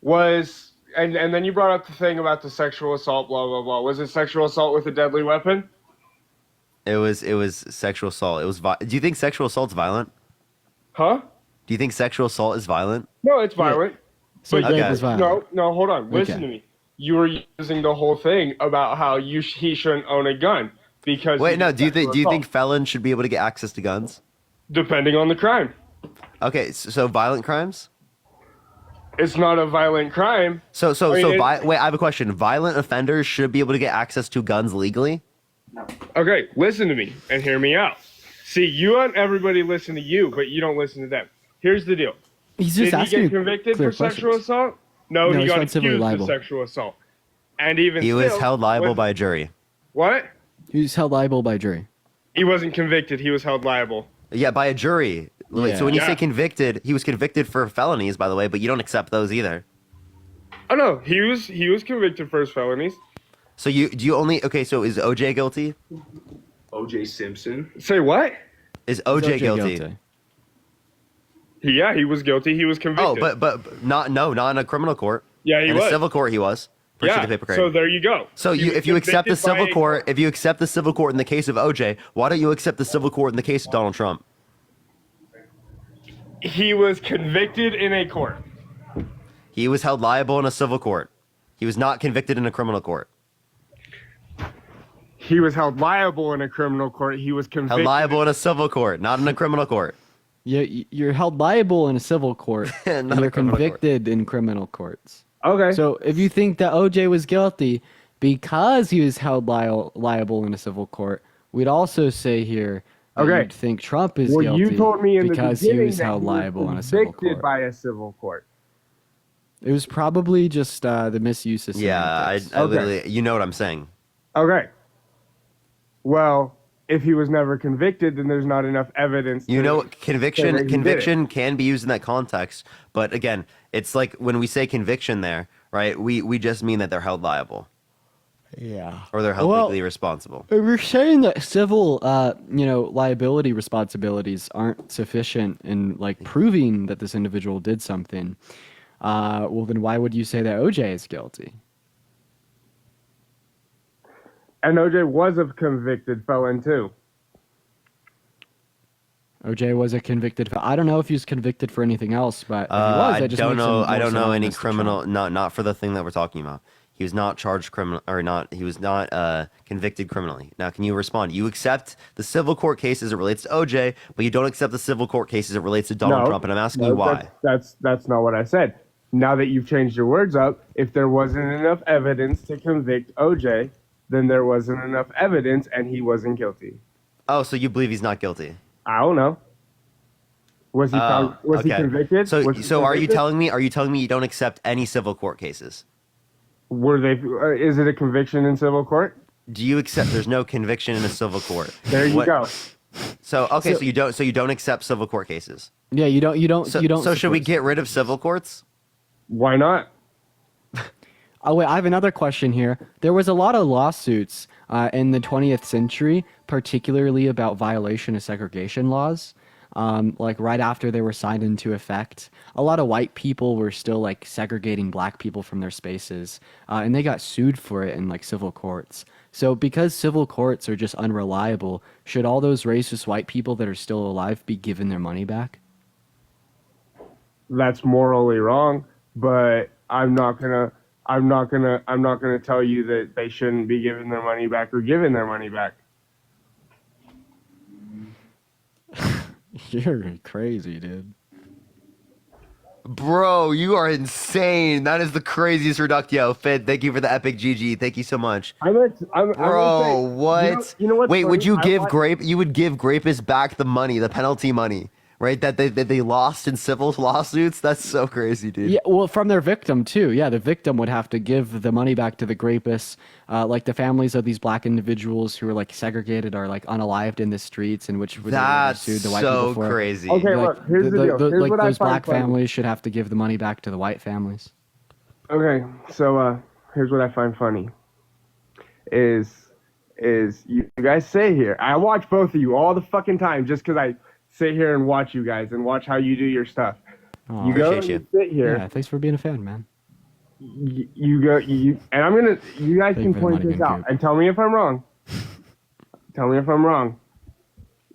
was, and then you brought up the thing about the sexual assault, blah, blah, blah. Was it sexual assault with a deadly weapon? It was sexual assault. It was. Do you think sexual assault's violent? Huh? Do you think sexual assault is violent? No, it's violent. So But rape is violent. No, hold on. Listen Okay. to me. You were using the whole thing about how he shouldn't own a gun because. Wait, he's no. a Do you sexual think assault. felons should be able to get access to guns? Depending on the crime. Okay, so violent crimes. It's not a violent crime. So I mean, wait, I have a question. Violent offenders should be able to get access to guns legally? Okay, listen to me and hear me out. See, you want everybody to listen to you, but you don't listen to them. Here's the deal. He's just Did he asking get convicted clear for sexual questions. assault? No, No, he he's got found civilly accused liable. of sexual assault. And even He still, was held liable by a jury. What? He was held liable by jury. He wasn't convicted. He was held liable. Yeah, by a jury. Wait, Yeah. so when you Yeah. say convicted, he was convicted for felonies, by the way, but you don't accept those either. Oh no, he was convicted for his felonies. So so is OJ guilty? O.J. Simpson. Say what? Is OJ guilty? Yeah, he was guilty. He was convicted. Oh, but not in a criminal court. Yeah, he in was. a civil court he was. For shit yeah. to paper crane. So there you go. So He was if you accept the convicted by civil a court, if you accept the civil court in the case of OJ, why don't you accept the civil court in the case of Donald Trump? He was convicted in a court. He was held liable in a civil court. He was not convicted in a criminal court. He was held liable in a criminal court. He was convicted. Held liable in a civil court, not in a criminal court. You're held liable in a civil court, and Not a you're criminal court. convicted in criminal courts. Okay. So if you think that OJ was guilty because he was held liable in a civil court, we'd also say here that Okay. you'd think Trump is Well, guilty you told me in the because he beginning was that held he liable in a was civil convicted court. by a civil court. It was probably just the misuse of Yeah, I semantics. literally, you know what I'm saying. Okay. Well, if he was never convicted, then there's not enough evidence. You to know, say that he conviction did it. conviction can be used in that context, but again, it's like when we say conviction there, right? We just mean that they're held liable Yeah. or they're held Well, legally responsible. If you're saying that civil, liability responsibilities aren't sufficient in like proving that this individual did something, well, then why would you say that OJ is guilty? And OJ was a convicted felon too. OJ was a convicted. I don't know if he was convicted for anything else, but if he was, I that just don't makes know. him I more don't know any synonymous to criminal. Trump. Not for the thing that we're talking about. He was not charged criminal or not. He was not convicted criminally. Now, can you respond? You accept the civil court case as it relates to OJ, but you don't accept the civil court case as it relates to Donald Trump. And I'm asking you why. That's not what I said. Now that you've changed your words up, if there wasn't enough evidence to convict OJ, then there wasn't enough evidence, and he wasn't guilty. Oh, so you believe he's not guilty? I don't know. Was he found? Was he okay. convicted? So, Was he so are you convicted? telling me? Are you telling me you don't accept any civil court cases? Were they? Is it a conviction in civil court? Do you accept? There's no conviction in a civil court. There you go. So okay, So- so you don't. So you don't accept civil court cases. Yeah, you don't. So, you don't. so should we support- get rid of civil courts? Why not? Oh wait, I have another question here. There was a lot of lawsuits in the 20th century, particularly about violation of segregation laws. Like right after they were signed into effect, a lot of white people were still like segregating black people from their spaces, and they got sued for it in like civil courts. So because civil courts are just unreliable, should all those racist white people that are still alive be given their money back? That's morally wrong, but I'm not gonna tell you that they shouldn't be giving their money back or giving their money back. You're crazy, dude. Bro, you are insane. That is the craziest reductio. Fid, thank you for the epic GG. Thank you so much. Bro, what? You know what's Wait, would funny? you give I watched- Grape? You would give Grapus back the money, the penalty money, right? That they lost in civil lawsuits. That's so crazy, dude. Yeah, well, from their victim too. Yeah, the victim would have to give the money back to the grapists. Like the families of these black individuals who were like segregated or like unalived in the streets, in which they That's sued the white so people for. crazy. Okay, Like, look, here's the deal. Here's like what I those find black funny. families should have to give the money back to the white families. Okay, so here's what I find funny. Is you guys sit here. I watch both of you all the fucking time just because I sit here and watch you guys and watch how you do your stuff. Aw. You go and Appreciate you sit here. Yeah, thanks for being a fan, man. You go, and I'm gonna. You guys Thank you can for the point money, this out Vancouver. and tell me if I'm wrong. Tell me if I'm wrong.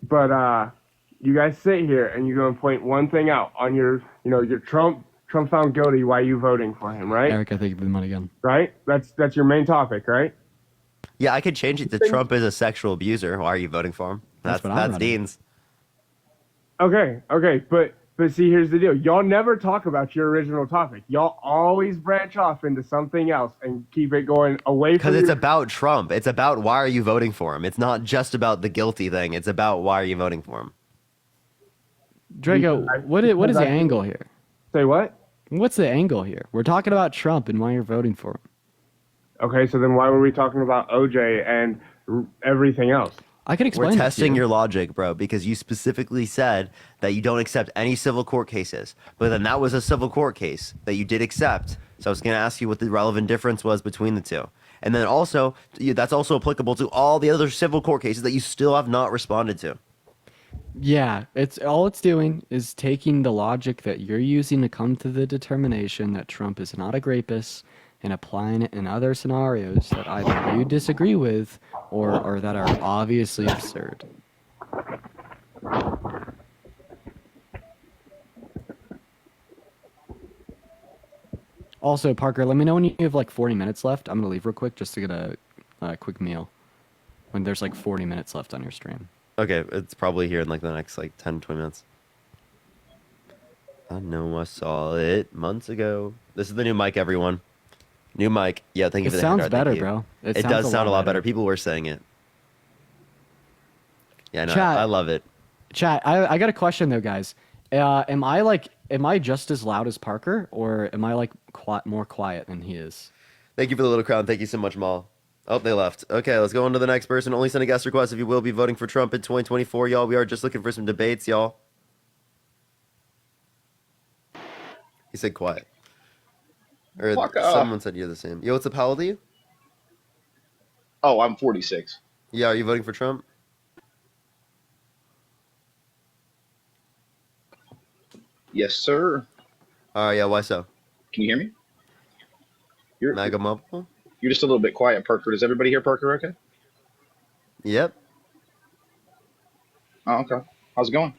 But you guys sit here and you go and point one thing out on your, your Trump found guilty. Why you voting for him, right? Eric, I think for the money again. Right. That's your main topic, right? Yeah, I could change it to Trump is a sexual abuser. Why are you voting for him? That's what I'm That's running. Dean's. Okay, but see, here's the deal. Y'all never talk about your original topic. Y'all always branch off into something else and keep it going away from. Because it's your- about Trump. It's about why are you voting for him. It's not just about the guilty thing. It's about why are you voting for him. Drago, what is the angle here? Say what? What's the angle here? We're talking about Trump and why you're voting for him. Okay, so then why were we talking about OJ and everything else? I can explain. We're it to testing you. your logic, bro, because you specifically said that you don't accept any civil court cases. But then that was a civil court case that you did accept. So I was going to ask you what the relevant difference was between the two. And then also, that's also applicable to all the other civil court cases that you still have not responded to. Yeah, it's doing is taking the logic that you're using to come to the determination that Trump is not a rapist and applying it in other scenarios that either you disagree with or that are obviously absurd. Also, Parker, let me know when you have like 40 minutes left. I'm gonna leave real quick just to get a quick meal. When there's like 40 minutes left on your stream. Okay, it's probably here in like the next like 10, 20 minutes. I know I saw it months ago. This is the new mic, everyone. New mic. Yeah, thank you It for the sounds handout, thank better, you. bro. It does sound a lot better. People were saying it. Yeah, no, Chat. I love it. Chat, I got a question though, guys. Am I just as loud as Parker, or am I like more quiet than he is? Thank you for the little crown. Thank you so much, Maul. Oh, they left. Okay, let's go on to the next person. Only send a guest request if you will be voting for Trump in 2024, y'all. We are just looking for some debates, y'all. He said quiet. Or Fuck off. someone said you're the same. Yo, what's up? How old are you? Oh, I'm 46. Yeah, are you voting for Trump? Yes, sir. Yeah, why so? Can you hear me? You're MAGA mobile? You're just a little bit quiet, Parker. Does everybody hear Parker okay? Yep. Oh, okay. How's it going?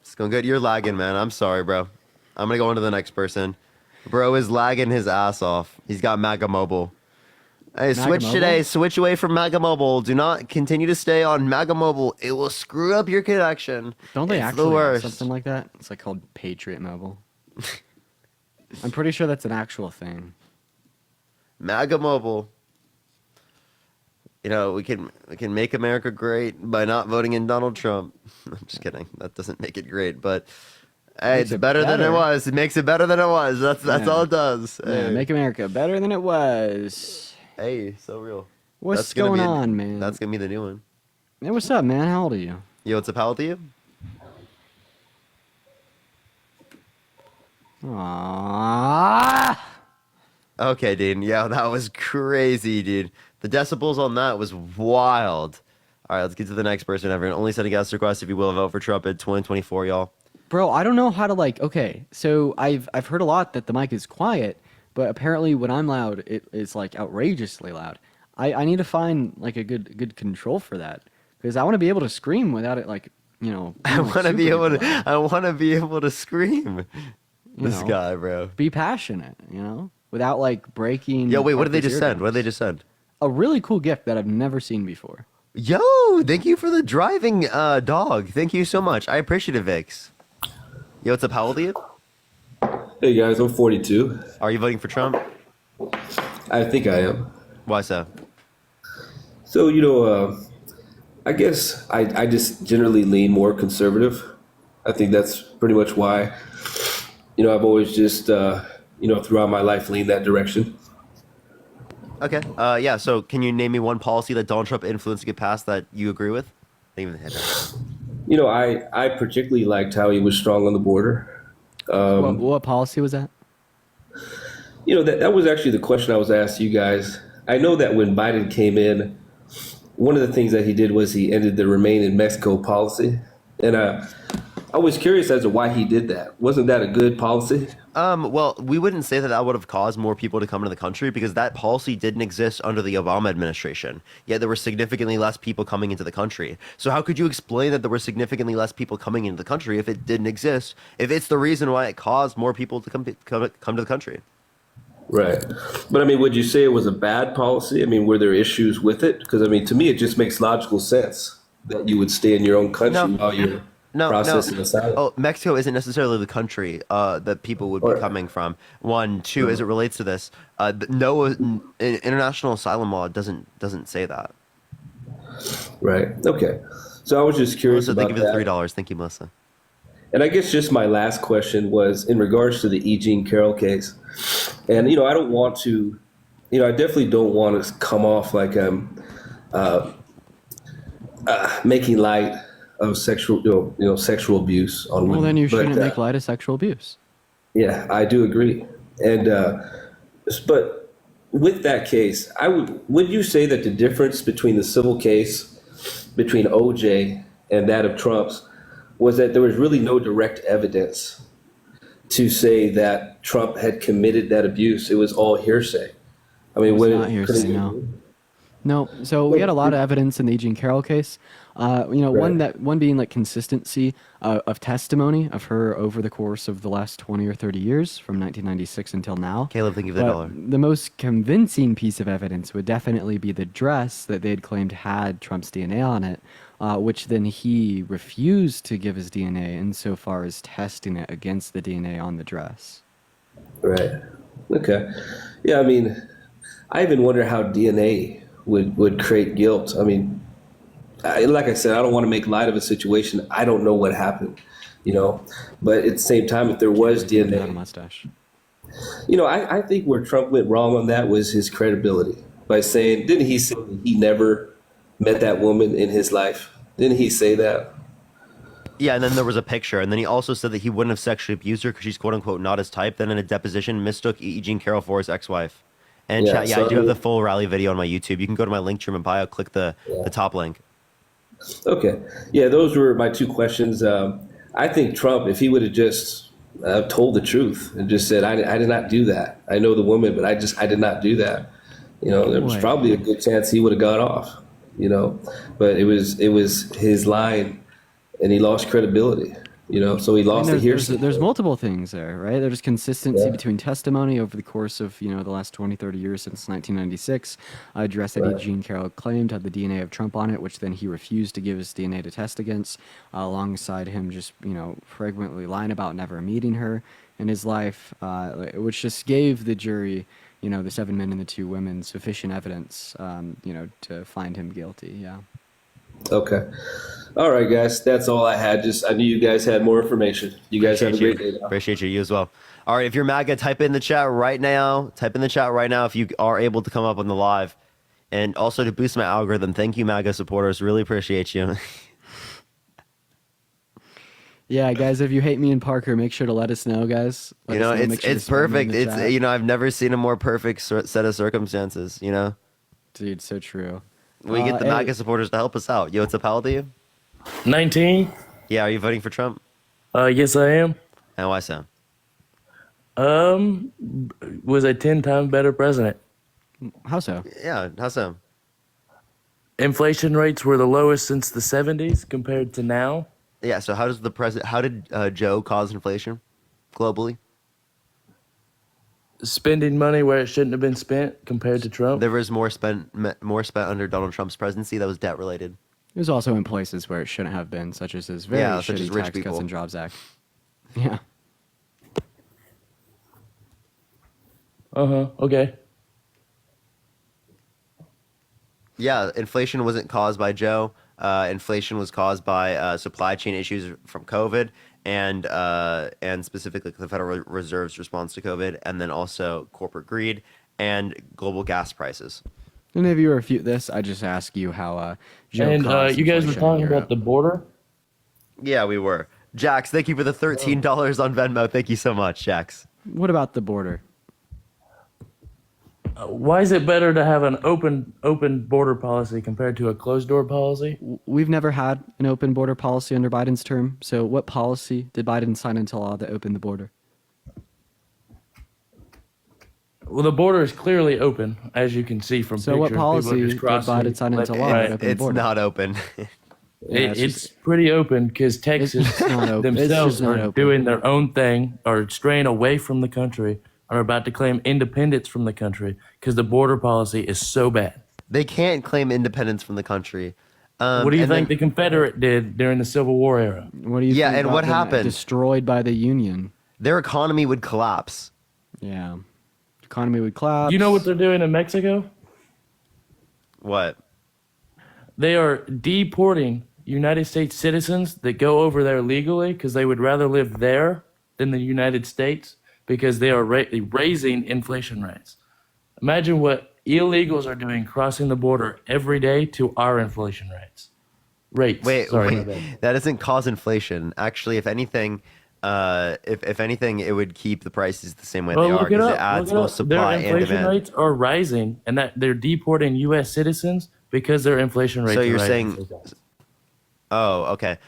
It's going good. You're lagging, man. I'm sorry, bro. I'm going to go on to the next person. Bro is lagging his ass off. He's got MAGA mobile. Hey, MAGA switch mobile? today. Switch away from MAGA mobile. Do not continue to stay on MAGA mobile. It will screw up your connection. Don't they It's the actually have worst. something like that? It's like called Patriot Mobile. I'm pretty sure that's an actual thing. MAGA mobile. You know, we can make America great by not voting in Donald Trump. I'm just kidding. That doesn't make it great, but hey, Makes it's it better than it better. was. It makes it better than it was. That's Yeah. all it does. Yeah, Hey. make America better than it was. Hey, so real. What's That's gonna going be on, man? That's gonna be the new one. Hey, what's up, man? How old are you? Yo, what's up? How old are you? Aww. Okay, dude. Yeah, that was crazy, dude. The decibels on that was wild. All right, let's get to the next person. Everyone, only send a guest request if you will vote for Trump in 2024, y'all. Bro, I don't know how to like. Okay, so I've heard a lot that the mic is quiet, but apparently when I'm loud, it's like outrageously loud. I need to find like a good control for that because I want to be able to scream without it like I being, like, want to be super able duper to. loud, I want to be able to scream. you This know? guy, bro. Be passionate, without like breaking. Yo, wait. What did they Parker's just send? What did they eardrums. just send? A really cool gift that I've never seen before. Yo, thank you for the driving dog. Thank you so much. I appreciate it, Vix. Yo, what's up? How old are you? Hey guys, I'm 42. Are you voting for Trump? I think I am. Why so? So, I guess I just generally lean more conservative. I think that's pretty much why, I've always just, throughout my life leaned that direction. Okay. Yeah. So, can you name me one policy that Donald Trump influenced to get passed that you agree with? Not even the head. I particularly liked how he was strong on the border. What policy was that? That was actually the question I was asked you guys. I know that when Biden came in, one of the things that he did was he ended the Remain in Mexico policy. And I was curious as to why he did that. Wasn't that a good policy? Well, we wouldn't say that that would have caused more people to come into the country because that policy didn't exist under the Obama administration. Yet there were significantly less people coming into the country. So how could you explain that there were significantly less people coming into the country if it didn't exist? If it's the reason why it caused more people to come to the country? Right. But I mean, would you say it was a bad policy? I mean, were there issues with it? Because I mean, to me, it just makes logical sense that you would stay in your own country while you're processing asylum. Oh, Mexico isn't necessarily the country that people would be coming from. One, two, as it relates to this, international asylum law doesn't say that. Right. Okay. So I was just curious Melissa, about thank you for the that. $3. Thank you, Melissa. And I guess just my last question was in regards to the E. Jean Carroll case. And, I don't want to, I definitely don't want to come off like I'm making light of sexual, sexual abuse on women. Well, then you But, shouldn't make light of sexual abuse. Yeah, I do agree. And, but with that case, would you say that the difference between the civil case between OJ and that of Trump's was that there was really no direct evidence to say that Trump had committed that abuse? It was all hearsay. I mean, It's not hearsay, no. No, so we had a lot of evidence in the E. Jean Carroll case. One being like consistency of testimony of her over the course of the last 20 or 30 years, from 1996 until now. Caleb, thank you for the But dollar. the most convincing piece of evidence would definitely be the dress that they had claimed had Trump's DNA on it, which then he refused to give his DNA insofar as testing it against the DNA on the dress. Right. Okay. Yeah, I mean, I even wonder how DNA would create guilt. I mean, like I said, I don't want to make light of a situation. I don't know what happened, But at the same time, if there was Not a DNA, mustache. I think where Trump went wrong on that was his credibility by saying, didn't he say that he never met that woman in his life? Didn't he say that? Yeah, and then there was a picture, and then he also said that he wouldn't have sexually abused her because she's quote unquote not his type. Then in a deposition, mistook E. Jean Carroll for his ex-wife. And Yeah, chat, yeah, so I do have the full rally video on my YouTube. You can go to my link to my bio, click the top link. Okay. Yeah, those were my two questions. I think Trump, if he would have just told the truth and just said, I did not do that. I know the woman, but I did not do that. There was Boy. probably a good chance he would have got off, but it was his line and he lost credibility, so he lost the hearsay. There's multiple things there, right? There's consistency Yeah. between testimony over the course of, the last 20, 30 years since 1996. A dress that Right. Jean Carroll claimed had the DNA of Trump on it, which then he refused to give his DNA to test against, alongside him just, frequently lying about never meeting her in his life, which just gave the jury, the 7 men and the 2 women sufficient evidence, to find him guilty. Yeah. Okay. All right, guys. That's all I had. I knew you guys had more information. You guys have a Appreciate great you. day now. Appreciate you. You as well. All right, if you're MAGA, type in the chat right now. Type in the chat right now if you are able to come up on the live. And also to boost my algorithm, thank you, MAGA supporters. Really appreciate you. Yeah, guys, if you hate me and Parker, make sure to let us know, guys. Let us know, make sure to it's spam me in perfect. the It's chat. I've never seen a more perfect set of circumstances. Dude, so true. We get the Hey, MAGA supporters to help us out. What's up, Hal? To you? 19. Yeah, are you voting for Trump? Yes, I am. And why so? Was a 10-time better president. How so? Yeah, how so? Inflation rates were the lowest since the 70s compared to now. Yeah, so how did Joe cause inflation globally? Spending money where it shouldn't have been spent compared to Trump. There was more spent under Donald Trump's presidency that was debt related. It was also in places where it shouldn't have been, such as his very such as shitty rich Tax people. Cuts and Jobs Act. Yeah. Okay. Yeah, inflation wasn't caused by Joe. Inflation was caused by supply chain issues from COVID and specifically the Federal Reserve's response to COVID, and then also corporate greed and global gas prices. And if you refute this, I just ask you how Joe And caused you guys were inflation in talking Europe. about the border. Yeah, we were. Jax, thank you for the $13 on Venmo. Thank you so much, Jax. What about the border? Why is it better to have an open border policy compared to a closed door policy? We've never had an open border policy under Biden's term. So what policy did Biden sign into law that opened the border? Well, the border is clearly open, as you can see from So pictures. what People are policy just did crossing Biden sign into left law and that right. opened the It's border? not open. It's pretty open because Texas just not open. It's themselves just not are open. doing their own thing, are straying away from the country, are about to claim independence from the country because the border policy is so bad. They can't claim independence from the country. What do you and think then- the Confederate did during the Civil War era? What do you Yeah, think and about what them happened? Destroyed by the Union. Their economy would collapse. Yeah. Economy would collapse. You know what they're doing in Mexico? What? They are deporting United States citizens that go over there legally because they would rather live there than the United States because they are raising inflation rates. Imagine what illegals are doing crossing the border every day to our inflation rates. Wait, Sorry, my bad. that doesn't cause inflation. Actually, if anything, if anything, it would keep the prices the same way Well, they are look it because up. it adds Look it both up. supply Their and inflation demand. rates are rising, and that they're deporting U.S. citizens because their inflation rates. So are you're rising. saying, oh, okay.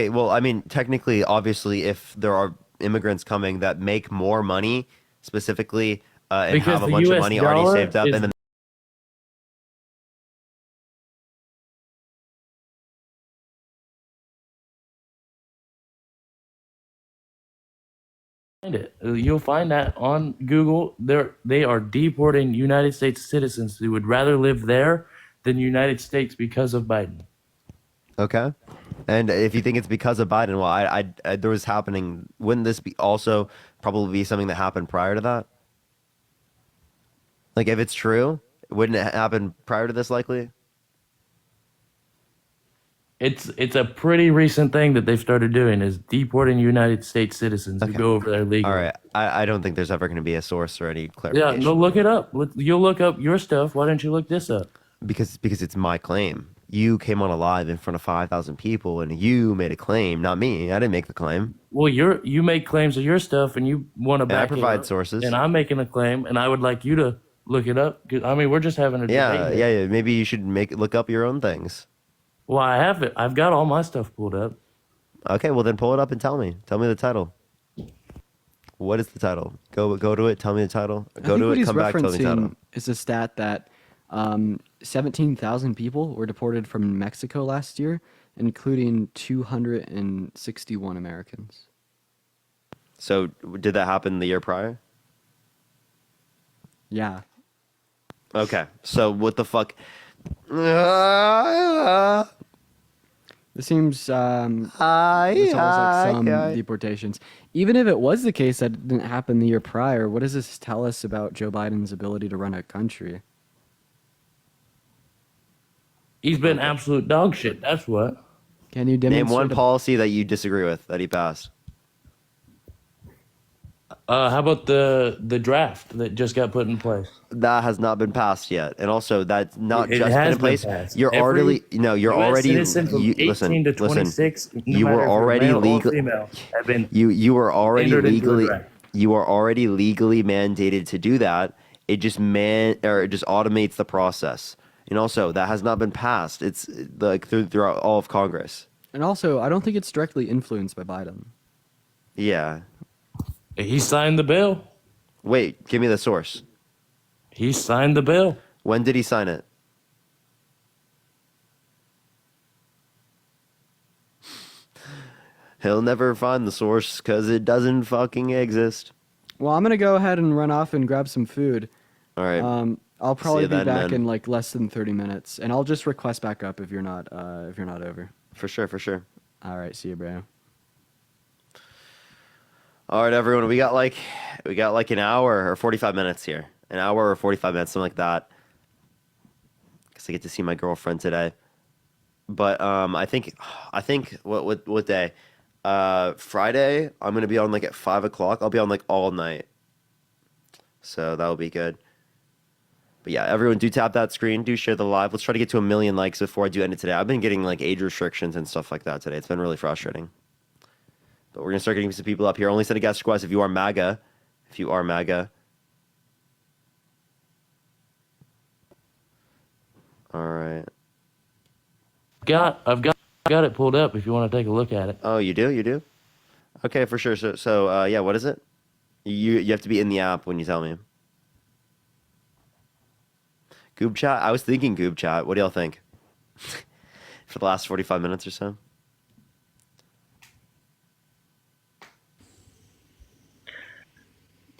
Well, I mean, technically, obviously, if there are immigrants coming that make more money, specifically, and Because have a the bunch of US money already dollar saved up, is and then find it. You'll find that on Google. They are deporting United States citizens who would rather live there than United States because of Biden. Okay. And if you think it's because of Biden, well, there was happening. Wouldn't this be also probably be something that happened prior to that? Like, if it's true, wouldn't it happen prior to this likely? It's a pretty recent thing that they've started doing is deporting United States citizens who go over there legally. All right. I don't think there's ever going to be a source or any Yeah, clarification. no, look it up. You'll look up your stuff. Why don't you look this up? Because it's my claim. You came on a live in front of 5,000 people and you made a claim, not me. I didn't make the claim. Well, you make claims of your stuff and you want to And I back it provide up, sources. and I'm making a claim, and I would like you to look it up. 'Cause, I mean, we're just having a Yeah, debate. yeah. Maybe you should look up your own things. Well, I have it. I've got all my stuff pulled up. Okay, well then pull it up and tell me. Tell me the title. What is the title? Go to it. Tell me the title. I Go think to what it. he's Come back. Tell me the title. referencing is a stat that 17,000 people were deported from Mexico last year, including 261 Americans. So did that happen the year prior? Yeah. Okay. So what the fuck? This seems there's always like some deportations. Even if it was the case that it didn't happen the year prior, what does this tell us about Joe Biden's ability to run a country? He's been absolute dog shit. That's what. Can you Name demonstrate one a- policy that you disagree with that he passed. How about the draft that just got put in place? That has not been passed yet, and also that's not It just been has in place. been passed. You're Every already you're US already citizen from 18 to 26, no you matter were if you're already male or legal. female, have been You were already entered into a legally draft. you are already legally mandated to do that. It just it just automates the process. And also that has not been passed. It's like throughout all of Congress. And also, I don't think it's directly influenced by Biden. Yeah. He signed the bill. Wait, give me the source. He signed the bill. When did he sign it? He'll never find the source because it doesn't fucking exist. Well, I'm gonna go ahead and run off and grab some food. All right. I'll probably you be then, back man. in like less than 30 minutes, and I'll just request back up if you're not over. For sure, for sure. All right, see you, bro. All right, everyone. We got like an hour or 45 minutes here. An hour or 45 minutes, something like that. Guess I get to see my girlfriend today. But I think what day? Friday. I'm gonna be on like at 5 o'clock. I'll be on like all night. So that'll be good. But yeah, everyone do tap that screen. Do share the live. Let's try to get to 1 million likes before I do end it today. I've been getting like age restrictions and stuff like that today. It's been really frustrating. But we're gonna start getting some people up here. Only set a guest request if you are MAGA. If you are MAGA. All right. I've got it pulled up if you want to take a look at it. Oh, you do? You do? Okay, for sure. So yeah, what is it? You have to be in the app when you tell me. Goob chat? I was thinking Goob chat. What do y'all think? For the last 45 minutes or so?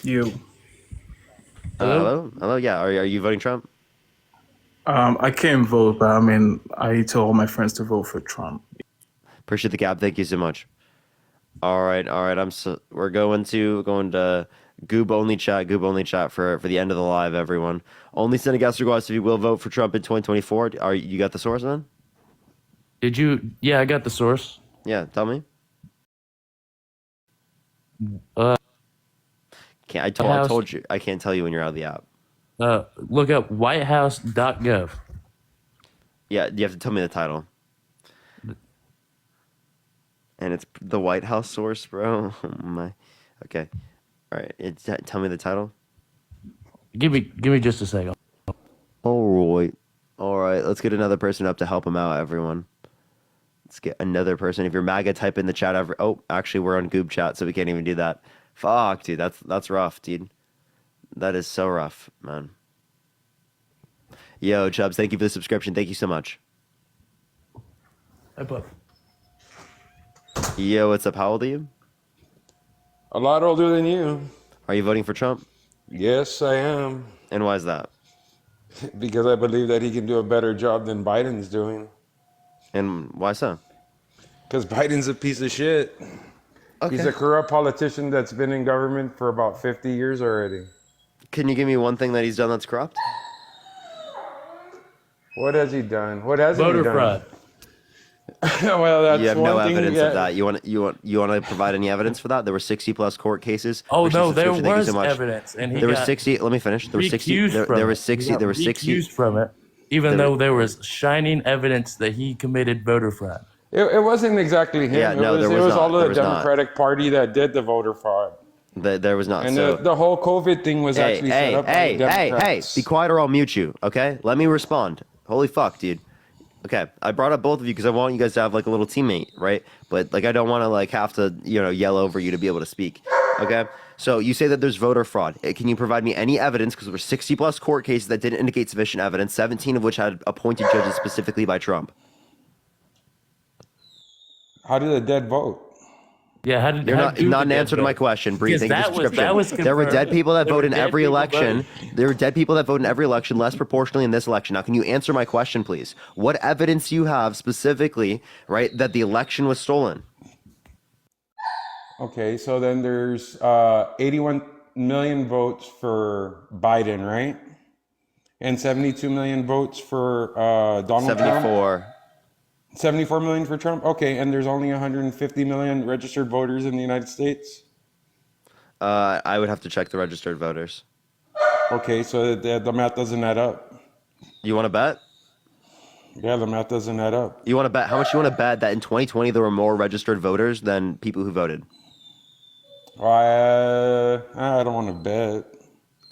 You. Hello? Hello? Yeah. Are you voting Trump? I can't vote, but I mean, I told all my friends to vote for Trump. Appreciate the gap. Thank you so much. All right. We're going to Goob only chat for the end of the live, everyone. Only send a guest request if you will vote for Trump in 2024. You got the source, man? Did you? Yeah, I got the source. Yeah, tell me. I told you I can't tell you when you're out of the app. Look up whitehouse.gov. Yeah, you have to tell me the title. And it's the White House source, bro. Oh my. Okay. All right. Tell me the title. Give me just a second. All right. Let's get another person up to help him out, everyone. Let's get another person. If you're MAGA, type in the chat. Actually, we're on Goob chat, so we can't even do that. Fuck, dude. That's rough, dude. That is so rough, man. Yo, Chubbs, thank you for the subscription. Thank you so much. Hey, bud. Yo, what's up? How old are you? A lot older than you. Are you voting for Trump? Yes, I am. And why is that? Because I believe that he can do a better job than Biden's doing. And why so? Because Biden's a piece of shit. Okay. He's a corrupt politician that's been in government for about 50 years already. Can you give me one thing that he's done that's corrupt? What has he done? What hasn't Voter he done? fraud. Well, that's You have one no thing. evidence Yeah. of that. You want to provide any evidence for that? There were 60 plus court cases. Oh Appreciate no, the there subscription. Thank you was so much. evidence, and he There was got 60. Let me finish. There was 60. recused from There it. was 60. He got There was 60. recused from it, even There- though there was shining evidence that he committed voter fraud. It wasn't exactly him. Yeah, no, it was, there it was was not. all There the was not. Democratic Party that did the voter fraud. There was not. And So the whole COVID thing was hey, actually hey, set up hey, by the hey, Democrats. be quiet or I'll mute you. Okay, let me respond. Holy fuck, dude. Okay, I brought up both of you because I want you guys to have like a little teammate, right? But like I don't want to like have to yell over you to be able to speak. Okay, so you say that there's voter fraud. Can you provide me any evidence? Because there were 60 plus court cases that didn't indicate sufficient evidence, 17 of which had appointed judges specifically by Trump. How did the dead vote? Yeah, how did You're how not do not an the answer to dead my vote? question. Bree, Because thank you for the that was subscription. There were dead confirmed. people that There vote were in dead every people election. voting. There were dead people that vote in every election, less proportionally in this election. Now, can you answer my question, please? What evidence do you have specifically, right, that the election was stolen? Okay, so then there's 81 million votes for Biden, right? And 72 million votes for Donald Trump. 74. 74 million for Trump? Okay, and there's only 150 million registered voters in the United States? I would have to check the registered voters. Okay, so the math doesn't add up. You want to bet? Yeah, the math doesn't add up. You want to bet? How much you want to bet that in 2020 there were more registered voters than people who voted? I don't want to bet.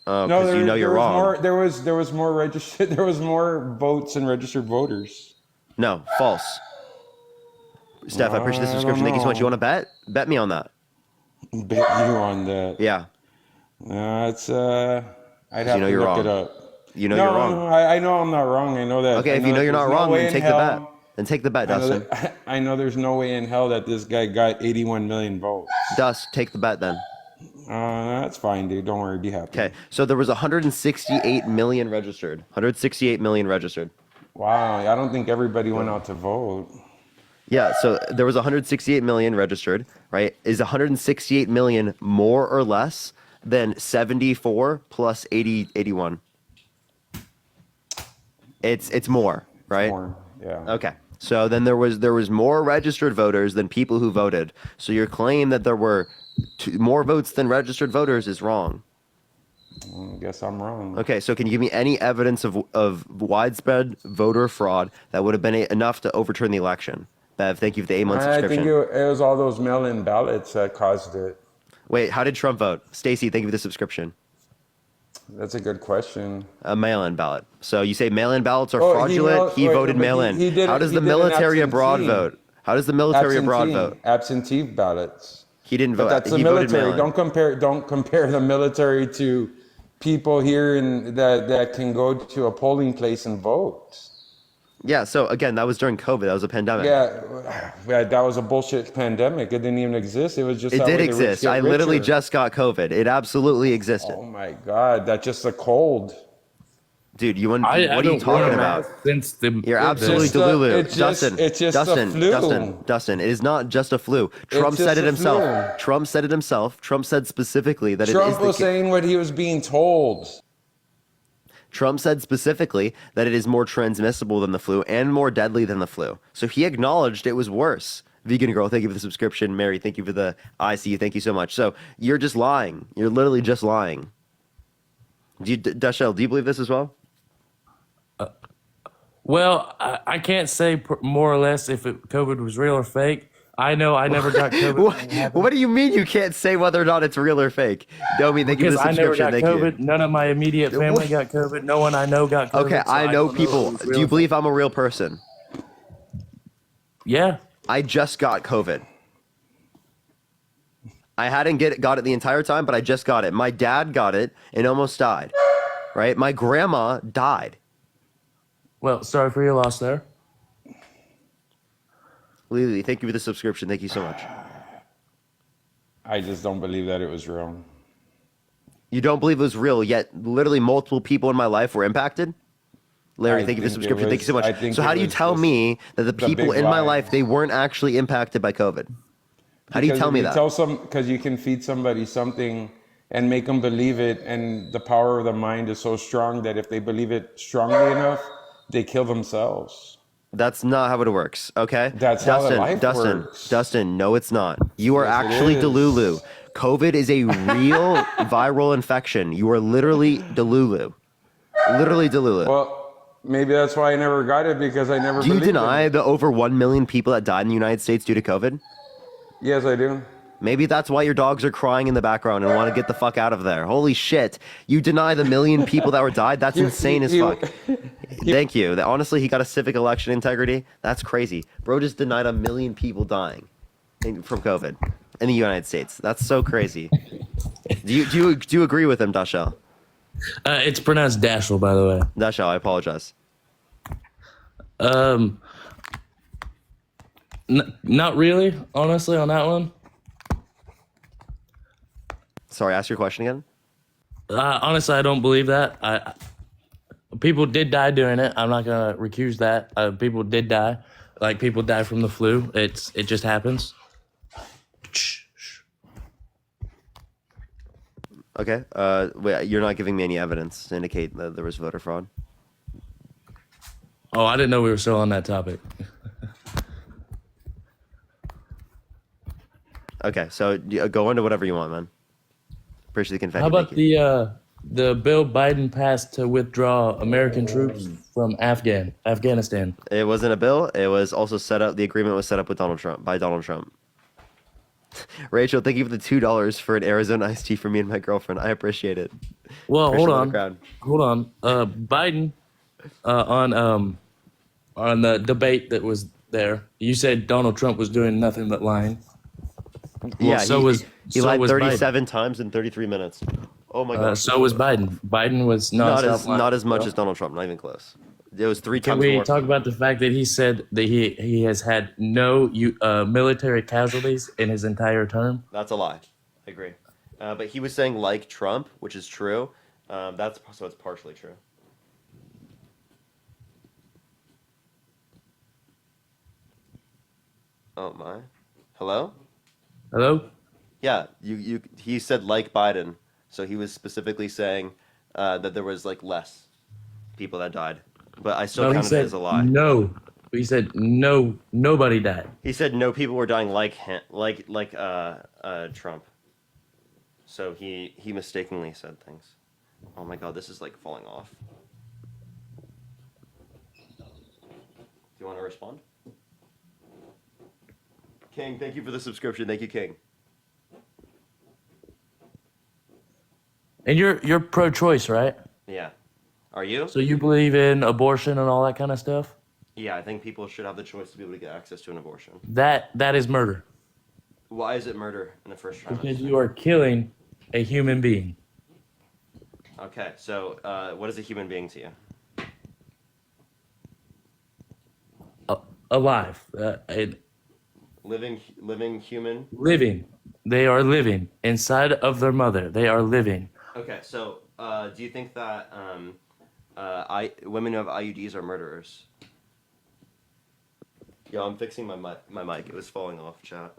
Oh, because you know you're wrong. There was more registered. There was more votes and registered voters. No, false. Steph, I appreciate the I don't subscription. Thank you so much. know. You want to bet? Bet me on that. Bet you on that. Yeah. It's I'd have You know to you're look wrong. it up. You know No, you're wrong. no, I know I'm not wrong. I know that. Okay, I if you know you're that not there's no wrong, way then in take the bet. hell- Then take the bet, I know Dustin. that- I know there's no way in hell that this guy got 81 million votes. Dust, take the bet then. That's fine, dude. Don't worry. Be happy. Okay, so there was 168 million registered. 168 million registered. Wow, I don't think everybody went out to vote. Yeah, so there was 168 million registered, right? Is 168 million more or less than 74 plus 81? It's more, right? More, yeah. Okay. So then there was more registered voters than people who voted. So your claim that there were more votes than registered voters is wrong. I guess I'm wrong. Okay, so can you give me any evidence of widespread voter fraud that would have been enough to overturn the election? Bev, thank you for the 8-month I subscription. think it was all those mail-in ballots that caused it. Wait, how did Trump vote? Stacy, thank you for the subscription. That's a good question. A mail-in ballot. So you say mail-in ballots are Oh, fraudulent. He wait, voted but mail-in. he did- How does he the did an military abroad absentee. vote? How does the military abroad vote? Absentee ballots. He didn't But vote. that's the He voted military. mail-in. Don't compare the military to people here that can go to a polling place and vote. Yeah. So again, that was during COVID. That was a pandemic. Yeah, that was a bullshit pandemic. It didn't even exist. It was just It that did way the rich exist. get I literally richer. just got COVID. It absolutely existed. Oh my god, that's just a cold. Dude, what I are you haven't talking worn a about? mask since the. You're absolutely just a- delulu. it's just- Dustin, it's just a Dustin, flu. Dustin, it is not just a flu. Trump just said it a himself. flu. Trump said it himself. Trump said specifically that it is Trump the was saying what he was being told. Trump said specifically that it is more transmissible than the flu and more deadly than the flu. So he acknowledged it was worse. Vegan Girl, thank you for the subscription. Mary, thank you for the ICU. Thank you so much. So you're just lying. You're literally just lying. Dashel, do you believe this as well? Well, I can't say more or less if COVID was real or fake. I know I never got COVID. What do you mean you can't say whether or not it's real or fake? Domi, thank you for Because the I never subscription. got Thank COVID. None of my immediate family got COVID. No one I know got you. COVID. Okay, so I know don't people. if it was Do real you or believe I'm a real person? Yeah. I just got COVID. I hadn't got it the entire time, but I just got it. My dad got it and almost died. Right? My grandma died. Well, sorry for your loss there. Lily, thank you for the subscription. Thank you so much. I just don't believe that it was real. You don't believe it was real, yet literally multiple people in my life were impacted? Larry, I thank you for think it subscription. Thank you so was- I much. think So it how do you was tell just me that the the people big in my lie. life, they weren't actually impacted by COVID? How do you Because tell if me you that? Because you can feed somebody something and make them believe it, and the power of the mind is so strong that if they believe it strongly enough, they kill themselves. That's not how it works, okay? That's how the life Dustin, works. Dustin, no, it's not. You are Yes, it actually is. Delulu. COVID is a real viral infection. You are literally Delulu. Literally Delulu. Well, maybe that's why I never got it, because I never Do you believed in deny it. the over 1 million people that died in the United States due to COVID? Yes, I do. Maybe that's why your dogs are crying in the background and want to get the fuck out of there. Holy shit. You deny the million people that were died? That's insane as fuck. Thank you. Honestly, he got a civic election integrity. That's crazy. Bro just denied 1 million people dying from COVID in the United States. That's so crazy. Do you agree with him, Dashel? It's pronounced Dashel, by the way. Dashel, I apologize. Not really, honestly, on that one. Sorry, ask your question again. Honestly, I don't believe that. People did die doing it. I'm not gonna recuse that. People did die, like people die from the flu. It just happens. Okay. Wait, you're not giving me any evidence to indicate that there was voter fraud. Oh, I didn't know we were still on that topic. Okay, so go into whatever you want, man. Appreciate the confetti. How about thank you. the bill Biden passed to withdraw American troops from Afghanistan? It wasn't a bill. It was also set up. The agreement was set up with Donald Trump by Donald Trump. Rachel, thank you for the $2 for an Arizona iced tea for me and my girlfriend. I appreciate it. Well, Christian hold in the crowd. on. Biden on the debate that was there, you said Donald Trump was doing nothing but lying. Well, Yeah, he lied was 37 times in 33 minutes. Oh my Biden. god. So was Biden. Biden was not nonstop as much lying. as Donald Trump. Not even close. It was 3 Can times we more. talk about the fact that he said that he has had no military casualties in his entire term? That's a lie. I agree. But he was saying like Trump, which is true. So it's partially true. Oh my. Hello? Hello? Yeah, he said like Biden. So he was specifically saying that there was like less people that died. But I still No, he counted it said as a lie. no. He said no. Nobody died. He said no people were dying like him, like Trump. So he mistakenly said things. Oh my god, this is like falling off. Do you want to respond? King, thank you for the subscription. Thank you, King. And you're pro-choice, right? Yeah. Are you? So you believe in abortion and all that kind of stuff? Yeah, I think people should have the choice to be able to get access to an abortion. That is murder Why is it murder in the first trimester? because you are killing a human being. Okay, so what is a human being to you? Alive, Living human? living. They are living inside of their mother. They are living. Okay, so do you think that women who have IUDs are murderers? Yo, I'm fixing my mic. It was falling off, chat.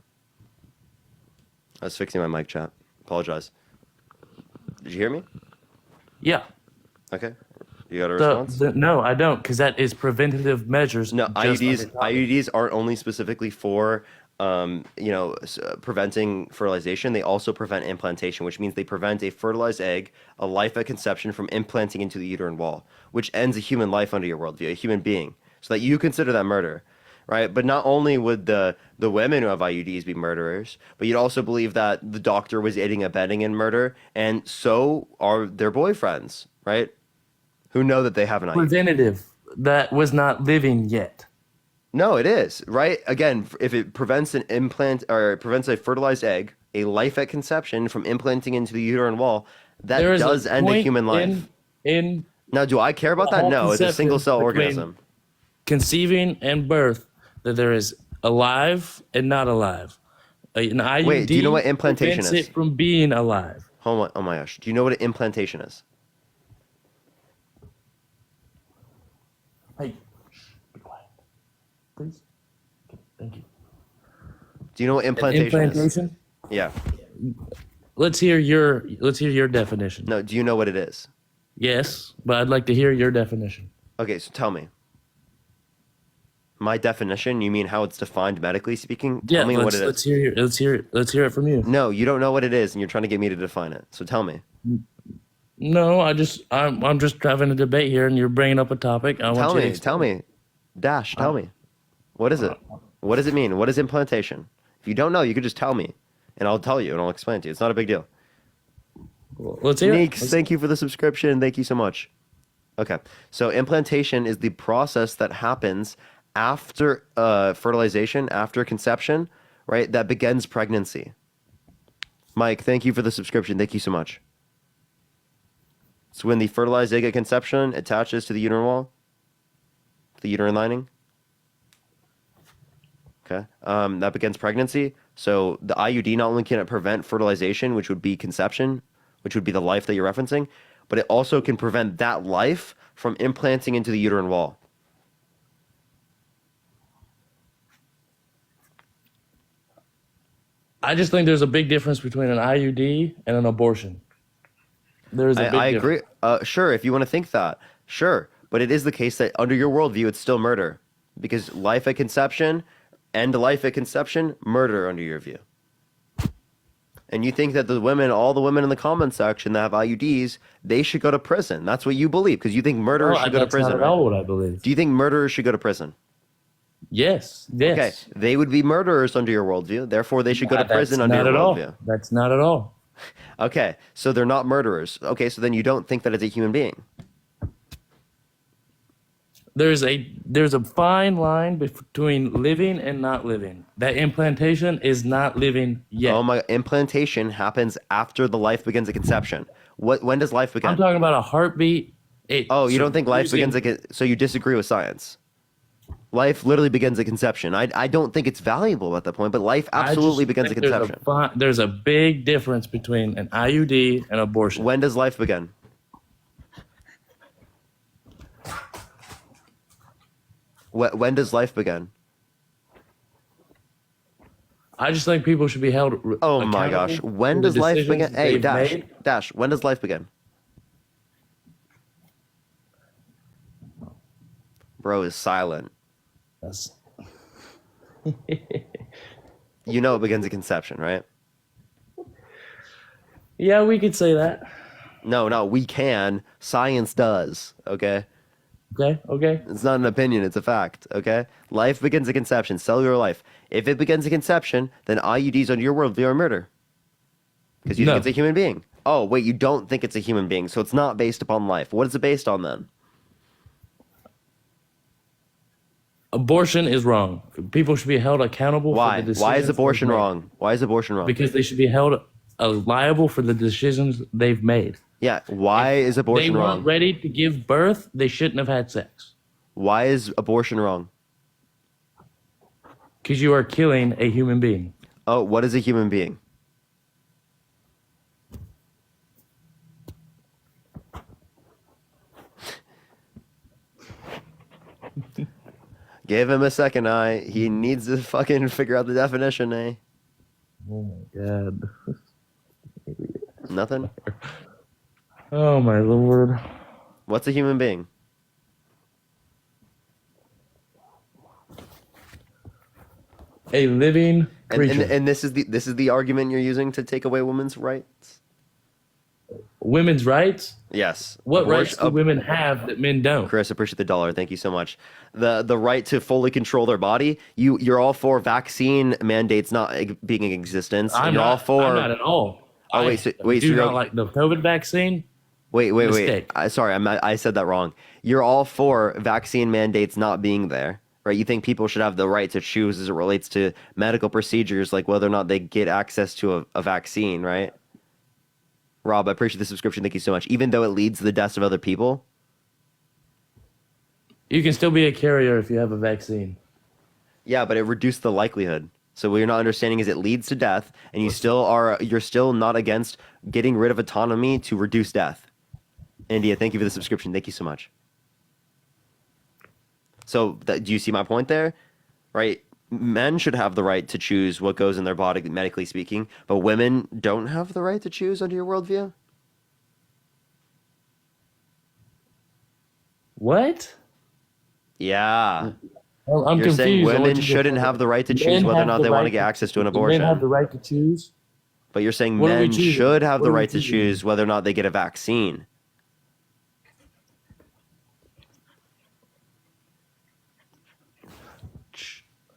I was fixing my mic, chat. Apologize. Did you hear me? Yeah. Okay. You got a response? No, I don't, because that is preventative measures. No, just IUDs. like IUDs aren't only specifically for preventing fertilization. They also prevent implantation, which means they prevent a fertilized egg, a life at conception, from implanting into the uterine wall, which ends a human life under your worldview, a human being. So that you consider that murder, right? But not only would the women who have IUDs be murderers, but you'd also believe that the doctor was aiding and abetting in murder, and so are their boyfriends, right? Who know that they have an IUD. preventative. That was not living yet. No, it is, right? Again, if it prevents an implant or it prevents a fertilized egg, a life at conception, from implanting into the uterine wall, that There is does end a point human life. in Now, do I care about that? all No, it's a conception single cell between organism. conceiving and birth, that there is alive and not alive. An IUD Wait, do you know what implantation prevents is? it from being alive. Hold on. Oh my gosh. Do you know what an implantation is? Hey, be quiet, please. Thank you. Do you know what implantation, Implantation? is? Yeah. Let's hear your definition. No, do you know what it is? Yes, but I'd like to hear your definition. Okay, so tell me. My definition, you mean how it's defined medically speaking? Yeah, Tell me what it let's is. let's hear it from you. No, you don't know what it is, and you're trying to get me to define it. So tell me. No, I'm just having a debate here, and you're bringing up a topic. I want you to explain. Tell me. Dash, tell me. What is it? What does it mean? What is implantation? If you don't know, you could just tell me, and I'll tell you, and I'll explain it to you. It's not a big deal. Let's hear it. Neeks, thank you for the subscription. Thank you so much. Okay, so implantation is the process that happens after fertilization, after conception, right? That begins pregnancy. Mike, thank you for the subscription. Thank you so much. So when the fertilized egg at conception attaches to the uterine wall, the uterine lining, okay, that begins pregnancy. So the IUD not only can it prevent fertilization, which would be conception, which would be the life that you're referencing, but it also can prevent that life from implanting into the uterine wall. I just think there's a big difference between an IUD and an abortion. There's a big I difference. agree. Sure, if you want to think that, sure. But it is the case that under your worldview, it's still murder. Because life at conception, end life at conception, murder under your view. And you think that all the women in the comment section that have IUDs, they should go to prison. That's what you believe, because you think murderers should go to prison. That's not at all what I believe. Do you think murderers should go to prison? Yes. Yes. Okay, they would be murderers under your worldview. Therefore, they should go to prison under your worldview. That's not at all. Okay, so they're not murderers. Okay, so then you don't think that it's a human being. There's a fine line between living and not living. That implantation is not living yet. Oh my! Implantation happens after the life begins at conception. When does life begin? I'm talking about a heartbeat. You don't think life begins at? So you disagree with science? Life literally begins at conception. I don't think it's valuable at that point, but life absolutely begins at conception. There's a big difference between an IUD and abortion. When does life begin? When does life begin? I just think people should be held. Oh my gosh! When does life begin? Hey, Dash. When does life begin? Bro is silent. Yes. You know it begins at conception, right? Yeah, we could say that. No, we can. Science does. Okay. Okay. It's not an opinion, it's a fact, okay? Life begins at conception, cellular life. If it begins at conception, then IUDs under your worldview are murder. Because you think it's a human being. Oh, wait, you don't think it's a human being, so it's not based upon life. What is it based on then? Abortion is wrong. People should be held accountable for the decisions. Why is abortion wrong? Why is abortion wrong? Because they should be held liable for the decisions they've made. Yeah, why is abortion wrong? They wrong? weren't ready to give birth, they shouldn't have had sex. Why is abortion wrong? Because you are killing a human being. Oh, what is a human being? Give him a second eye. He needs to fucking figure out the definition, eh? Oh my god. Nothing? Oh my lord. What's a human being? A living creature. And this is the argument you're using to take away women's rights? Women's rights? Yes. What rights do women have that men don't? Chris, appreciate the $1. Thank you so much. The right to fully control their body. You're all for vaccine mandates not being in existence. I'm you're not, all for. I'm not at all. Oh wait, so do you're not like the COVID vaccine. Wait. Mistake. Sorry, I said that wrong. You're all for vaccine mandates not being there, right? You think people should have the right to choose as it relates to medical procedures, like whether or not they get access to a vaccine, right? Rob, I appreciate the subscription. Thank you so much. Even though it leads to the deaths of other people. You can still be a carrier if you have a vaccine. Yeah, but it reduced the likelihood. So what you're not understanding is it leads to death, and you're still not against getting rid of autonomy to reduce death. India, thank you for the subscription. Thank you so much. So do you see my point there? Right? Men should have the right to choose what goes in their body, medically speaking, but women don't have the right to choose under your worldview? What? Yeah. Well, I'm You're confused. saying on what women you just shouldn't said. have the right to Men choose whether or have not the they want right to get access to an Men abortion. have the right to choose. But you're saying What are we men choosing? should have What the are we right to choosing? choose whether or not they get a vaccine.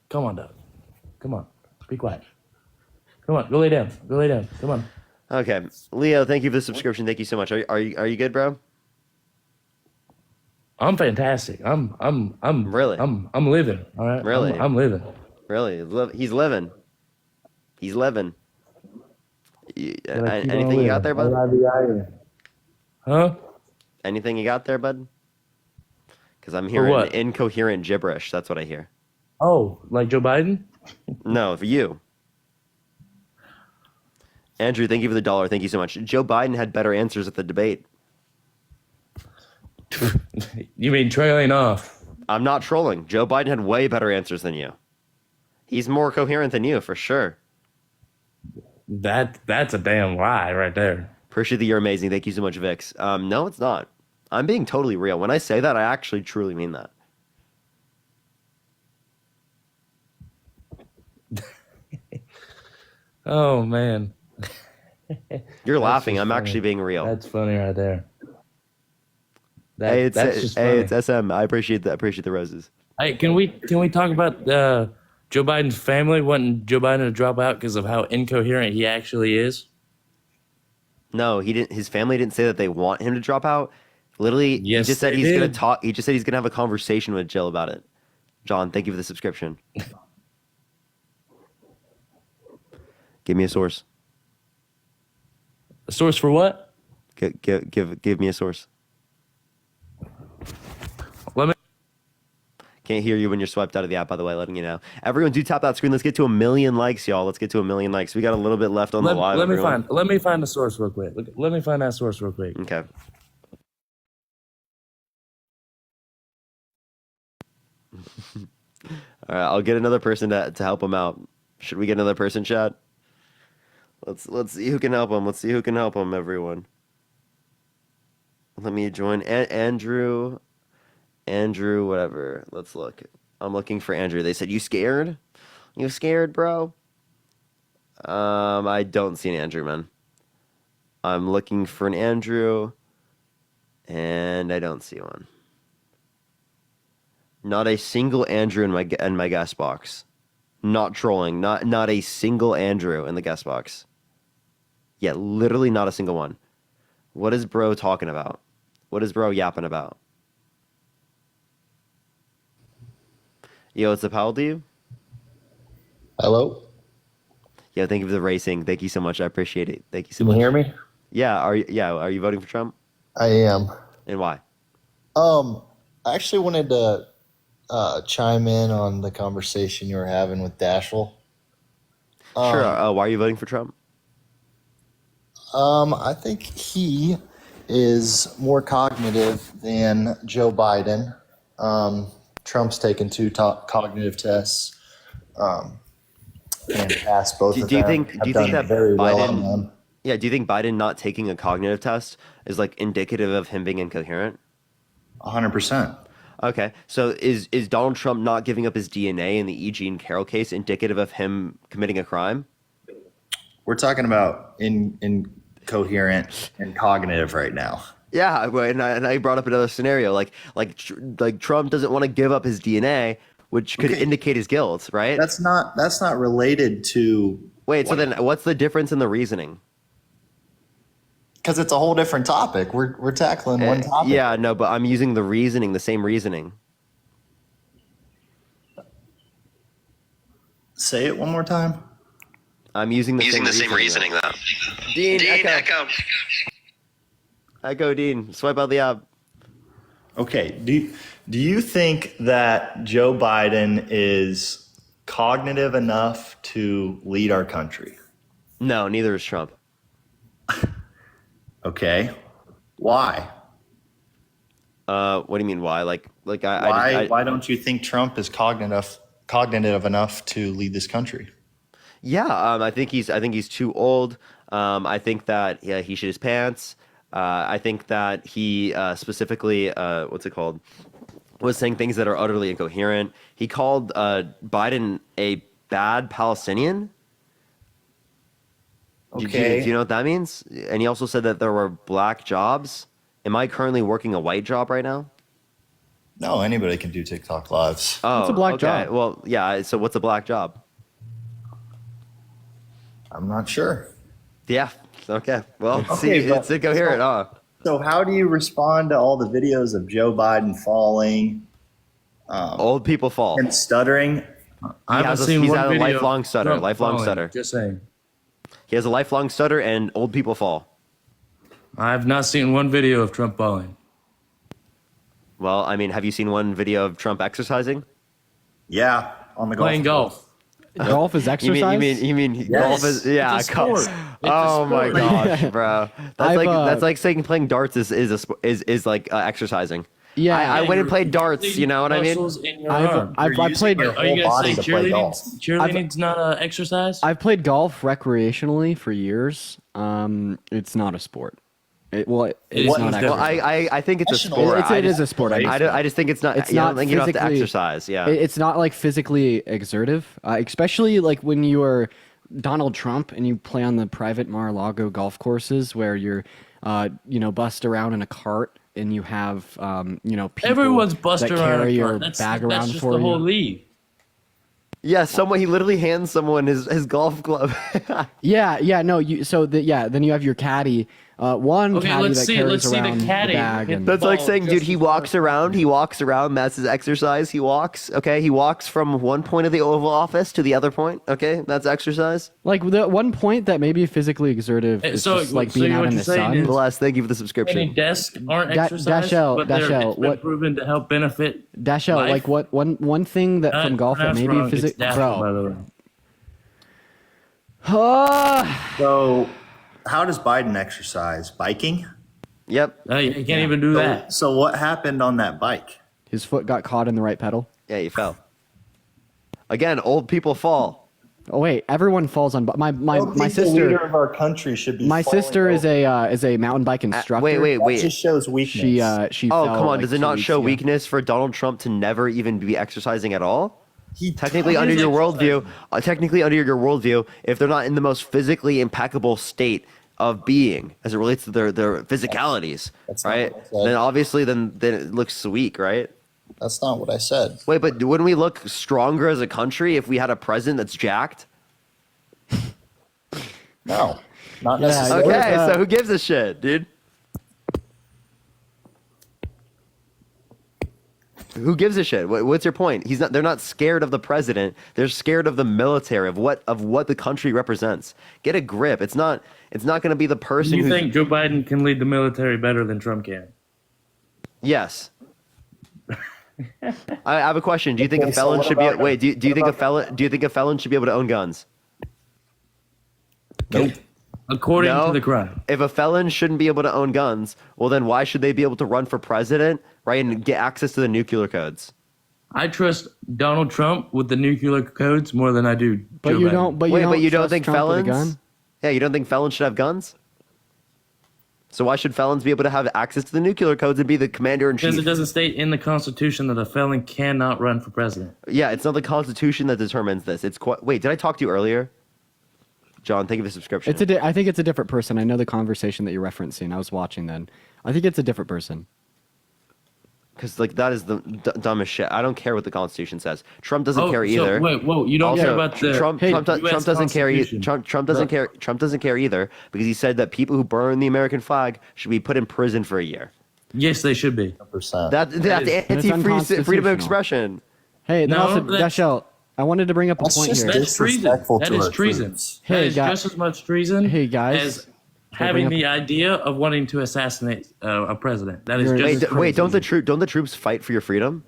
Come on, Doug. Come on. Be quiet. Come on. Go lay down. Go lay down. Come on. Okay, Leo, thank you for the subscription. Thank you so much. Are you good, bro? I'm fantastic. I'm Really? I'm living. All right. Really? I'm living. Really? He's living. He's living. Gotta keep on Anything you got living. there, bud? Huh? Anything you got there, bud? Because I'm For hearing what? incoherent gibberish. That's what I hear. Oh, like Joe Biden? No, for you. Andrew, thank you for the $1. Thank you so much. Joe Biden had better answers at the debate. You mean trailing off? I'm not trolling. Joe Biden had way better answers than you. He's more coherent than you, for sure. That's a damn lie right there. Appreciate that you're amazing. Thank you so much, Vix. No, it's not. I'm being totally real. When I say that, I actually truly mean that. Oh man. You're That's laughing. just I'm funny. actually being real. That's funny right there. Hey, That's just it's funny. SM. I appreciate that. I appreciate the roses. Hey, can we talk about Joe Biden's family wanting Joe Biden to drop out because of how incoherent he actually is? No, he didn't. His family didn't say that they want him to drop out. Literally, Yes, he just said they he's gonna did. talk. He just said he's gonna have a conversation with Jill about it. John, thank you for the subscription. Give me a source. A source for what? Give me a source. Let me. Can't hear you when you're swiped out of the app, by the way, letting you know. Everyone, do tap that screen. Let's get to 1 million likes, y'all. Let's get to 1 million likes. We got a little bit left on the live. Let me everyone. find the source real quick. Let me find that source real quick. Okay. All right, I'll get another person to help him out. Should we get another person, Chad? Let's see who can help him. Let's see who can help him, everyone. Let me join Andrew, whatever. Let's look. I'm looking for Andrew. They said, you scared? You scared, bro? I don't see an Andrew, man. I'm looking for an Andrew, and I don't see one. Not a single Andrew in my guest box. Not trolling. Not a single Andrew in the guest box. Yeah, literally not a single one. What is bro talking about? What is bro yapping about? Yo, what's up? How old are you? Hello? Yo, thank you for the racing. Thank you so much. I appreciate it. Thank you so Can much. you hear me? Yeah. Are you voting for Trump? I am. And why? I actually wanted to chime in on the conversation you were having with Dashel. Sure. Why are you voting for Trump? I think he is more cognitive than Joe Biden. Trump's taken two cognitive tests and passed both of Do you them. think Have do you think done that very well on Biden? them. Yeah. Do you think Biden not taking a cognitive test is like indicative of him being incoherent? 100%. Okay. So is Donald Trump not giving up his DNA in the E. Jean Carroll case indicative of him committing a crime? We're talking about incoherent and cognitive right now. Yeah, and I brought up another scenario, like Trump doesn't want to give up his DNA, which could indicate his guilt, right? That's not related to. Wait, so then what's the difference in the reasoning? Because it's a whole different topic. We're tackling one topic. Yeah, no, but I'm using the reasoning, the same reasoning. Say it one more time. I'm using the same reasoning though. Dean, Echo. Echo, Dean, swipe out the app. Okay. Do you think that Joe Biden is cognitive enough to lead our country? No, neither is Trump. Okay. Why? What do you mean? Why? Why don't you think Trump is cognitive enough to lead this country? Yeah, I think he's too old. I think that he shit his pants. I think that he specifically, what's it called, was saying things that are utterly incoherent. He called Biden a bad Palestinian. Okay. Do you know what that means? And he also said that there were black jobs. Am I currently working a white job right now? No, anybody can do TikTok lives. Oh, What's a black okay. job? Well, yeah. So what's a black job? I'm not sure. Yeah. Okay. Well, Okay, see, but- it's incoherent, huh? So how do you respond to all the videos of Joe Biden falling, Old people fall. and stuttering? I haven't seen He's one had a video of lifelong stutter. Trump Lifelong falling. stutter. Just saying. He has a lifelong stutter, and old people fall. I have not seen one video of Trump falling. Well, I mean, have you seen one video of Trump exercising? Yeah, on the golf Playing golf. Golf is exercise. You mean golf is It's a golf. sport. It's Oh a my sport. gosh, bro. I've, That's like saying playing darts is like exercising. Yeah, I went and played darts. Using You know what I mean? muscles in your arm. I've played. your Are you whole gonna body say to play golf. cheerleading's not an exercise? I've played golf recreationally for years. It's not a sport. It's It is not different. Well, actually. I think it's a Professional. sport. It is a sport. I just think it's not. It's I don't not think you have to physically- exercise. Yeah. It's not like physically exertive, especially like when you are Donald Trump and you play on the private Mar-a-Lago golf courses where you're, bust around in a cart and you have, people Everyone's that busting around carry a your cart. That's bag around just for the you. whole league. Yeah. He literally hands someone his golf club. Yeah, no. Then you have your caddy. One Okay, caddy let's that see- carries let's see the around caddy. bag. And, That's like Ball saying, dude, just he as walks around. He walks around. That's his exercise. He walks. Okay. He walks from one point of the Oval Office to the other point. Okay. That's exercise. like the one point that may be physically exertive is So- just like so being out what in you're the saying sun. is- Bless. Thank you for the Any subscription. desks aren't Da- exercise, Dashell, but it's Dashell, been what- proven to help benefit. Dashell, life. like what one thing that from golf that Pronounced may be wrong. It's physical, Dashell, by bro. the way. So how does Biden exercise? Biking? Yep. You can't even do that. So what happened on that bike? His foot got caught in the right pedal. Yeah. He fell. Again, old people fall. Oh wait, everyone falls on. My I don't think the leader sister. of our country should be. My falling sister is over. a mountain bike instructor. That just shows weakness. She. Oh, fell, come on. like, Does it 2 not weeks show ago. weakness for Donald Trump to never even be exercising at all? He Technically, He under is your exercising. worldview, if they're not in the most physically impeccable state of being as it relates to their physicalities, That's not right? what I said. Then obviously, then it looks weak, right? That's not what I said. Wait, but wouldn't we look stronger as a country if we had a president that's jacked? No, not Yeah, necessarily. Okay, so who gives a shit, dude? Who gives a shit? What's your point? They're not scared of the president. They're scared of the military, of what the country represents. Get a grip. It's not going to be the Do person you who. think Joe Biden can lead the military better than Trump can? Yes. I have a question. Do you think Okay, a so felon what should be? about- Wait. Do you what think a about- felon? Do you think a felon should be able to own guns? Nope. According No. to the crime. If a felon shouldn't be able to own guns, well, then why should they be able to run for president, right, and get access to the nuclear codes? I trust Donald Trump with the nuclear codes more than I do But Joe you Biden. don't. But you Wait, don't. but you don't trust think Trump with a felons? gun? Yeah, you don't think felons should have guns? So why should felons be able to have access to the nuclear codes and be the commander in Because it chief? doesn't state in the Constitution that a felon cannot run for president. Yeah, it's not the Constitution that determines this. It's quite. Wait, did I talk to you earlier? John, thank you for the subscription. I think it's a different person. I know the conversation that you're referencing. I was watching then. I think it's a different person. Because like that is the dumbest shit. I don't care what the Constitution says. Trump doesn't care so either. wait, whoa, you don't Also, care about the Trump. Hey, Trump US doesn't care. Constitution. Trump doesn't care. Trump doesn't care either because he said that people who burn the American flag should be put in prison for a year. Yes, they should be. That's is- anti-free freedom of unconstitutional. expression. Hey, then No, also, that's- Dashell, I wanted to bring up a That's point just here. That's treason. disrespectful That to is our treason. troops. That Hey, is guy- just as much treason Hey, guys. as Can I having bring the idea of wanting to assassinate a president. That is You're- just Wait, as wait, crazy. don't the troops fight for your freedom?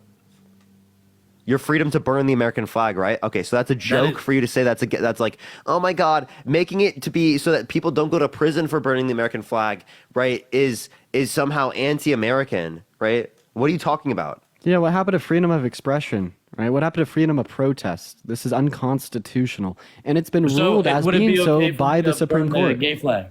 Your freedom to burn the American flag, right? Okay, so that's a joke for you to say that's like, oh my God, making it to be so that people don't go to prison for burning the American flag, right? Is somehow anti-American, right? What are you talking about? Yeah, what happened to freedom of expression, right? What happened to freedom of protest? This is unconstitutional, and it's been ruled as being so by the Supreme Court. Gay flag.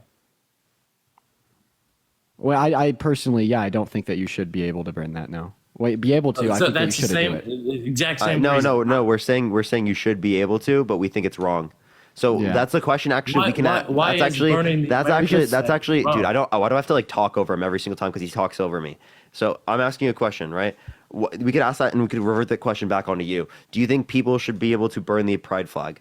Well, I personally, I don't think that you should be able to burn that now. Wait, be able to? I So think that you that's the shouldn't same, do it. exact same. No, reason. no. We're saying you should be able to, but we think it's wrong. So that's the question. Actually, we can. Why That's is burning the American that's flag actually, wrong? dude. Why do I have to like talk over him every single time because he talks over me? So I'm asking you a question, right? We could ask that, and we could revert the question back onto you. Do you think people should be able to burn the pride flag?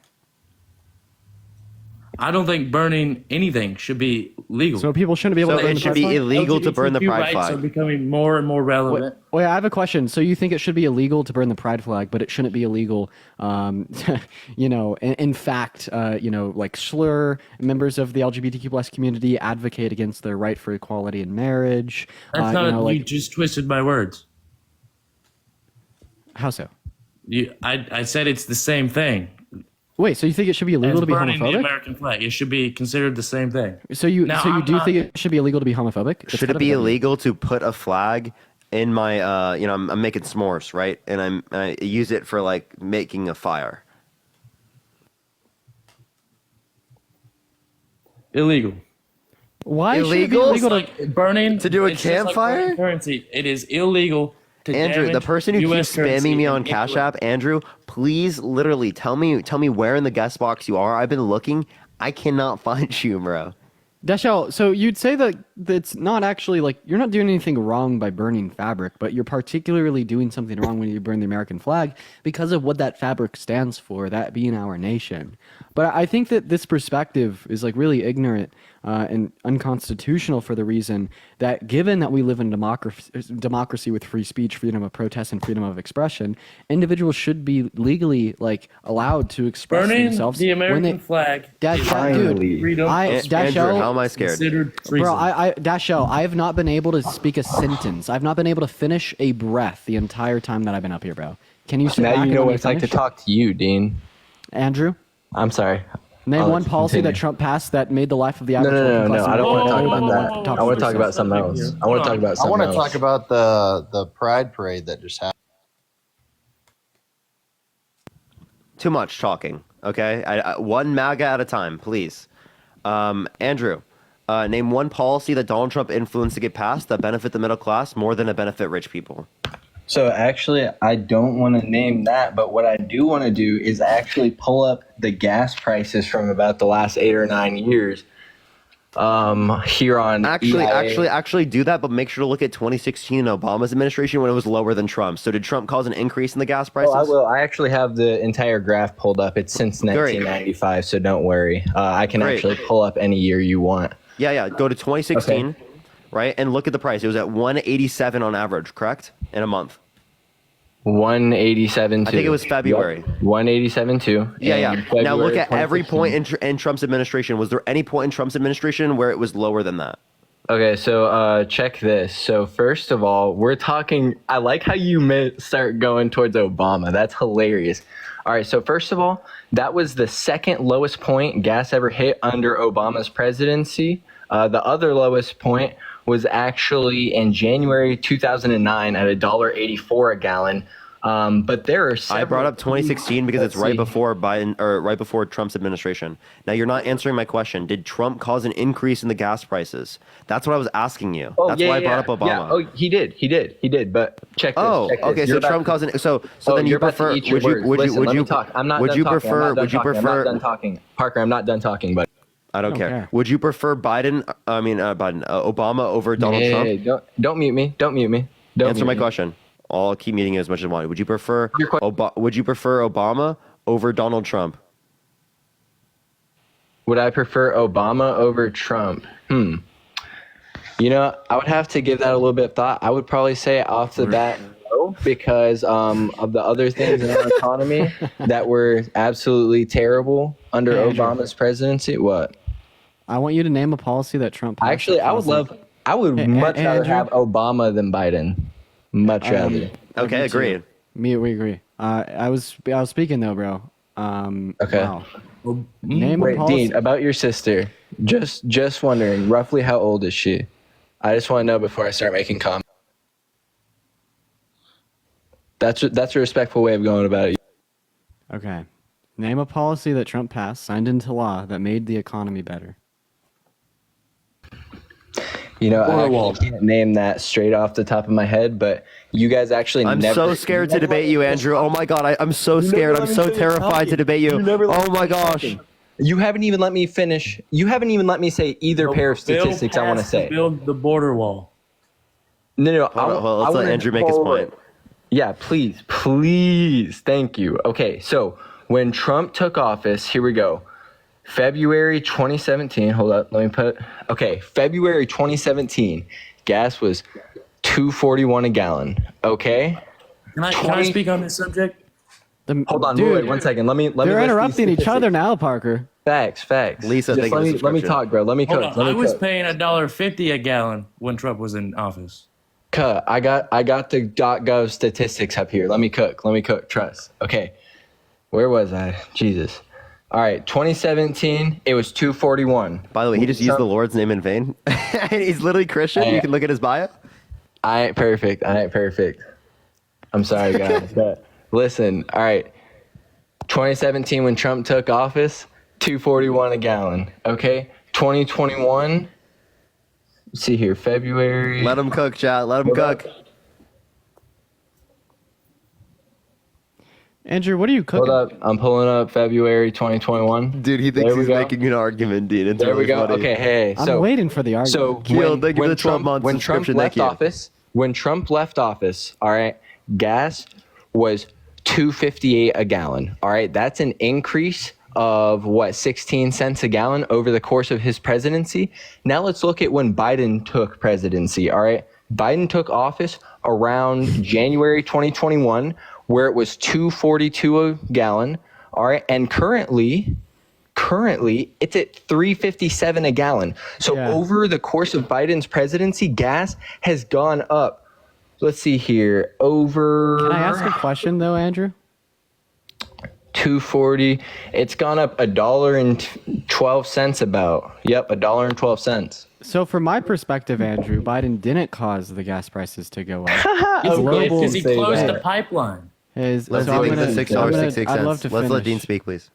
I don't think burning anything should be legal. So people shouldn't be able So to burn it the should pride be flag? illegal to burn the LGBTQ pride rights flag. are becoming more and more relevant. Wait, I have a question. So you think it should be illegal to burn the pride flag, but it shouldn't be illegal, in fact, like slur members of the LGBTQ plus community, advocate against their right for equality in marriage. That's not. like, You just twisted my words. how so? I said it's the same thing. Wait, so you think it should be illegal As to be burning the homophobic? American flag. It should be considered the same thing. So you Now, do think it should be illegal to be homophobic? It's Should kind it of be a- illegal to put a flag in my I'm making s'mores, right? And I use it for like making a fire. Illegal. Why should it be Illegal? illegal to Like burning To do a it's just like campfire? burning currency. It is illegal to Andrew, the damage person who US keeps spamming currency me on in Cash Italy. App, Andrew, please literally tell me where in the guest box you are. I've been looking. I cannot find you, bro. Dashel, so you'd say that it's not actually like you're not doing anything wrong by burning fabric, but you're particularly doing something wrong when you burn the American flag because of what that fabric stands for, that being our nation. But I think that this perspective is like really ignorant and unconstitutional for the reason that given that we live in democracy with free speech, freedom of protest, and freedom of expression, individuals should be legally like allowed to express Burning themselves the when American they. flag. Dude, freedom. Andrew, how am I scared? Considered Bro, treason. Dashel, I have not been able to speak a sentence. I've not been able to finish a breath the entire time that I've been up here, bro. Can you sit back Now you and know let what me it's like to finish? talk to you, Dean. Andrew, I'm sorry. name I'll one let you policy continue. that Trump passed that made the life of the No, average no, working no, class no. I don't want to talk American about better that. I want to talk about something else. I want to talk about I something want to else. talk about the pride parade that just happened. Too much talking. Okay, one MAGA at a time, please. Andrew, name one policy that Donald Trump influenced to get passed that benefit the middle class more than it benefit rich people. So actually, I don't want to name that, but what I do want to do is actually pull up the gas prices from about the last 8 or 9 years. Here on Actually do that, but make sure to look at 2016 Obama's administration when it was lower than Trump's. So did Trump cause an increase in the gas prices? Oh, I will. I actually have the entire graph pulled up. It's since 1995, so don't worry. I can Great. actually pull up any year you want. Yeah. Go to 2016, right, and look at the price. It was at 187 on average, correct? In a month. 187.2. I think it was February. Yep. 187.2. Yeah. in Now look February at every 2016. point in Trump's administration. Was there any point in Trump's administration where it was lower than that? Okay, so check this. So first of all, we're talking. I like how you start going towards Obama. That's hilarious. All right, so first of all, that was the second lowest point gas ever hit under Obama's presidency. The other lowest point was actually in January 2009 at $1.84 a gallon. But there are several. I brought up 2016 because it's right before Biden or right before Trump's administration. Now you're not answering my question. Did Trump cause an increase in the gas prices? That's what I was asking you. Oh, That's yeah, why I yeah, brought up Obama. Yeah. Oh, he did. But check this. Oh, check this. okay. You're So about Trump to- causing. So Oh, then you you're about to prefer? eat your Would you? words. Would you? Listen, Would let you? me talk. I'm not Would done you talking. prefer? Would you I'm not prefer? done talking. Parker, I'm not done talking, but I don't care. care. Would you prefer Biden? Obama over Donald Trump? Hey, don't mute me. Don't mute me. Don't Answer mute my me. question. I'll keep meeting you as much as I want. Would you prefer? Would you prefer Obama over Donald Trump? Would I prefer Obama over Trump? You know, I would have to give that a little bit of thought. I would probably say off the bat no, because of the other things in our economy that were absolutely terrible under Hey, Andrew. Obama's presidency. What? I want you to name a policy that Trump passed. Actually, I would Hey, much rather Andrew? have Obama than Biden. Much rather. Okay, agreed. We agree. I was speaking though, bro. Okay. Wow. Name a Wait, policy. Dean, about your sister. Just wondering, roughly how old is she? I just want to know before I start making comments. That's a respectful way of going about it. Okay. Name a policy that Trump passed, signed into law, that made the economy better. You know, I actually can't name that straight off the top of my head, but you guys actually I'm never. so scared to debate you, Andrew. Oh my god, I'm so scared. I'm so terrified to debate you. Oh my gosh. You haven't even let me finish. You haven't even let me say either pair of statistics I want to say. Build the border wall. No. Let's let Andrew make his point. Yeah, please. Thank you. Okay, so when Trump took office, here we go. February 2017. Hold up, let me put. Okay, February 2017, gas was $2.41 a gallon. Okay. Can I speak on this subject? Hold on, Dude, wait 1 second. Let me. They're list interrupting these each other statistics. now, Parker. Facts. Lisa, Just let me talk, bro. Let me Hold cook. on. I was paying $1.50 a gallon when Trump was in office. Cut. I got the .gov statistics up here. Let me cook. Trust. Okay. Where was I? Jesus. All right. 2017. It was $2.41. By the way, he just used the Lord's name in vain. He's literally Christian. You can look at his bio. I ain't perfect. I'm sorry, guys. But listen. All right. 2017 when Trump took office, $2.41 a gallon. Okay. 2021. Let's see here, February. Let him cook, chat. Let him cook. Andrew, what are you cooking? Hold up, I'm pulling up February 2021. Dude, he thinks he's making an argument, Dean. It's There we really go. funny. Okay, hey. I'm So waiting for the argument. So Keel, thank you for the 12 months when Trump subscription. left Thank you. office, all right, gas was $2.58 a gallon. All right, that's an increase of what, 16 cents a gallon over the course of his presidency. Now let's look at when Biden took presidency. All right, Biden took office around January 2021, where it was $2.42 a gallon. All right, and currently it's at $3.57 a gallon. So over the course of Biden's presidency, gas has gone up. Let's see here. Can I ask a question though, Andrew? $2.40. It's gone up $1.12 about. Yep, $1.12. So from my perspective, Andrew, Biden didn't cause the gas prices to go up. Because he closed the pipeline. Lindsay, thank you for the $6.66. I'd love to Let's let finish. Dean speak, please.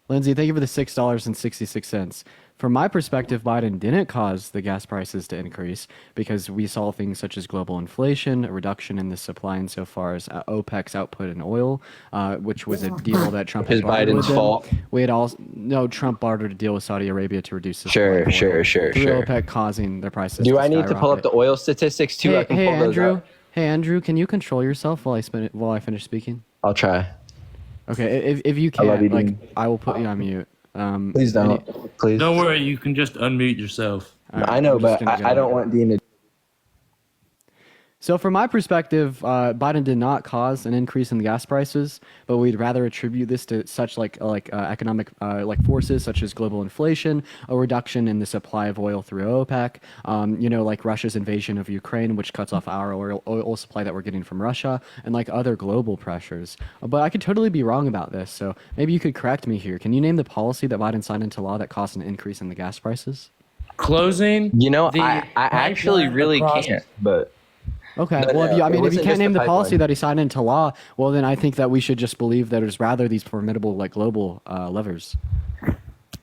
Lindsay, thank you for the $6.66. From my perspective, Biden didn't cause the gas prices to increase because we saw things such as global inflation, a reduction in the supply insofar as OPEC's output in oil, which was a deal that Trump Is had bartered Biden's with them. fault? We had also Trump bartered a deal with Saudi Arabia to reduce the Sure, supply of oil sure. through OPEC, causing their prices. Do to I need to pull up skyrocket. the oil statistics too? I can pull those Andrew. up. Hey, Andrew, can you control yourself while I finish speaking? I'll try. Okay, if you I love you, can, Dean. I will put you on mute. Please don't. Please. Don't worry, you can just unmute yourself. I know, but I don't want Dean to. So from my perspective, Biden did not cause an increase in the gas prices, but we'd rather attribute this to such economic forces such as global inflation, a reduction in the supply of oil through OPEC, like Russia's invasion of Ukraine, which cuts off our oil supply that we're getting from Russia, and like other global pressures. But I could totally be wrong about this, so maybe you could correct me here. Can you name the policy that Biden signed into law that caused an increase in the gas prices? Closing. I actually really can't, but. Okay. No, Well, no, if it you wasn't can't just name the the policy pipeline. that he signed into law, well, then I think that we should just believe that it's rather these formidable global levers.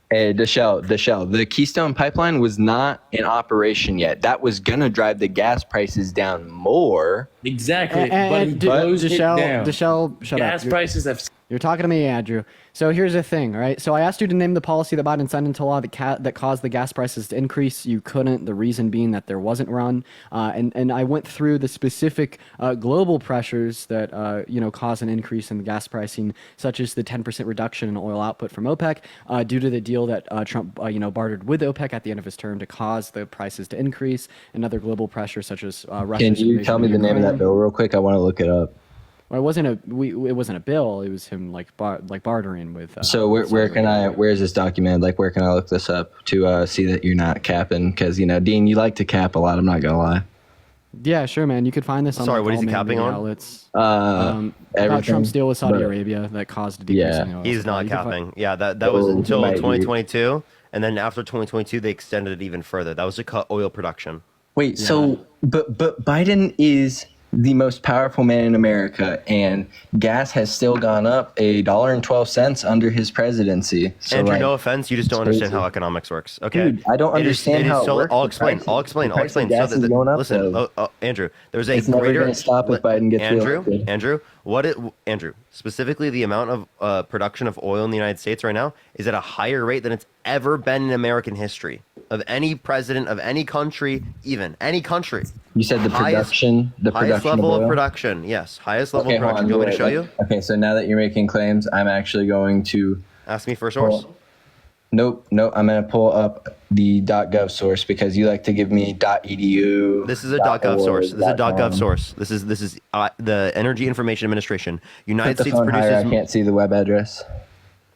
Hey, Deshelle, the Keystone Pipeline was not in operation yet. That was gonna drive the gas prices down more. Exactly. And but he closed it down. Deshelle, shut up. Gas prices have. You're talking to me, Andrew. So here's the thing, right? So I asked you to name the policy that Biden signed into law that caused the gas prices to increase. You couldn't. The reason being that there wasn't one. And I went through the specific global pressures that cause an increase in the gas pricing, such as the 10% reduction in oil output from OPEC due to the deal that Trump bartered with OPEC at the end of his term to cause the prices to increase, and other global pressures such as Russia. Can you tell me the name of that bill real quick? I want to look it up. Well, it wasn't a bill. It was him bartering with. So where's this document? Like, where can I look this up to see that you're not capping? Because Dean, you like to cap a lot. I'm not gonna lie. Yeah, sure, man. You could find this on Sorry, like, what is all he main capping media on? outlets. Everything, About Trump's deal with Saudi but- Arabia that caused a decrease in the oil He's supply. not You can find- capping. Yeah, that was Oh, he until might be. 2022, and then after 2022 they extended it even further. That was to cut oil production. Wait, so but Biden is the most powerful man in America, and gas has still gone up $1.12 under his presidency. So Andrew, like, no offense, you just don't it's understand crazy. how economics works. Okay, Dude, I don't understand how it works. I'll The explain. price- I'll explain. the I'll price of explain. gas is going up, listen, though. Andrew, there's a It's never greater. gonna stop if Biden gets reelected. Andrew, Andrew, specifically the amount of production of oil in the United States right now is at a higher rate than it's ever been in American history of any president of any country, even any country. You said the production, highest level of of oil? production. Yes, highest level Okay, of hold production. on, Do you want me to show wait, you? Okay, so now that you're making claims, I'm actually going to. Ask me for a source. Nope. I'm going to pull up the .gov source because you like to give me .edu. This is a .gov source. This is a .gov source. This is the Energy Information Administration. United Put the States phone higher, produces I can't see the web address.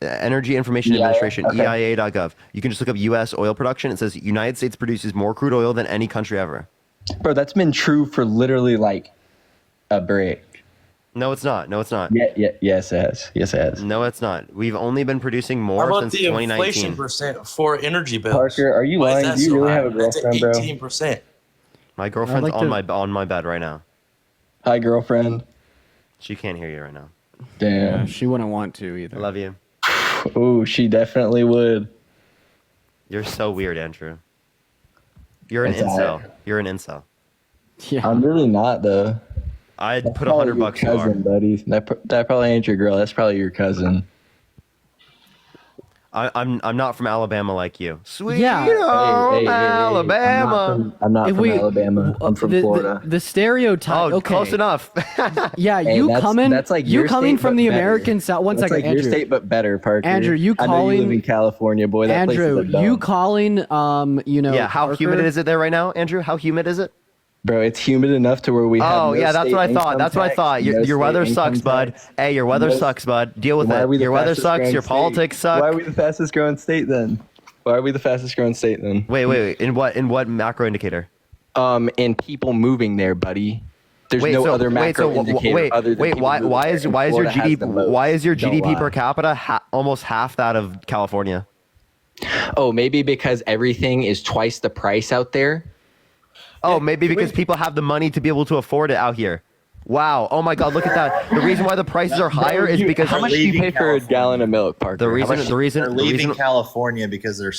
Energy Information EIA? Administration, Okay. EIA.gov. You can just look up U.S. oil production. It says United States produces more crude oil than any country ever. Bro, that's been true for literally like a break. No, it's not. No, it's not. Yes, it has. Yes, it has. No, it's not. We've only been producing How more about since the inflation 2019. percent for energy bills? Parker, are you Why is lying? that Do you so really high? have a That's girlfriend, bro? 18%. My girlfriend's like on my bed right now. Hi, girlfriend. She can't hear you right now. Yeah, Damn. she wouldn't want to either. I love you. Ooh, she definitely would. You're so weird, Andrew. You're an It's all incel. right. You're an incel. Yeah. I'm really not though. I'd That's put probably $100 your you are. cousin, buddy. That probably ain't your girl. That's probably your cousin. I'm not from Alabama like you. Sweet Yeah. home Hey, Alabama. I'm not If from we- Alabama. I'm from Florida. The stereotype. Oh, okay. close enough. Yeah, Hey, you that's- that's like you your coming state, from but the better. American South. One That's second, like your Andrew. state, but better, Parker. Andrew, you I know you live calling- in California, boy. That Andrew, place is a you dump. calling, Yeah, how Parker- humid is it there right now, Andrew? How humid is it? Bro, it's humid enough to where we have. Oh, no yeah, that's state what I thought. income That's what I tax, thought. no Your state weather income sucks, bud. tax. Hey, your weather No- sucks, bud. Deal with Why are we it. the Your weather fastest sucks. growing Your state? politics suck. Why are we the fastest growing state then? Why are we the fastest growing state then? Wait. In what macro indicator? In people moving there, buddy. There's no other macro indicator other than why people why moving is there. why is your Florida has the most. why is your Don't GDP lie. per capita almost half that of California? Oh, maybe because everything is twice the price out there. Oh, maybe because people have the money to be able to afford it out here. Wow. Oh my God, look at that. The reason why the prices are higher is because How much do you pay for a gallon of milk, Parker? the reason They're leaving California because they're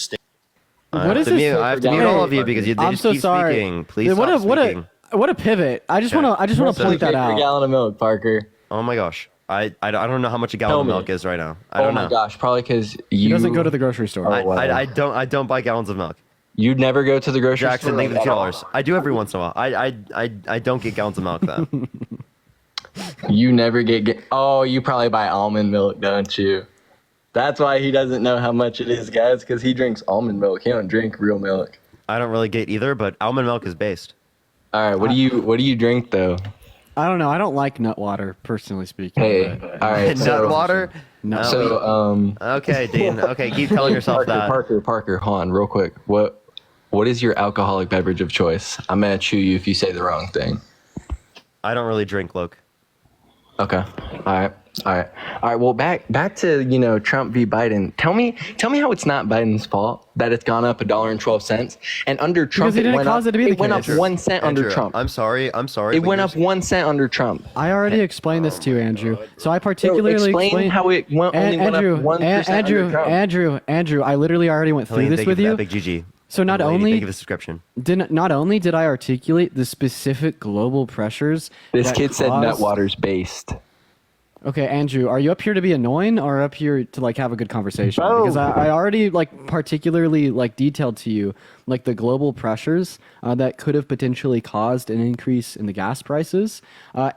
What is I this? have to mute all of you because they I'm just so keep sorry. speaking. Please what stop a speaking. what a pivot. I just Yeah. want to point that For a out. gallon of milk, Parker. Oh my gosh. I don't know how much a gallon Tell of me. milk is right now. I Oh don't my know. gosh, probably because He you doesn't go to the grocery store. I don't buy gallons of milk. You'd never go to the grocery Jackson, store. thank you for like, the $2. I do every once in a while. I don't get gallons of milk though. You never get. Oh, you probably buy almond milk, don't you? That's why he doesn't know how much it is, guys, because he drinks almond milk. He don't drink real milk. I don't really get either, but almond milk is based. All right, what do you drink though? I don't know. I don't like nut water, personally speaking. Hey, but- all right. Nut water. No. So, Okay, Dean. Okay, keep telling yourself that. Parker, hold on, real quick. What is your alcoholic beverage of choice? I'm gonna chew you if you say the wrong thing. I don't really drink, Luke. Okay. All right. Well, back to Trump v. Biden. Tell me how it's not Biden's fault that it's gone up $1.12, and under Trump Because he didn't went cause up, it to be the went up case. 1 cent under Andrew, Trump. I'm sorry. It but went you're up 1 cent under Trump. I already explained this to you, Andrew. So I particularly explain explained how it went, only went up 1% under Trump. Andrew. I literally already went through Helene, this thank with you you. for that big GG. So not Lady, only thank you for the subscription. not only did I articulate the specific global pressures. This that kid said nut caused- water's based. Okay, Andrew, are you up here to be annoying or up here to have a good conversation? Because I already particularly detailed to you the global pressures that could have potentially caused an increase in the gas prices,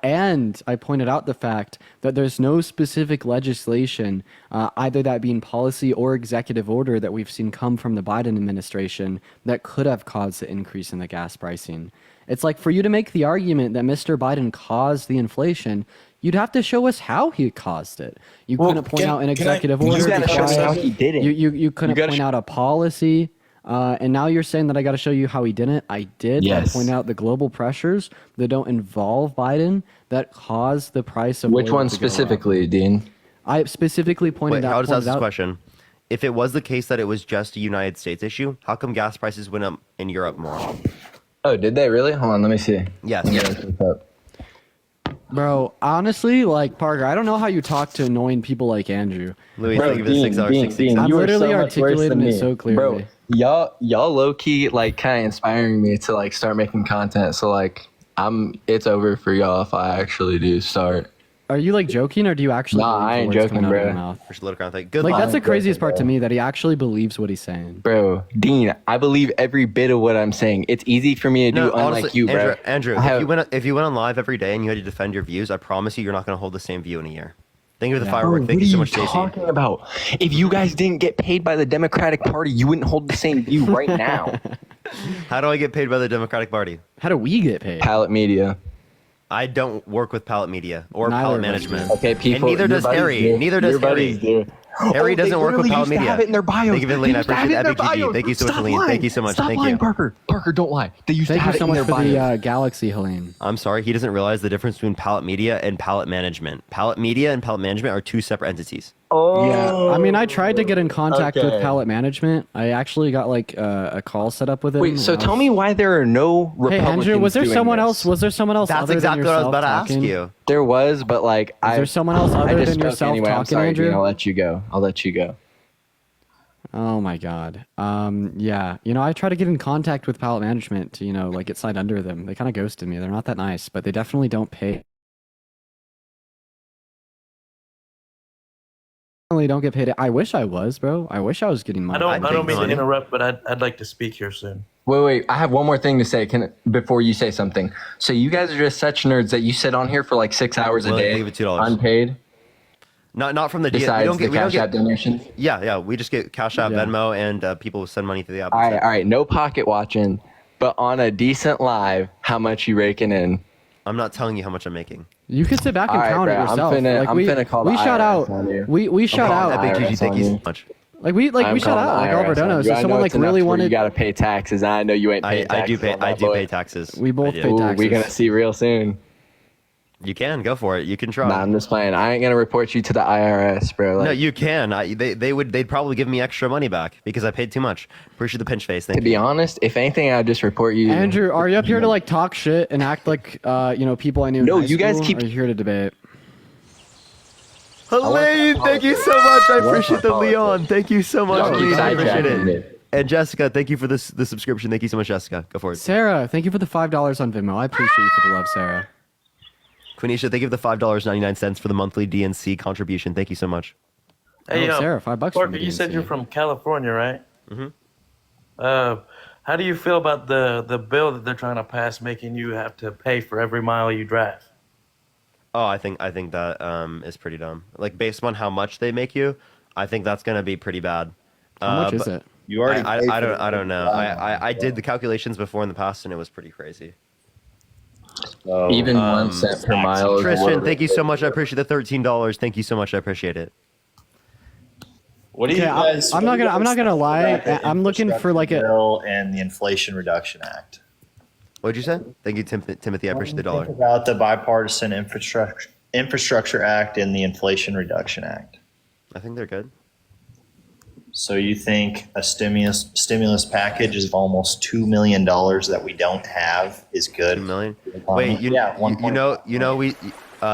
and I pointed out the fact that there's no specific legislation, either that being policy or executive order, that we've seen come from the Biden administration that could have caused the increase in the gas pricing. It's like, for you to make the argument that Mr. Biden caused the inflation, you'd have to show us how he caused it. You couldn't point out an executive order. You gotta show because us how he did it. You couldn't gotta point out a policy. And now you're saying that I got to show you how he didn't. I did. Yes. I point out the global pressures that don't involve Biden that cause the price of Which oil one to go up. specifically, Dean? I specifically pointed Wait, out. how does that pointed ask this out- question? If it was the case that it was just a United States issue, how come gas prices went up in Europe more? Oh, did they really? Hold on, let me see. Yes. Let me look this up. Bro, honestly, like Parker, I don't know how you talk to annoying people like Andrew. Louis, Bro, thank you for the Dean, 6 hours, Dean, 60 Dean, I'm you are literally so much worse articulating than it me. so clearly. Bro, y'all low key like kind of inspiring me to like start making content. So like it's over for y'all if I actually do start. Are you like joking, or do you actually? Nah, believe I the ain't words coming joking, out of your bro. mouth? For political content. Good Like luck. that's the I'm craziest joking, part to bro. me, that he actually believes what he's saying. Bro, Dean, I believe every bit of what I'm saying. It's easy for me to do, unlike honestly, you, bro. Andrew, I have- if you went on live every day and you had to defend your views, I promise you're not going to hold the same view in a year. Thank you for the Bro, firework. what Thank are you so you much, Stacey. talking about? If you guys didn't get paid by the Democratic Party, you wouldn't hold the same view right now. How do I get paid by the Democratic Party? How do we get paid? Pallet Media. I don't work with Pallet Media or Neither Pallet of us Management. do. Okay, people. And neither your does buddies Harry. do. Neither does Your buddies Harry. do. Harry Oh, doesn't they work with literally Pallet used to Media. have it in their bios. Thank you, They Lane. I used to appreciate have it in that, their Big GG. bios. Thank you so much, Stop Helene. lying. Thank you so much. Stop Thank lying, you. Parker. Parker, don't lie. They used to Thank you have so it in much their for bios. the Galaxy, Helene. I'm sorry, he doesn't realize the difference between Pallet Media and Pallet Management. Pallet Media and Pallet Management are two separate entities. Oh, Yeah, I mean, I tried to get in contact with okay. Pallet Management. I actually got like a call set up with him. Wait, so and I tell was- me why there are no Hey, Republicans Andrew, was there doing someone this? else? Was there someone else? That's other exactly than what I was yourself about to ask talking? you. There was, but like I. there someone else other I just than spoke yourself anyway. I'm talking, sorry, Andrew? Dean, I'll let you go. I'll let you go. Oh my god. Yeah. You know, I try to get in contact with Pallet Management to, like get signed under them. They kind of ghosted me. They're not that nice, but they definitely don't pay. Definitely don't get paid. I wish I was, bro. I wish I was getting money. I don't mean to money. interrupt, but I'd like to speak here soon. Wait. I have one more thing to say. Before you say something. So you guys are just such nerds that you sit on here for like 6 hours a Well, day, leave it $2. unpaid. Not from the we Besides don't the get we don't Cash App get donations. yeah we just get Cash App, Yeah. Venmo, and people send money through the app. All right. No pocket watching, but on a decent live, how much you raking in? I'm not telling you how much I'm making. You can sit back and All right, count it bro, I'm yourself. finna- I'm we finna call we the shout IRS out. on you. We shout calling out. the Big IRS GG, thank on you you. so much. Like we I'm shout calling out like the IRS on Albertonos. you. If I someone know like it's enough really to where wanted, you gotta pay taxes. I know you ain't paying I taxes. do pay on that, I do boy. pay taxes. we both I do. pay Ooh, taxes. we gonna see real soon. You can go for it. You can try. Nah, I'm just playing. I ain't gonna report you to the IRS, bro. Like, No, you can. They'd probably give me extra money back because I paid too much. Appreciate the pinch face. to Thank be you. honest, if anything, I'd just report you. Andrew, are you up here to like talk shit and act like people I knew? in No, high you guys school, keep- Or are you here to debate? Helene, thank you so much. I appreciate the politics. Leon. Thank you so much, Y'all keep Leon. I appreciate sidejacking it. And Jessica, thank you for the subscription. Thank you so much, Jessica. Go for it. Sarah, thank you for the $5 on Venmo. I appreciate you for the love, Sarah. Quenisha, thank you for the $5.99 for the monthly DNC contribution. Thank you so much. Hey, Oh, Sarah, $5 from Parker, the you said DNC. you're from California, right? Mm-hmm. How do you feel about the bill that they're trying to pass, making you have to pay for every mile you drive? Oh, I think that is pretty dumb. Like based on how much they make you, I think that's gonna be pretty bad. How much is but it? You already. paid I for don't the I don't know. $1. I did the calculations before in the past and it was pretty crazy. So, Even 1 cent per mile. Is Tristan, worth thank it. you so much. I appreciate the $13. Thank you so much. I appreciate it. what do you Okay, guys? I'm not gonna lie. I'm looking for like a. bill and the Inflation Reduction Act. What'd you say? Thank you, Timothy. I appreciate the Think dollar. about the Bipartisan Infrastructure Act and the Inflation Reduction Act. I think they're good. So you think a stimulus package of almost $2 million that we don't have is good? 2 million. for the economy? Wait, you Yeah, we.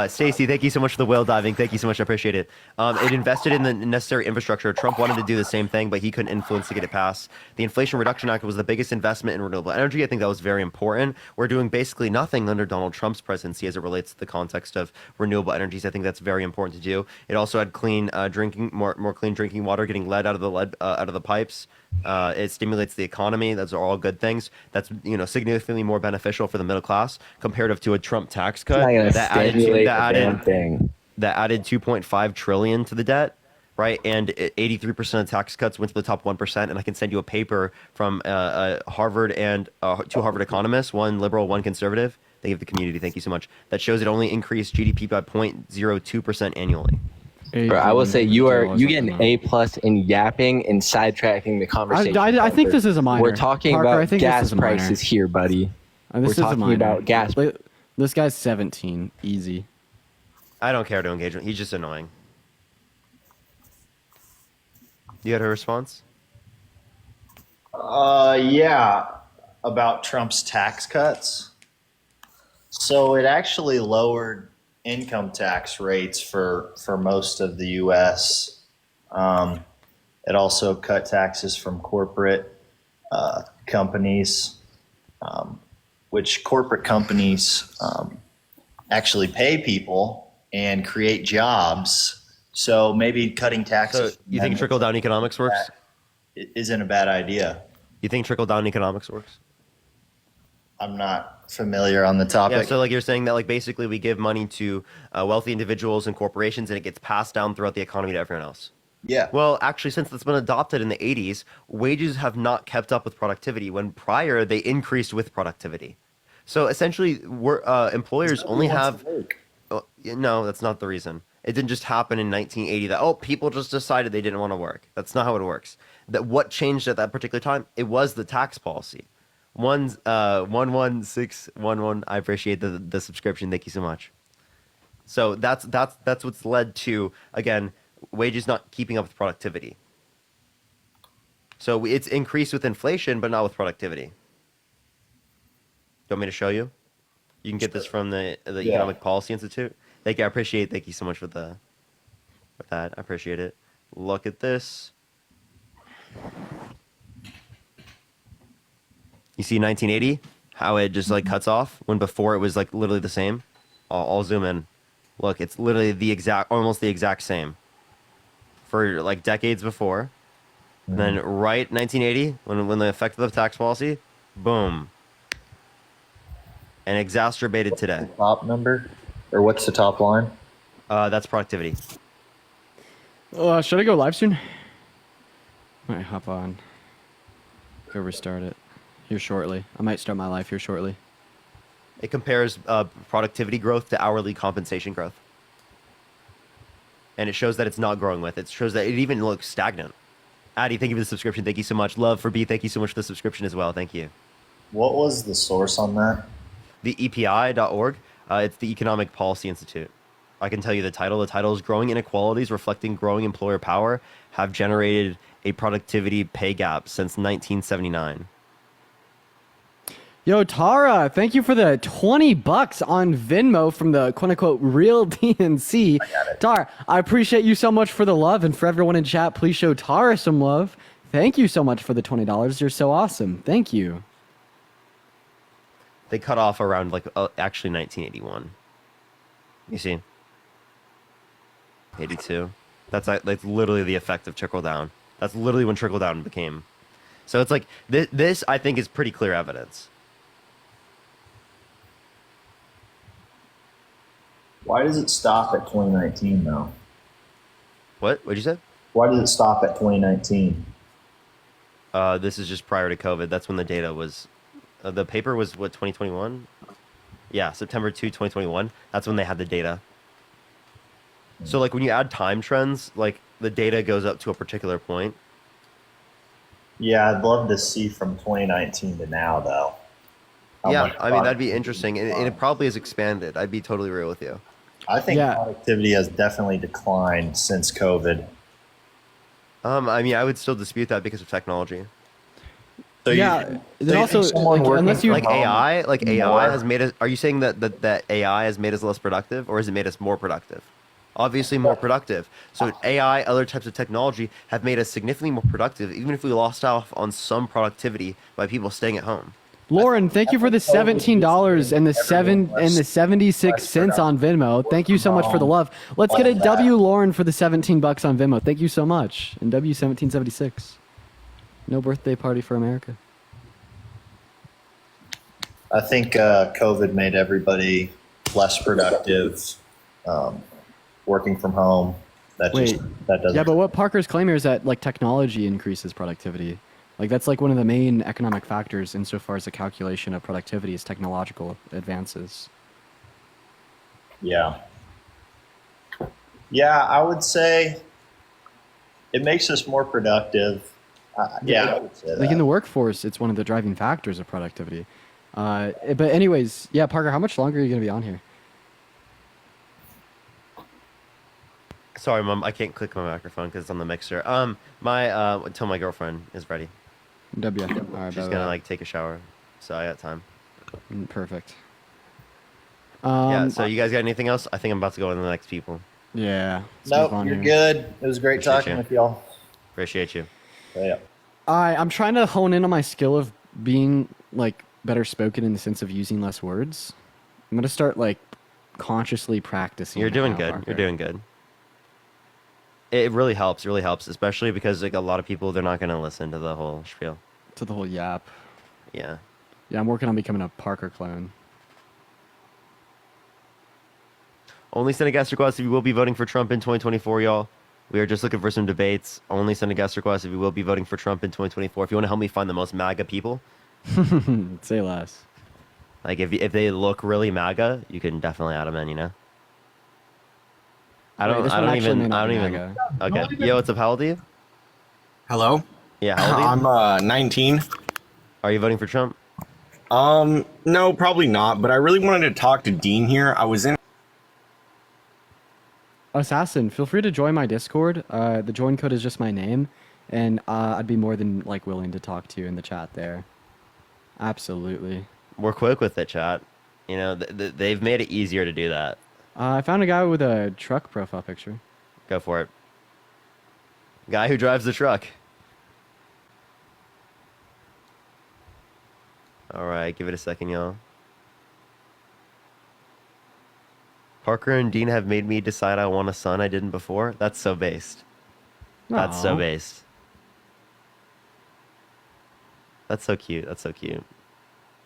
Stacy, thank you so much for the whale diving. Thank you so much. I appreciate it. It invested in the necessary infrastructure. Trump wanted to do the same thing, but he couldn't influence to get it passed. The Inflation Reduction Act was the biggest investment in renewable energy. I think that was very important. We're doing basically nothing under Donald Trump's presidency as it relates to the context of renewable energies. I think that's very important to do. It also had clean drinking, more clean drinking water, getting lead out of the pipes. It stimulates the economy. Those are all good things. That's significantly more beneficial for the middle class comparative to a Trump tax cut It's not gonna that added stimulate that the damn added thing. that added 2.5 trillion to the debt, right? And 83% of tax cuts went to the top 1%. And I can send you a paper from Harvard and two Harvard economists, one liberal, one conservative. They give the community. Thank you so much. That shows it only increased GDP by 0.02% annually. Bro, I will say you get an A. A+ in yapping and sidetracking the conversation. I think this is a minor. We're talking Parker, I about think this gas is a minor. prices here, buddy. This We're is a talking minor. about gas. This guy's 17. Easy. I don't care to engage with. He's just annoying. You had a response? Yeah, about Trump's tax cuts. So it actually lowered income tax rates for most of the U.S. It also cut taxes from corporate companies, which corporate companies actually pay people and create jobs. So maybe cutting taxes. So you think trickle-down economics works? Isn't a bad idea. You think trickle-down economics works? I'm not familiar on the topic. Yeah, so like you're saying that like basically we give money to wealthy individuals and corporations and it gets passed down throughout the economy to everyone else. Yeah. Well, actually, since it's been adopted in the 80s, wages have not kept up with productivity when prior they increased with productivity. So essentially, employers only have... No, that's not the reason. It didn't just happen in 1980 that, people just decided they didn't want to work. That's not how it works. That what changed at that particular time? It was the tax policy. 11611. I appreciate the subscription. Thank you so much. So that's what's led to, again, wages not keeping up with productivity. So it's increased with inflation, but not with productivity. You want me to show you? You can get this from the Economic Policy Institute. Thank you. Thank you so much for that. I appreciate it. Look at this. You see 1980, how it just like cuts off when before it was like literally the same. I'll zoom in. Look, it's literally almost the exact same for like decades before. And then right 1980, when the effect of the tax policy, boom. And exacerbated today. Top number? Or what's the top line? That's productivity. Should I go live soon? Might hop on. Go restart it here shortly. I might start my life here shortly. It compares productivity growth to hourly compensation growth. And it shows that it's not growing with. It shows that it even looks stagnant. Addy, thank you for the subscription. Thank you so much. Love for B, thank you so much for the subscription as well. Thank you. What was the source on that? The EPI.org. It's the Economic Policy Institute. I can tell you the title. The title is Growing Inequalities Reflecting Growing Employer Power Have Generated a Productivity Pay Gap Since 1979. Yo, Tara, thank you for the $20 on Venmo from the quote-unquote real DNC. Tara, I appreciate you so much for the love, and for everyone in chat, please show Tara some love. Thank you so much for the $20. You're so awesome. Thank you. They cut off around actually 1981. You see? 82. That's literally the effect of trickle down. That's literally when trickle down became. So it's like this I think is pretty clear evidence. Why does it stop at 2019 though? What'd you say? Why does it stop at 2019? This is just prior to COVID. That's when the data was. The paper was 2021? Yeah, September 2, 2021. That's when they had the data. So when you add time trends, the data goes up to a particular point. Yeah, I'd love to see from 2019 to now though. Yeah, I mean that'd be interesting, and it probably has expanded. I'd be totally real with you. I think productivity has definitely declined since COVID. I mean, I would still dispute that because of technology. So unless you AI, AI has made us. Are you saying that AI has made us less productive, or has it made us more productive? Obviously, more productive. So AI, other types of technology, have made us significantly more productive, even if we lost off on some productivity by people staying at home. Lauren, thank you for the $17 and the 76 cents on Venmo. Thank you so much for the love. Let's get a W, Lauren, for the $17 on Venmo. Thank you so much. And W1776. No birthday party for America. I think COVID made everybody less productive, working from home. That doesn't. Yeah, but what Parker's claiming is that technology increases productivity. That's one of the main economic factors insofar as the calculation of productivity is technological advances. Yeah. Yeah, I would say it makes us more productive. Yeah, I would say Like that. in the workforce, it's one of the driving factors of productivity. But anyways, yeah, Parker, how much longer are you gonna be on here? Sorry, Mom, I can't click my microphone because it's on the mixer. Until my girlfriend is ready. W. All right, She's bye-bye. gonna like take a shower, so I got time. Perfect. Yeah. So you guys got anything else? I think I'm about to go on to the next people. Yeah. let's Nope, move on you're here. good. It was great Appreciate talking you. with y'all. Appreciate you. Yeah. I'm trying to hone in on my skill of being like better spoken in the sense of using less words. I'm gonna start like consciously practicing. You're it doing now, good. Parker. You're doing good. It really helps. Really helps, especially because like a lot of people they're not gonna listen to the whole spiel. To the whole yap. Yeah. Yeah, I'm working on becoming a Parker clone. Only send a guest request if you will be voting for Trump in 2024, y'all. We are just looking for some debates. Only send a guest request if you will be voting for Trump in 2024. If you want to help me find the most MAGA people, Say less. like if they look really MAGA, you can definitely add them in. You know. I Wait, don't. this I one don't actually may even. not I be don't even. MAGA. Okay. Yo, what's up? How old are you? Hello? Yeah. How old are you? I'm 19. Are you voting for Trump? No, probably not, but I really wanted to talk to Dean here. I was in Assassin, feel free to join my Discord. The join code is just my name, and I'd be more than like willing to talk to you in the chat there. Absolutely. We're quick with it, chat. You know, they've made it easier to do that. I found a guy with a truck profile picture. Go for it. Guy who drives the truck. All right, give it a second, y'all. Parker and Dean have made me decide I want a son I didn't before. That's so based. That's so Aw. based. That's so cute. That's so cute.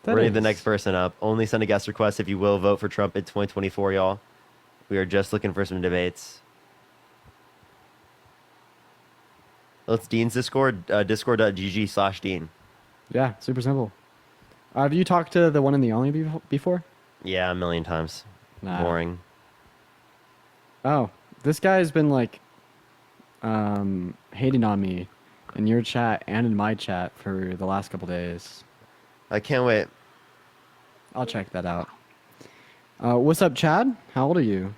That Ready the is. next person up. Only send a guest request if you will vote for Trump in 2024, y'all. We are just looking for some debates. Let's Dean's Discord, discord.gg/Dean. Yeah, super simple. Have you talked to the one and the only before? Yeah, a million times. Nah. Boring. Oh, this guy's been like hating on me in your chat and in my chat for the last couple days. I can't wait. I'll check that out. What's up, Chad? How old are you?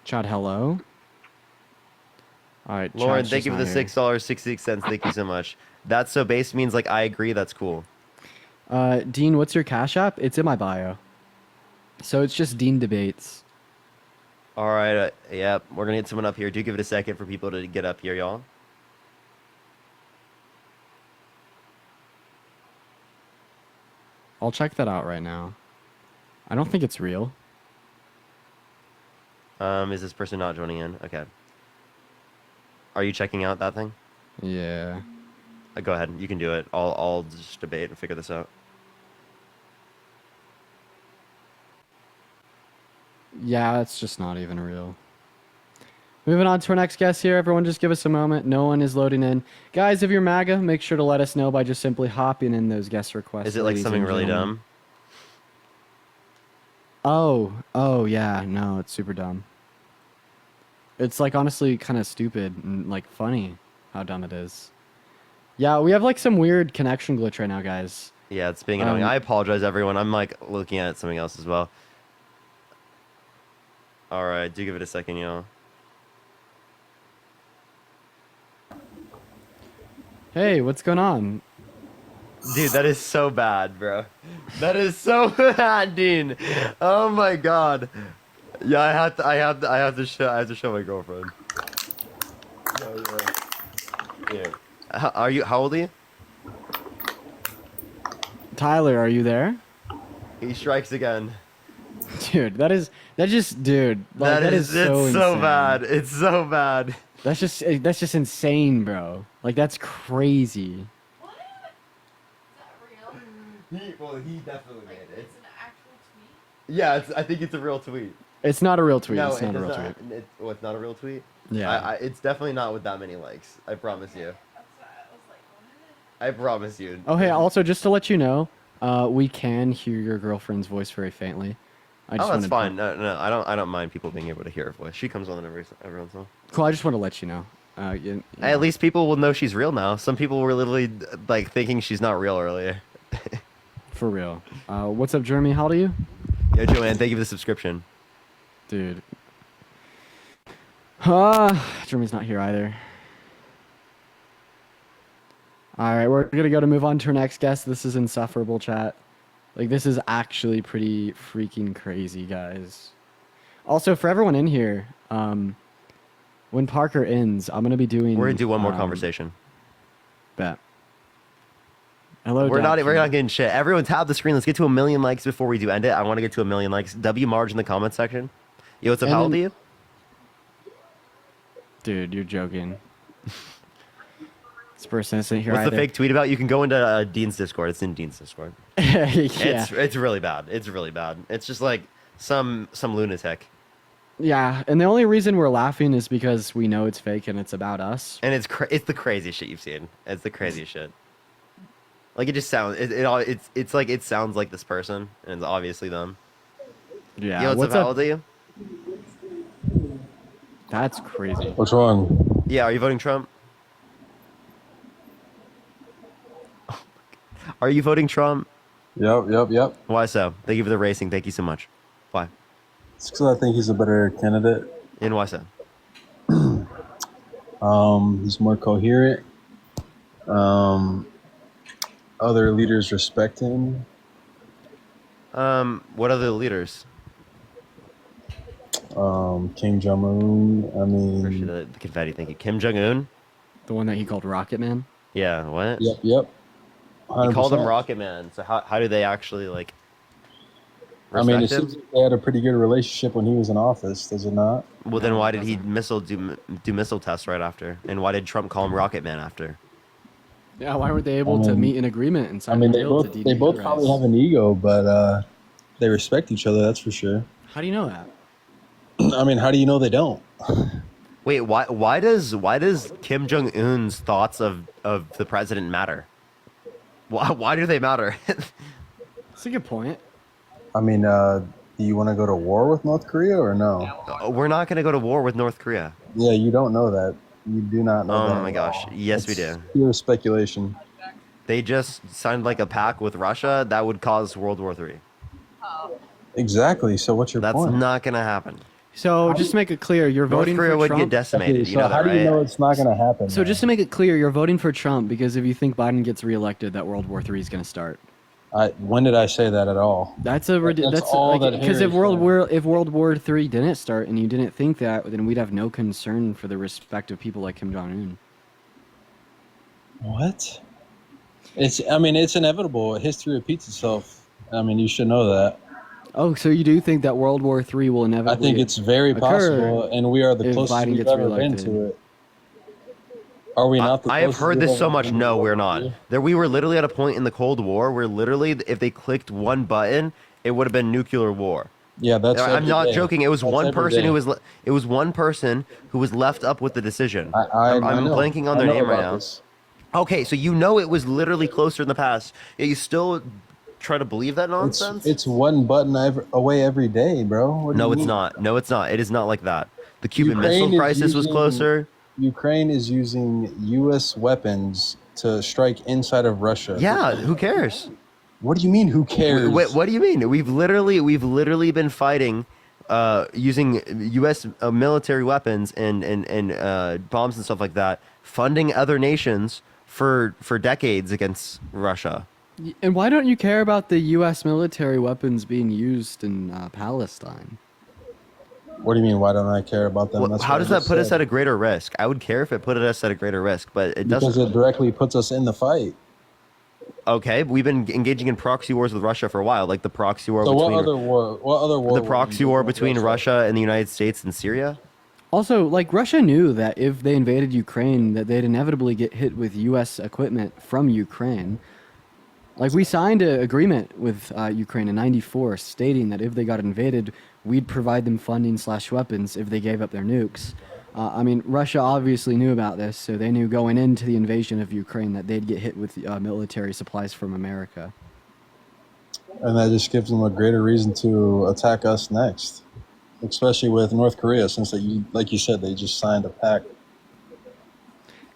Chad, hello? Alright, Lauren, Chad's thank you just for the not here. $6.66. Thank you so much. That's so base means like I agree. That's cool. Dean, what's your Cash App? It's in my bio. So it's just Dean Debates. All right. Yep. We're going to get someone up here. Do give it a second for people to get up here, y'all. I'll check that out right now. I don't think it's real. Is this person not joining in? Okay. Are you checking out that thing? Yeah. Go ahead. You can do it. I'll just debate and figure this out. Yeah, it's just not even real. Moving on to our next guest here. Everyone just give us a moment. No one is loading in. Guys, if you're MAGA, make sure to let us know by just simply hopping in those guest requests. Is it like ladies something and really gentlemen. dumb? Oh, yeah. No, it's super dumb. It's like honestly kind of stupid and like funny how dumb it is. Yeah, we have like some weird connection glitch right now, guys. Yeah, it's being annoying. I apologize, everyone. I'm like looking at something else as well. All right. Do give it a second, y'all. Hey, what's going on? Dude, that is so bad, bro. That is so bad, Dean. Oh my god. Yeah, I have to show my girlfriend. Yeah. How old are you? Tyler, are you there? He strikes again. Dude, that dude. Like, that is so it's so insane. bad. It's so bad. That's just insane, bro. Like that's crazy. He definitely made it. It's an actual tweet? Yeah, I think it's a real tweet. It's not a real tweet. No, it's not a does real not- tweet. it's not a real tweet? Yeah. It's definitely not with that many likes. I promise you. I promise you. Oh, hey, also just to let you know, we can hear your girlfriend's voice very faintly. I just Oh, that's wanted fine. No, I don't mind people being able to hear her voice. She comes on every once in a while. Cool. I just want to let you know. At least people will know she's real now. Some people were literally like thinking she's not real earlier. For real. What's up, Jeremy? How old are you? Yo, Joanne, thank you for the subscription. Dude. Jeremy's not here either. All right, we're gonna move on to our next guest. This is insufferable, chat. Like, this is actually pretty freaking crazy, guys. Also, for everyone in here, when Parker ends, I'm gonna be doing. We're gonna do one more conversation. Bet. Hello. We're not getting shit. Everyone tap the screen. Let's get to 1 million likes before we do end it. I want to get to 1 million likes. W Marge in the comment section. Yo, what's up? How old are you? Dude, you're joking. This person isn't here What's either. the fake tweet about? You can go into Dean's Discord. It's in Dean's Discord. Yeah. It's really bad. It's really bad. It's just like some lunatic. Yeah, and the only reason we're laughing is because we know it's fake and it's about us. And it's the craziest shit you've seen. It's the craziest shit. Like, it just sounds it's like it sounds like this person, and it's obviously them. Yeah. Yo, what's up? How old are you? That's crazy. Which one? Yeah, are you voting Trump? Are you voting Trump? Yep. Why so? Thank you for the racing. Thank you so much. Why? It's because I think he's a better candidate. And why so? He's more coherent. Other leaders respect him. What other leaders? Kim Jong Un. I mean, Appreciate the confetti. Thank you. Kim Jong Un. The one that he called Rocket Man. Yeah. What? Yep. 100%. He called him Rocket Man. So how do they actually like? I mean, it respect him? seems like they had a pretty good relationship when he was in office, does it not? Well, then why did he do missile tests right after? And why did Trump call him Rocket Man after? Yeah, why weren't they able to meet in agreement and sign I mean, a they deal both to they both denuclearize? probably have an ego, but they respect each other. That's for sure. How do you know that? I mean, how do you know they don't? Wait, why does Kim Jong Un's thoughts of the president matter? Why do they matter? That's a good point. I mean, do you want to go to war with North Korea or no? We're not going to go to war with North Korea. Yeah, you don't know that. You do not know that. Oh my gosh. Yes, we do. Pure speculation. They just signed like a pact with Russia that would cause World War III. Exactly. So what's your That's point? not going to happen. So just to make it clear, you're North voting Korea for would Trump. get decimated. Okay, You know so that, how do you right? know it's not going to happen? So just to make it clear, you're voting for Trump because if you think Biden gets reelected, that World War III is going to start. When did I say that at all? That's a That's all that because if Harry World War III didn't start and you didn't think that, then we'd have no concern for the respect of people like Kim Jong Un. What? I mean, it's inevitable. History repeats itself. I mean, you should know that. Oh, so you do think that World War III will inevitably? I think it's very possible, and we are the if closest Biden we've gets ever been reelected. to it. Are we not? I have heard this so much. been No, to we're it? not. We were literally at a point in the Cold War where literally, if they clicked one button, it would have been nuclear war. Yeah, that's. I'm every not day. joking. It was That's one every person day. who was. It was one person who was left up with the decision. I I'm know. blanking on I their know name right about now. this. Okay, so you know it was literally closer in the past. Yet you still try to believe that nonsense? It's one button away every day, bro. What do No, you it's mean? not. No, it's not. It is not like that. The Cuban Ukraine Missile is Crisis was using- closer. Ukraine is using U.S. weapons to strike inside of Russia. Yeah, who cares? What do you mean? Who cares? Wait, what do you mean? We've literally been fighting, using U.S. military weapons and bombs and stuff like that, funding other nations for decades against Russia. And why don't you care about the U.S. military weapons being used in Palestine? What do you mean? Why don't I care about them? That's How what does I that just put us said. at a greater risk? I would care if it put us at a greater risk, but it Because doesn't. it directly puts us in the fight. Okay, we've been engaging in proxy wars with Russia for a while, like the proxy war So between what other war? What other war? the would proxy we war do with between Russia and the United States and Syria. Also, like, Russia knew that if they invaded Ukraine, that they'd inevitably get hit with U.S. equipment from Ukraine. Like, we signed an agreement with Ukraine in '94 stating that if they got invaded, we'd provide them funding / weapons if they gave up their nukes. I mean, Russia obviously knew about this, so they knew going into the invasion of Ukraine that they'd get hit with military supplies from America. and that just gives them a greater reason to attack us next, especially with North Korea, since like you said, they just signed a pact.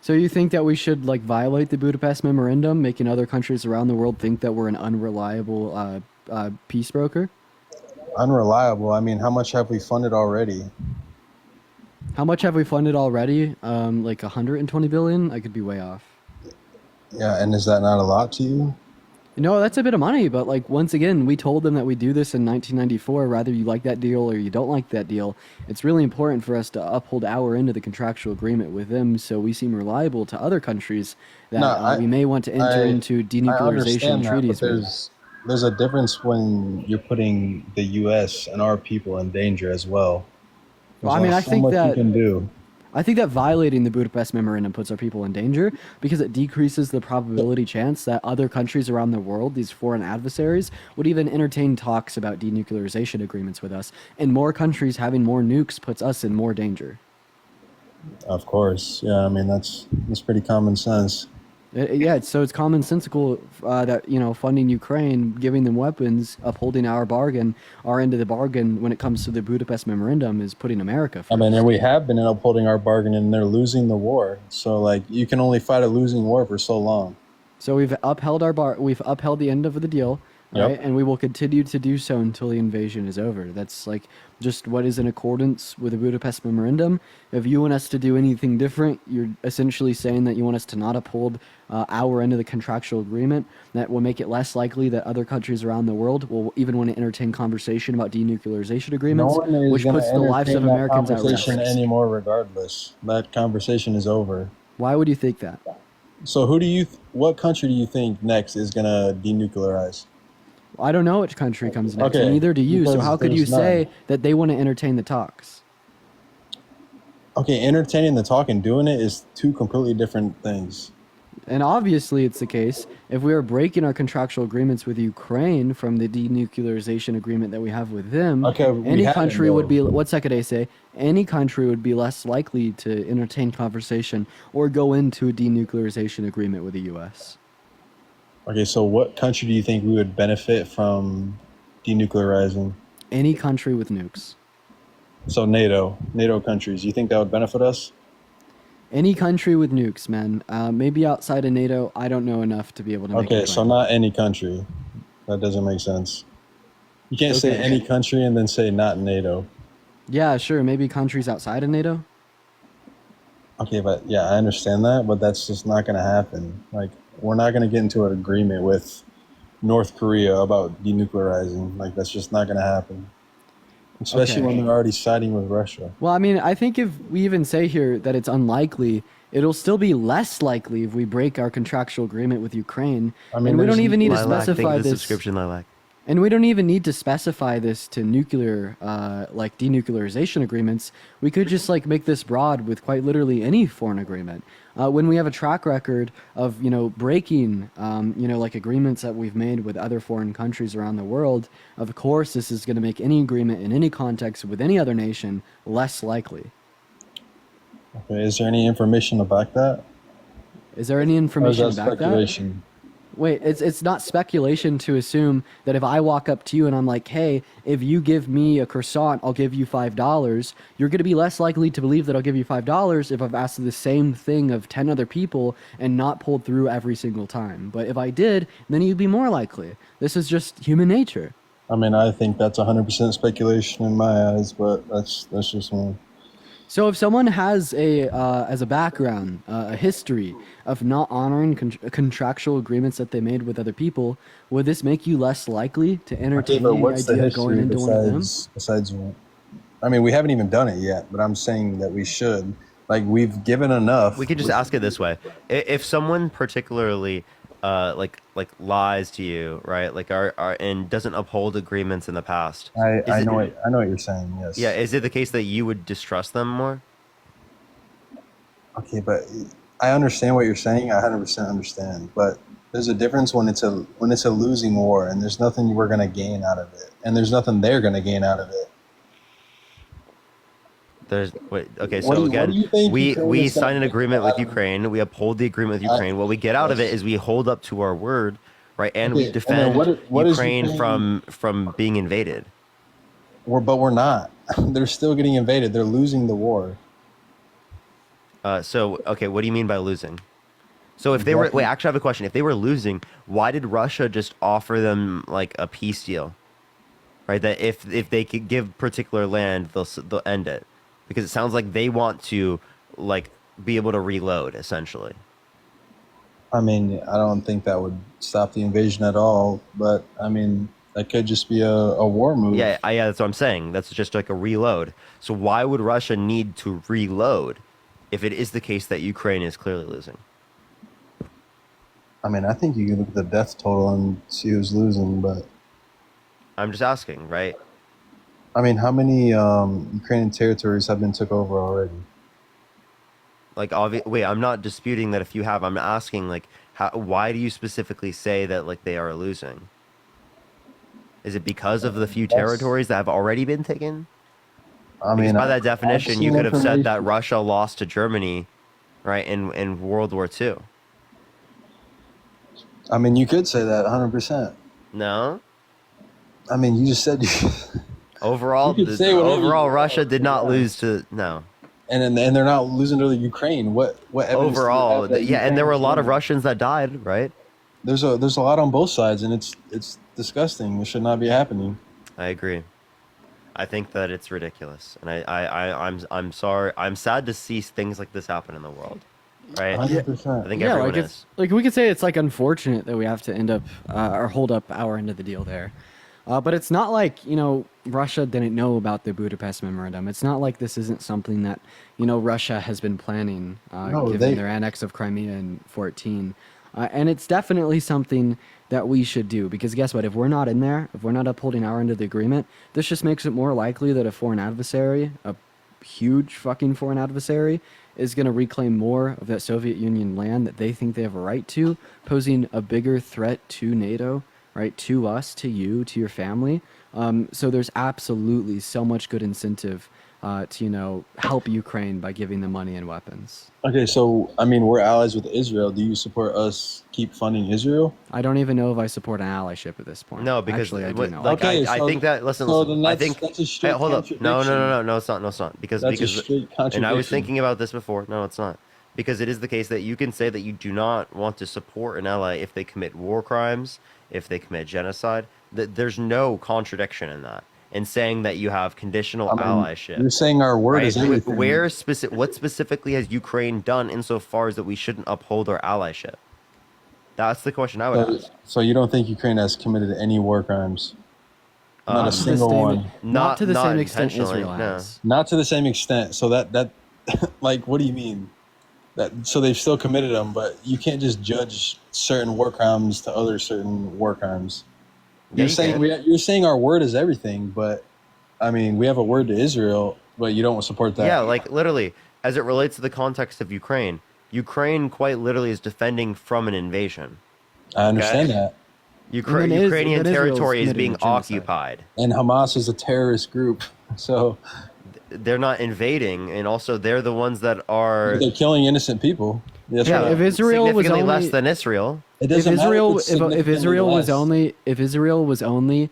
So you think that we should like violate the Budapest Memorandum, making other countries around the world think that we're an unreliable peace broker? Unreliable. I mean, how much have we funded already? How much have we funded already? Like 120 billion? I could be way off. Yeah, and is that not a lot to you? No, that's a bit of money, but like once again, we told them that we do this in 1994. Whether you like that deal or you don't like that deal, it's really important for us to uphold our end of the contractual agreement with them, so we seem reliable to other countries that we may want to enter into denuclearization treaties with. There's a difference when you're putting the U.S. and our people in danger as well. Well, I mean, I think you that can do. I think that violating the Budapest Memorandum puts our people in danger because it decreases the probability chance that other countries around the world, these foreign adversaries, would even entertain talks about denuclearization agreements with us. And more countries having more nukes puts us in more danger. Of course, yeah. I mean, that's pretty common sense. Yeah, so it's commonsensical that, you know, funding Ukraine, giving them weapons, upholding our bargain, our end of the bargain when it comes to the Budapest Memorandum is putting America first. I mean, and we have been upholding our bargain, and they're losing the war. So, like, you can only fight a losing war for so long. So we've upheld we've upheld the end of the deal, Yep. right? And we will continue to do so until the invasion is over. That's like just what is in accordance with the Budapest Memorandum. If you want us to do anything different, you're essentially saying that you want us to not uphold our end of the contractual agreement. That will make it less likely that other countries around the world will even want to entertain conversation about denuclearization agreements, No one is which gonna puts the lives of entertain that Americans at risk. conversation anymore, regardless. That conversation is over. Why would you think that? So, what country do you think next is gonna denuclearize? I don't know which country comes next, Okay, and neither do you. So because how could you there's none. say that they want to entertain the talks? Okay, entertaining the talk and doing it is two completely different things. And obviously, it's the case. If we are breaking our contractual agreements with Ukraine from the denuclearization agreement that we have with them, Okay, we any haven't, country would though. be. What second I say? Any country would be less likely to entertain conversation or go into a denuclearization agreement with the U.S. Okay, so what country do you think we would benefit from denuclearizing? Any country with nukes. So NATO countries. You think that would benefit us? Any country with nukes, man. Maybe outside of NATO, I don't know enough to be able to make Okay, a so claim. not any country. That doesn't make sense. You can't say Okay. any country and then say not NATO. Yeah, sure. Maybe countries outside of NATO. Okay, but yeah, I understand that, but that's just not going to happen. Like, we're not going to get into an agreement with North Korea about denuclearizing. Like, that's just not going to happen. Especially Okay. when they're already siding with Russia. Well, I mean, I think if we even say here that it's unlikely, it'll still be less likely if we break our contractual agreement with Ukraine. I mean, and we don't even need to Lilac, thank you specify for the this. subscription, Lilac. And we don't even need to specify this to nuclear, like denuclearization agreements. We could just like make this broad with quite literally any foreign agreement. When we have a track record of, you know, breaking, you know, like agreements that we've made with other foreign countries around the world, of course, this is going to make any agreement in any context with any other nation less likely. Okay, is there any information to back that? Is there any Or is information that about that? speculation? Wait, it's not speculation to assume that if I walk up to you and I'm like, hey, if you give me a croissant, I'll give you $5. You're going to be less likely to believe that I'll give you $5 if I've asked the same thing of 10 other people and not pulled through every single time. But if I did, then you'd be more likely. This is just human nature. I mean, I think that's 100% speculation in my eyes, but that's just me. So if someone has as a background, a history of not honoring contractual agreements that they made with other people, would this make you less likely to Okay, entertain but the what's the idea of going history into one of them? besides? I mean, we haven't even done it yet, but I'm saying that we should. Like, we've given enough. We could just ask it this way: if someone particularly, like lies to you, right? Like are and doesn't uphold agreements in the past. I know what you're saying. Yes. Yeah, is it the case that you would distrust them more? Okay, but I understand what you're saying. I 100% understand, but there's a difference when it's a losing war, and there's nothing we're gonna gain out of it, and there's nothing they're gonna gain out of it. Okay, What so do again, you think we Ukraine is gonna sign an get agreement out with of it? Ukraine. We uphold the agreement with Ukraine. What we get out of it is we hold up to our word, right? And Okay, we defend what is Ukraine Ukraine- from being invaded. But we're not. They're still getting invaded. They're losing the war. So okay, what do you mean by losing? So if they were, wait, actually I have a question. If they were losing, why did Russia just offer them like a peace deal? Right, that if they could give particular land, they'll end it, because it sounds like they want to like be able to reload essentially. I mean, I don't think that would stop the invasion at all. But I mean, that could just be a war move. Yeah, that's what I'm saying. That's just like a reload. So why would Russia need to reload if it is the case that Ukraine is clearly losing? I mean, I think you can look at the death total and see who's losing. But I'm just asking, right? I mean, how many Ukrainian territories have been took over already? Like, wait, I'm not disputing that if you have. I'm asking, like, why do you specifically say that, like, they are losing? Is it because of the few territories that have already been taken? I Because mean, by that I've definition, you seen could have said that information- Russia lost to Germany, right, in World War II. I mean, you could say that 100%. No? I mean, you just said Overall, You could say whatever you want. Russia did not lose to, no. and they're not losing to the Ukraine. What evidence do you Overall, have that yeah, and there were a Ukraine's lot of winning? Russians that died, right? There's a lot on both sides, and it's disgusting. It should not be happening. I agree. I think that it's ridiculous, and I'm sorry. I'm sad to see things like this happen in the world, right? 100%. I think Yeah, everyone like is. it's like we could say it's like unfortunate that we have to end up or hold up our end of the deal there. But it's not like, Russia didn't know about the Budapest Memorandum. It's not like this isn't something that, Russia has been planning, No, given their annex of Crimea in 14. And it's definitely something that we should do, because guess what? If we're not in there, if we're not upholding our end of the agreement, this just makes it more likely that a foreign adversary, a huge fucking foreign adversary, is going to reclaim more of that Soviet Union land that they think they have a right to, posing a bigger threat to NATO, right? To us, to you, to your family. So there's absolutely so much good incentive to, help Ukraine by giving them money and weapons. Okay, so I mean, we're allies with Israel. Do you support us keep funding Israel? I don't even know if I support an allyship at this point. No, because Actually, I do know. like Okay, I so- think that listen, so listen then I that's- think that's a straight hold up. No, it's not because That's a because straight and I was contradiction. thinking about this before. No, it's not. Because it is the case that you can say that you do not want to support an ally if they commit war crimes, if they commit genocide. There's no contradiction in that. And saying that you have conditional allyship. You're saying our word right? is everything. What specifically has Ukraine done insofar as that we shouldn't uphold our allyship? That's the question I would ask. So you don't think Ukraine has committed any war crimes? Not Um, a single one. Not to the same extent intentionally, Israel no. has. Not to the same extent. So that like, what do you mean? So they've still committed them, but you can't just judge certain war crimes to other certain war crimes. Yeah, You're saying our word is everything, but I mean, we have a word to Israel, but you don't support that. Yeah, like literally, as it relates to the context of Ukraine, Ukraine quite literally is defending from an invasion. I understand that. Ukrainian that Israel's territory is committed being a genocide. occupied. And Hamas is a terrorist group, so They're not invading, and also they're the ones that are they're killing innocent people. That's yeah, right. If Israel was significantly only less than Israel. It if doesn't matter Israel it's if significantly Israel was less. only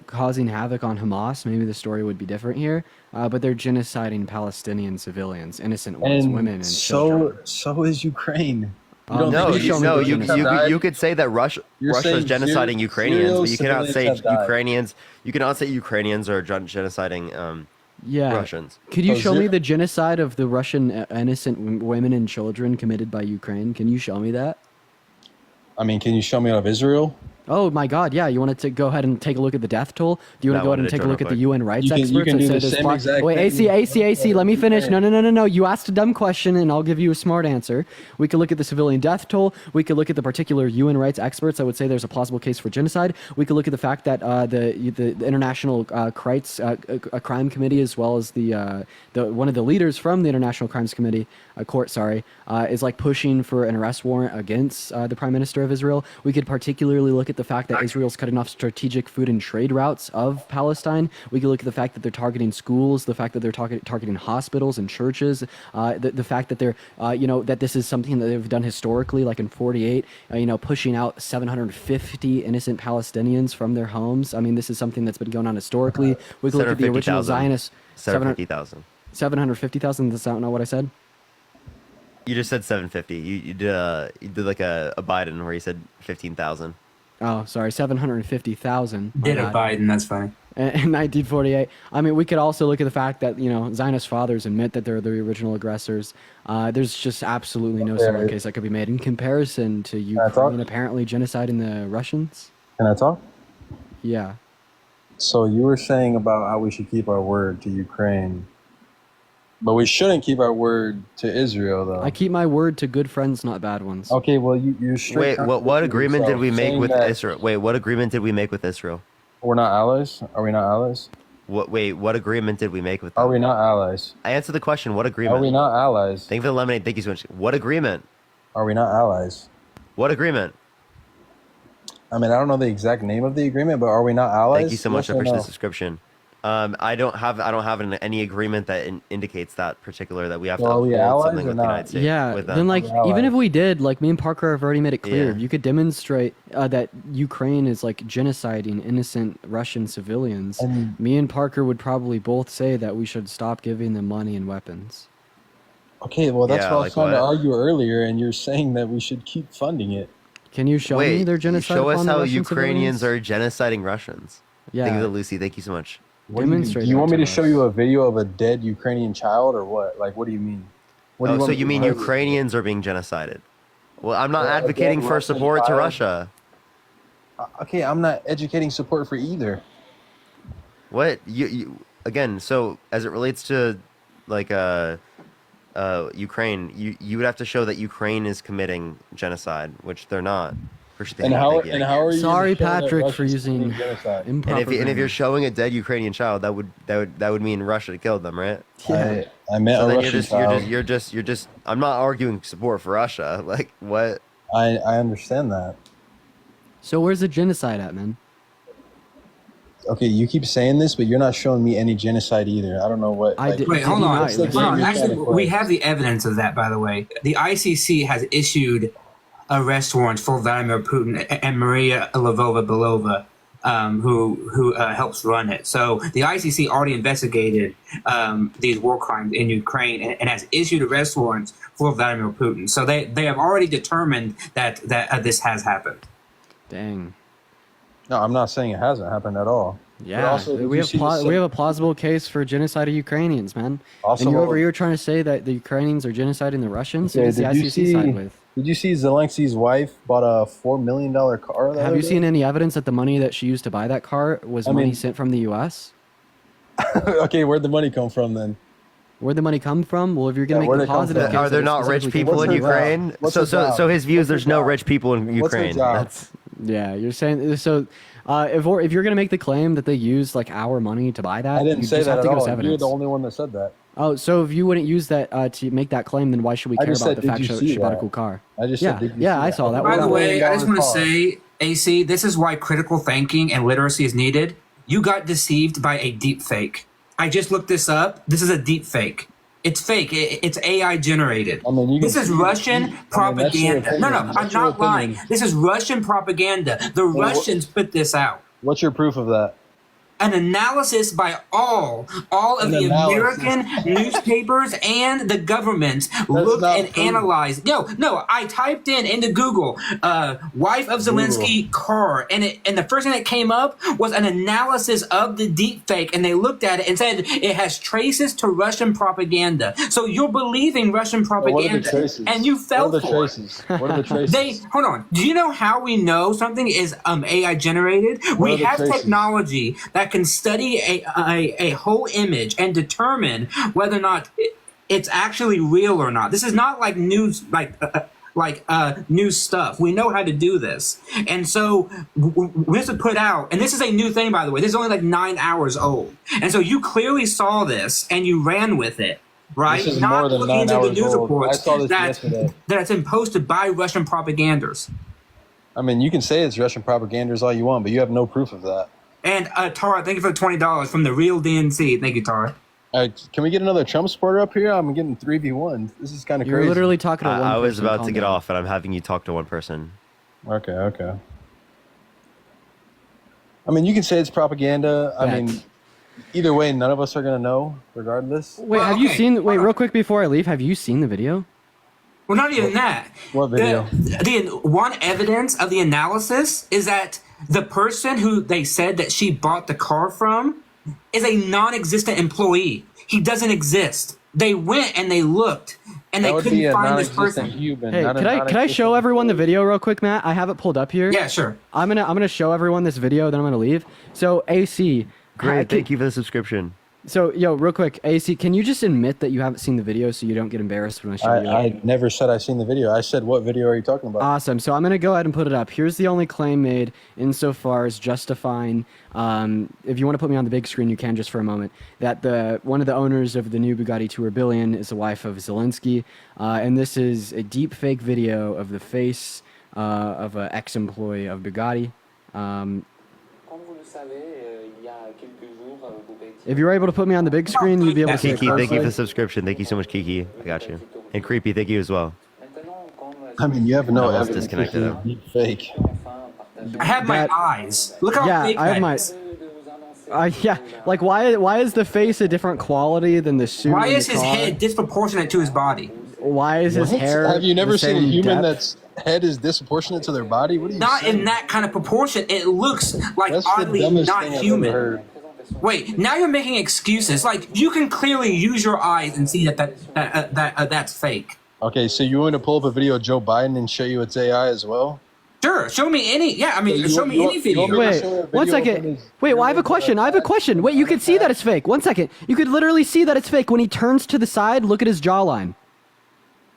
causing havoc on Hamas, maybe the story would be different here. But they're genociding Palestinian civilians, innocent ones, and women, and children. so is Ukraine. You don't No, think you could say that Russia is saying genociding Ukrainians, but you cannot say civilians have died. Ukrainians. You cannot say Ukrainians are genociding Yeah. Russians. Could you So show me zero- the genocide of the Russian innocent women and children committed by Ukraine? Can you show me that? I mean, can you show me of Israel? Oh my God! Yeah, you want to go ahead and take a look at the death toll? Do you want I to go ahead wanted and to take a do it look real at the quick. UN rights You can experts do that say the there's same plot- exact Wait, thing. AC, let me finish. No. You asked a dumb question, and I'll give you a smart answer. We could look at the civilian death toll. We could look at the particular UN rights experts that would say there's a plausible case for genocide. We could look at the fact that the International Crime Committee, as well as the one of the leaders from the International Crimes Committee court, is like pushing for an arrest warrant against the Prime Minister of Israel. We could particularly look at at the fact that Israel's cutting off strategic food and trade routes of Palestine. We could look at the fact that they're targeting schools, the fact that they're targeting hospitals and churches, the fact that they're, that this is something that they've done historically, like in 48, pushing out 750 innocent Palestinians from their homes. I mean, this is something that's been going on historically. We could look at the original Zionists. 750,000. 750,000. That's not what I said. You just said 750. You did like a Biden where you said 15,000. Oh, sorry, 750,000. Did a Biden? That's funny. In 1948. I mean, we could also look at the fact that Zionist fathers admit that they're the original aggressors. There's just absolutely no similar case that could be made in comparison to Ukraine apparently genociding the Russians. Can I talk? Yeah. So you were saying about how we should keep our word to Ukraine, but we shouldn't keep our word to Israel, though. I keep my word to good friends, not bad ones. Okay, well, you're straight. Wait, what agreement did we make with Israel? Wait, what agreement did we make with Israel? We're not allies? Are we not allies? What agreement did we make with them? Are we not allies? I answered the question. What agreement? Are we not allies? Thank you for the lemonade. Thank you so much. What agreement? Are we not allies? What agreement? I mean, I don't know the exact name of the agreement, but are we not allies? Thank you so much. Yes I or appreciate no? the subscription. I don't have any agreement that indicates that particular that we have to Well, are we uphold allies something or with the not? United States. Yeah, with them. then like We're even if allies. we did, like me and Parker have already made it clear, Yeah. you could demonstrate that Ukraine is like genociding innocent Russian civilians. And- Me and Parker would probably both say that we should stop giving them money and weapons. Okay, well, that's Yeah, what I was like trying to what? argue earlier, and you're saying that we should keep funding it. Can you show me Wait, their genocide show us upon the how Russian Ukrainians civilians? are genociding Russians. Yeah. Thank you, Lucy. Thank you so much. What do you, Demonstrate do you want me that to to show us. you a video of a dead Ukrainian child, or what? Like, what do you mean? What do Oh, want so me you to mean do? Ukrainians are being genocided? Well, I'm not Well, advocating again, for Russian support to child. Russia. Okay, I'm not educating support for either. What you again? So as it relates to like Ukraine, you would have to show that Ukraine is committing genocide, which they're not. And how are you? Sorry, gonna show that Patrick, for Russia's using committing genocide? improper. And if you're grammar. showing a dead Ukrainian child, that would mean Russia killed them, right? Yeah. I meant So a then Russian you're child. just. I'm not arguing support for Russia. Like what? I understand that. So where's the genocide at, man? Okay, you keep saying this, but you're not showing me any genocide either. I don't know what. I like, did- Wait, did hold you on. not? It's like Hold on. you're Actually, trying to we play. have the evidence of that, by the way. The ICC has issued arrest warrants for Vladimir Putin and Maria Lvova-Belova, who helps run it. So the ICC already investigated these war crimes in Ukraine and has issued arrest warrants for Vladimir Putin. So they have already determined that this has happened. Dang. No, I'm not saying it hasn't happened at all. But Yeah, also, did we you have see the we have a plausible case for genocide of Ukrainians, man. Also, and you're what- over here trying to say that the Ukrainians are genociding the Russians? Who Okay, does the did you ICC side see? with? Did you see Zelensky's wife bought a $4 million car? the Have other you day? seen any evidence that the money that she used to buy that car was I money mean- sent from the U.S.? Okay, where'd the money come from then? Where'd the money come from? Well, if you're going Yeah, to where'd make it the come positive from? case Are there that it not rich specifically people came in from- her job? Ukraine? What's So her so job? so his views. What's her There's no job? rich people in What's her Ukraine. job? That's Yeah, you're saying so. If you're going to make the claim that they used like our money to buy that, I didn't you say just that have at to give us all. You're evidence. the only one that said that. Oh, so if you wouldn't use that to make that claim, then why should we I care just about said, the did fact you she see bought a that? cool car? I just Yeah, said, did you yeah, see I saw that. By the $4 way, I just million want to car. say, AC, this is why critical thinking and literacy is needed. You got deceived by a deep fake. I just looked this up. This is a deep fake. It's fake. It's AI generated. I mean, This is Russian that's your propaganda. No, opinion. I'm That's your not lying. opinion. This is Russian propaganda. The Russians put this out. What's your proof of that? An analysis by all of An the analysis. American newspapers and the governments looked not and proof. analyzed. No, I typed into Google, wife of Zelensky car, and the first thing that came up was an analysis of the deep fake, and they looked at it and said it has traces to Russian propaganda. So you're believing Russian Well, what are the propaganda, traces? and you fell What are the for it. traces? What are the traces? They hold on. Do you know how we know something is AI generated? What We are the have traces? technology that can study a whole image and determine whether or not it's actually real or not. This is not like news news stuff. We know how to do this, and so we have to put out. And this is a new thing, by the way. This is only like 9 hours old, and so you clearly saw this and you ran with it. Right? This is Not more than looking 9 into the hours news old. I reports saw this that yesterday. that's been posted by Russian propaganders. I mean, you can say it's Russian propaganda all you want, but you have no proof of that. And Tara, thank you for the $20 from the real DNC. Thank you, Tara. Can we get another Trump supporter up here? I'm getting 3v1. This is kind of crazy. You're literally talking to one I was person. about Calm to get down. off, and I'm having you talk to one person. Okay. I mean, you can say it's propaganda. I mean, either way, none of us are gonna know, regardless. Wait, have you seen? Wait, real quick before I leave, have you seen the video? Well, not even that. What video? The one evidence of the analysis is that the person who they said that she bought the car from is a non-existent employee. He doesn't exist. They went and they looked, and they couldn't find this person. Human, Hey, could I show everyone the video real quick, Matt? I have it pulled up here. Yeah, sure. I'm gonna show everyone this video, then I'm gonna leave. So AC, Great, thank you for the subscription. So yo, real quick, AC, can you just admit that you haven't seen the video so you don't get embarrassed when I show you? I never said I seen the video. I said, what video are you talking about? Awesome. So I'm going to go ahead and put it up. Here's the only claim made insofar as justifying, if you want to put me on the big screen, you can just for a moment, that one of the owners of the new Bugatti Tourbillon is the wife of Zelensky. And this is a deep fake video of the face of an ex-employee of Bugatti. If you were able to put me on the big screen, you'd be able to see it Kiki, thank you for closely. the subscription. Thank you so much, Kiki. I got you. And Creepy, thank you as well. I mean, you have no Almost evidence. disconnected him. Deep fake. I have my eyes. Look how Yeah, fake I have that my. is. Yeah, like why is the face a different quality than the suit? Why in the is his car? head disproportionate to his body? Why is his What? hair? Have you never the seen a same human depth? that's head is disproportionate to their body? What are you Not saying? in that kind of proportion. It looks like That's the oddly dumbest not thing I've human. ever heard. Wait, now you're making excuses. Like you can clearly use your eyes and see that's fake. Okay, so you want to pull up a video of Joe Biden and show you it's AI as well? Sure, show me any. Yeah, I mean, show me any video. Wait, one second. Wait, well, I have a question. Wait, you can see that it's fake. 1 second. You could literally see that it's fake when he turns to the side. Look at his jawline.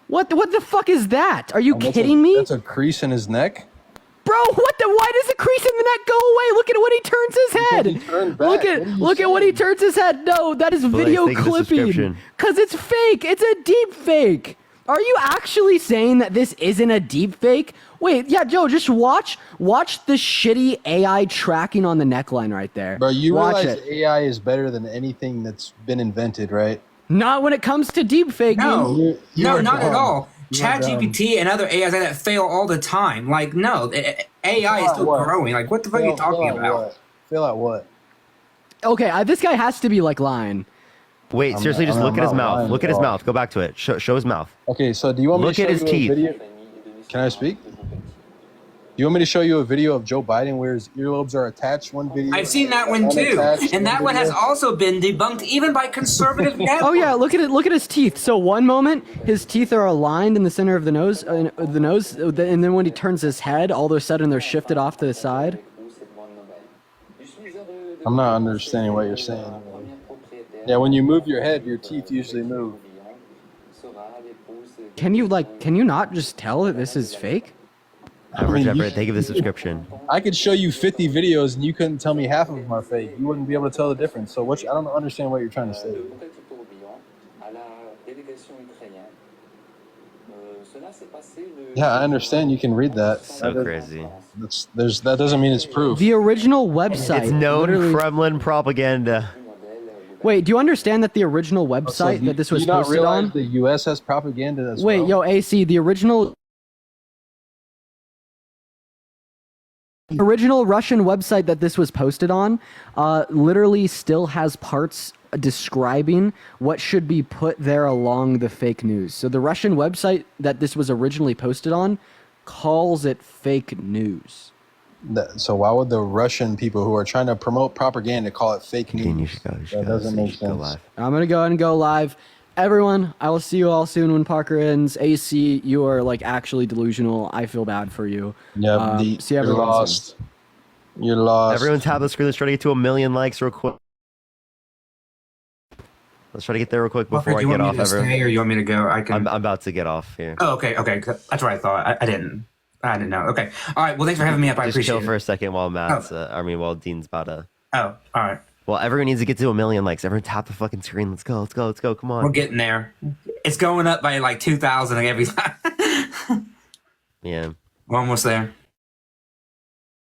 What the fuck is that? Are you kidding me? That's a crease in his neck. Bro, why does the crease in the neck go away? Look at when he turns his head. he turned back. Look at when he turns his head. No, that is video thank you for the clipping. subscription. Cause it's fake. It's a deep fake. Are you actually saying that this isn't a deep fake? Wait, yeah, Joe, just watch the shitty AI tracking on the neckline right there. Bro, you watch realize it. AI is better than anything that's been invented, right? Not when it comes to deep faking. No, You are not at dumb. all. You are dumb. ChatGPT and other AIs like that fail all the time. Like, no, AI is still What? growing. Like, what the fuck are you talking about? Fail at what? Okay, this guy has to be like lying. Wait, seriously, just I'm look at his not mouth. lying Look at at his all. mouth. Go back to it. Show his mouth. Okay, so do you want me Look to show at his you teeth. a video? Can I speak? You want me to show you a video of Joe Biden where his earlobes are attached? One video. I've seen that one too, unattached, and that one has video? also been debunked even by conservative networks. Oh yeah, look at it. Look at his teeth. So one moment his teeth are aligned in the center of the nose, and then when he turns his head, all of a sudden they're shifted off to the side. I'm not understanding what you're saying. Yeah, when you move your head, your teeth usually move. Can you not just tell that this is fake? Average mean, you- effort. Thank you for the subscription. I could show you 50 videos and you couldn't tell me half of them are fake. You wouldn't be able to tell the difference. So I don't understand what you're trying to say. Yeah, I understand. You can read that. So crazy. That doesn't mean it's proof. The original website. It's known literally- Kremlin propaganda. Wait, do you understand that the original website that this was do you not posted realize on? the U.S. has propaganda as Wait, well? yo, AC, the original Russian website that this was posted on literally still has parts describing what should be put there along the fake news. So the Russian website that this was originally posted on calls it fake news. So why would the Russian people who are trying to promote propaganda call it fake news? That doesn't make sense. I'm going to go ahead and go live. Everyone, I will see you all soon when Parker ends. AC, you are like actually delusional. I feel bad for you. Yeah, see you're everyone lost. soon. You're lost. Everyone tap the screen. Let's try to get to 1 million likes real quick. Let's try to get there real quick before do you I get want off. me to stay or you want me to go? I can. I'm about to get off here. Oh, okay. That's what I thought. I didn't know. Okay. All right. Well, thanks for having me up. I Just appreciate chill it. for a second while while Dean's about to. Oh, all right. Well, everyone needs to get to 1 million likes. Everyone tap the fucking screen. Let's go. Come on. We're getting there. It's going up by like 2,000 like every time. Yeah. We're almost there.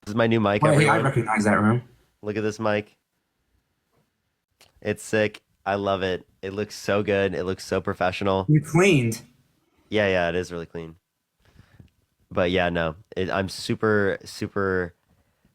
This is my new mic, Oh, hey, I everyone. recognize that room. Look at this mic. It's sick. I love it. It looks so good. It looks so professional. You cleaned. Yeah, it is really clean. But yeah, no, I'm super, super,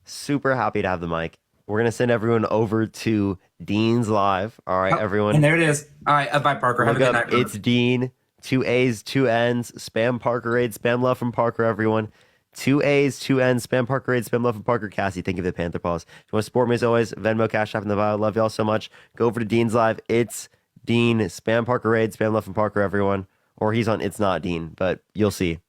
super happy to have the mic. We're gonna send everyone over to Dean's Live. All right, everyone. And there it is. All right, bye, Parker. Have a Look good up. night. It's Dean. 2 A's, 2 N's. Spam Parker Raid. Spam love from Parker, everyone. 2 A's, 2 N's. Spam Parker Raid. Spam love from Parker. Cassie, thank you for the Panther Paws. If you want to support me as always, Venmo, Cash App in the bio. Love y'all so much. Go over to Dean's Live. It's Dean. Spam Parker Raid. Spam love from Parker, everyone. Or he's on It's Not Dean, but you'll see.